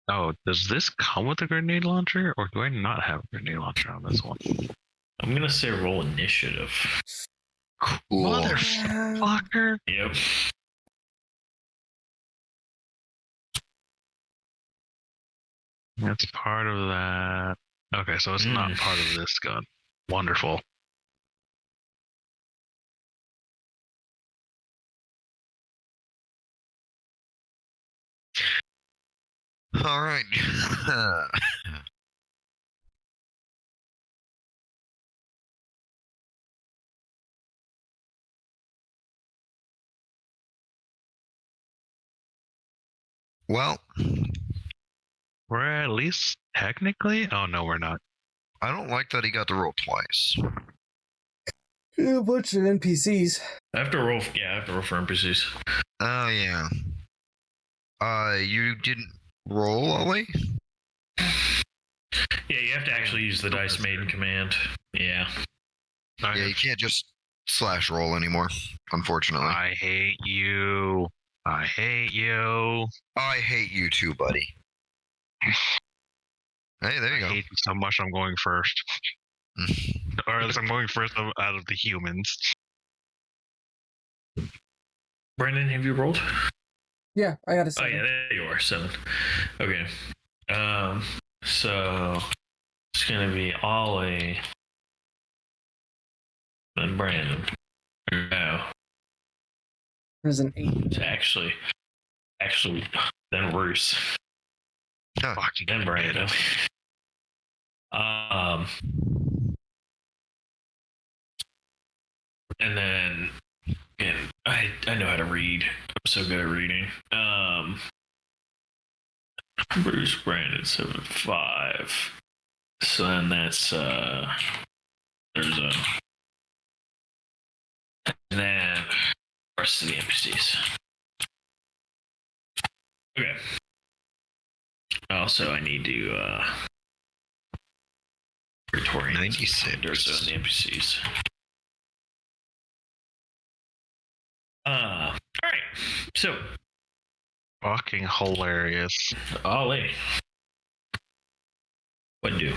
Oh, does this come with a grenade launcher, or do I not have a grenade launcher on this one? I'm gonna say roll initiative. Cool. Motherfucker. Yep. That's part of that. Okay, so it's not part of this gun. Wonderful. All right. Well, We're at least technically. Oh no, we're not. I don't like that he got to roll twice. A bunch of NPCs. I have to roll for NPCs. Oh yeah. You didn't roll, Ollie? Yeah, you have to actually use the Dice Maiden command. Yeah. Yeah, you can't just slash roll anymore, unfortunately. I hate you. I hate you. I hate you too, buddy. Hey, there you go. I hate you so much I'm going first. Or at least I'm going first out of the humans. Brandon, have you rolled? Yeah, I got a Oh second. yeah, there you are, 7. Okay. So it's gonna be Ollie and Brandon. No. There's an 8. It's actually then Bruce. Huh. Fucking Then Brandon. And then I know how to read. I'm so good at reading. Bruce Brandon 7-5. So then that's there's a and then the rest of the NPCs. Okay. Also I need to Praetorian 96. standards on the NPCs. All right. So, Fucking hilarious. Ollie, what do?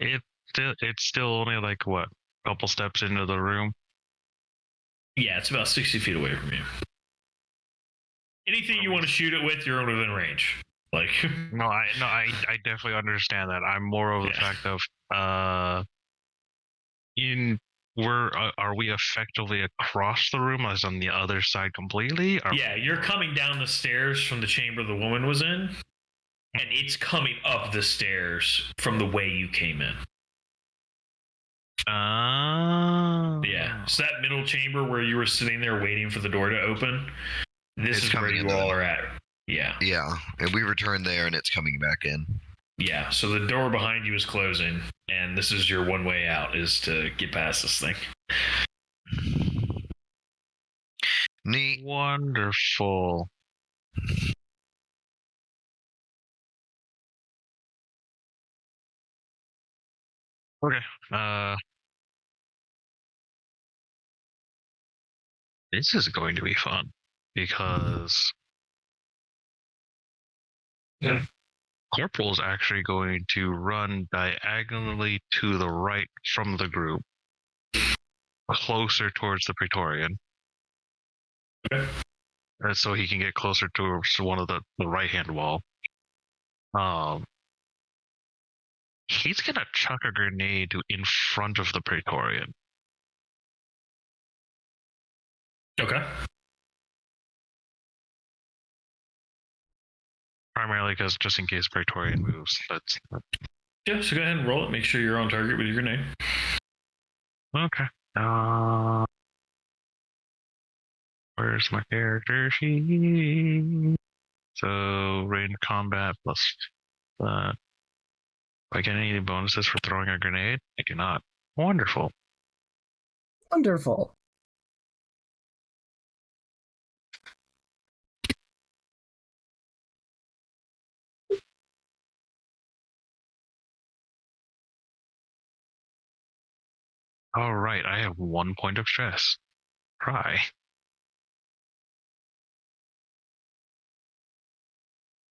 It's still only like what, a couple steps into the room. Yeah, it's about 60 feet away from you. Anything you want to shoot it with, you're within range. Like, No, I definitely understand that. I'm more of the fact of are we effectively across the room, as on the other side completely? yeah, you're coming down the stairs from the chamber the woman was in, and it's coming up the stairs from the way you came in. Yeah, so that middle chamber where you were sitting there waiting for the door to open, this It's is where coming you in all there. are at. Yeah. Yeah, and we returned there, and it's coming back in. Yeah, so the door behind you is closing, and this is your one way out, is to get past this thing. Neat. Wonderful. Okay. This is going to be fun because Corporal is actually going to run diagonally to the right from the group, closer towards the Praetorian. Okay. So he can get closer to one of the right-hand wall. He's gonna chuck a grenade in front of the Praetorian. Okay. Primarily because just in case Praetorian moves. Yeah, so go ahead and roll it. Make sure you're on target with your grenade. Okay. Where's my character sheet? So range combat plus that. Do I get any bonuses for throwing a grenade? I do not. Wonderful. Wonderful. All right, I have 1 point of stress. Try.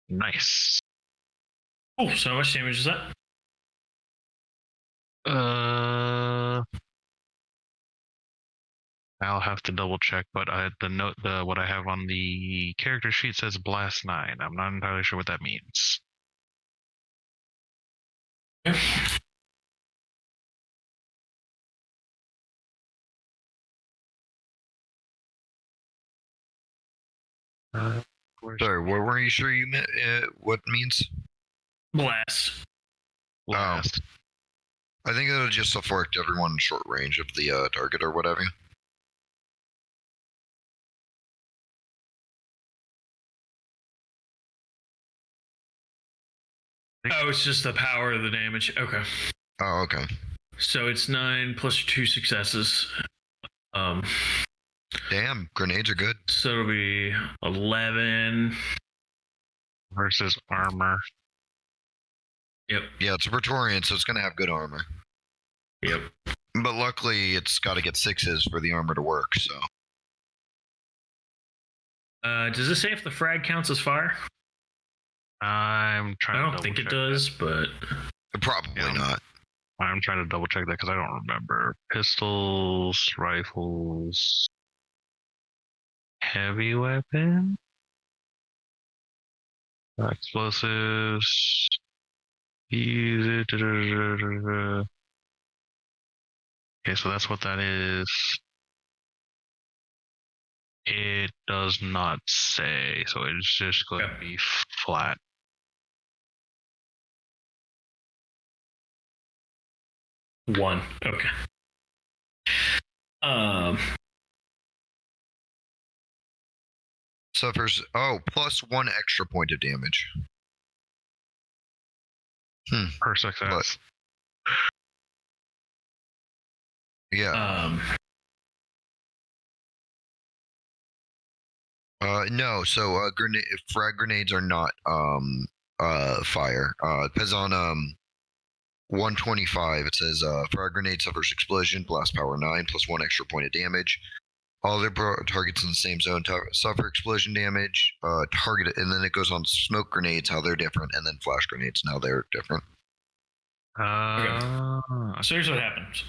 Nice. Oh, so how much damage is that? I'll have to double check, but what I have on the character sheet says blast 9. I'm not entirely sure what that means. Sorry, what were you sure you meant? What means? Blast. Blast. I think it'll just affect everyone in short range of the target or whatever. Oh, it's just the power of the damage. Okay. Oh, okay. So it's 9 plus 2 successes. Damn, grenades are good. So it'll be 11 Versus armor. Yep. Yeah, it's a Praetorian, so it's gonna have good armor. Yep. But luckily, it's got to get 6s for the armor to work. So. Does this say if the frag counts as fire? I'm trying. I don't think it does, but Probably not. I'm trying to double check that because I don't remember. Pistols, rifles, heavy weapon, explosives. Use it. Okay, so that's what that is. It does not say, so it's just going to be flat. One. Okay. Suffers plus 1 extra point of damage. Per success. Yeah. No. So frag grenades are not fire. Depends on 125. It says frag grenade suffers explosion, blast power 9 plus 1 extra point of damage. All their targets in the same zone suffer explosion damage. Target, and then it goes on smoke grenades, how they're different, and then flash grenades, now they're different. Okay. So here's what happens: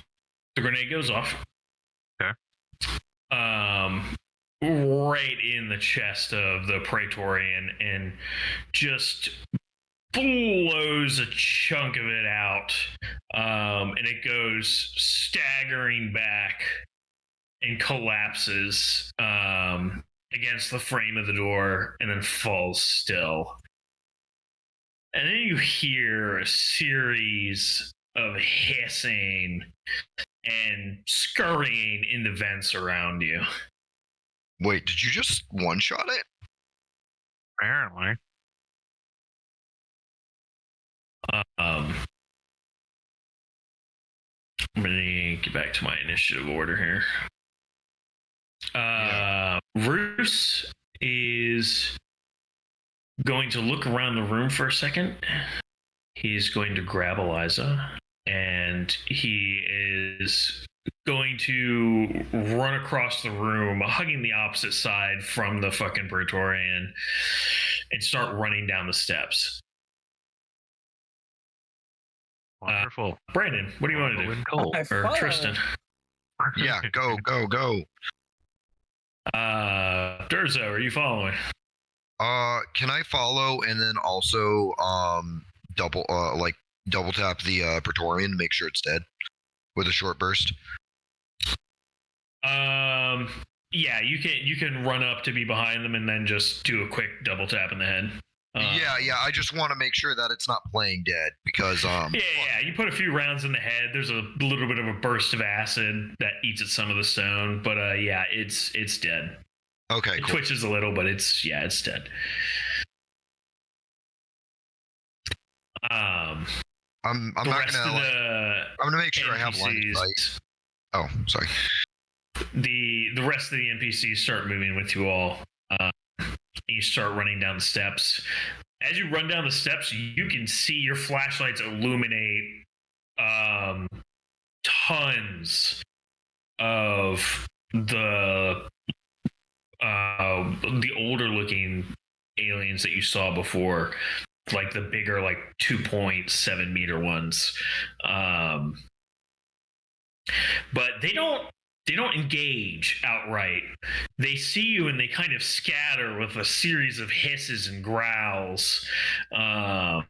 the grenade goes off. Okay. Right in the chest of the Praetorian, and just blows a chunk of it out, and it goes staggering back and collapses against the frame of the door and then falls still. And then you hear a series of hissing and scurrying in the vents around you. Wait, did you just one-shot it? Apparently. I'm gonna get back to my initiative order here. Roos is going to look around the room for a second. He's going to grab Eliza, and he is going to run across the room, hugging the opposite side from the fucking Praetorian, and start running down the steps. Wonderful. Brandon, what do you want to do? Cold. Or follow. Tristan? Yeah, go. Durzo, are you following? Can I follow and then also double tap the Praetorian to make sure it's dead with a short burst? Yeah, you can run up to be behind them and then just do a quick double tap in the head. Yeah. I just want to make sure that it's not playing dead because Yeah. You put a few rounds in the head. There's a little bit of a burst of acid that eats at some of the stone, but yeah, it's dead. Okay, It cool. twitches a little, but it's dead. I'm not rest gonna. of the I'm gonna make sure I have line of NPCs sight. Oh, sorry. The rest of the NPCs start moving with you all. You start running down the steps. As you run down the steps, you can see your flashlights illuminate tons of the older looking aliens that you saw before, like the bigger, like 2.7 meter ones. But they don't engage outright. They see you and they kind of scatter with a series of hisses and growls. And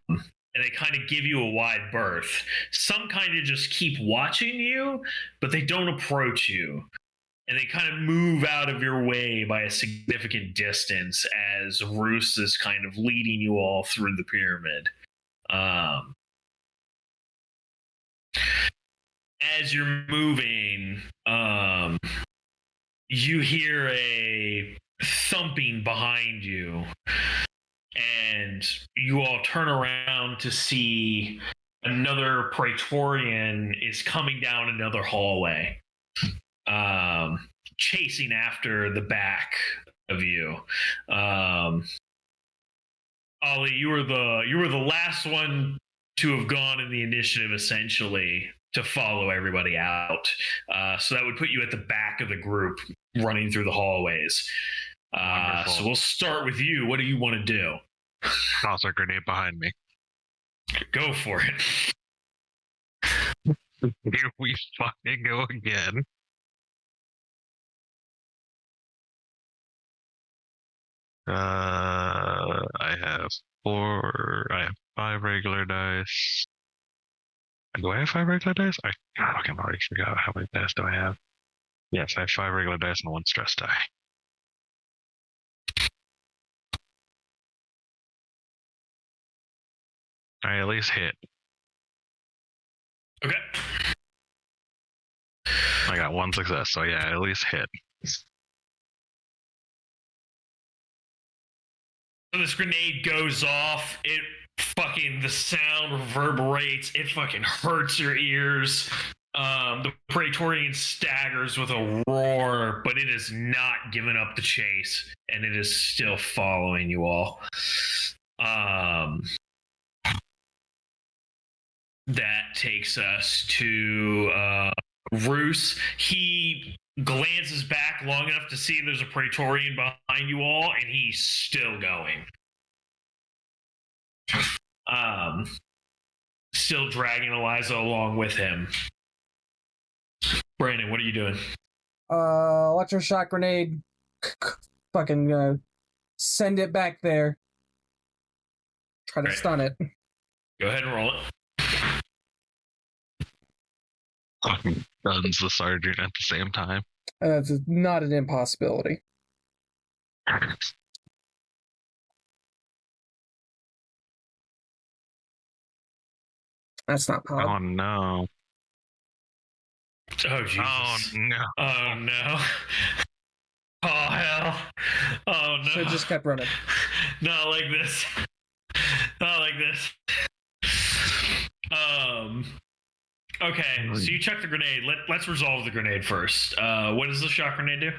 they kind of give you a wide berth. Some kind of just keep watching you, but they don't approach you. And they kind of move out of your way by a significant distance as Roos is kind of leading you all through the pyramid. As you're moving, you hear a thumping behind you, and you all turn around to see another Praetorian is coming down another hallway, chasing after the back of you. Ollie, you were the last one to have gone in the initiative, essentially, to follow everybody out. So that would put you at the back of the group running through the hallways. So we'll start with you. What do you want to do? Toss a grenade behind me. Go for it. Here we fucking go again. I have 5 regular dice. Do I have 5 regular dice? I fucking already forgot how many dice do I have. Yes, I have 5 regular dice and 1 stress die. I at least hit. Okay. I got 1 success, so yeah, I at least hit. So this grenade goes off. The sound reverberates. It fucking hurts your ears. The Praetorian staggers with a roar, but it is not giving up the chase, and it is still following you all. That takes us to Roos. He glances back long enough to see there's a Praetorian behind you all, and he's still going. Still dragging Eliza along with him. Brandon, what are you doing? Electroshock grenade. Fucking send it back there. Try to stun it. Go ahead and roll it. Fucking stuns the sergeant at the same time. It's not an impossibility. That's not possible. Oh no. Oh, Jesus. Oh no. Oh, no. Oh, hell. Oh, no. So it just kept running. Not like this. Not like this. Okay, so you chuck the grenade. Let's resolve the grenade first. What does the shock grenade do?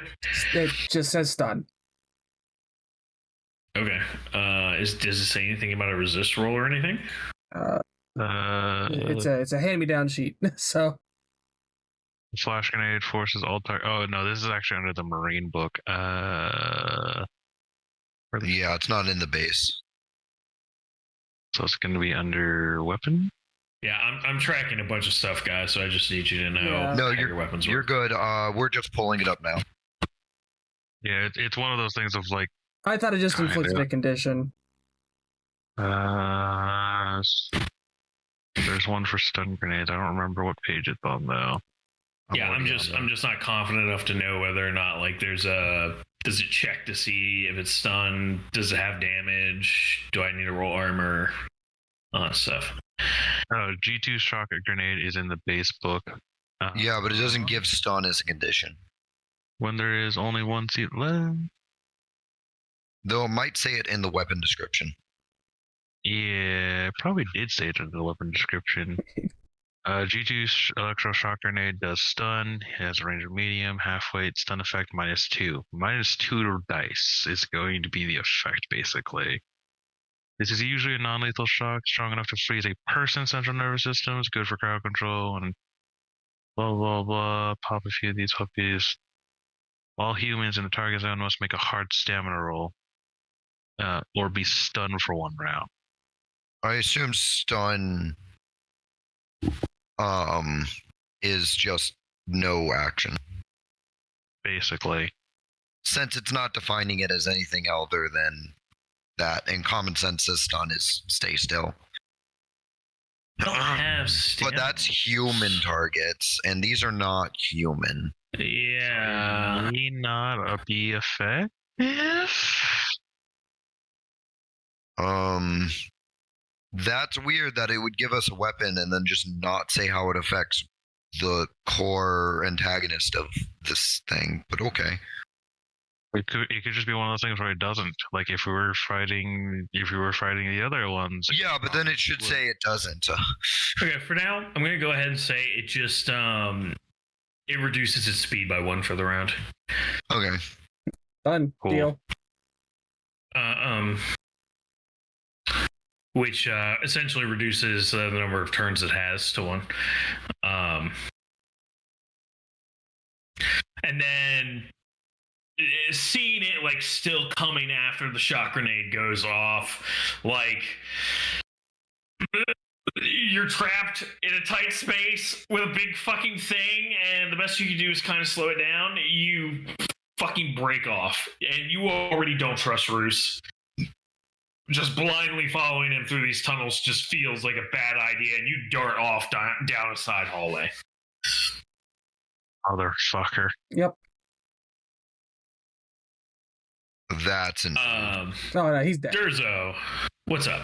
It just says stun. Okay. Does it say anything about a resist roll or anything? It's a hand-me-down sheet. So Flash grenade forces all target. Oh no, this is actually under the Marine book. Yeah, it's not in the base. So it's going to be under weapon. Yeah, I'm tracking a bunch of stuff, guys. So I just need you to know Yeah. No, how you're your weapons you're work. good. We're just pulling it up now. Yeah, it's one of those things of like. I thought it just inflicted a condition. There's one for stun grenades. I don't remember what page it's on though. I'm just not confident enough to know whether or not like does it check to see if it's stunned? Does it have damage? Do I need to roll armor? All that stuff. G2 shock grenade is in the base book. Yeah, but it doesn't give stun as a condition. When there is only one seat left. Though it might say it in the weapon description. Yeah, it probably did say it in the weapon description. G2 electroshock grenade does stun. It has a range of medium, half weight, stun effect -2. -2 dice is going to be the effect, basically. This is usually a non-lethal shock, strong enough to freeze a person's central nervous system. It's good for crowd control and blah blah blah. Pop a few of these puppies. All humans in the target zone must make a hard stamina roll, or be stunned for 1 round. I assume stun is just no action. Basically. Since it's not defining it as anything other than that, and common sense says stun is stay still. I don't have stamina. But that's human targets, and these are not human. Yeah. May not be effective. That's weird that it would give us a weapon and then just not say how it affects the core antagonist of this thing. But okay. It could just be one of those things where it doesn't. Like if we were fighting the other ones. Yeah, but then it should say it doesn't. Okay, for now, I'm gonna go ahead and say it just it reduces its speed by 1 for the round. Okay. Done. Cool. Deal. Which essentially reduces the number of turns it has to 1. And then seeing it like still coming after the shock grenade goes off, like you're trapped in a tight space with a big fucking thing, and the best you can do is kind of slow it down. You fucking break off, and you already don't trust Roos. Just blindly following him through these tunnels just feels like a bad idea, and you dart off down a side hallway. Motherfucker. Yep. That's an. Oh no, he's dead. Durzo, what's up?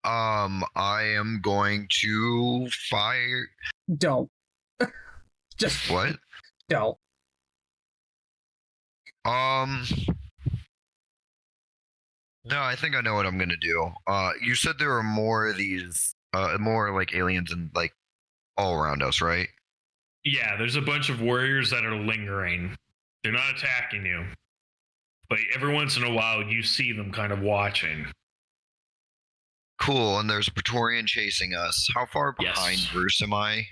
I am going to fire. Don't. Just What? don't. No, I think I know what I'm gonna do. You said there are more of these, more like aliens and like all around us, right? Yeah, there's a bunch of warriors that are lingering. They're not attacking you, but every once in a while you see them kind of watching. Cool, and there's a Praetorian chasing us. How far behind Yes. Bruce am I?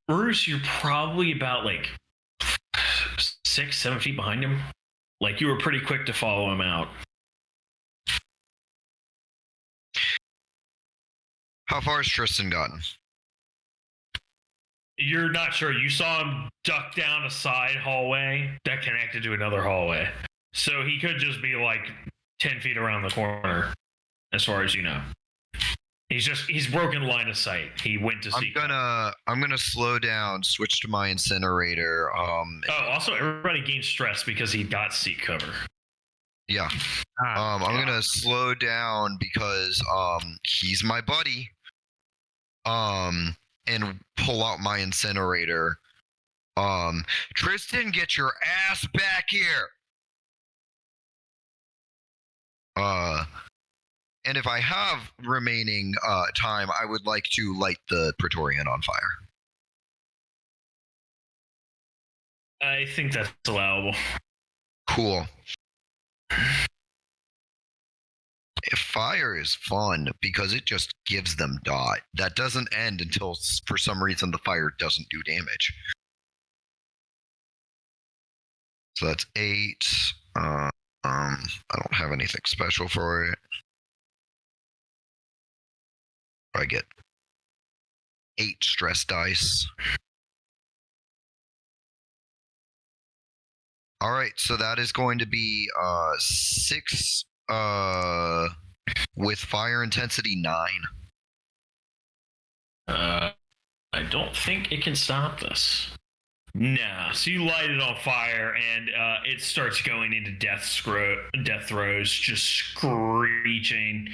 Bruce, you're probably about like 6-7 feet behind him. Like you were pretty quick to follow him out. How far has Tristan gotten? You're not sure. You saw him duck down a side hallway that connected to another hallway. So he could just be like 10 feet around the corner, as far as you know. He's broken line of sight. He went to see. I'm gonna slow down, switch to my incinerator. Also everybody gained stress because he got seat cover. Yeah. I'm gonna slow down because he's my buddy. And pull out my incinerator. Tristan, get your ass back here. And if I have remaining time, I would like to light the Praetorian on fire. I think that's allowable. Cool. Fire is fun because it just gives them dot. That doesn't end until, for some reason, the fire doesn't do damage. So that's 8. I don't have anything special for it. I get 8 stress dice. All right, so that is going to be 6 with fire intensity 9. I don't think it can stop this. Nah, so you light it on fire and it starts going into death throes, just screeching.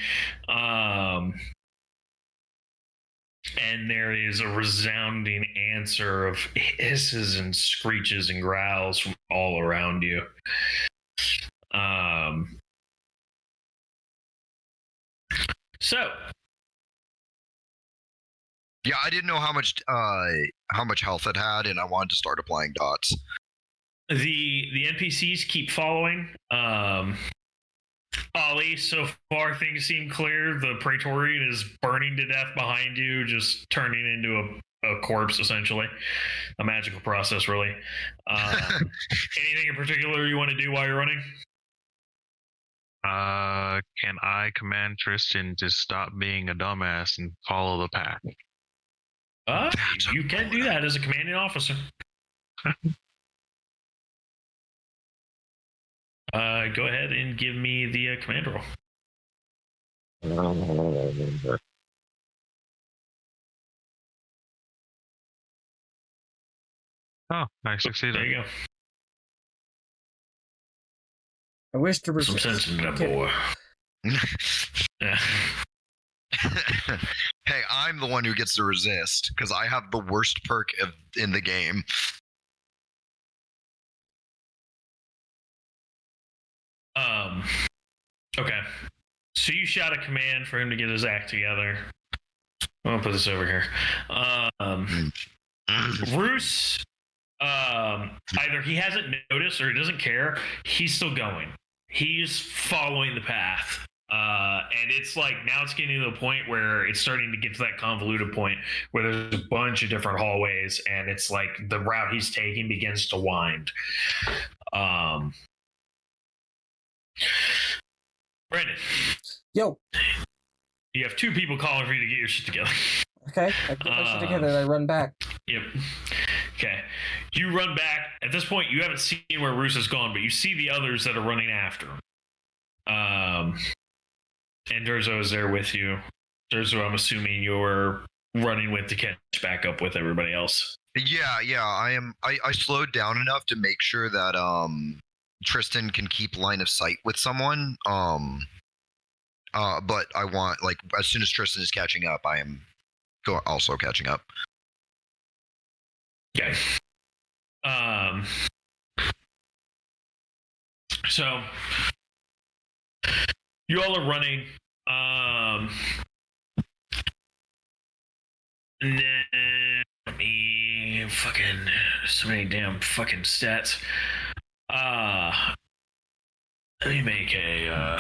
And there is a resounding answer of hisses and screeches and growls from all around you. So. Yeah, I didn't know how much health it had, and I wanted to start applying dots. The NPCs keep following. Ollie, so far things seem clear. The Praetorian is burning to death behind you, just turning into a corpse, essentially. A magical process, really. Anything in particular you want to do while you're running? Can I command Tristan to stop being a dumbass and follow the path? You can do that as a commanding officer. Go ahead and give me the command roll. Oh, I succeeded. There you go. I wish to resist. Some sense in that boy. Yeah. Hey, I'm the one who gets to resist because I have the worst perk in the game. Okay. So you shout a command for him to get his act together. I'm gonna put this over here. Roos, either he hasn't noticed or he doesn't care. He's still going. He's following the path. And it's like now it's getting to the point where it's starting to get to that convoluted point where there's a bunch of different hallways, and it's like the route he's taking begins to wind. Brandon. Yo. You have 2 people calling for you to get your shit together. Okay, I get my shit together and I run back. Yep. Okay. You run back. At this point, you haven't seen where Roos has gone, but you see the others that are running after him. And Durzo is there with you. Durzo, I'm assuming you're running with to catch back up with everybody else. Yeah, I am. I slowed down enough to make sure that Tristan can keep line of sight with someone. But I want, like, as soon as Tristan is catching up, I am also catching up. Okay. So you all are running. And then let me fucking so many damn fucking stats. Let me make a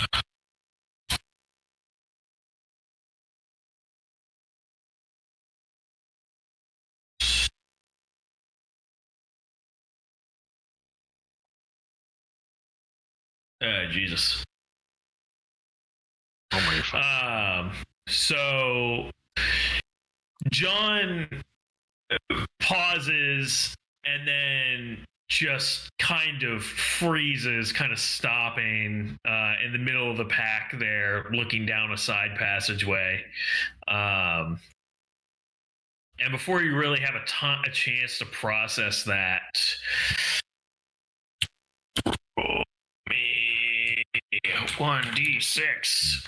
Jesus. Oh my God. So John pauses and then just kind of freezes, kind of stopping in the middle of the pack there, looking down a side passageway. And before you really have a chance to process that, roll me 1d6.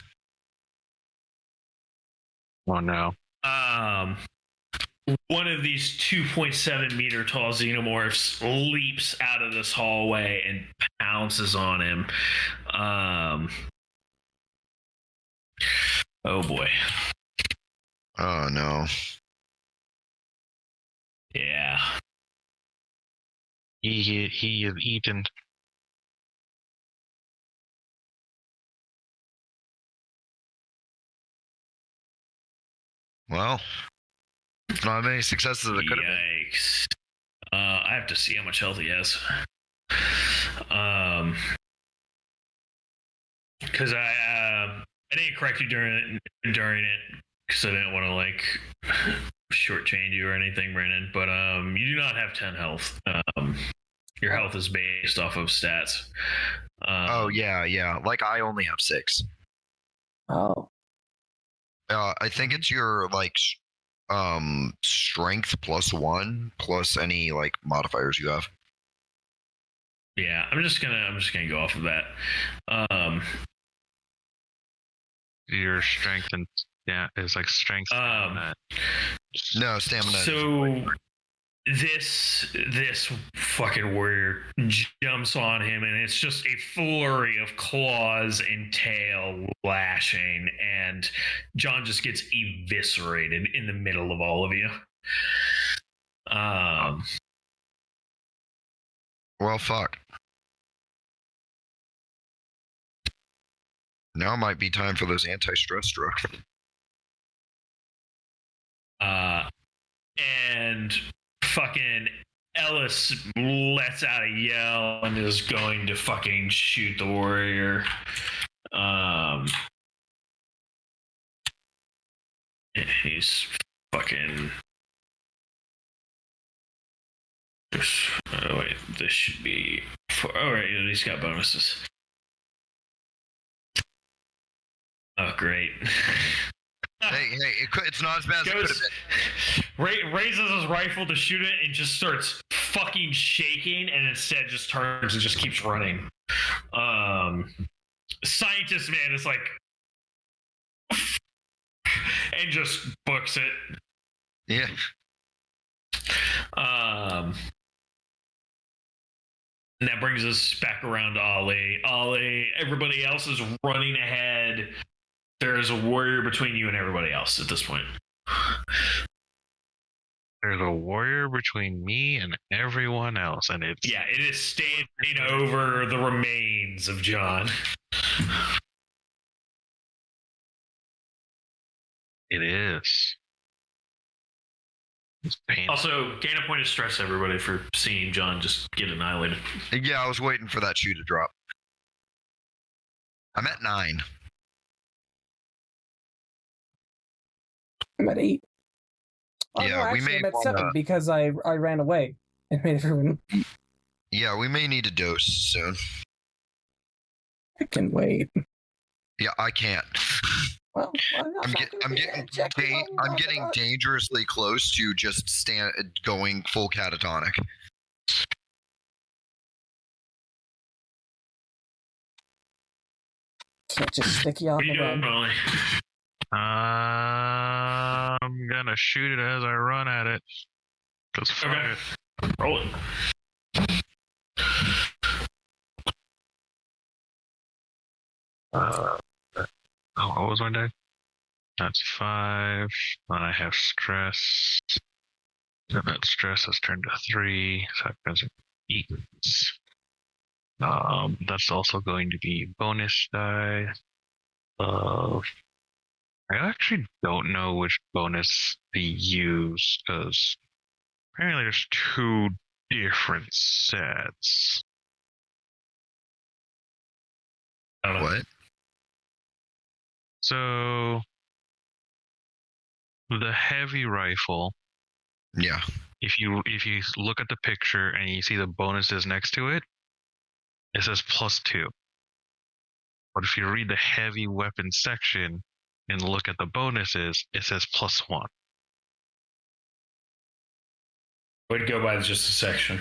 Oh no. One of these 2.7 meter tall xenomorphs leaps out of this hallway and pounces on him. Oh boy. Oh no. Yeah. He is eaten. Well, not many successes as it could have been. Yikes. I have to see how much health he has. Because I didn't correct you during it because I didn't want to like shortchange you or anything, Brandon. But you do not have 10 health. Your health is based off of stats. Oh yeah. Like I only have 6. Oh. I think it's your like strength +1 plus any like modifiers you have. Yeah, I'm just gonna go off of that. Your strength and is like strength. No, stamina. So this fucking warrior jumps on him, and it's just a flurry of claws and tail lashing, and John just gets eviscerated in the middle of all of you. Well, fuck. Now might be time for those anti-stress drugs. And fucking Ellis lets out a yell and is going to fucking shoot the warrior. He's fucking. Oh wait, this should be. Alright, he's got bonuses. Oh great. hey, it's not as bad as it could have been. Raises his rifle to shoot it and just starts fucking shaking, and instead just turns and just keeps running. Scientist man is like, and just books it. Yeah. And that brings us back around to Ollie. Ollie, everybody else is running ahead. There is a warrior between you and everybody else at this point. There's a warrior between me and everyone else, and it is standing over the remains of John. It is. It's painful. Also, gain a point of stress, everybody, for seeing John just get annihilated. Yeah, I was waiting for that shoe to drop. I'm at 9. I'm at 8. Oh, yeah, no, actually, I'm at 7 because I ran away and made everyone. Yeah, we may need a dose soon. I can wait. Yeah, I can't. Well, I'm getting dangerously close to just going full catatonic. Can't just stick you on the run. I'm gonna shoot it as I run at it. Cause fuck it. Roll it. What was my die? That's 5. Then I have stress. Then that stress has turned to 3. So that becomes 8. That's also going to be bonus die. I actually don't know which bonus they use because apparently there's 2 different sets. What? So the heavy rifle. Yeah. If you look at the picture and you see the bonuses next to it, it says +2. But if you read the heavy weapon section and look at the bonuses, it says +1. Would go by just a section.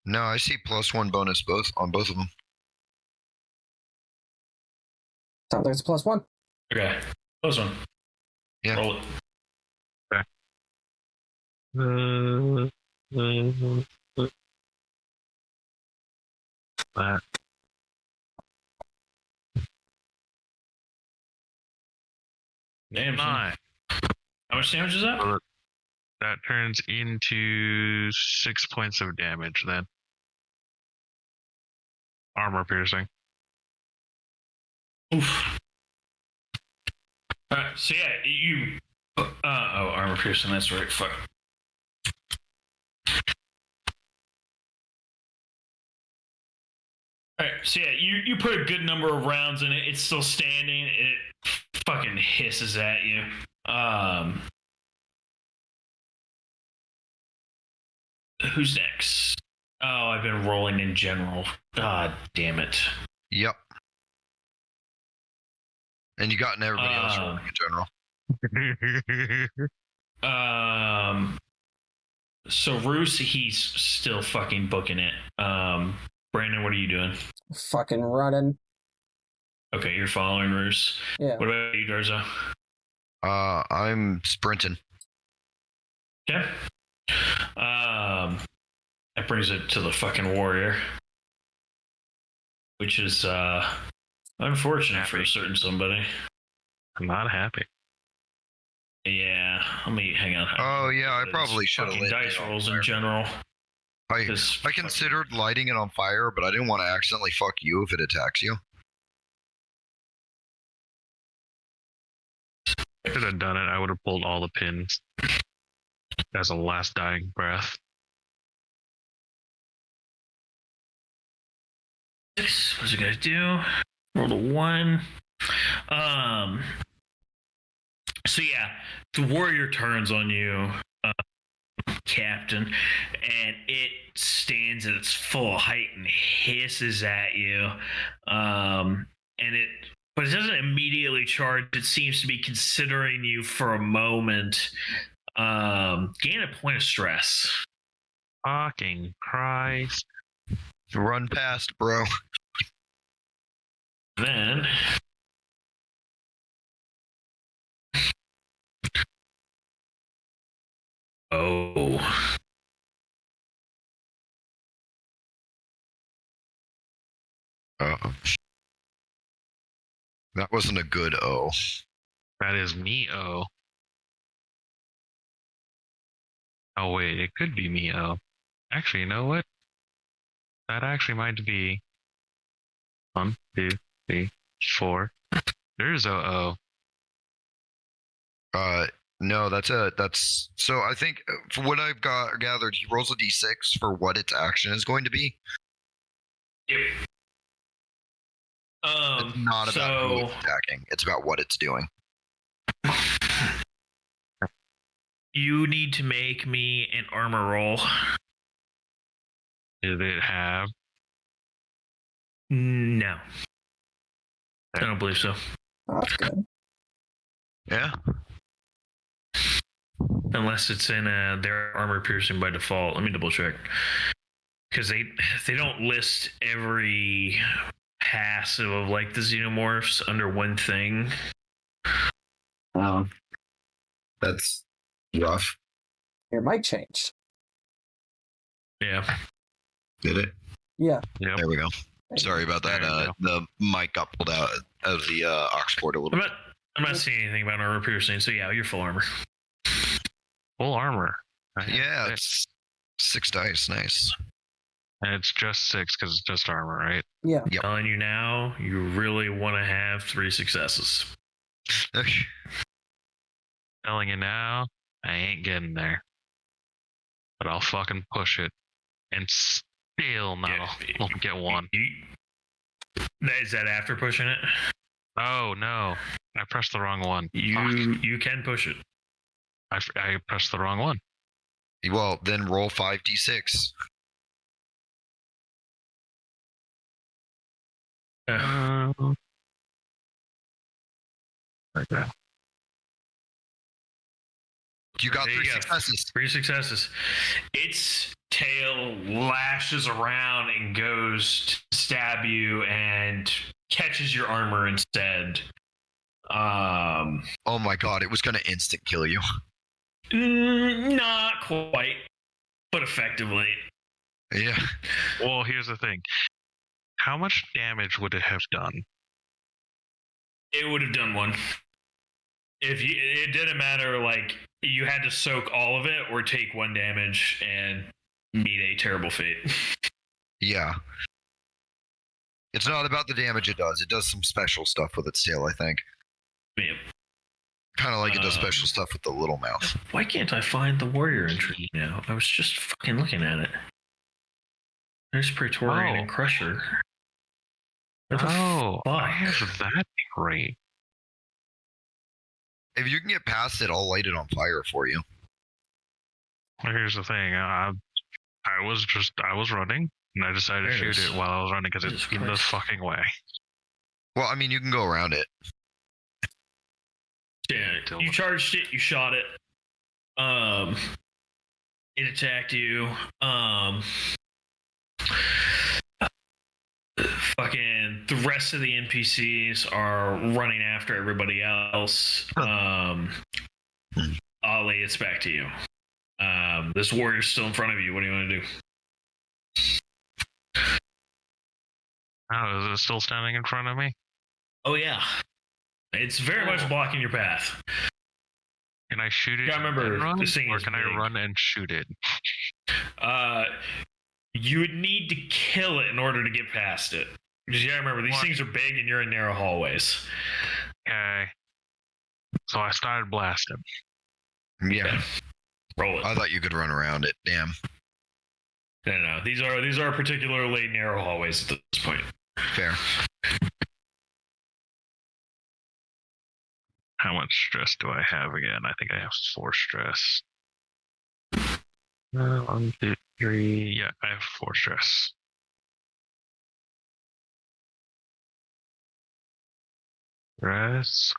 No, I see +1 bonus on both of them. Sounds like it's +1. Okay, +1. Yeah. Roll it. That. Damn. How much damage is that? That turns into 6 points of damage then. Armor piercing. Oof. Alright, so yeah, Armor piercing. That's right. Fuck. All right, so yeah, you put a good number of rounds in it. It's still standing, and it fucking hisses at you. Who's next? Oh, I've been rolling in general. God damn it. Yep. And you gotten everybody else rolling in general. So Roos, he's still fucking booking it. Brandon, what are you doing? Fucking running. Okay, you're following Roos. Yeah. What about you, Darza? I'm sprinting. Okay. That brings it to the fucking warrior, which is unfortunate for a certain somebody. I'm not happy. Yeah, let me hang on. Oh yeah, I probably should have lit dice it on rolls fire. in general. I considered lighting it on fire, but I didn't want to accidentally fuck you if it attacks you. If I'd have done it, I would have pulled all the pins as a last dying breath. What's it gonna do? Roll a 1. So yeah, the warrior turns on you, Captain, and it stands at its full height and hisses at you. But it doesn't immediately charge. It seems to be considering you for a moment. Gain a point of stress. Fucking Christ. Run past, bro. Then oh. That wasn't a good O. That is me, oh. Oh, wait, it could be me, oh. Actually, you know what? That actually might be 1, 2, 3, 4. There's oh. No, that's so I think from what I've gathered, he rolls a d6 for what its action is going to be. Yep. It's not about who it's attacking. It's about what it's doing. You need to make me an armor roll. Did it have? No. I don't believe so. That's good. Yeah. Unless it's in their armor piercing by default. Let me double check. Because they don't list every passive of like the xenomorphs under one thing. That's rough. Your mic changed. Yeah. Did it? Yeah. Yep. There we go. Sorry about that. The mic got pulled out of the aux port a little bit. I'm not seeing anything about armor piercing, so yeah, you're full armor. Full armor. Yeah, it's 6 dice. Nice. And it's just 6 because it's just armor, right? Yeah. Yep. Telling you now, you really want to have 3 successes. Telling you now, I ain't getting there. But I'll fucking push it. And still won't get 1. Is that after pushing it? Oh, no. I pressed the wrong one. You can push it. I pressed the wrong one. Well, then roll 5d6. Okay. You got There 3 you go. successes. 3 successes. Its tail lashes around and goes to stab you and catches your armor instead. Oh my god, it was going to instant kill you. Not quite, but effectively. Yeah. Well, here's the thing. How much damage would it have done? It would have done 1. It didn't matter, like, you had to soak all of it or take 1 damage and meet a terrible fate. Yeah. It's not about the damage it does. It does some special stuff with its tail, I think. Yeah. Kind of like it does special stuff with the little mouse. Why can't I find the warrior entry now? I was just fucking looking at it. There's Praetorian and Crusher. I have that great. If you can get past it, I'll light it on fire for you. Here's the thing. I was running, and I decided to shoot it while I was running because it's in the fucking way. Well, I mean, you can go around it. Yeah, you charged it, you shot it. It attacked you. Fucking the rest of the NPCs are running after everybody else. Ollie, it's back to you. This warrior's still in front of you. What do you want to do? Oh, is it still standing in front of me? Oh yeah, it's very much blocking your path. Can I shoot it? Yeah, remember, and run, this thing or is can big. I run and shoot it? You would need to kill it in order to get past it. Because you gotta remember, these things are big and you're in narrow hallways. Okay. So I started blasting. Yeah. Roll it. I thought you could run around it. Damn. No. These are particularly narrow hallways at this point. Fair. How much stress do I have again? I think I have 4 stress. 1, 2, 3. Yeah, I have 4 stress. Stress.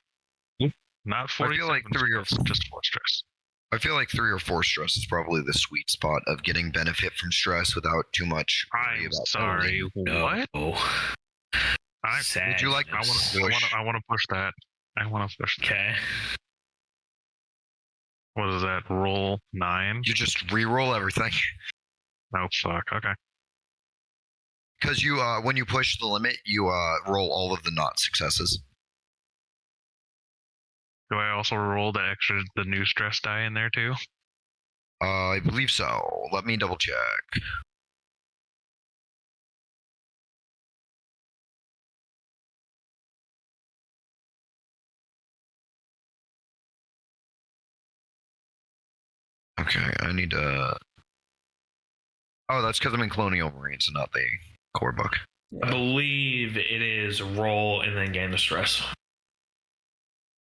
Not 40. I feel like 3 or 4. Just 4 stress. I feel like 3 or 4 stress is probably the sweet spot of getting benefit from stress without too much. I'm sorry. What? No. Would you like? I want to push that. I want to push that. Okay. What is that? Roll 9? You just re-roll everything. Oh fuck. Okay. Because you, when you push the limit, you roll all of the not successes. Do I also roll the new stress die in there too? I believe so. Let me double check. Okay, I need to. Oh, that's because I'm in Colonial Marines and not the core book. I believe it is roll and then gain the stress.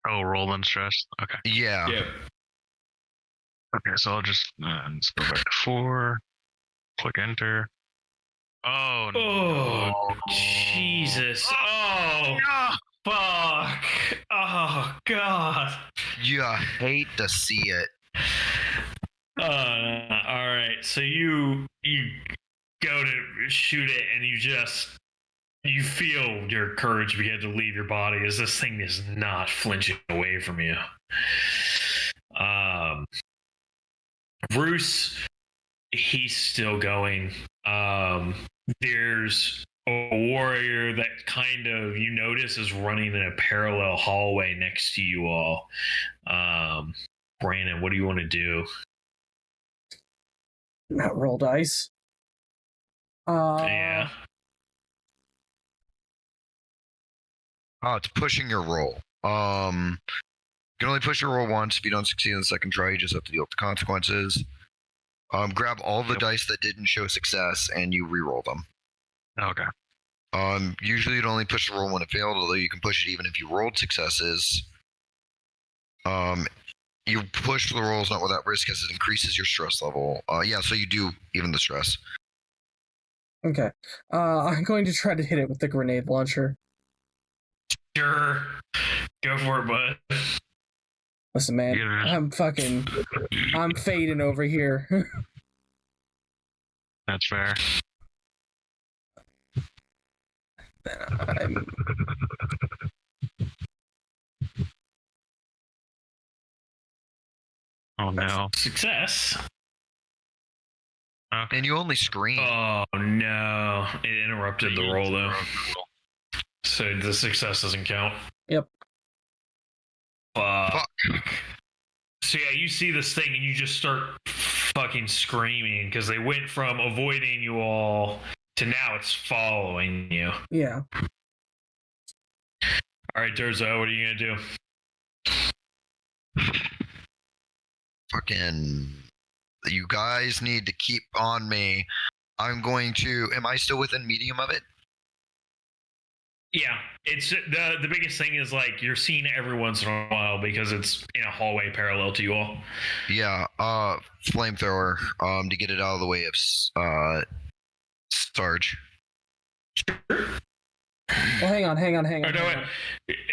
Oh, roll and stress. Okay. Yeah. Yep. Okay, so I'll just let's go back to 4. Click enter. Oh no! Jesus! Oh fuck! Oh god! You hate to see it. All right. So you go to shoot it, and you feel your courage begin to leave your body as this thing is not flinching away from you. Bruce, he's still going. There's a warrior that kind of you notice is running in a parallel hallway next to you all. Brandon, what do you want to do? Not roll dice. Yeah. Oh, it's pushing your roll. You can only push your roll once. If you don't succeed in the second try, you just have to deal with the consequences. Grab all the dice that didn't show success and you re-roll them. Okay. Usually you'd only push the roll when it failed, although you can push it even if you rolled successes. You push the rolls not without risk as it increases your stress level. Yeah, so you do even the stress. Okay. I'm going to try to hit it with the grenade launcher. Sure. Go for it, bud. Listen, man, Yeah. I'm fading over here. That's fair. Oh no. Success. Okay. And you only scream. Oh no. It interrupted the roll though. So the success doesn't count. Yep. Fuck. So yeah, you see this thing and you just start fucking screaming because they went from avoiding you all to now it's following you. Yeah. All right, Durzo, what are you gonna do? Fucking, you guys need to keep on me. I'm going to. Am I still within medium of it? Yeah, it's the biggest thing is like you're seeing it every once in a while because it's in a hallway parallel to you all. Yeah. Flamethrower. To get it out of the way of Sarge. Well, hang on. Or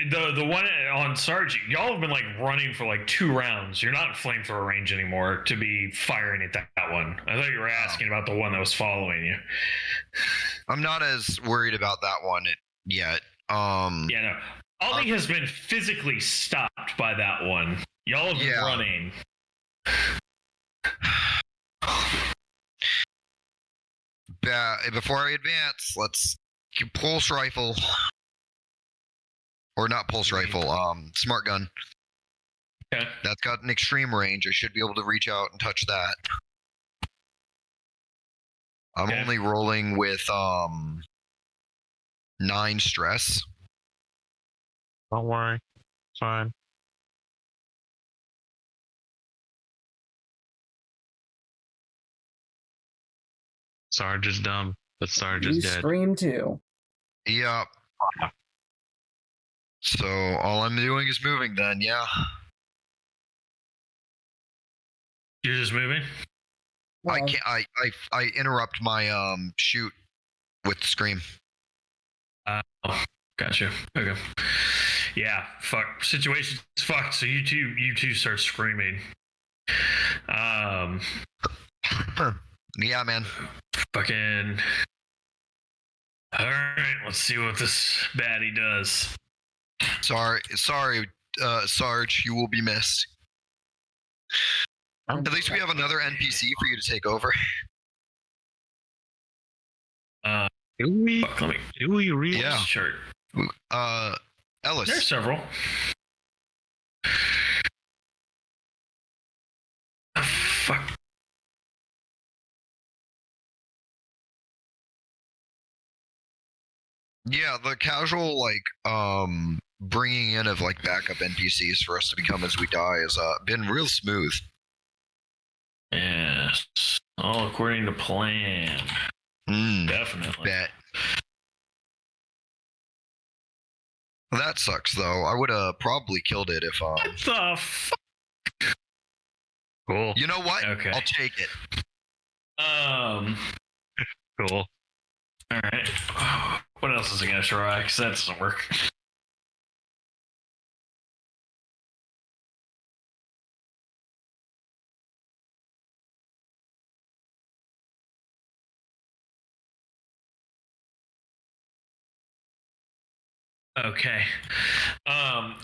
no, the one on Sarge, y'all have been like running for like 2 rounds. You're not in flamethrower range anymore to be firing at that one. I thought you were asking about the one that was following you. I'm not as worried about that one yet. Yeah, no. Ollie has been physically stopped by that one. Y'all have been running. Before I advance, let's pulse rifle. Or not pulse rifle, smart gun. Okay. That's got an extreme range. I should be able to reach out and touch that. I'm only rolling with 9 stress. Don't worry. It's fine. Sarge is dumb, but Sarge is You dead. scream too. Yep. So all I'm doing is moving then, yeah. You're just moving? Well, I can't I interrupt my shoot with scream. Gotcha. Okay. Yeah, fuck. Situation's fucked, so you two start screaming. Yeah, man. Fucking. Alright, let's see what this baddie does. Sorry, Sarge, you will be missed. At least we have another NPC for you to take over. Do we really? Yeah. Sure. Ellis. There's several. Fuck. Yeah, the casual bringing in of like backup NPCs for us to become as we die has been real smooth. Yes. All according to plan. Definitely. Bet. That sucks though. I would have probably killed it if What the fuck? Cool. You know what? Okay. I'll take it. Cool. Alright. What else is it gonna try? Because that doesn't work. Okay.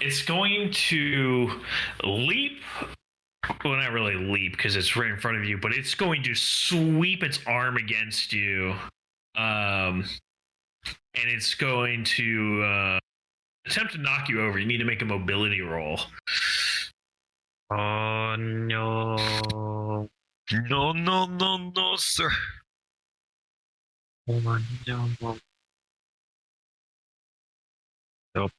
It's going to leap. Well, not really leap because it's right in front of you, but it's going to sweep its arm against you. And it's going to attempt to knock you over. You need to make a mobility roll. Oh no. No, sir. Oh no. Nope.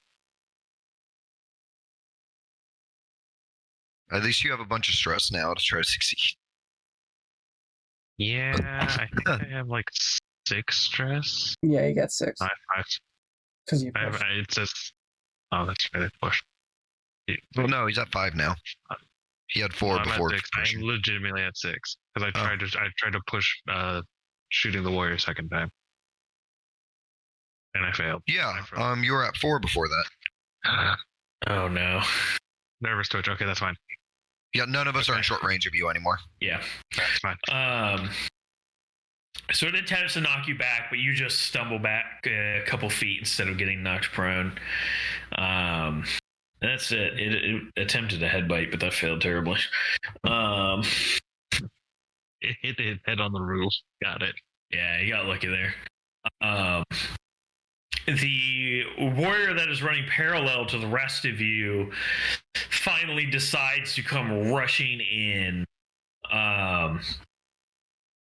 At least you have a bunch of stress now to try to succeed. Yeah, I think I have like 6 stress. yeah, you got 6 5. because you I have, pushed. it says, oh, that's right, I pushed. Well, no, he's at 5 now. He had 4 I'm before. at 6. I'm legitimately at 6 because I tried to push shooting the warrior second time, and I failed. Yeah, you were at 4 before that. Oh no. Nervous twitch. Okay, that's fine. Yeah, none of us are in short range of you anymore. Yeah. That's fine. So it attempts to knock you back, but you just stumble back a couple feet instead of getting knocked prone. That's it. It attempted a head bite, but that failed terribly. It hit its head on the roof. Got it. Yeah, you got lucky there. The warrior that is running parallel to the rest of you finally decides to come rushing in.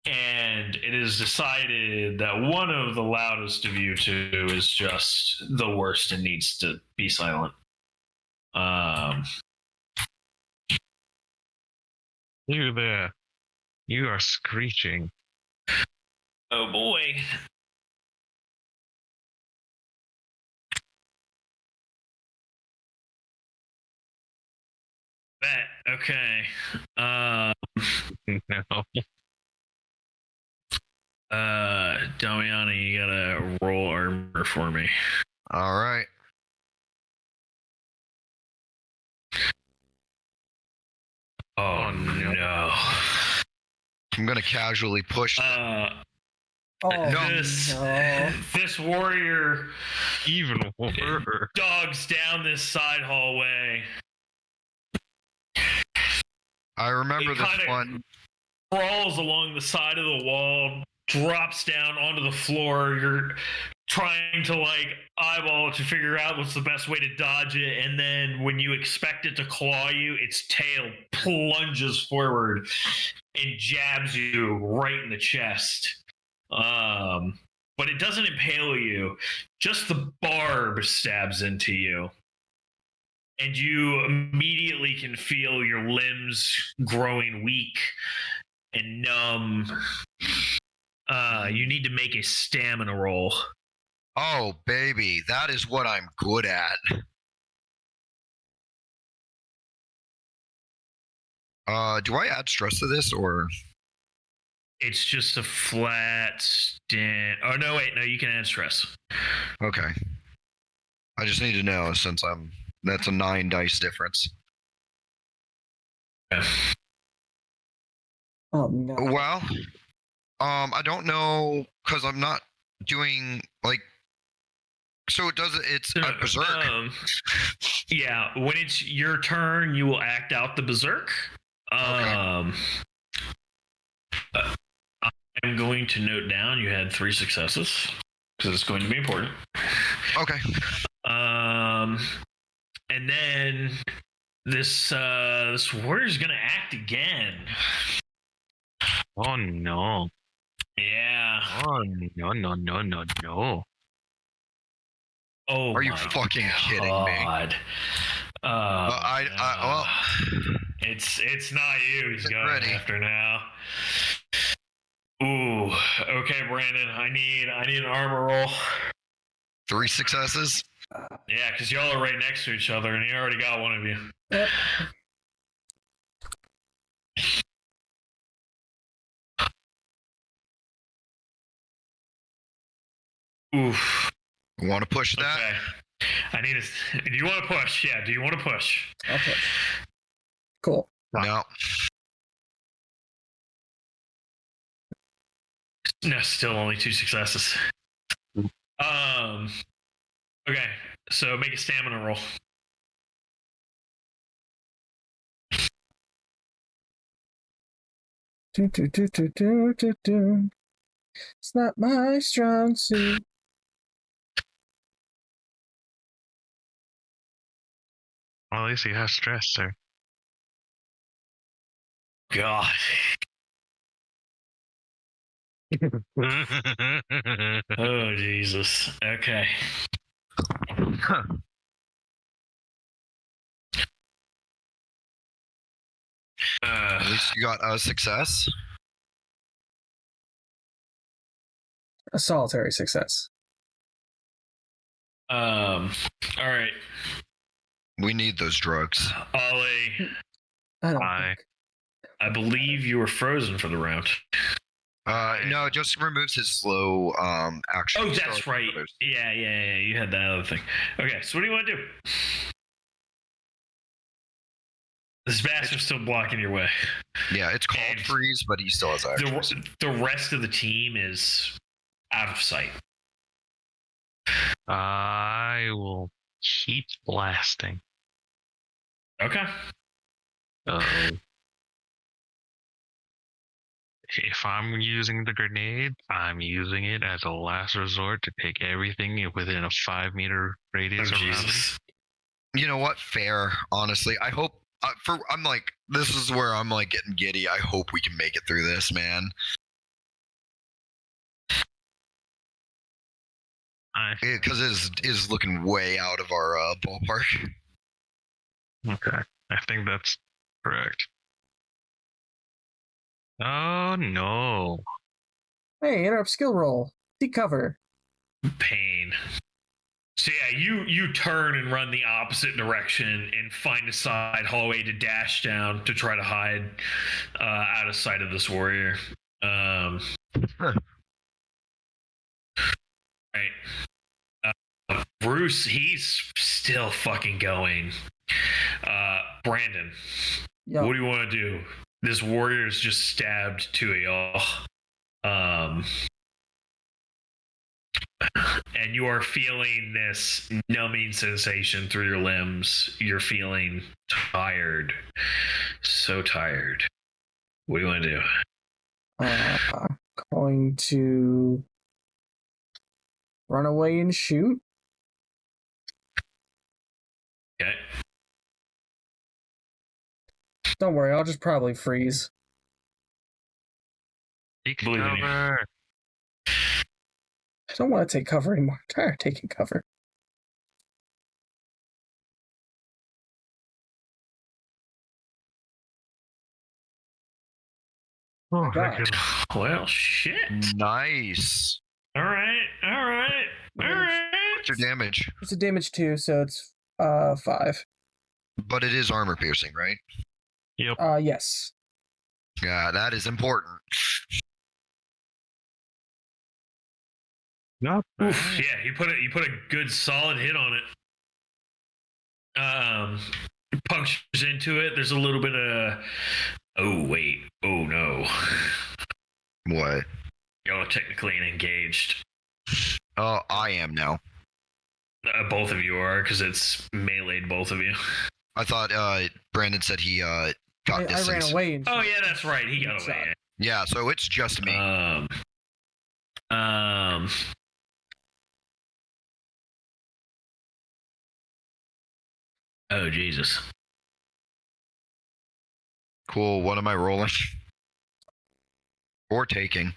And it is decided that one of the loudest of you two is just the worst and needs to be silent. You there. You are screeching. Oh boy. Bet. Okay. No. Damiani, you gotta roll armor for me. All right. Oh no. I'm gonna casually push. This warrior Even worse. dogs down this side hallway. I remember It this kinda one. Crawls along the side of the wall, drops down onto the floor. You're trying to eyeball it to figure out what's the best way to dodge it, and then when you expect it to claw you, its tail plunges forward and jabs you right in the chest. But it doesn't impale you, just the barb stabs into you. And you immediately can feel your limbs growing weak and numb. You need to make a stamina roll. Oh, baby, that is what I'm good at. Do I add stress to this, or? It's just a flat Oh, no, wait. No, you can add stress. Okay. I just need to know since that's a 9 dice difference. Yeah. Oh no. Well, I don't know because I'm not doing so it's a berserk. Yeah, when it's your turn, you will act out the berserk. I'm going to note down you had 3 successes because it's going to be important. Okay. And then this warrior's gonna act again. Oh no. Yeah. Oh no. Oh, are you fucking kidding me? Well, it's not you he's going ready. after now. Ooh, okay, Brandon. I need an armor roll. 3 successes. Yeah, because y'all are right next to each other, and he already got one of you. Yep. Oof. Want to push that? Okay. Do you want to push? Yeah, do you want to push? I'll push. Cool. No. No, still only 2 successes. Okay, so make a stamina roll. It's not my strong suit. Well, at least he has stress, sir. God. Oh, Jesus. Okay. At least you got a success. A solitary success. All right. We need those drugs. Ollie, I don't Hi. think. I believe you were frozen for the round. No, it just removes his slow action. Oh, that's right. Yeah. You had that other thing. Okay, so what do you want to do? This bastard's still blocking your way. Yeah, it's called And freeze, but he still has action. The rest of the team is out of sight. I will keep blasting. Okay. If I'm using the grenade, I'm using it as a last resort to take everything within a 5-meter radius around me. Jesus. You know what? Fair, honestly. I hope this is where I'm getting giddy. I hope we can make it through this, man. Because it is looking way out of our ballpark. Okay, I think that's correct. Oh no. Hey, interrupt skill roll. Seek cover. Pain. So yeah, you turn and run the opposite direction and find a side hallway to dash down to try to hide out of sight of this warrior. Right. Bruce, he's still fucking going. Brandon, Yo. what do you want to do? This warrior's just stabbed two of y'all. And you are feeling this numbing sensation through your limbs. You're feeling tired. So tired. What do you want to do? Going to run away and shoot. Okay. Don't worry, I'll just probably freeze. Seek Believe in you. cover. I don't want to take cover anymore. I'm tired of taking cover. Oh, God. thank you. Well, shit. Nice. All right. What's your damage? It's a damage 2, so it's 5. But it is armor piercing, right? Yep. Yes. Yeah, that is important. Not Oof, bad. yeah, you put a good solid hit on it. Punctures into it. There's a little bit of oh wait, oh no. What? Y'all are technically engaged. Oh, I am now. Both of you are, because it's meleeed both of you. I thought Brandon said he got I distance. ran away and Oh yeah, that's right. He got Shot. away. Yeah, so it's just me. Oh Jesus. Cool. What am I rolling? Or taking?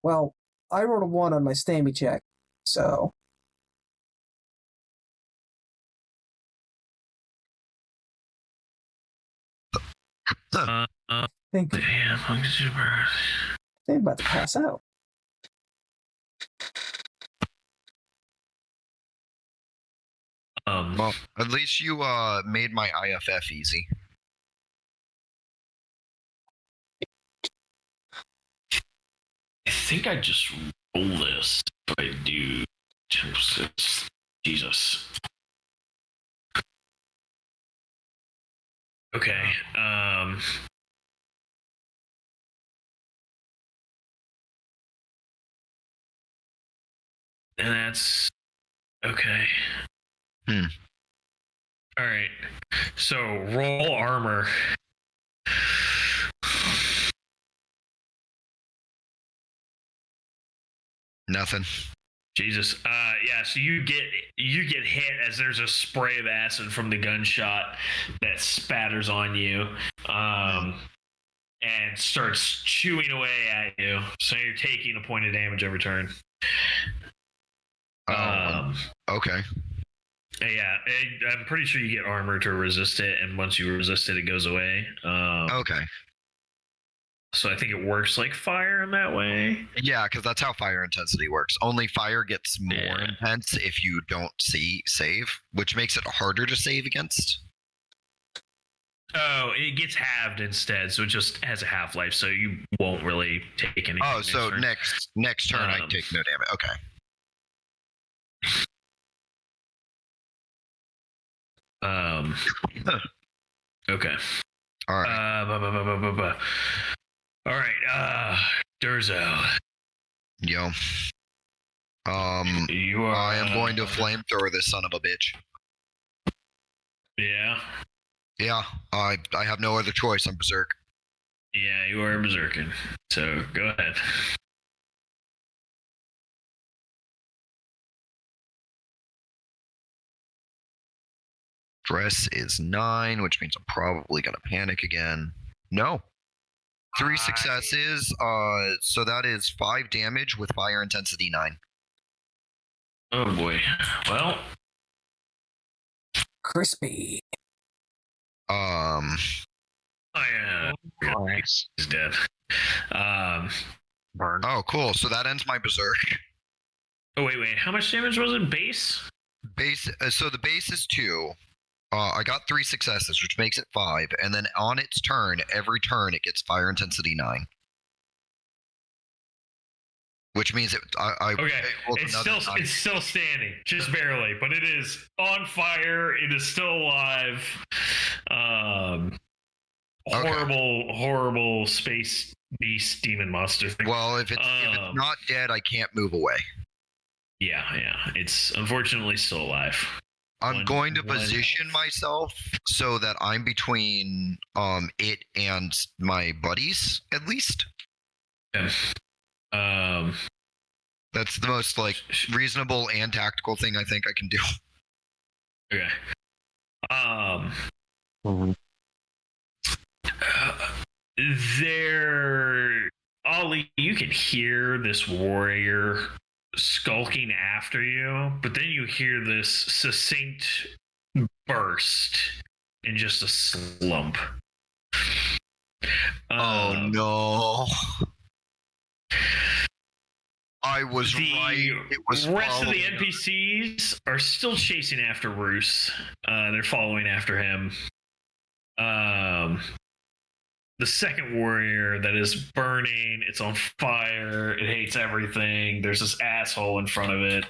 Well, I rolled a 1 on my stammy check, so I think Damn, I'm super. I'm about to pass out. Well, at least you made my IFF easy. I think I just roll this. If I do. Jesus. Okay. And that's okay. Hmm. All right. So roll armor. Nothing. Jesus. Yeah, so you get hit as there's a spray of acid from the gunshot that spatters on you. And starts chewing away at you. So you're taking a point of damage every turn. Okay. Yeah, I'm pretty sure you get armor to resist it, and once you resist it, it goes away. Okay. So I think it works like fire in that way. Yeah, because that's how fire intensity works. Only fire gets more Yeah. intense if you don't save, which makes it harder to save against. Oh, it gets halved instead, so it just has a half-life, so you won't really take any. Oh, so next turn I take no damage. Okay. Okay. All right. All right. Durzo. Yo. You are. I am going to flamethrower this son of a bitch. Yeah. Yeah. I have no other choice. I'm berserk. Yeah, you are berserking. So go ahead. Stress is 9, which means I'm probably gonna panic again. No. 3 successes. So that is 5 damage with fire intensity 9. Oh boy. Well. Crispy. Nice. He's dead. Burn. Oh, cool. So that ends my berserk. Oh wait. How much damage was it? Base? Base. So the base is 2. I got 3 successes, which makes it 5, and then on its turn, every turn it gets fire intensity 9. Which means Okay, it's still standing, just barely, but it is on fire. It is still alive. Horrible space beast demon monster thing. Well, if it's not dead, I can't move away. Yeah, it's unfortunately still alive. I'm going to position myself so that I'm between it and my buddies, at least. Yeah. That's the most reasonable and tactical thing I think I can do. Okay. Ollie, you can hear this warrior skulking after you, but then you hear this succinct burst in just a slump. Oh no. I was right. It was the rest of the NPCs are still chasing after Roos. They're following after him. The second warrior that is burning, it's on fire, it hates everything. There's this asshole in front of it.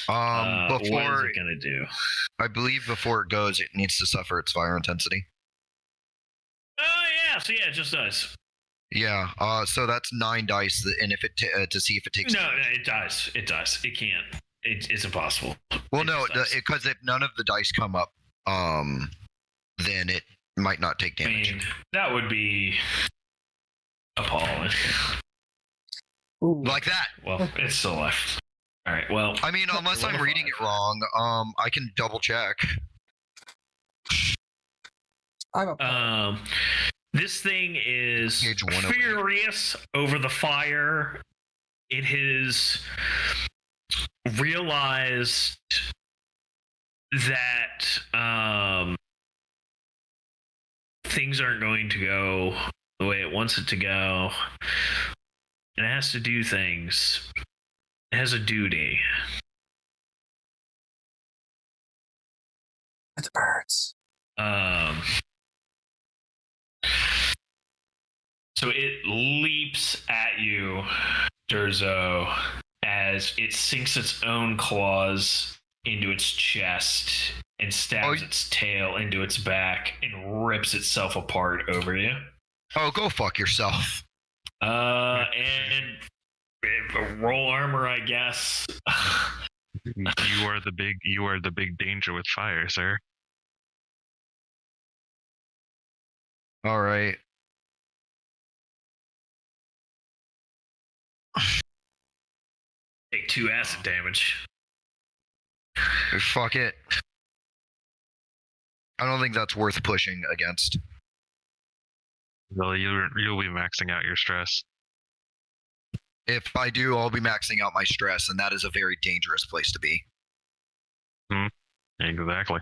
What is it gonna do? I believe before it goes, it needs to suffer its fire intensity. Oh yeah, so yeah, it just does. Yeah. So that's 9 dice, and if it to see if it takes. No, it dies. It dies. It can't. It's impossible. Well, no, because if none of the dice come up, then it might not take damage. I mean, that would be appalling. Ooh. Like that. Well, it's still alive. All right. Well, I mean, unless I'm reading it wrong, I can double check. This thing is furious over the fire. It has realized that things aren't going to go the way it wants it to go. And it has to do things. It has a duty. It hurts. So it leaps at you, Durzo, as it sinks its own claws into its chest and stabs its tail into its back and rips itself apart over you. Oh, go fuck yourself. And roll armor, I guess. You are the big danger with fire, sir. All right. Take 2 acid damage. Fuck it. I don't think that's worth pushing against. Well, you'll be maxing out your stress. If I do, I'll be maxing out my stress, and that is a very dangerous place to be. Exactly.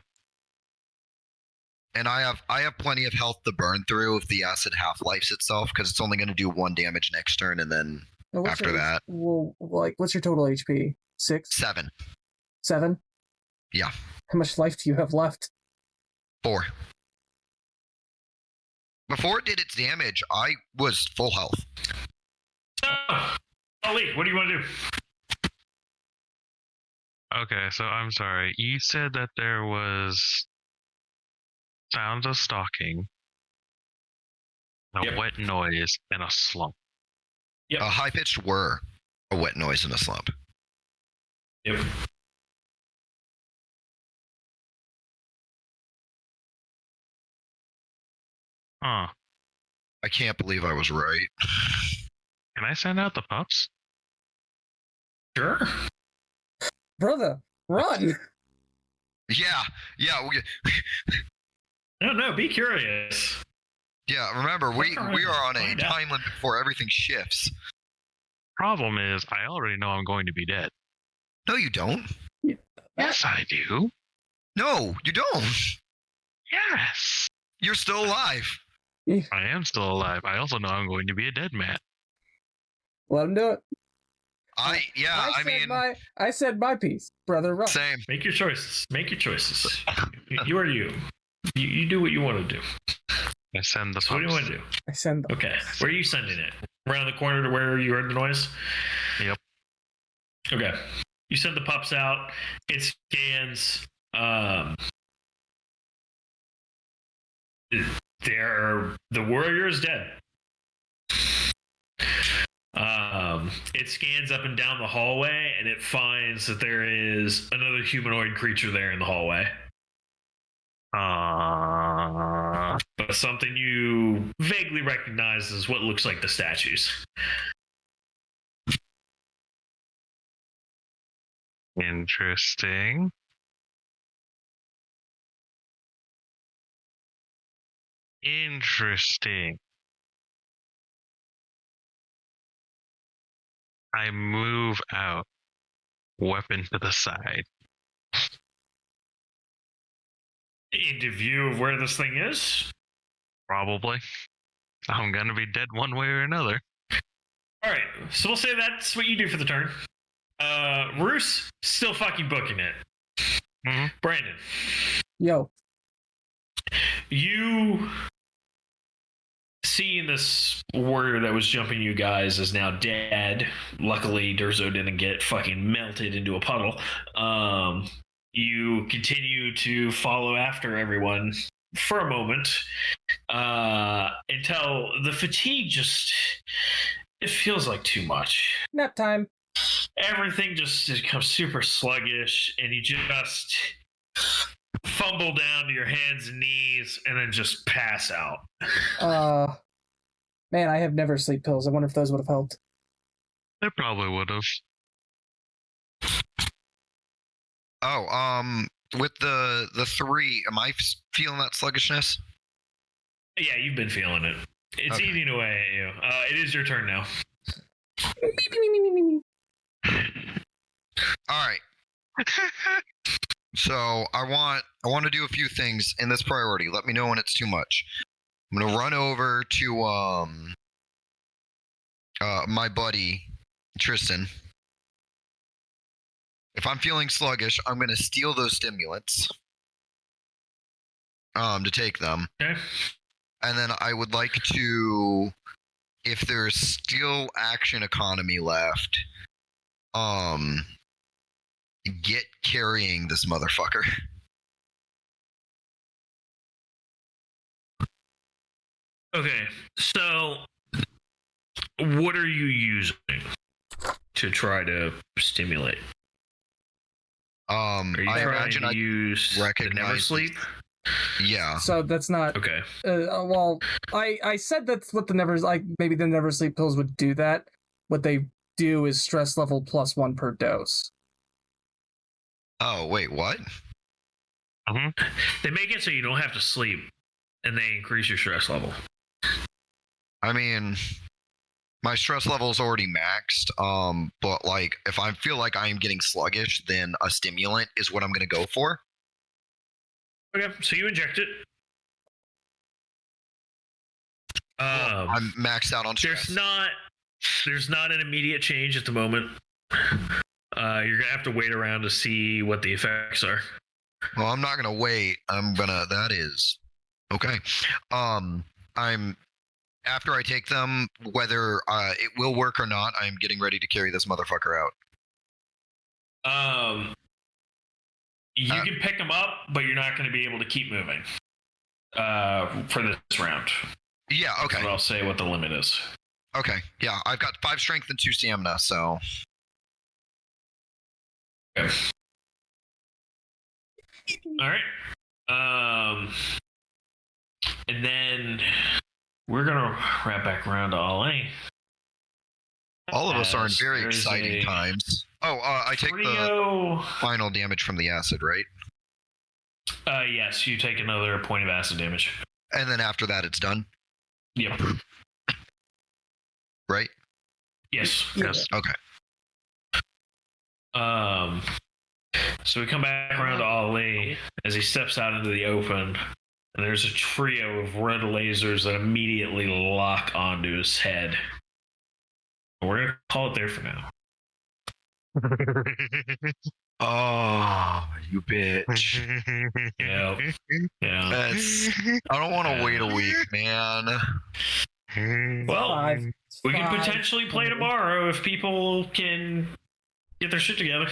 And I have plenty of health to burn through if the acid half-lifes itself, because it's only going to do 1 damage next turn, and then after that. Well, what's your total HP? 6? 7. 7? Yeah. How much life do you have left? 4. Before it did its damage, I was full health. Ollie, what do you want to do? Okay, so I'm sorry. You said that there was sounds of stalking, a wet noise, and a slump. Yep. A high-pitched whir, a wet noise, and a slump. Yep. Huh. I can't believe I was right. Can I send out the pups? Sure. Brother, run! Yeah. No, be curious. Yeah, remember, we are on a time limit before everything shifts. Problem is, I already know I'm going to be dead. No, you don't. Yes, I do. No, you don't. Yes. You're still alive. I am still alive. I also know I'm going to be a dead man. Let him do it. I said my piece, brother. Rock. Same. Make your choices. Make your choices. You are you. You do what you want to do. I send the So what do you want to do? I send them. Okay. Where are you sending it? Around the corner to where you heard the noise? Yep. Okay. You send the pups out. It scans. The warrior is dead. It scans up and down the hallway, and it finds that there is another humanoid creature there in the hallway. But something you vaguely recognize as what looks like the statues. Interesting. I move out, weapon to the side. Into view of where this thing is? Probably. I'm gonna be dead one way or another. Alright, so we'll say that's what you do for the turn. Roos, still fucking booking it. Mm-hmm. Brandon. Yo. You seeing this warrior that was jumping you guys is now dead. Luckily, Durzo didn't get fucking melted into a puddle. You continue to follow after everyone for a moment until the fatigue it feels like too much. Nap time. Everything just becomes super sluggish, and you just fumble down to your hands and knees and then just pass out. Man, I have never sleep pills. I wonder if those would have helped. They probably would have. Oh, with the 3, am I feeling that sluggishness? Yeah, you've been feeling it. It's Okay. eating away at you. It is your turn now. All right. So I want to do a few things in this priority. Let me know when it's too much. I'm gonna run over to my buddy Tristan. If I'm feeling sluggish, I'm gonna steal those stimulants to take them. Okay. And then I would like to, if there's still action economy left, get carrying this motherfucker. Okay, so what are you using to try to stimulate? I Are you imagine trying to I use the recognize Never Sleep? Yeah. So that's not Okay. well, I said that's what the Never, like, maybe the Never Sleep pills would do that. What they do is stress level +1 per dose. Oh, wait, what? They make it so you don't have to sleep, and they increase your stress level. I mean, my stress level is already maxed. But like, if I feel like I am getting sluggish, then a stimulant is what I'm going to go for. Okay, so you inject it. I'm maxed out on stress. There's not an immediate change at the moment. You're gonna have to wait around to see what the effects are. Well, I'm not gonna wait. That is okay. I'm after I take them, whether it will work or not, I'm getting ready to carry this motherfucker out. You can pick them up, but you're not going to be able to keep moving for this round. Yeah, okay. That's what I'll say what the limit is. Okay, yeah, I've got 5 strength and 2 stamina, so. Okay. All right. And then we're gonna wrap back around to Ollie. All of us are in very There's exciting a times. Oh, I take the trio. final damage from the acid, right? Yes, you take another point of acid damage. And then after that, it's done, Yep. right? Yes. Yes. Okay. So we come back around to Ali as he steps out into the open, And there's a trio of red lasers that immediately lock onto his head. We're going to call it there for now. Oh, you bitch. Yeah. I don't want to wait a week, man. Well, we can Five. potentially play tomorrow if people can get their shit together.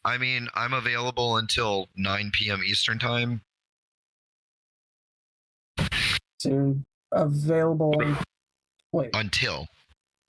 I mean, I'm available until 9 p.m. Eastern time. Soon available. Wait. Until.